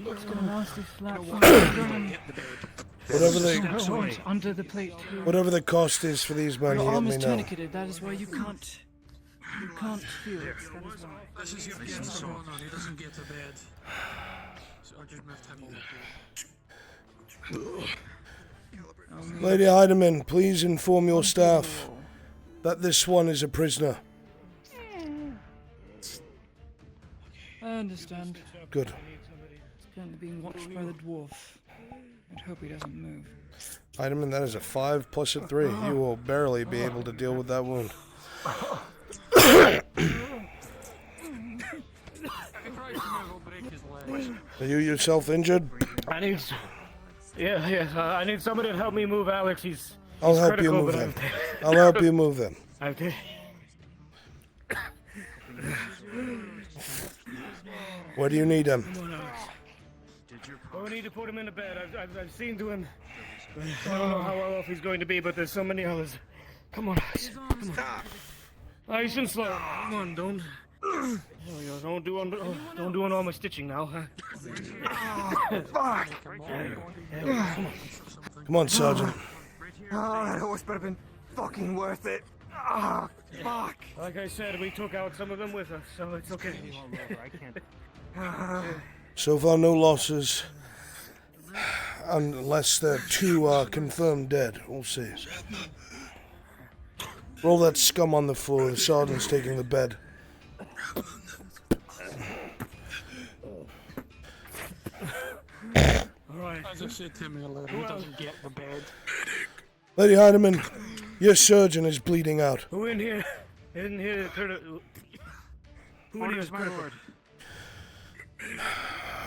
It's got a nasty slap. Whatever the under the plate. whatever the cost is for these men, Your you let arm me is know. tourniqueted. That is why you can't feel it. That is why. This is your guest going on. He doesn't get to bed. So I just moved him over. Lady Heidemann, please inform your staff that this one is a prisoner. I understand. Good. He's currently being watched by the dwarf. I'd hope he doesn't move. Heidemann, that is a 5 plus a 3. You will barely be able to deal with that wound. Are you yourself injured? I need. Yeah. I need somebody to help me move Alex. He's I'll help you critical, move but them. I'll help you move them. Okay. Where do you need him? Come on, Alex. Oh, we need to put him in the bed. I've seen to him. I don't know how well off he's going to be, but there's so many others. Come on, Alex. Come on. Nice and slow. Come on, don't. There we go. Don't do all my stitching now, huh? Fuck! Come on, Sergeant. Oh, that horse better have been fucking worth it. Ah, fuck! Like I said, we took out some of them with us, so it's okay. I can't. So far, no losses. Unless the 2 are confirmed dead. We'll see. Roll that scum on the floor. The sergeant's taking the bed. Alright. As I said to me earlier, he doesn't get the bed. Lady Heidemann, your surgeon is bleeding out. Who in here? In here, Who in here is my critical? lord?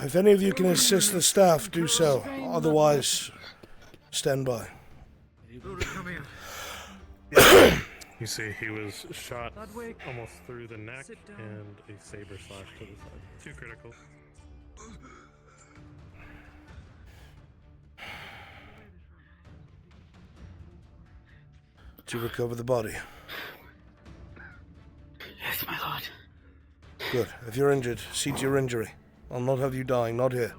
If any of you can assist the staff, do so. Otherwise, stand by. You see, he was shot almost through the neck and a saber slash to the side. 2 critical. To recover the body. Yes, my lord. Good. If you're injured, see to your injury. I'll not have you dying, not here.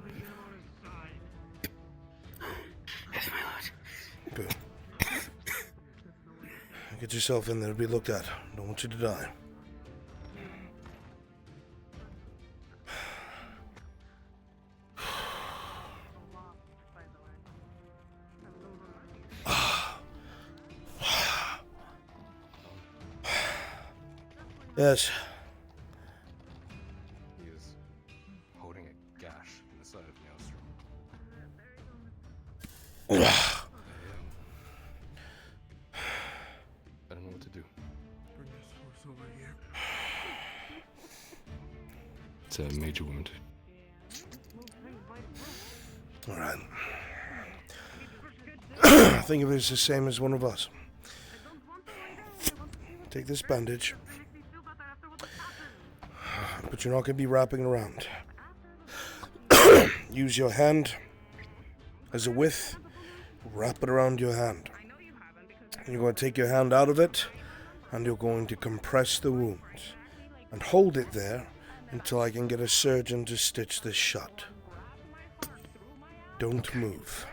Yes, my lord. Good. Get yourself in there to be looked at. Don't want you to die. Yes. He is holding a gash in the side of Maelstrom. I don't know what to do. Bring this horse over here. It's a major wound. Alright. Think of it as the same as one of us. Take this bandage. But you're not going to be wrapping around. Use your hand as a width. Wrap it around your hand. And you're going to take your hand out of it, and you're going to compress the wound. And hold it there until I can get a surgeon to stitch this shut. Don't move.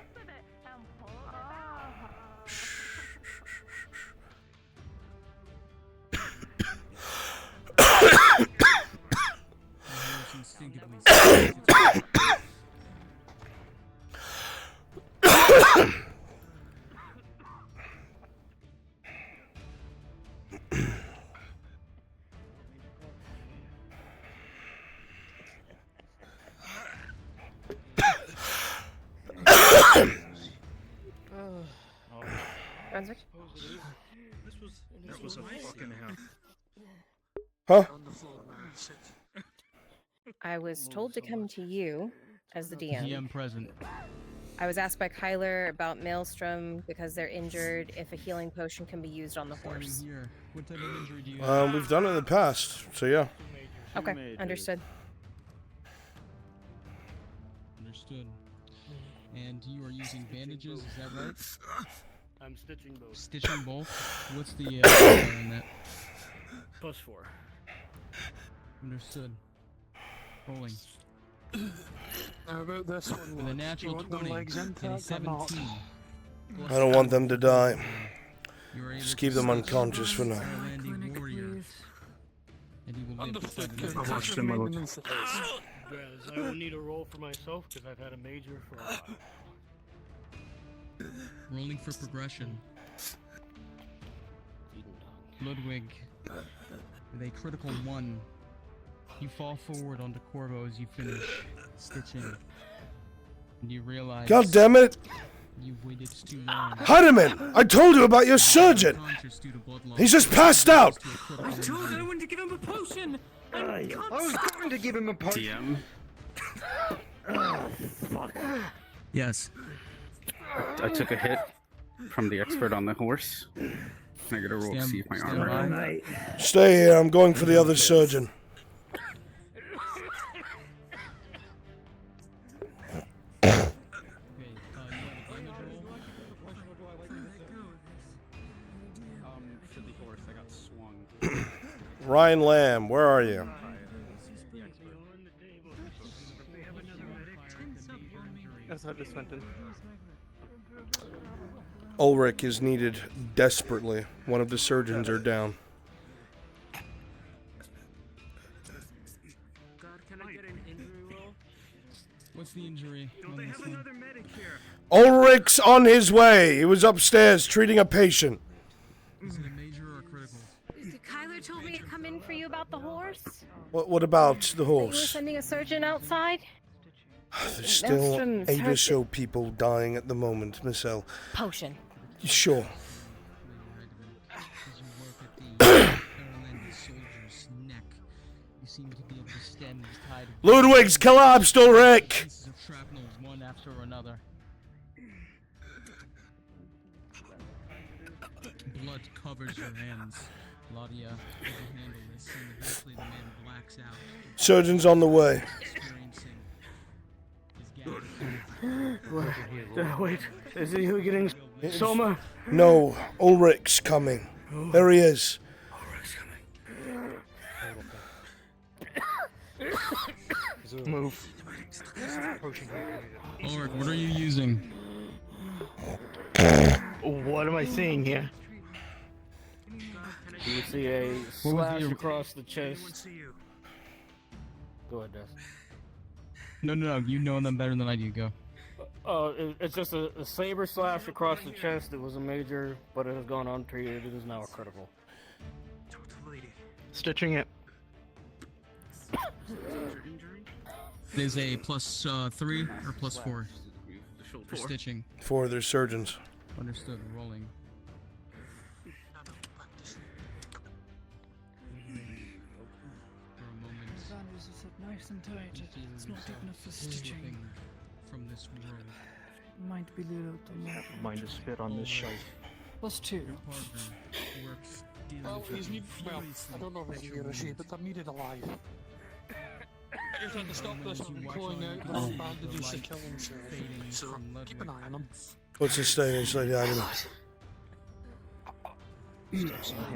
Brunswick? This was a fucking hell. Huh? I was told to come to you as the DM. DM present. I was asked by Kyler about Maelstrom because they're injured, if a healing potion can be used on the horse. Here. What type of injury do you have? We've done it in the past, so yeah. Okay, understood. Understood. And you are using bandages, is that right? I'm stitching both. Stitching both? What's the on that? +4. Understood. Rolling. How about this one? With a natural 20 and a 17. I don't want them to die. Just keep them unconscious for now. I watched him. I will need a roll for myself because I've had a major for a while. Rolling for progression. Ludwig, with a critical 1, you fall forward onto Corvo as you finish stitching. And you realize... God damn it! You've waited too long. Heidemann! I told you about your surgeon! He's just passed out! I told everyone to give him a potion! I was going to give him a potion. TM. Yes. I took a hit from the expert on the horse. Can I get a roll to see if my armor? Stay here, I'm going for the other surgeon. Ryan Lamb, where are you? That's how this went in. Ulrich is needed desperately. One of the surgeons are down. What's the injury? Ulrich's on his way. He was upstairs treating a patient. Is it a major or a critical? Kyler told me to come in for you about the horse. What about the You were horse? sending a surgeon outside. There's still Maelstrom's 8 or hurt. so people dying at the moment, Miss L. Potion. Sure. Ludwig's collapsed, Ulrich! One after another. Blood covers your hands. Claudia can handle this, and eventually the man blacks out. Surgeon's on the way. Wait, is he getting Soma? No, Ulrich's coming. There he is. Move. Ulrich, what are you using? What am I seeing here? You see a slash across the chest. Go ahead, Des. No, you know them better than I do. Go. It's just a saber slash across the chest. It was a major, but it has gone untreated. It is now a critical. Stitching it. There's a +3 or +4 for stitching. 4 of their surgeons. Understood. Rolling. Sanders is nice and tight. It's not deep enough for stitching. From this world. Might be little too much. Mind to spit on this shite. +2. Well, I don't know if it's a shape, but I'm needed alive. I just had to stop this from pulling out the wrong bandages to kill himself. So keep an eye on him. What's his status, Lady Agony?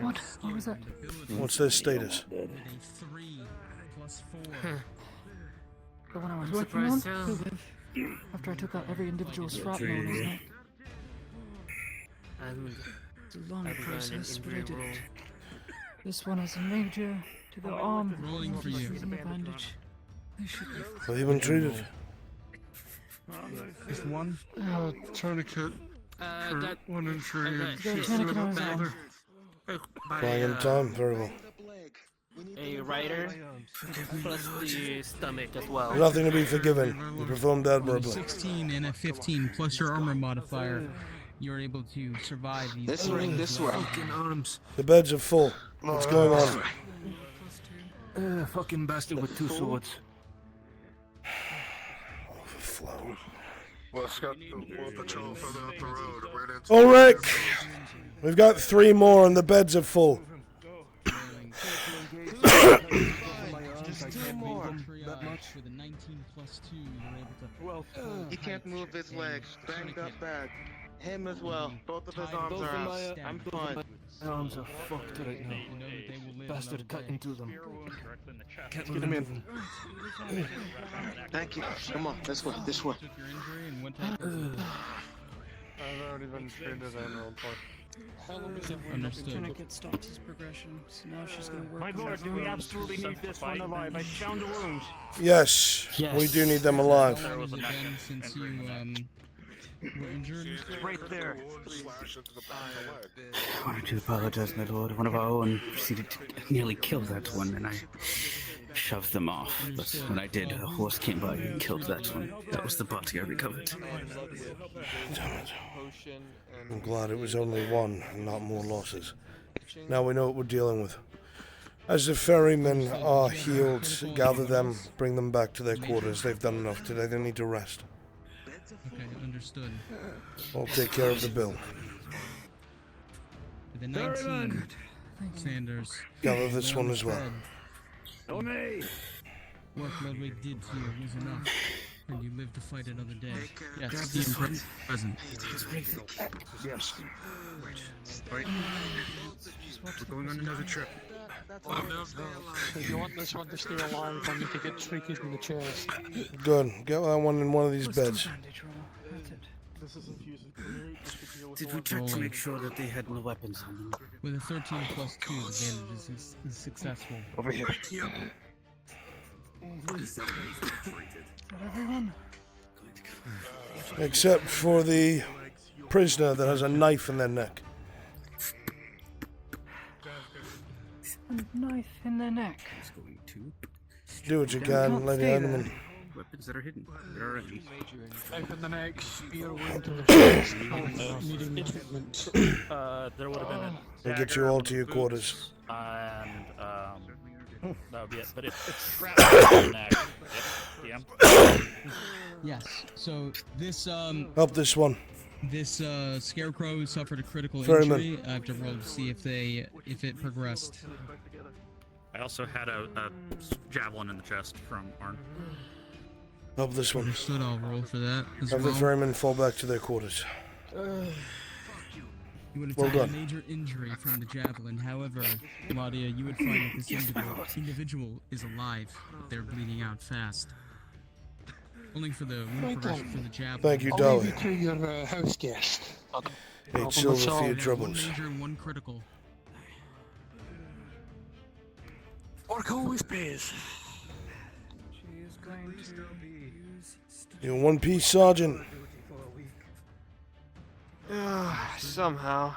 What? What was that? What's their status? A 3 +4. The one I was working on? He'll live. After I took out every individual shrapnel on his neck. It's a long process, but I did it. This one is a major to the arm. Rolling for you. And the bandage. They should be Have you been treated? Just one? Tourniquet. That One injury. tourniquet on his arm. Flying in time, very well. A rider plus the stomach as well. Nothing to be forgiven. You performed admirably. 16 and a 15 plus your armor modifier. You're able to survive these. This way, this way. arms. The beds are full. What's going on? Fucking bastard with 2 swords. Overflow. Well, Scott, we'll patrol further up the road. Right into Ulrich! We've got 3 more and the beds are full. Just 2 more. With a 19 +2, you're able to. He can't move his legs. Banged up bad. Him as well. Both of his arms are out. I'm fine. My arms are fucked right now. You know that they will live Bastard another cut day. into them. Get him in. Thank you. Come on, this way, this way. Took your injury and went to. I've already been treated and rolled for. Understood. Tourniquet stops his progression, so now she's gonna work. My lord, do we absolutely need this one alive? I found the wounds. Yes, we do need them alive. How long has it been since you were injured? Right there. I wanted to apologize, my lord. One of our own proceeded to nearly kill that one, and I shoved them off. But when I did, a horse came by and killed that one. That was the body I recovered. Damn it. I'm glad it was only 1 and not more losses. Now we know what we're dealing with. As the ferrymen are healed, gather them, bring them back to their quarters. They've done enough today. They need to rest. Okay, understood. I'll take care of the bill. The 19, Sanders. Gather this one as well. What Ludwig did to you was enough, and you lived to fight another day. Yes, the present. Yes. Right. We're going on another trip. If you want this one to stay alive, I need to get tweaked in the chest. Good. Get that one in one of these beds. Did we check to make sure that they had no weapons on them? With a 13 plus 2, the bandage is successful. Over here. Everyone? Except for the prisoner that has a knife in their neck. A knife in their neck. Do what you can, Lady Heidemann. Weapons that are hidden. They're already. Knife in the neck, spear wound to the chest, needing treatment. There would have been a We'll get you all to your quarters. And that would be it. But it's trapped in the neck. Yeah. Yes. So this Help this one. This scarecrow suffered a critical Ferryman. injury. I have to roll to see if it progressed. I also had a javelin in the chest from Arn. Help this one. Understood. I'll roll for that as Have well. the ferrymen fall back to their quarters. You would have Well taken a done. major injury from the javelin. However, Claudia, you would find that this individual is alive. They're bleeding out fast. Only for the wound progression from the javelin. Thank you, I'll leave Dolly. you to your house guest. 8 silver for your One troubles. major and one critical. Work always pays. She is going to use... You're in one piece, Sergeant. Somehow.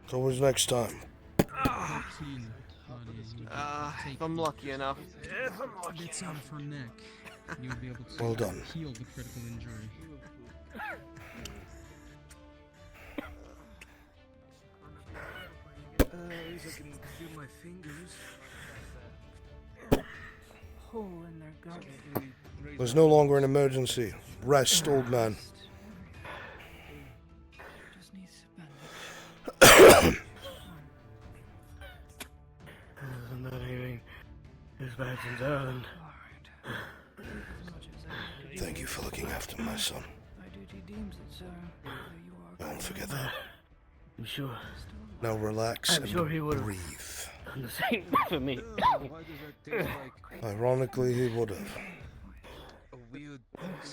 So what's next time? If I'm lucky enough. Bits out of her neck. You would be able to Well done. heal the critical injury. At least I can feel my fingers. Hole in their gut. There's no longer an emergency. Rest, old man. Just needs to bend. Isn't that anything as bad since Ireland? Thank you for looking after my son. My duty deems it, sir. You are Don't forget that. I'm sure. Now relax I'm sure he and would breathe. done the same for me. Ironically, he would have.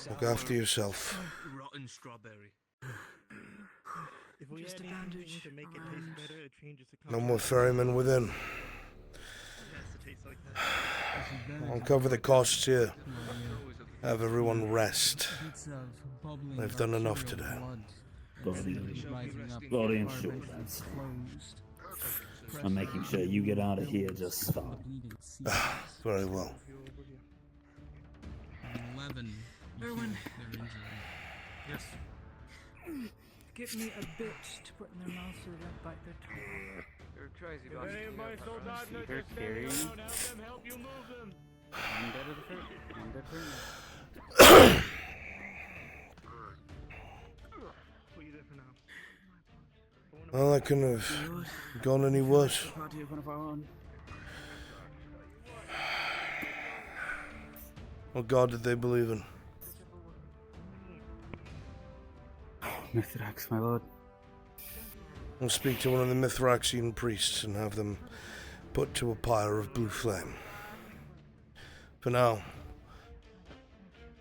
Look after yourself. Rotten strawberry. If we add anything to make it taste better, it changes the No more ferrymen within. It has to taste like that. I'll cover the costs here. Have everyone rest. They've done enough today. Body and shoulders. I'm making sure you get out of here just fine. Very well. 11. Erwin. Yes. Get me a bit to put in their mouth so they don't bite their tongue. You're crazy If about any of my soldads are They're just standing carrying. around, have them help you move them. Well, that couldn't have gone any worse. Party of one of our own. What god did they believe in? Mithrax, my lord. I'll speak to one of the Mithraxian priests and have them put to a pyre of blue flame. For now,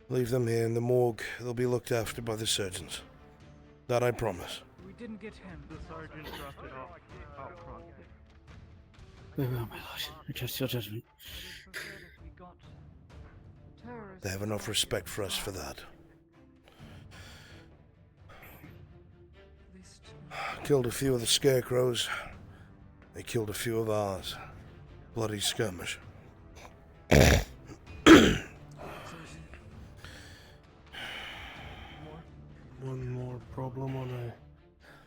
leave them here in the morgue. They'll be looked after by the surgeons. That I promise. We didn't get him. The sergeant dropped it off out front. Very well, my lord. I trust your judgment. We got terrorists. They have enough respect for us for that. Killed a few of the scarecrows. They killed a few of ours. Bloody skirmish. One more problem on a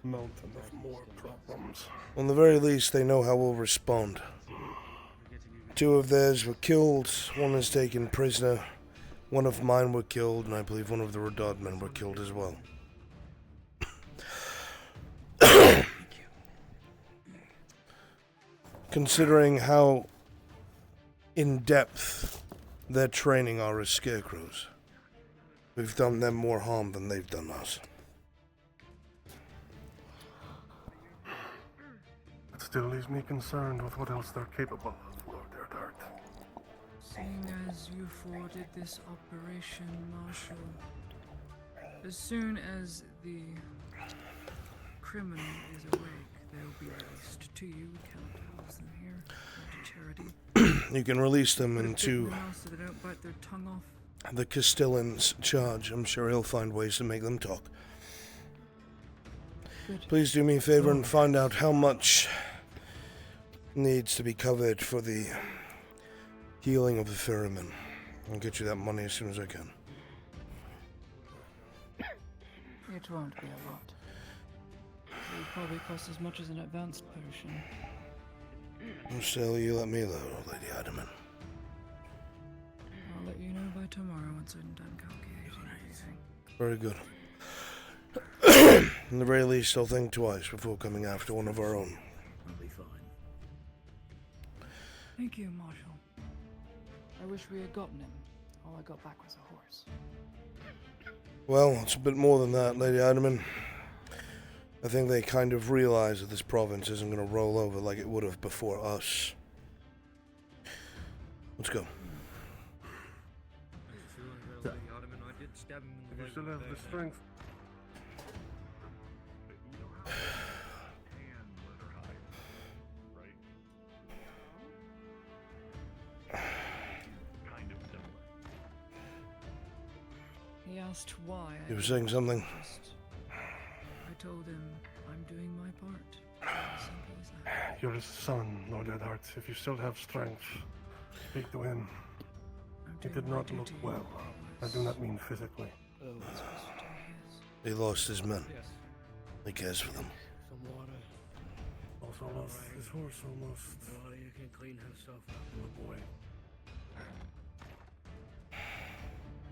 mountain of more problems. On the very least, they know how we'll respond. 2 of theirs were killed, 1 is taken prisoner, 1 of mine were killed, and I believe 1 of the Rodod men were killed as well. Considering how in-depth their training are as scarecrows, we've done them more harm than they've done us. still leaves me concerned with what else they're capable of, Lord Erdart. Seeing as you forwarded this operation, Marshal, as soon as the criminal is awake, they'll be released to you. We cannot house them here. Not a charity. You can release them Put a bit into now so they don't bite their tongue off. the Castellan's charge. I'm sure he'll find ways to make them talk. Good. Please do me a favor and find out how much needs to be covered for the healing of the ferryman. I'll get you that money as soon as I can. It won't be a lot. It will probably cost as much as an advanced potion. Still, you let me know, Lady Iderman. I'll let you know by tomorrow once I'm done calculating everything. Very good. In the very least, I'll think twice before coming after one of our own. I'll be fine. Thank you, Marshal. I wish we had gotten him. All I got back was a horse. Well, it's a bit more than that, Lady Iderman. I think they kind of realize that this province isn't going to roll over like it would have before us. Let's go. You still have the strength. He asked why. You were saying something? I told him I'm doing my part. As simple as that. You're his son, Lord Erdart. If you still have strength, speak to him. He did not look well. I do not mean physically. He lost his men. He cares for them. Some water. Also lost his horse almost. Well, you can clean himself up. Oh boy.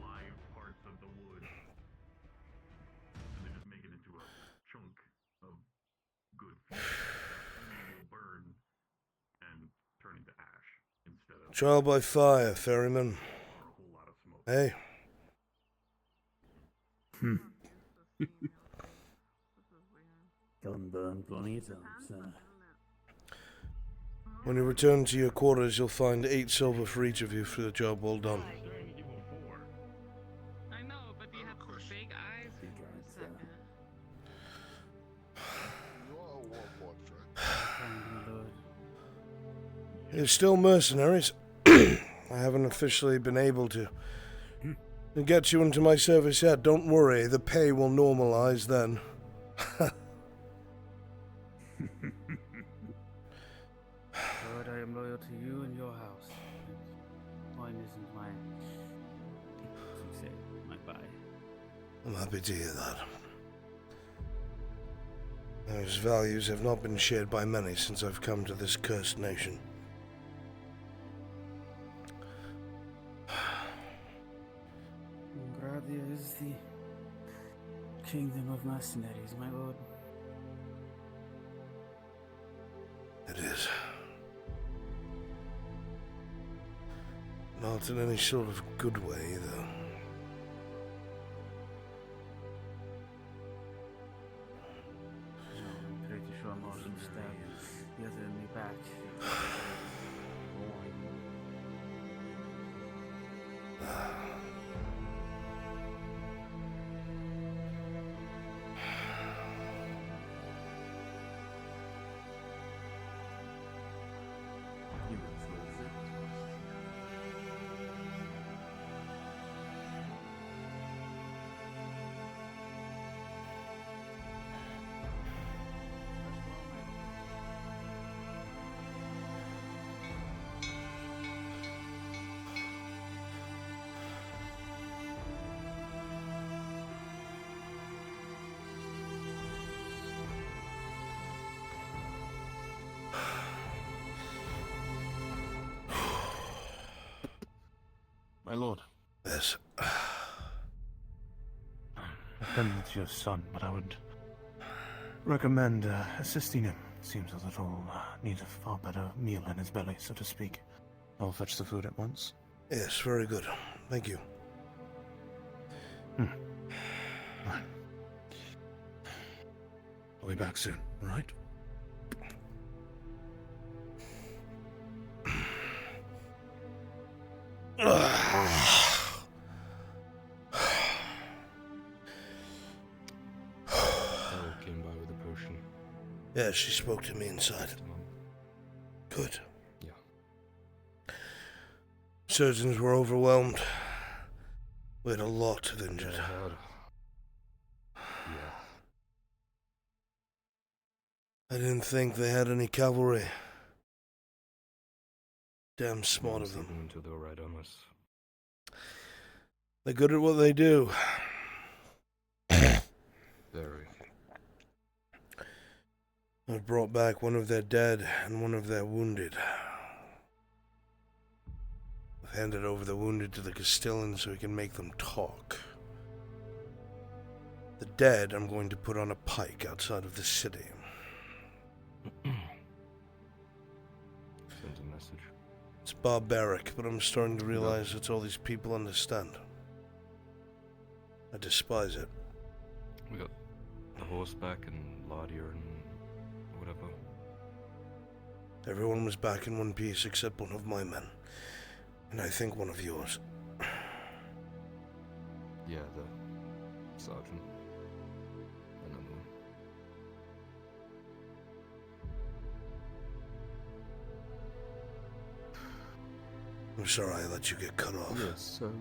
Live parts of the wood. And they just make it into a chunk of good food. And it will burn and turn into ash instead of Trial by fire, ferryman. a whole lot of smoke. Hey. Gun burn plenty of times, When you return to your quarters, you'll find 8 silver for each of you for the job well done. I know, but you have big eyes for a second. You're still mercenaries. I haven't officially been able to get you into my service yet. Don't worry, the pay will normalize then. Lord, I am loyal to you and your house. Wine isn't my, as you say, my buy. I'm happy to hear that. Those values have not been shared by many since I've come to this cursed nation. Gradia is the kingdom of mercenaries, my lord. It is. Not in any sort of good way, either. I'm pretty sure Morgan stabbed the other in me back. My lord. Yes. It's your son, but I would recommend assisting him. Seems a little needs a far better meal in his belly, so to speak. I'll fetch the food at once. Yes, very good. Thank you. Right. I'll be back soon, all right? Carol came by with a potion. Yeah, she spoke to me inside. Good. Yeah. Surgeons were overwhelmed. We had a lot of injured. Yeah. I didn't think they had any cavalry. Damn smart of them. Until they were right on us. They're good at what they do. Very. I've brought back one of their dead and one of their wounded. I've handed over the wounded to the Castillans so we can make them talk. The dead I'm going to put on a pike outside of the city. Send a message. It's barbaric, but I'm starting to realize it's all these people understand. I despise it. We got the horseback and Lardier and whatever. Everyone was back in one piece except one of my men. And I think one of yours. Yeah, the sergeant. Another one. I'm sorry I let you get cut off. Yeah, so...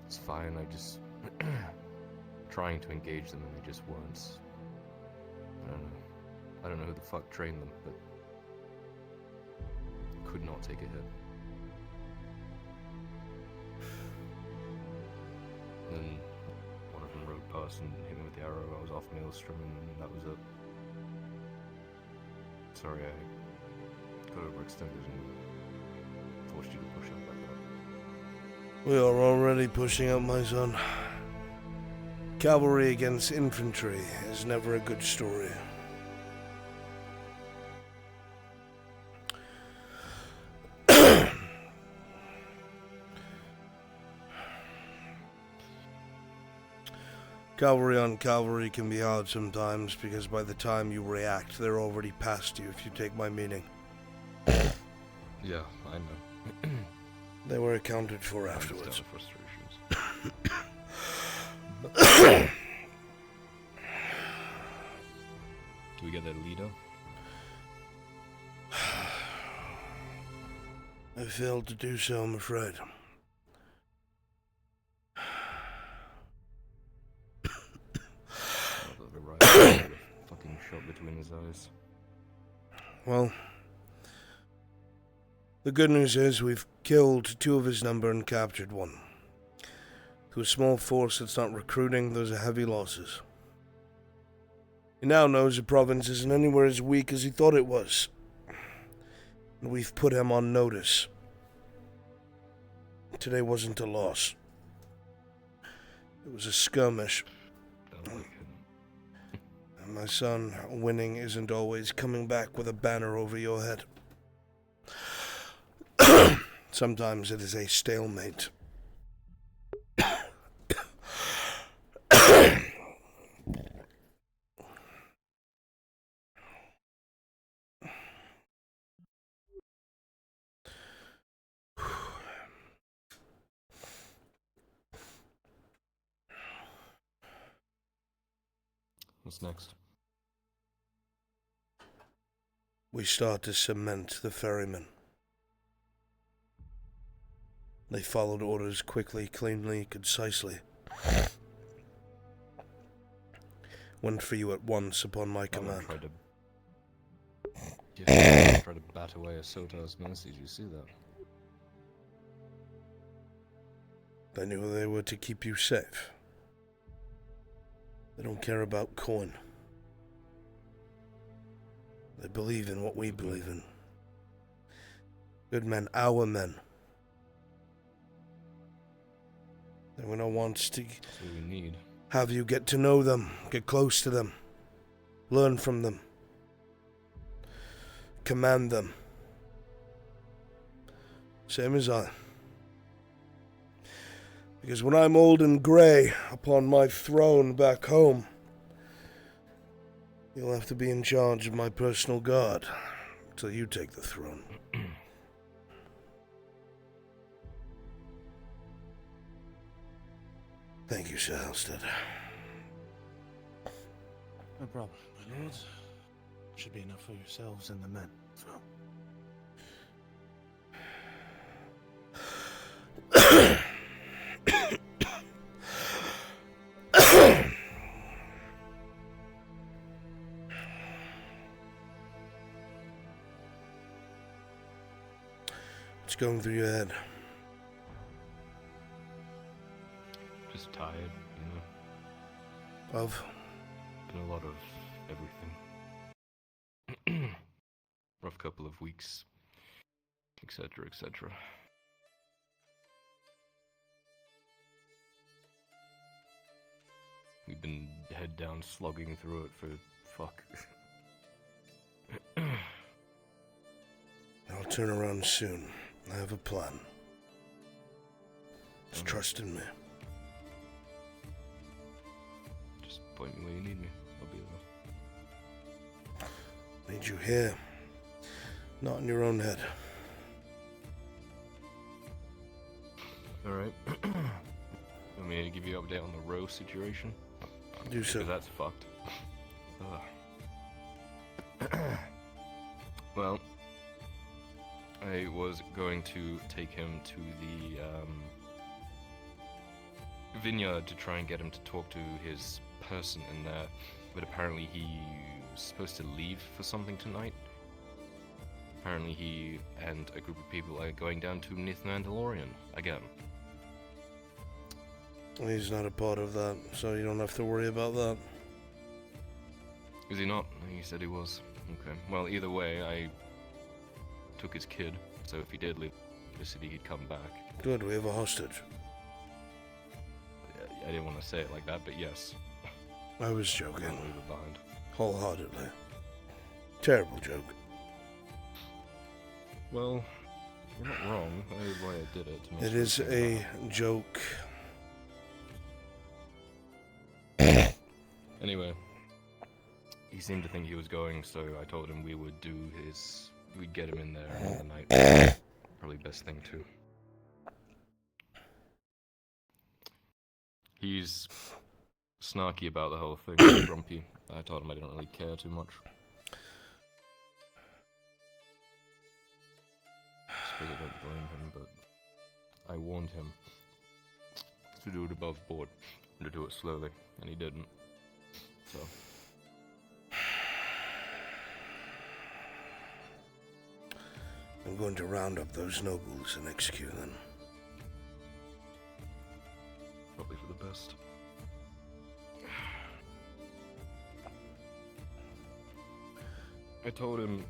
It's fine, I just... trying to engage them and they just weren't. I don't know who the fuck trained them, but... could not take a hit. Then one of them rode past and hit me with the arrow. I was off Maelstrom and that was it. Sorry, I got overextended and forced you to push up like that. We are already pushing up, my son. Cavalry against infantry is never a good story. Cavalry on cavalry can be hard sometimes because by the time you react, they're already past you, if you take my meaning. Yeah, I know. They were accounted for afterwards. Do we get that leader? I failed to do so, I'm afraid. Fucking shot between his eyes. Well, the good news is we've killed 2 of his number and captured 1. To a small force that's not recruiting, those are heavy losses. He now knows the province isn't anywhere as weak as he thought it was. And we've put him on notice. Today wasn't a loss. It was a skirmish. And my son, winning isn't always coming back with a banner over your head. Sometimes it is a stalemate. What's next? We start to cement the ferrymen. They followed orders quickly, cleanly, concisely. Went for you at once upon my command. Tried to bat away a Sotar's mercy. Did you see that? They knew they were to keep you safe. They don't care about coin. They believe in what we believe in. Good men, our men. They will not want to have you get to know them, get close to them, learn from them, command them. Same as I. Because when I'm old and grey upon my throne back home, you'll have to be in charge of my personal guard until you take the throne. Thank you, Sir Halstead. No problem, my lords. Should be enough for yourselves and the men as well. What's going through your head? Just tired, you know. Of? Been a lot of everything. Rough couple of weeks, etc., etc. We've been head down slogging through it for fuck. I'll turn around soon. I have a plan. Just trust in me. Just point me where you need me. I'll be there. Need you here, not in your own head. Alright. Want me to give you an update on the row situation? Do so. Because that's fucked. Well, I was going to take him to the vineyard to try and get him to talk to his person in there, but apparently he was supposed to leave for something tonight. Apparently he and a group of people are going down to Nith Mandalorian again. He's not a part of that, so you don't have to worry about that. Is he not? He said he was. Okay. Well, either way, I took his kid, so if he did leave the city, he'd come back. Good, we have a hostage. I didn't want to say it like that, but yes. I was joking. I'll leave it behind. Wholeheartedly. Terrible joke. Well, you're not wrong. That is why I did it. To make It sure is it came a back. joke. Anyway, he seemed to think he was going, so I told him we would do his... We'd get him in there in the night. Probably best thing too. He's snarky about the whole thing, grumpy. I told him I didn't really care too much. I suppose I don't blame him, but I warned him to do it above board and to do it slowly, and he didn't. So. I'm going to round up those nobles and execute them. Probably for the best. I told him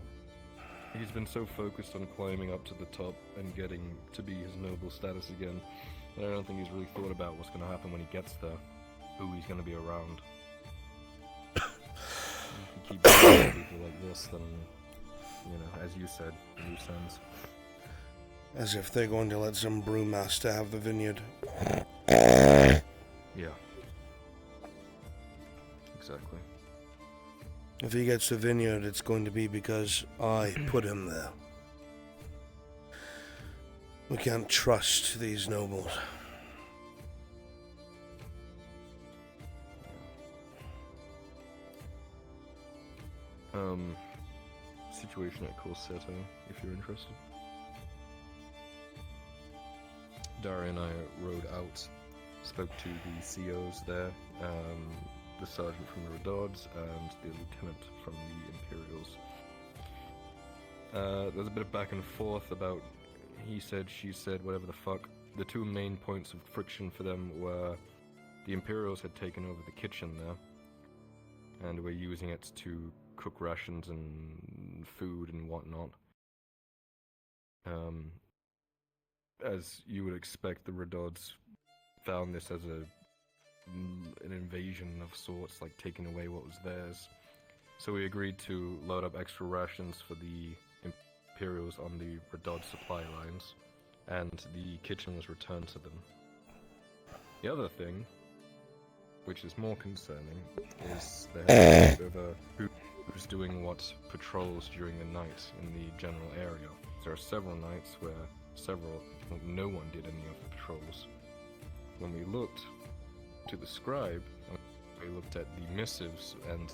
he's been so focused on climbing up to the top and getting to be his noble status again that I don't think he's really thought about what's going to happen when he gets there, who he's going to be around. If you keep doing people like this, then, you know, as you said, loose ends. As if they're going to let some brewmaster have the vineyard. Yeah. Exactly. If he gets the vineyard, it's going to be because I put him there. We can't trust these nobles. Situation at Corsetto, if you're interested. Daria and I rode out, spoke to the COs there, the sergeant from the Redouds and the lieutenant from the Imperials. There's a bit of back and forth about he said, she said, whatever the fuck. The two main points of friction for them were the Imperials had taken over the kitchen there and were using it to cook rations and food and whatnot. As you would expect, the Redouds found this as an invasion of sorts, like taking away what was theirs. So we agreed to load up extra rations for the Imperials on the Redoud supply lines, and the kitchen was returned to them. The other thing, which is more concerning, is there over who's doing what patrols during the night in the general area. There are several nights where no one did any of the patrols. When we looked, to the scribe, we looked at the missives and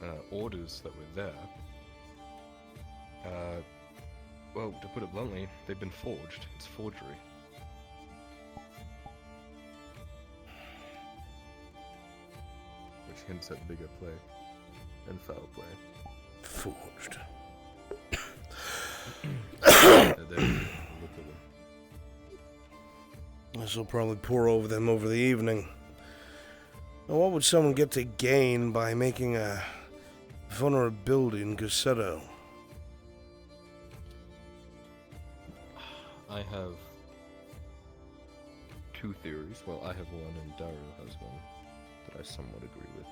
the orders that were there. Well, to put it bluntly, they've been forged. It's forgery. Which hints at bigger play and foul play. Forged. This will probably pour over them over the evening. Now, what would someone get to gain by making a vulnerability in Gussetto? I have two theories. Well, I have one and Dario has one that I somewhat agree with.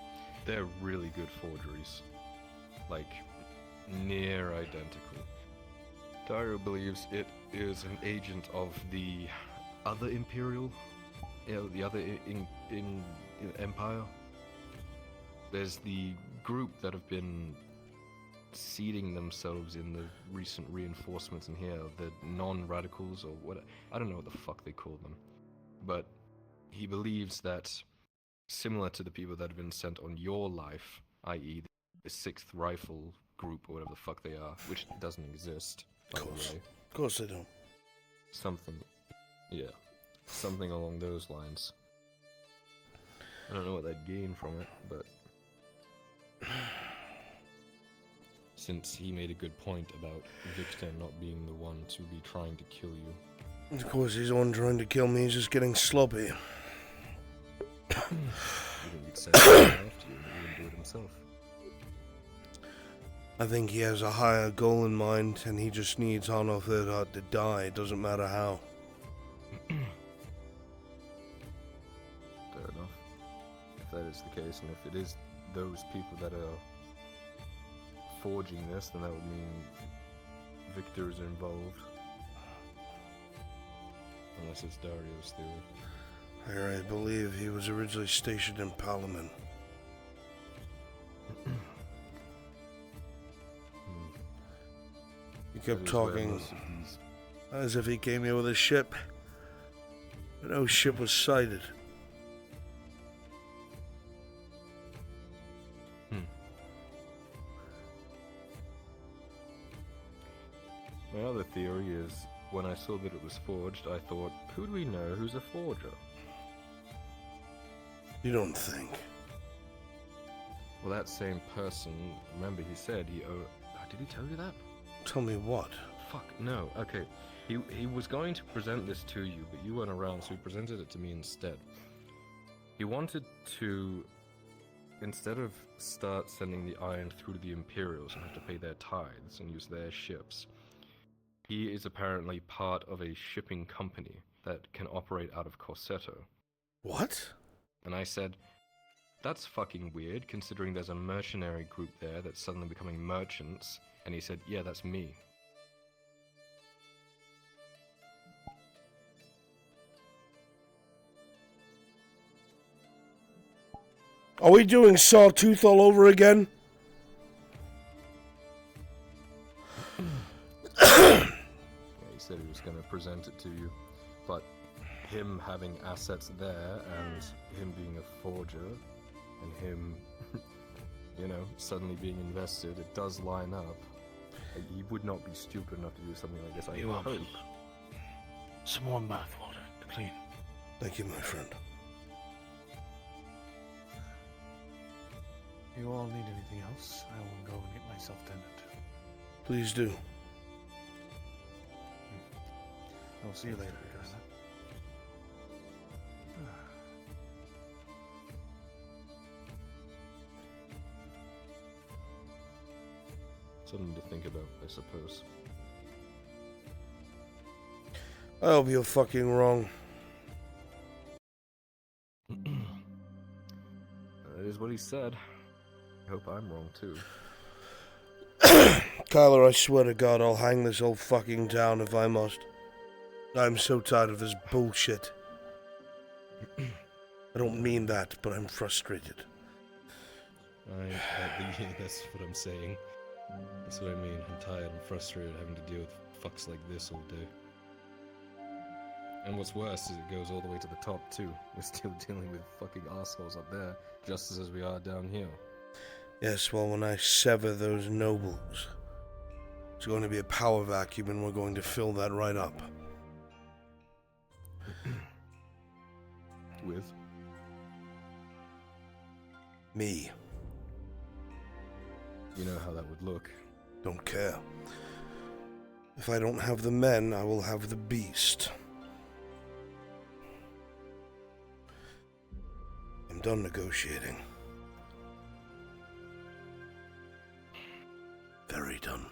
They're really good forgeries. Like, near identical. Dario believes it is an agent of the other Imperial, the other Empire. There's the group that have been seeding themselves in the recent reinforcements in here, the non-radicals or what, I don't know what the fuck they call them. But he believes that, similar to the people that have been sent on your life, i.e. the 6th Rifle group or whatever the fuck they are, which doesn't exist, by the way. Of course they don't. Something along those lines. I don't know what they'd gain from it, but since he made a good point about Victor not being the one to be trying to kill you. Of course he's the one trying to kill me, he's just getting sloppy. You think he'd send someone after you, but he wouldn't do it himself. I think he has a higher goal in mind, and he just needs Arnold Third to die, it doesn't matter how. Fair enough. If that is the case, and if it is those people that are forging this, then that would mean Victor is involved. Unless it's Dario's theory. I believe he was originally stationed in Palamon. He kept talking as if he came here with a ship, but no ship was sighted. My other theory is, when I saw that it was forged, I thought, who do we know who's a forger? You don't think? Well, that same person, remember he said he did he tell you that? Tell me what? Fuck, no, okay. He was going to present this to you, but you weren't around, so he presented it to me instead. He wanted to, instead of start sending the iron through to the Imperials and have to pay their tithes and use their ships, he is apparently part of a shipping company that can operate out of Corsetto. What? And I said, that's fucking weird, considering there's a mercenary group there that's suddenly becoming merchants. And he said, yeah, that's me. Are we doing Sawtooth all over again? Yeah, he said he was going to present it to you, but him having assets there and him being a forger and him, you know, suddenly being invested, it does line up. He would not be stupid enough to do something like this, I hope. Some more mouthwater to clean. Thank you, my friend. You all need anything else? I will go and get myself tended. Please do. I'll see you later, guys. Something to think about, I suppose. I hope you're fucking wrong. That is what he said. I hope I'm wrong, too. Kyler, I swear to God, I'll hang this whole fucking town if I must. I'm so tired of this bullshit. I don't mean that, but I'm frustrated. That's what I'm saying. That's what I mean. I'm tired and frustrated having to deal with fucks like this all day. And what's worse is it goes all the way to the top too. We're still dealing with fucking assholes up there, just as we are down here. Yes, well, when I sever those nobles, it's going to be a power vacuum, and we're going to fill that right up. With? Me. You know how that would look. Don't care. If I don't have the men, I will have the beast. I'm done negotiating. Very done.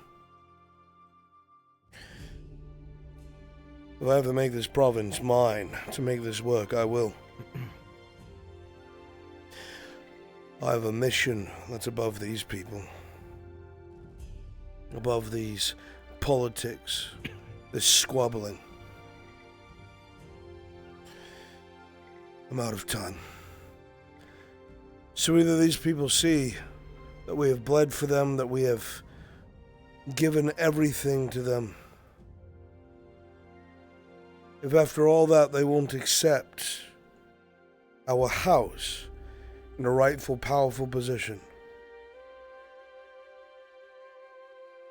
If I have to make this province mine to make this work, I will. I have a mission that's above these people. Above these politics, this squabbling. I'm out of time. So either these people see that we have bled for them, that we have given everything to them. If after all that they won't accept our house in a rightful, powerful position,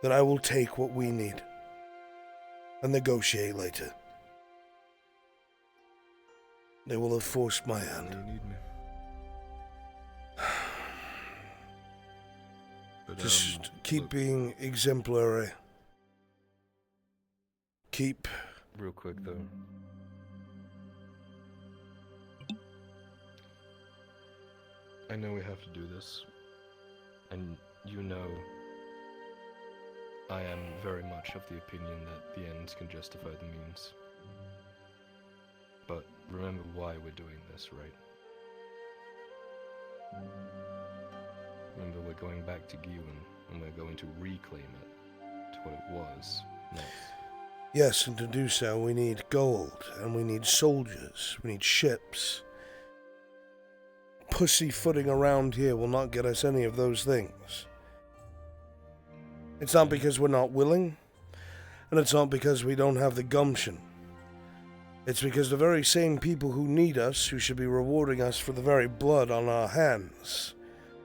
then I will take what we need and negotiate later. They will have forced my hand. You need me. But, just keep being exemplary. Keep... Real quick, though. I know we have to do this. And you know I am very much of the opinion that the ends can justify the means. But remember why we're doing this, right? Remember, we're going back to Gewin, and we're going to reclaim it to what it was next. Yes, and to do so, we need gold, and we need soldiers, we need ships. Pussyfooting around here will not get us any of those things. It's not because we're not willing, and it's not because we don't have the gumption. It's because the very same people who need us, who should be rewarding us for the very blood on our hands,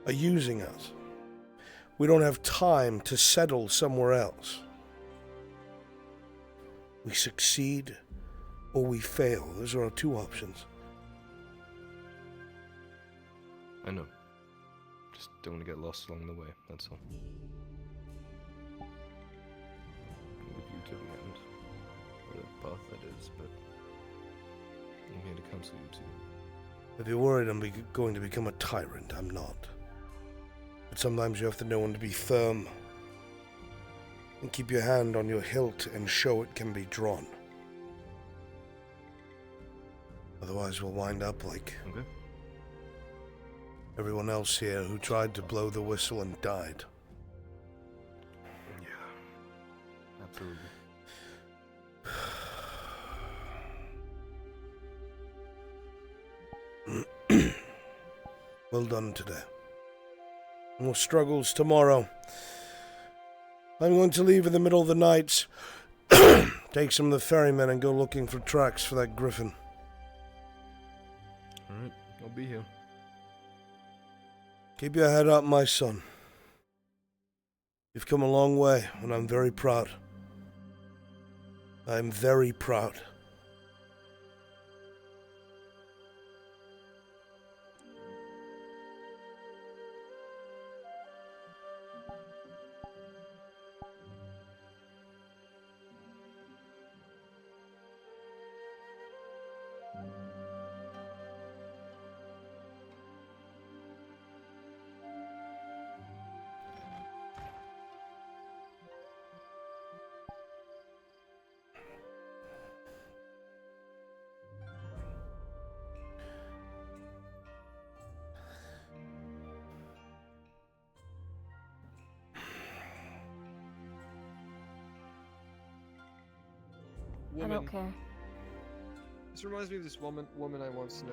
are using us. We don't have time to settle somewhere else. We succeed or we fail. Those are our two options. I know. Just don't want to get lost along the way, that's all. With you to the end. Whatever path that is, but I'm here to counsel you too. If you're worried I'm going to become a tyrant, I'm not. But sometimes you have to know when to be firm. And keep your hand on your hilt and show it can be drawn. Otherwise we'll wind up like everyone else here who tried to blow the whistle and died. Yeah, absolutely. Well done today. More struggles tomorrow. I'm going to leave in the middle of the night, take some of the ferrymen and go looking for tracks for that griffin. Alright, I'll be here. Keep your head up, my son. You've come a long way, and I'm very proud. I'm very proud. Woman. I don't care. This reminds me of this woman I once knew.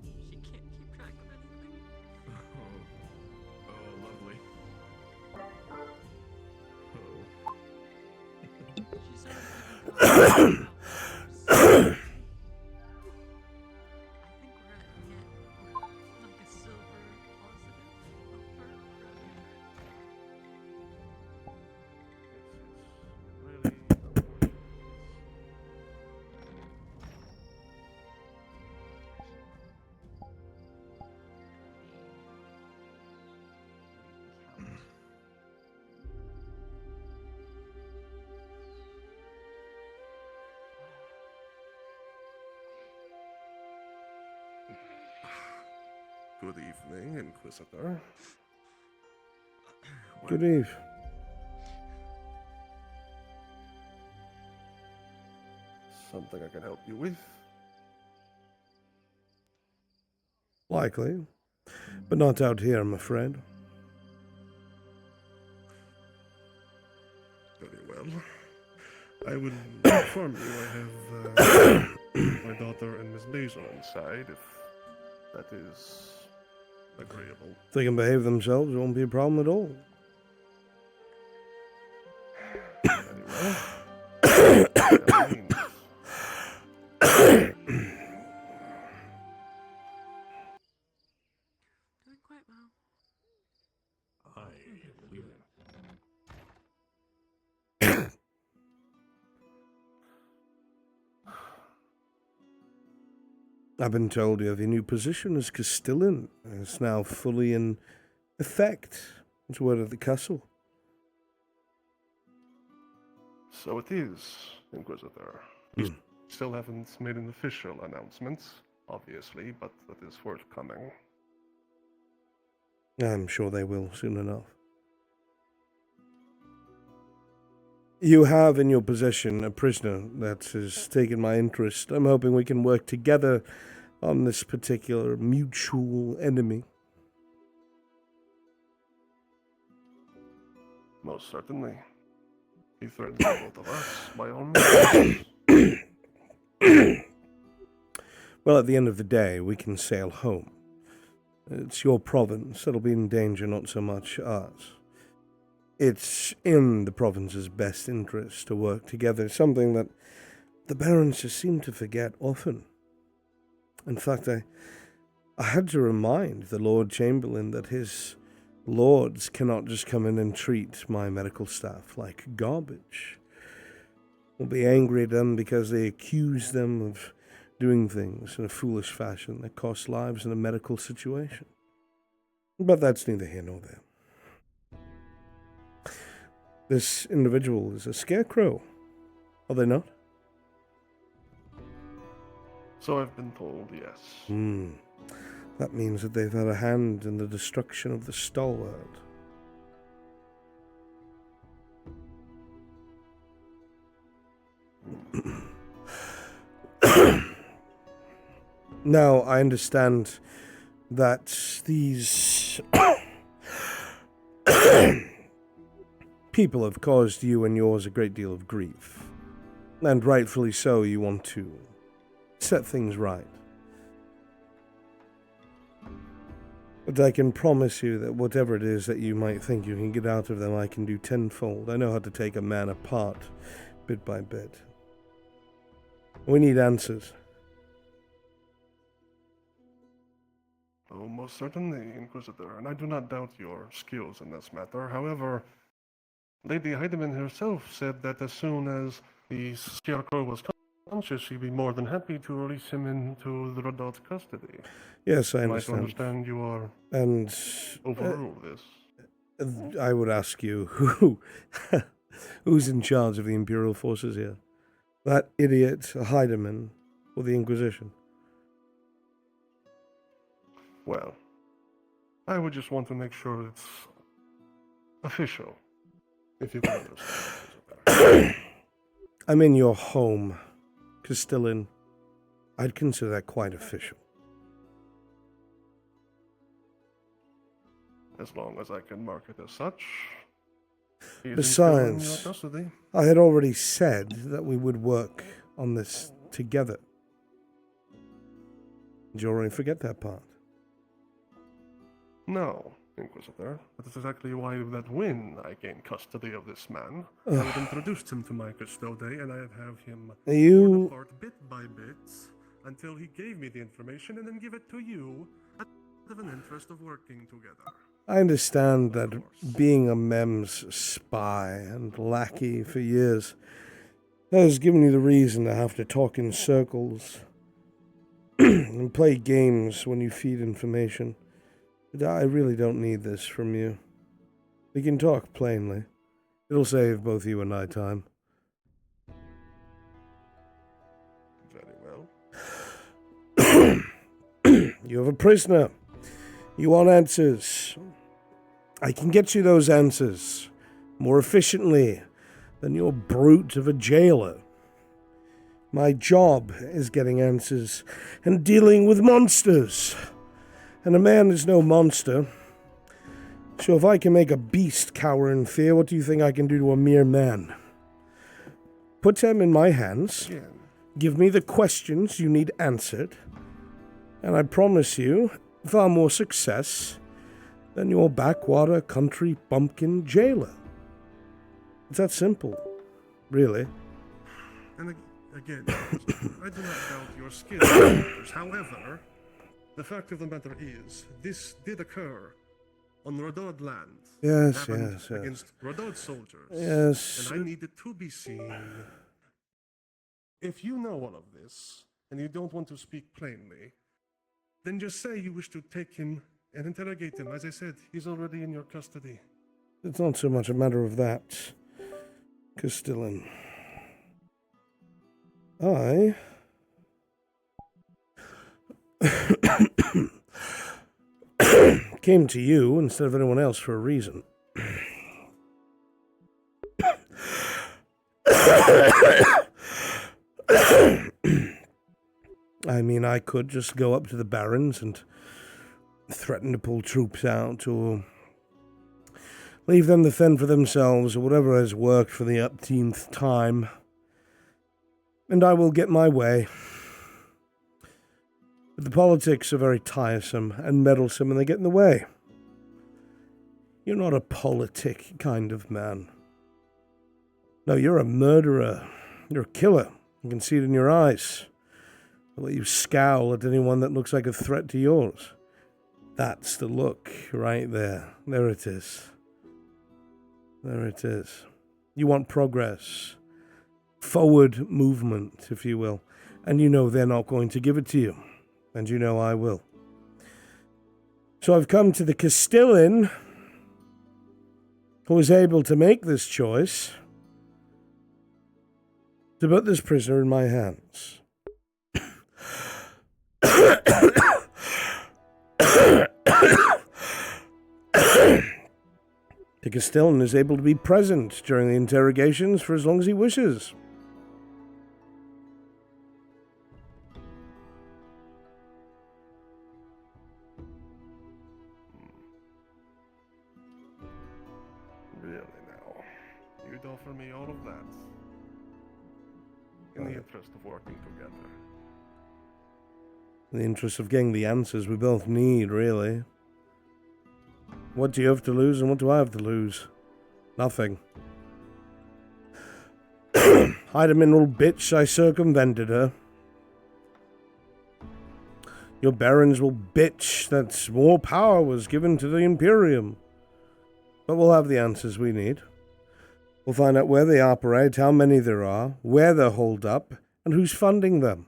She can't keep track of anything. Oh, lovely. She's already given I think we're gonna get like a silver positive of her Good evening, Inquisitor. Good eve. Something I can help you with? Likely. But not out here, I'm afraid. Very well. I will inform you I have my daughter and Miss Basil inside, if that is agreeable. If they can behave themselves, it won't be a problem at all. Very well. That means doing quite well. I've been told you have your new position as Castellan. It's now fully in effect. It's word of the castle. so it is, Inquisitor. You still haven't made an official announcement, obviously, but that is forthcoming. I'm sure they will soon enough. You have in your possession a prisoner that has taken my interest. I'm hoping we can work together on this particular mutual enemy. Most certainly. He threatens both of us, by all means. Well, at the end of the day, we can sail home. It's your province that'll be in danger, not so much ours. It's in the province's best interest to work together, something that the barons just seem to forget often. In fact, I had to remind the Lord Chamberlain that his lords cannot just come in and treat my medical staff like garbage. We'll be angry at them because they accuse them of doing things in a foolish fashion that costs lives in a medical situation. But that's neither here nor there. This individual is a scarecrow, are they not? So I've been told, yes. That means that they've had a hand in the destruction of the stalwart. Now, I understand that these people have caused you and yours a great deal of grief. And rightfully so, you want to set things right. But I can promise you that whatever it is that you might think you can get out of them, I can do tenfold. I know how to take a man apart, bit by bit. We need answers. Oh, most certainly, Inquisitor, and I do not doubt your skills in this matter. However, Lady Heidemann herself said that as soon as the Scarecrow was conscious, she'd be more than happy to release him into the adult custody. Yes, I Am understand. I to understand you are And overrule this? I would ask you, who's in charge of the Imperial forces here? That idiot Heidemann or the Inquisition? Well, I would just want to make sure it's official, if you can understand. I'm in your home, Castellan. I'd consider that quite official. As long as I can mark it as such. Besides, I had already said that we would work on this together. Did you already forget that part? No, Inquisitor. That is exactly why that when I gained custody of this man, Ugh. I would introduce him to my custode, and I'd have him Are you- torn apart bit by bit until he gave me the information and then give it to you out of an interest of working together. I understand that being a MEMS spy and lackey for years has given you the reason to have to talk in circles and play games when you feed information. But I really don't need this from you. We can talk plainly. It'll save both you and I time. Very well. You have a prisoner. You want answers. I can get you those answers more efficiently than your brute of a jailer. My job is getting answers and dealing with monsters. And a man is no monster. So if I can make a beast cower in fear, what do you think I can do to a mere man? Put them in my hands. Give me the questions you need answered. And I promise you far more success than your backwater country bumpkin jailer. It's that simple, really. And again, I do not doubt your skills. However, the fact of the matter is, this did occur on Rodod land. Yes, Happened yes, yes. Against Rodod soldiers. Yes. And I need it to be seen. If you know all of this, and you don't want to speak plainly, then just say you wish to take him and interrogate him. As I said, he's already in your custody. It's not so much a matter of that, Castellan. I came to you instead of anyone else for a reason. I mean, I could just go up to the barons and threaten to pull troops out, or leave them to fend for themselves, or whatever has worked for the upteenth time. And I will get my way. But the politics are very tiresome and meddlesome, and they get in the way. You're not a politic kind of man. No, you're a murderer. You're a killer. You can see it in your eyes. The way you scowl at anyone that looks like a threat to yours. That's the look right there. There it is. There it is. You want progress. Forward movement, if you will. And you know they're not going to give it to you. And you know I will. So I've come to the Castellan who was able to make this choice to put this prisoner in my hands. The Castellan is able to be present during the interrogations for as long as he wishes. Really now, you'd offer me all of that in the interest of working together. In the interest of getting the answers we both need, really. What do you have to lose and what do I have to lose? Nothing. Hide a mineral bitch, I circumvented her. Your barons will bitch that more power was given to the Imperium. But we'll have the answers we need. We'll find out where they operate, how many there are, where they're holed up, and who's funding them.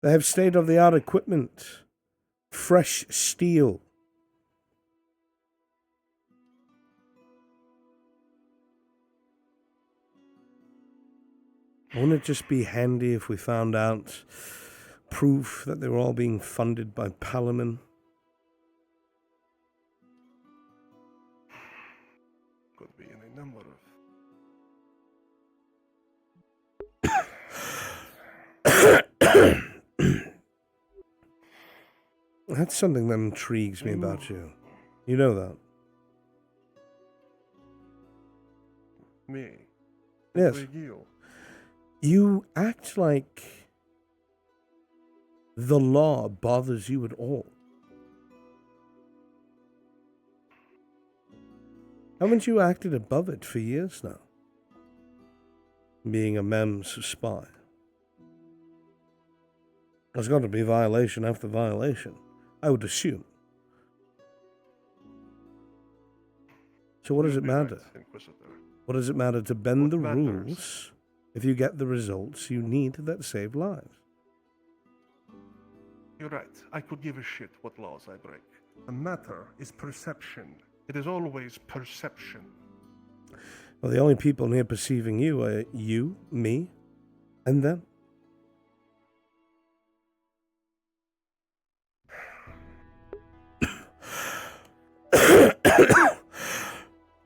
They have state-of-the-art equipment. Fresh steel. Wouldn't it just be handy if we found out proof that they were all being funded by Palamon? Could be any number of. That's something that intrigues me about you. You know that? Me? Yes. Intrigue you? You act like the law bothers you at all? Haven't you acted above it for years now? Being a MEMS spy. There's got to be violation after violation, I would assume. So what does it matter? What does it matter to bend the rules if you get the results you need that save lives? You're right. I could give a shit what laws I break. The matter is perception. It is always perception. Well, the only people near perceiving you are you, me, and them.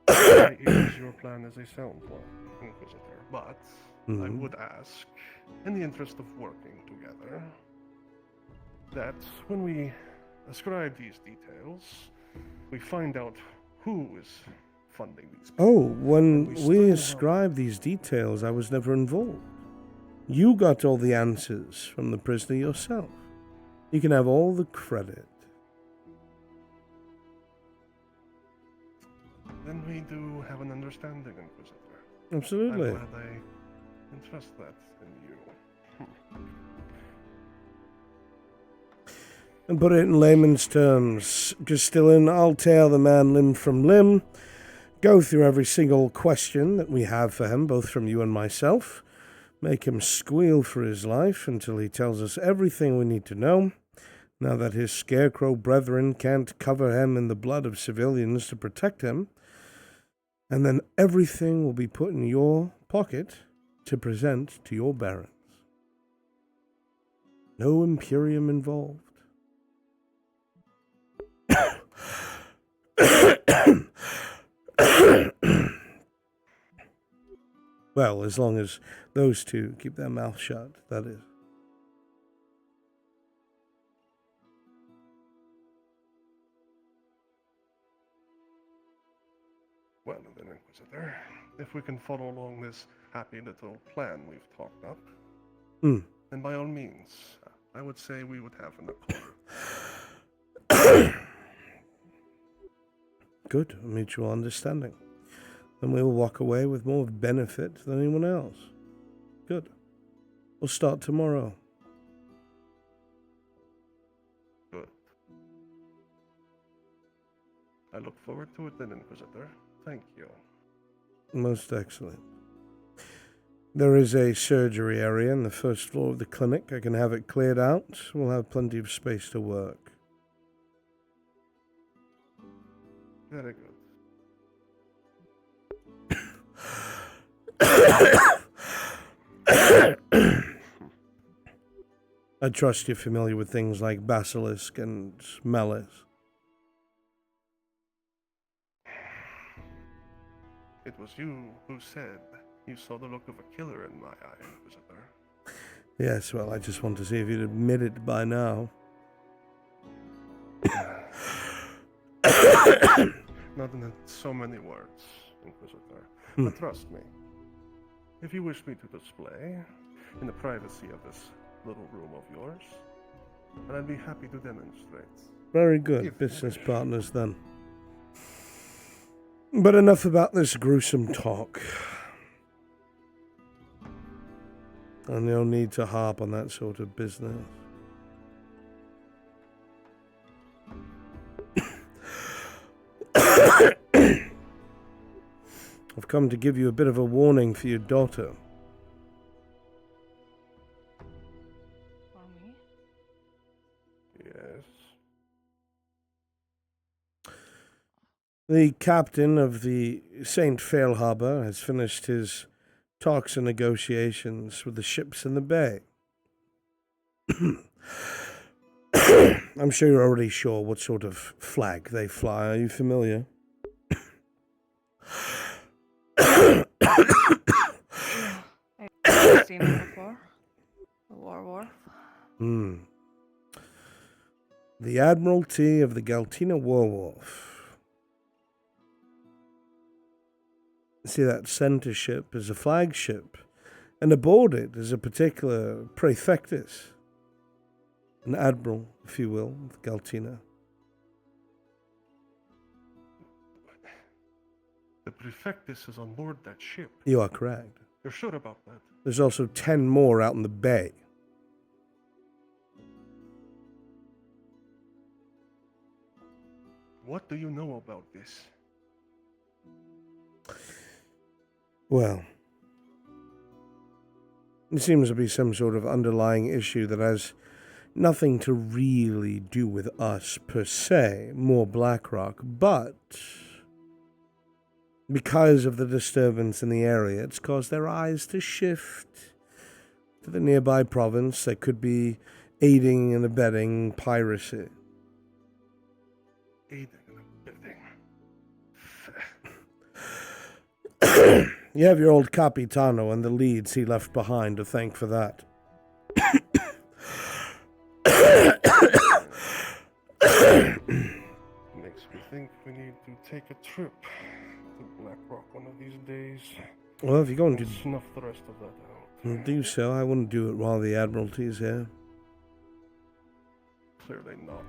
I use your plan as a sound one, Inquisitor, but I would ask, in the interest of working together, that when we ascribe these details, we find out who is funding these people. Oh, when we ascribe these details, I was never involved. You got all the answers from the prisoner yourself. You can have all the credit. Then we do have an understanding, Inquisitor. Absolutely. I'm glad I entrust that in you. And put it in layman's terms, Castellan, I'll tear the man limb from limb, go through every single question that we have for him, both from you and myself, make him squeal for his life until he tells us everything we need to know, now that his scarecrow brethren can't cover him in the blood of civilians to protect him, and then everything will be put in your pocket to present to your barons. No Imperium involved. Well, as long as those two keep their mouth shut, that is. Well, then, Inquisitor, if we can follow along this happy little plan we've talked up, then by all means, I would say we would have an accord. Good, a mutual understanding. Then we will walk away with more benefit than anyone else. Good. We'll start tomorrow. Good. I look forward to it then, Inquisitor. Thank you. Most excellent. There is a surgery area in the first floor of the clinic. I can have it cleared out. We'll have plenty of space to work. Very good. I trust you're familiar with things like basilisk and malice. It was you who said you saw the look of a killer in my eye, Inquisitor. Yes, well, I just want to see if you'd admit it by now. Not in so many words, Inquisitor. But trust me, if you wish me to display in the privacy of this little room of yours, then I'd be happy to demonstrate. Very good. Business partners then. But enough about this gruesome talk. And no need to harp on that sort of business. I've come to give you a bit of a warning for your daughter. Yes. The captain of the St. Failhaber has finished his talks and negotiations with the ships in the bay. I'm sure you're already sure what sort of flag they fly. Are you familiar? I've seen it before. The War. The Admiralty of the Galtina Warwolf. See, that center ship is a flagship, and aboard it is a particular praefectus. An admiral, if you will, of Galtina. The Prefectus is on board that ship. You are correct. You're sure about that? There's also 10 more out in the bay. What do you know about this? Well, it seems to be some sort of underlying issue that has nothing to really do with us per se, more BlackRock, but because of the disturbance in the area, it's caused their eyes to shift to the nearby province that could be aiding and abetting piracy. Aiding and abetting. You have your old Capitano and the leads he left behind to thank for that. Makes me think we need to take a trip to BlackRock one of these days. Well, if you're going to snuff the rest of that out. do so, I wouldn't do it while the Admiralty's here. Clearly not.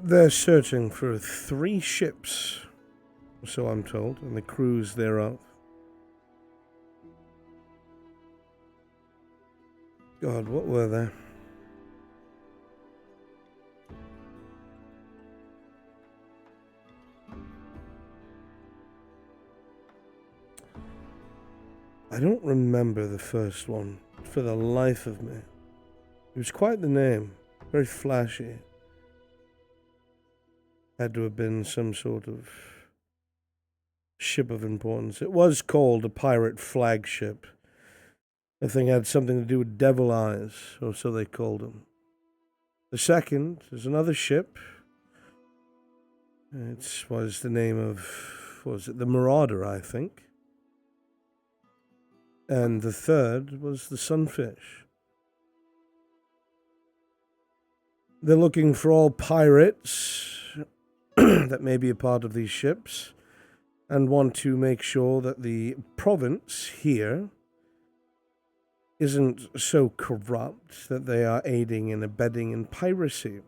They're searching for 3 ships, so I'm told, and the crews thereof. God, what were they? I don't remember the first one, for the life of me. It was quite the name, very flashy. Had to have been some sort of ship of importance. It was called a pirate flagship. The thing had something to do with devil eyes, or so they called them. The second is another ship. It was the name of, was it the Marauder, I think? And the third was the Sunfish. They're looking for all pirates that may be a part of these ships and want to make sure that the province here isn't so corrupt that they are aiding and abetting in piracy.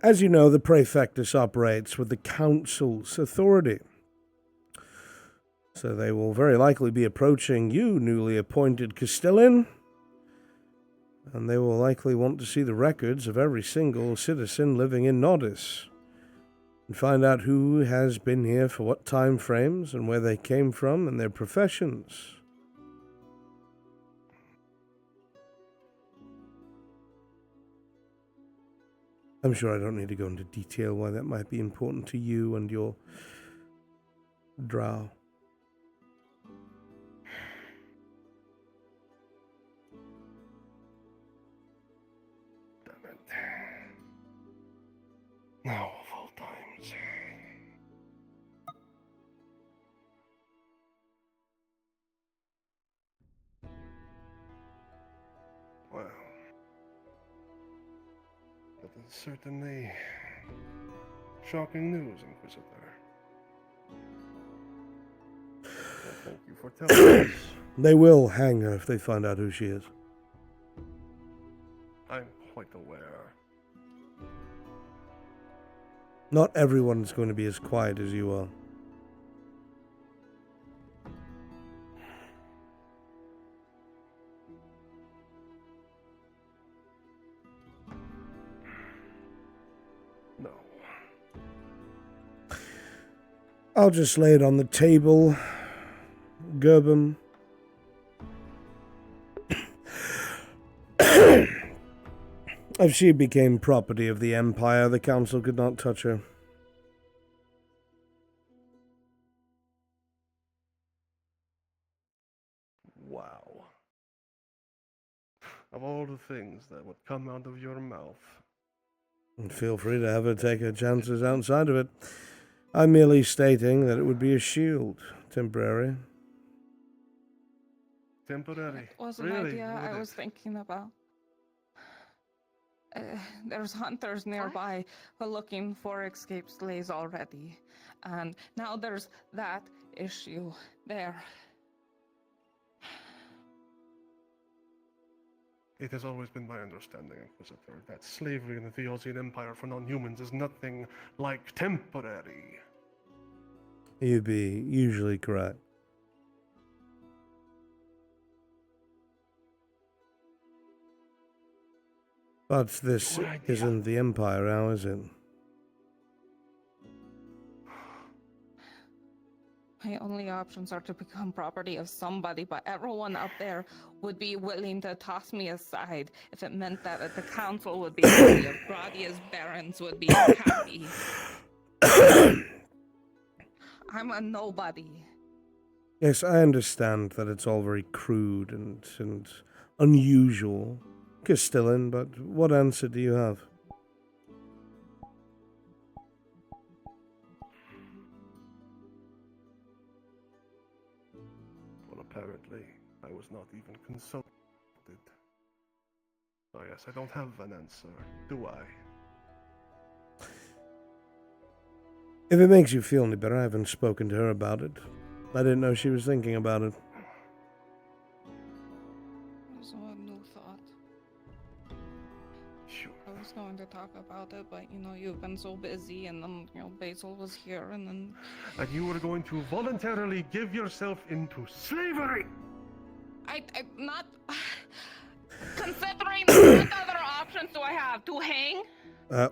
As you know, the Prefectus operates with the Council's authority. So they will very likely be approaching you, newly appointed Castellan, and they will likely want to see the records of every single citizen living in Nodis, and find out who has been here for what time frames, and where they came from, and their professions. I'm sure I don't need to go into detail why that might be important to you and your drow. Now of all times. Well, that is certainly shocking news, Inquisitor. Well, thank you for telling us. They will hang her if they find out who she is. I'm quite aware. Not everyone's going to be as quiet as you are. No. I'll just lay it on the table. Gerbim. If she became property of the Empire, the Council could not touch her. Wow. Of all the things that would come out of your mouth. And feel free to have her take her chances outside of it. I'm merely stating that it would be a shield, temporary. Temporary. That was an Really? idea Would I it? was thinking about. There's hunters nearby who are looking for escaped slaves already. And now there's that issue there. It has always been my understanding, Inquisitor, that slavery in the Theosian Empire for non-humans is nothing like temporary. You'd be usually correct. But this isn't the Empire now, is it? My only options are to become property of somebody, but everyone up there would be willing to toss me aside if it meant that the council would be happy, if Gradia's barons would be happy. I'm a nobody. Yes, I understand that it's all very crude and unusual, Castellan, but what answer do you have? Apparently, I was not even consulted. So yes, I don't have an answer, do I? If it makes you feel any better, I haven't spoken to her about it. I didn't know she was thinking about it. So a new thought. Sure. I was going to talk about it, but you've been so busy, and then Basil was here, and then. And you were going to voluntarily give yourself into slavery. I'm not considering what other options do I have? To hang?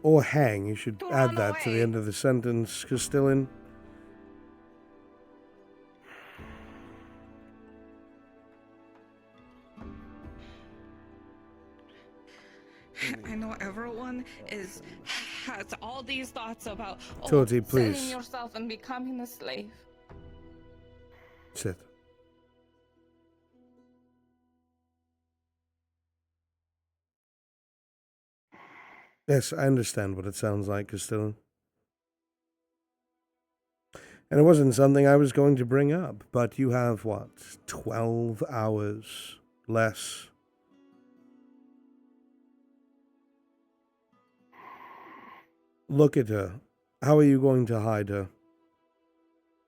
Or hang. You should add that to the end of the sentence, Castellan. I know everyone has all these thoughts about Toti, please. selling yourself and becoming a slave. Sit. Yes, I understand what it sounds like, Castellan. And it wasn't something I was going to bring up, but you have, 12 hours less. Look at her. How are you going to hide her?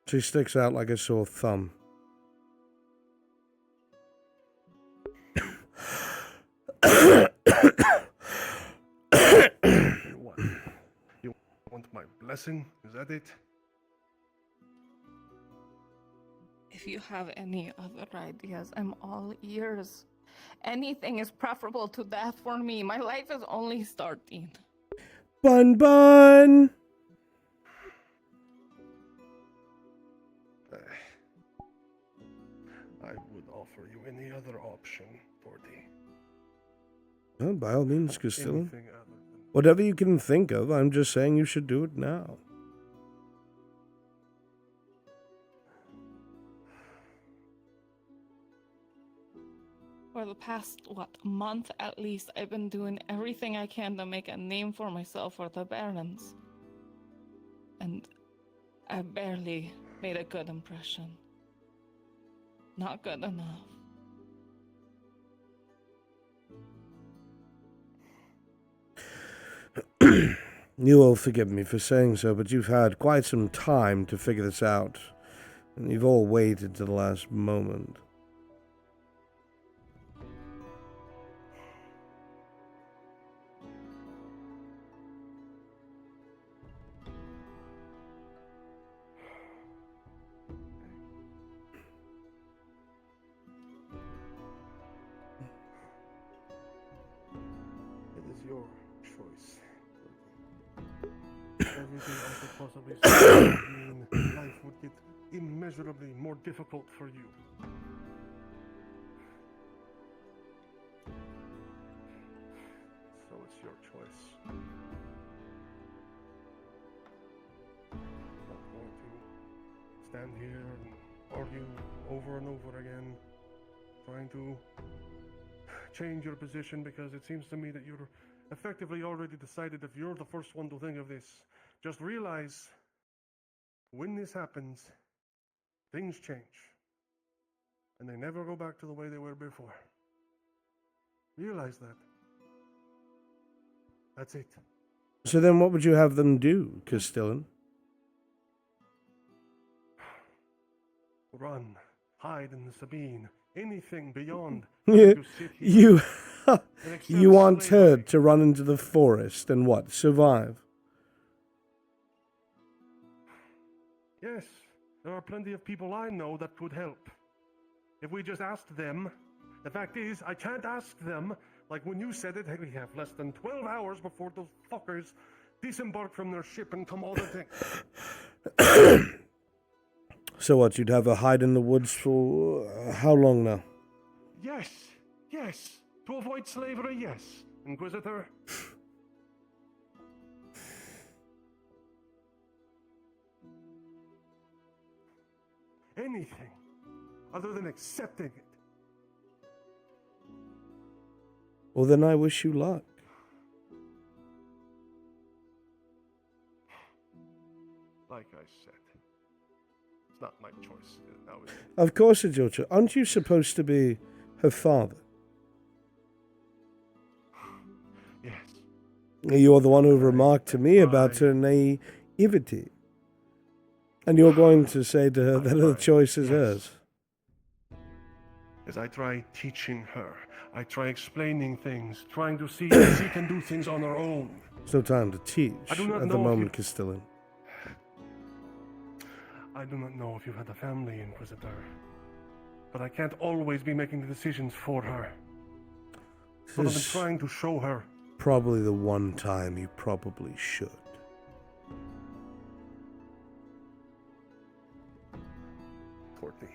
She sticks out like a sore thumb. You want my blessing? Is that it? If you have any other ideas, I'm all ears. Anything is preferable to death for me. My life is only starting. Bun bun! I would offer you any other option, Torty. Well, by all means, Castellan. Anything other than... Whatever you can think of, I'm just saying you should do it now. For the past, month at least, I've been doing everything I can to make a name for myself for the Barons. And I barely made a good impression. Not good enough. You will forgive me for saying so, but you've had quite some time to figure this out. And you've all waited to the last moment. Your choice. Everything I could possibly say would mean life would get immeasurably more difficult for you. So it's your choice. I'm not going to stand here and argue over and over again, trying to change your position, because it seems to me that you're effectively already decided if you're the first one to think of this. Just realize when this happens, things change. And they never go back to the way they were before. Realize that. That's it. So then what would you have them do, Castellan? Run. Hide in the Sabine. Anything beyond. You You want her to run into the forest and what, survive? Yes, there are plenty of people I know that could help. If we just asked them. The fact is, I can't ask them. Like when you said it, hey, we have less than 12 hours before those fuckers disembark from their ship and come all the thing. So what, you'd have her hide in the woods for how long now? Yes, yes. To avoid slavery, yes. Inquisitor. Anything other than accepting it. Well, then I wish you luck. Like I said, it's not my choice. Of course it's your choice. Aren't you supposed to be her father? Yes. You're the one who remarked to me about her naivety. And you're going to say to her that the choice is hers. As I try teaching her, I try explaining things, trying to see if she can do things on her own. There's no time to teach I do not at the know if moment, Castellan. I do not know if you had a family, Inquisitor, but I can't always be making the decisions for her. But I've been trying to show her. Probably the one time you probably should. Torty,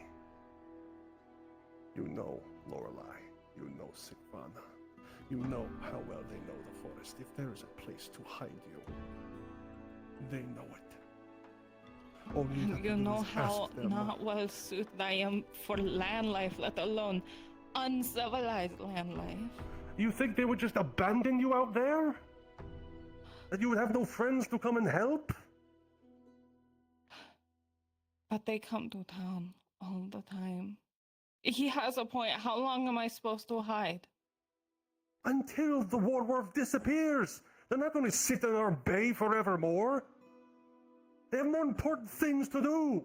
you know Lorelei, you know Sigvana, you know how well they know the forest. If there is a place to hide you, they know it. All you have to You do know is how ask them. not well suited I am for land life, let alone uncivilized land life. You think they would just abandon you out there? That you would have no friends to come and help? But they come to town all the time. He has a point. How long am I supposed to hide? Until the Warworth disappears. They're not going to sit in our bay forevermore. They have more important things to do.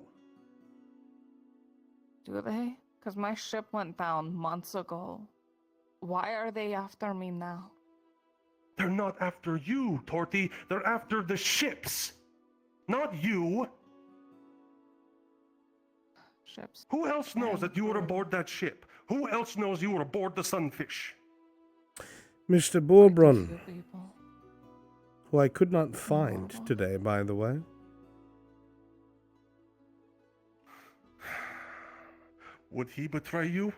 Do they? Because my ship went down months ago. Why are they after me now? They're not after you, Torty. They're after the ships. Not you. Ships. Who else knows that you were aboard that ship? Who else knows you were aboard the Sunfish? Mr. Bourbrun, who I could not find today, by the way. Would he betray you?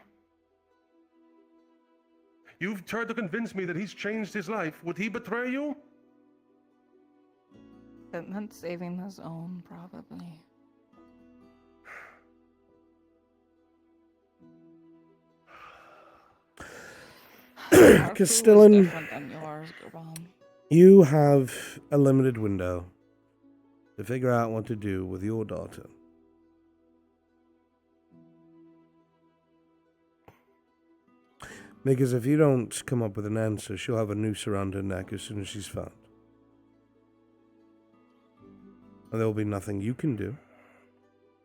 You've tried to convince me that he's changed his life. Would he betray you? It meant saving his own, probably. Castellan, you have a limited window to figure out what to do with your daughter. Because if you don't come up with an answer, she'll have a noose around her neck as soon as she's found. And there will be nothing you can do,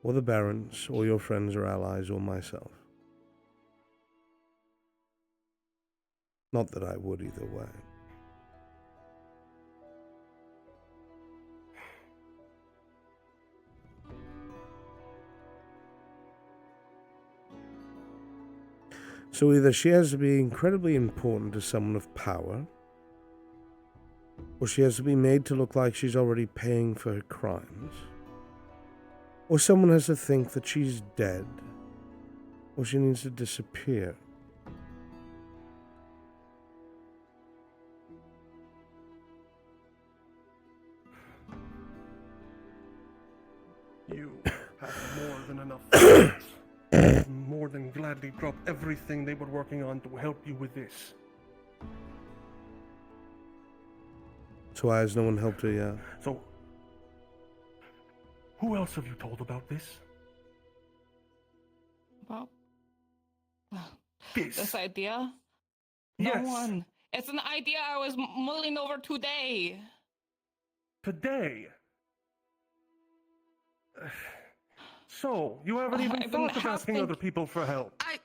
or the Barons, or your friends or allies, or myself. Not that I would either way. So either she has to be incredibly important to someone of power, or she has to be made to look like she's already paying for her crimes, or someone has to think that she's dead, or she needs to disappear. You have more than enough friends. More than gladly drop everything they were working on to help you with this. So why has no one helped her yet? So, who else have you told about this? Well, this idea? No Yes. one. It's an idea I was mulling over today. Today? So, you haven't even I've been thought of asking other people for help? I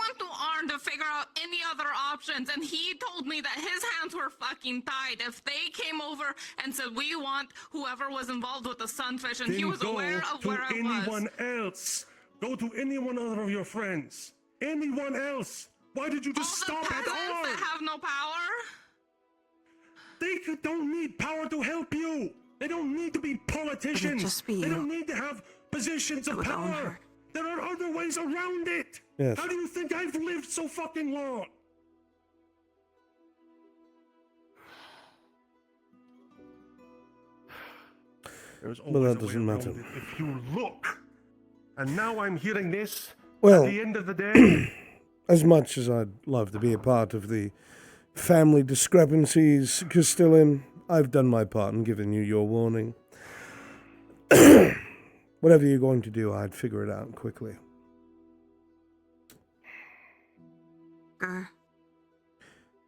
went to trying to figure out any other options, and he told me that his hands were fucking tied. If they came over and said, we want whoever was involved with the sunfish, and he Then was go aware of to where I was. anyone else. Go to any one other of your friends. Anyone else. Why did you just stop at all? That have no power? They don't need power to help you. They don't need to be politicians. just be They you. don't need to have positions of power. There are other ways around it. Yes. How do you think I've lived so fucking long? There's But always that a way doesn't around matter. it if you look. And now I'm hearing this. Well, at the end of the day, as much as I'd love to be a part of the family discrepancies, Castellan, I've done my part and given you your warning. Whatever you're going to do, I'd figure it out quickly.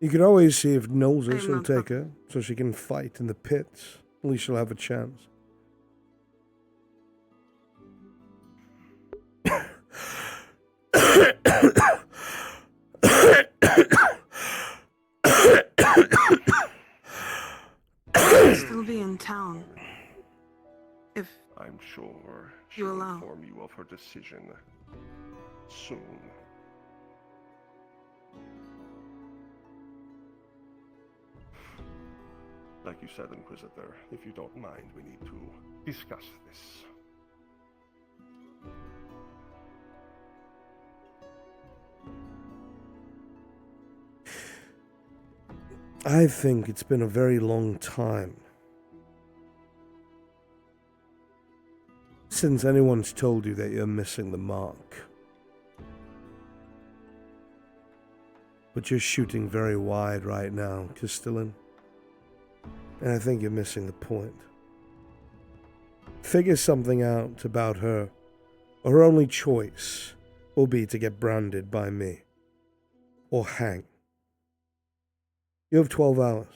You could always see if Noses will take her, so she can fight in the pits. At least she'll have a chance. I'll still be in town. If I'm sure you she'll allow. inform you of her decision soon. Like you said, Inquisitor, if you don't mind, we need to discuss this. I think it's been a very long time since anyone's told you that you're missing the mark. But you're shooting very wide right now, Castellan. And I think you're missing the point. Figure something out about her. Her only choice will be to get branded by me. Or hang. You have 12 hours.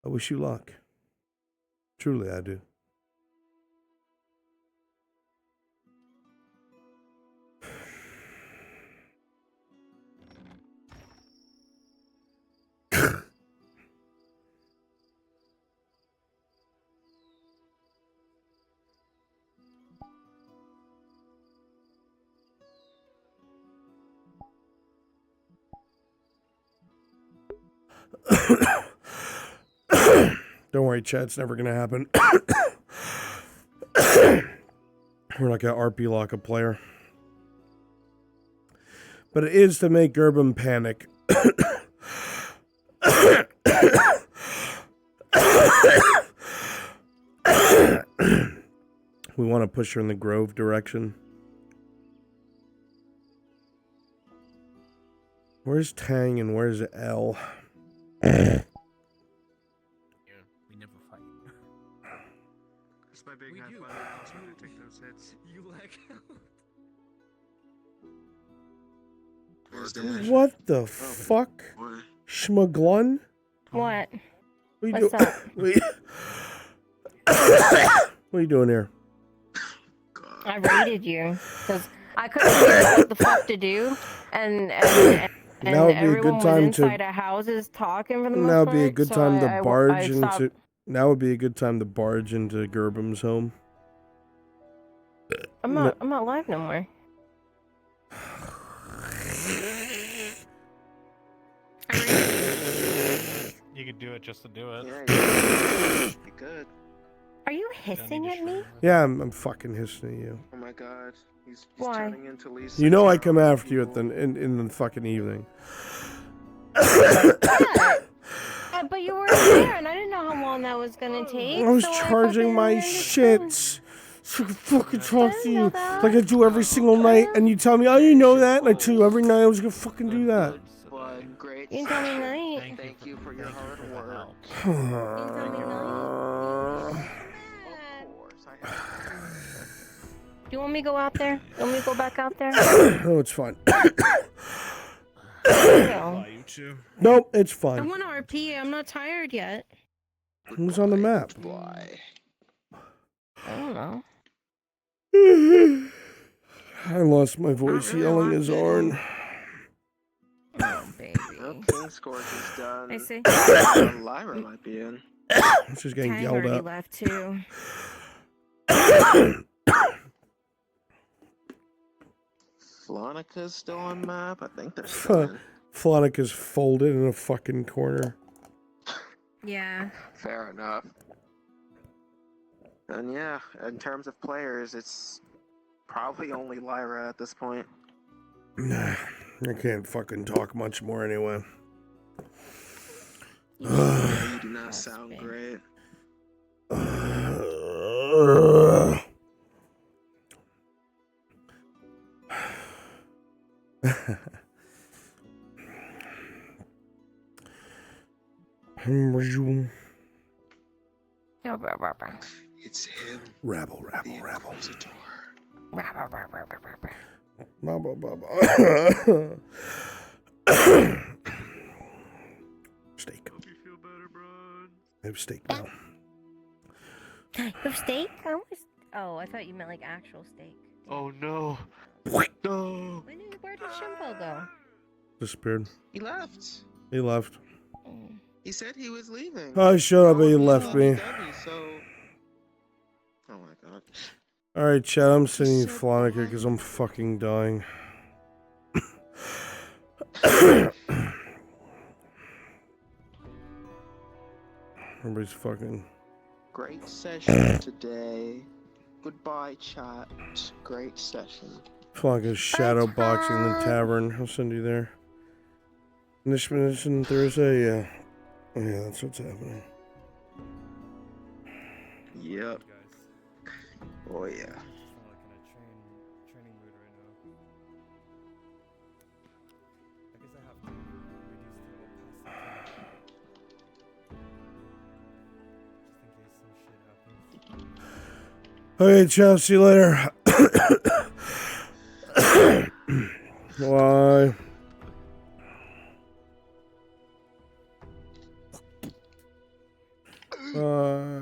I wish you luck. Truly, I do. Don't worry, Chad, it's never gonna happen. We're not gonna RP lock a player. But it is to make Gerbim panic. We want to push her in the Grove direction. Where's Tang and where's L? We never fight. It's my big hat finally allows me to take those hits. You lack out. What the fuck? Schmuglun? What? What are you What's doing? What are you doing here? I raided you because I couldn't figure out what the fuck to do, and Now would be a everyone good was time inside to. of houses talking for the most Now would be a part, good so time to I barge stopped. into. Now would be a good time to barge into Gerbim's home. I'm not live no more. You could do it just to do it. You could. Are you hissing at me? Yeah, I'm fucking hissing at you. Oh my god. He's Why? turning into Lisa. You know I come after you at the in the fucking evening. But you weren't there, and I didn't know how long that was gonna take. I was so charging my shit. So I could fucking talk to you like I do every single night, and you tell me, oh, you know that, and I tell you every night I was gonna fucking do that. One great. You tell me night. Thank you for your hard work. Do you want me to go out there? You want me to go back out there? No, it's fine. No. Nope, it's I fine. want to RP. I'm not tired yet. Who's on the map? Why? I don't know. I lost my voice yelling as Arn. Oh, baby. Well, King Scourge is done. I see. Lyra might be in. She's getting Tang yelled already at. left too. Flonica's still on map. I think they're still in. Flonica's folded in a fucking corner. Yeah. Fair enough. And yeah, in terms of players, it's probably only Lyra at this point. Nah, I can't fucking talk much more anyway. You do not sound great. It's him. Rabble. Steak. Hope you feel better, bro. I have steak now. Of steak? Oh, I thought you meant like actual steak. Oh no. No. Where did Shimbo go? Disappeared. He left. He left. He said he was leaving. Oh, shut up, he left me. So... Oh my god. Alright, chat, I'm sending you Flonica because I'm fucking dying. Everybody's fucking... Great session today. Goodbye, chat. Great session. Flonica's shadow boxing the tavern. I'll send you there. Mission Thursday, yeah. Oh, yeah, that's what's happening. Yep. Oh yeah. Okay, ciao, see you later. Bye. Bye.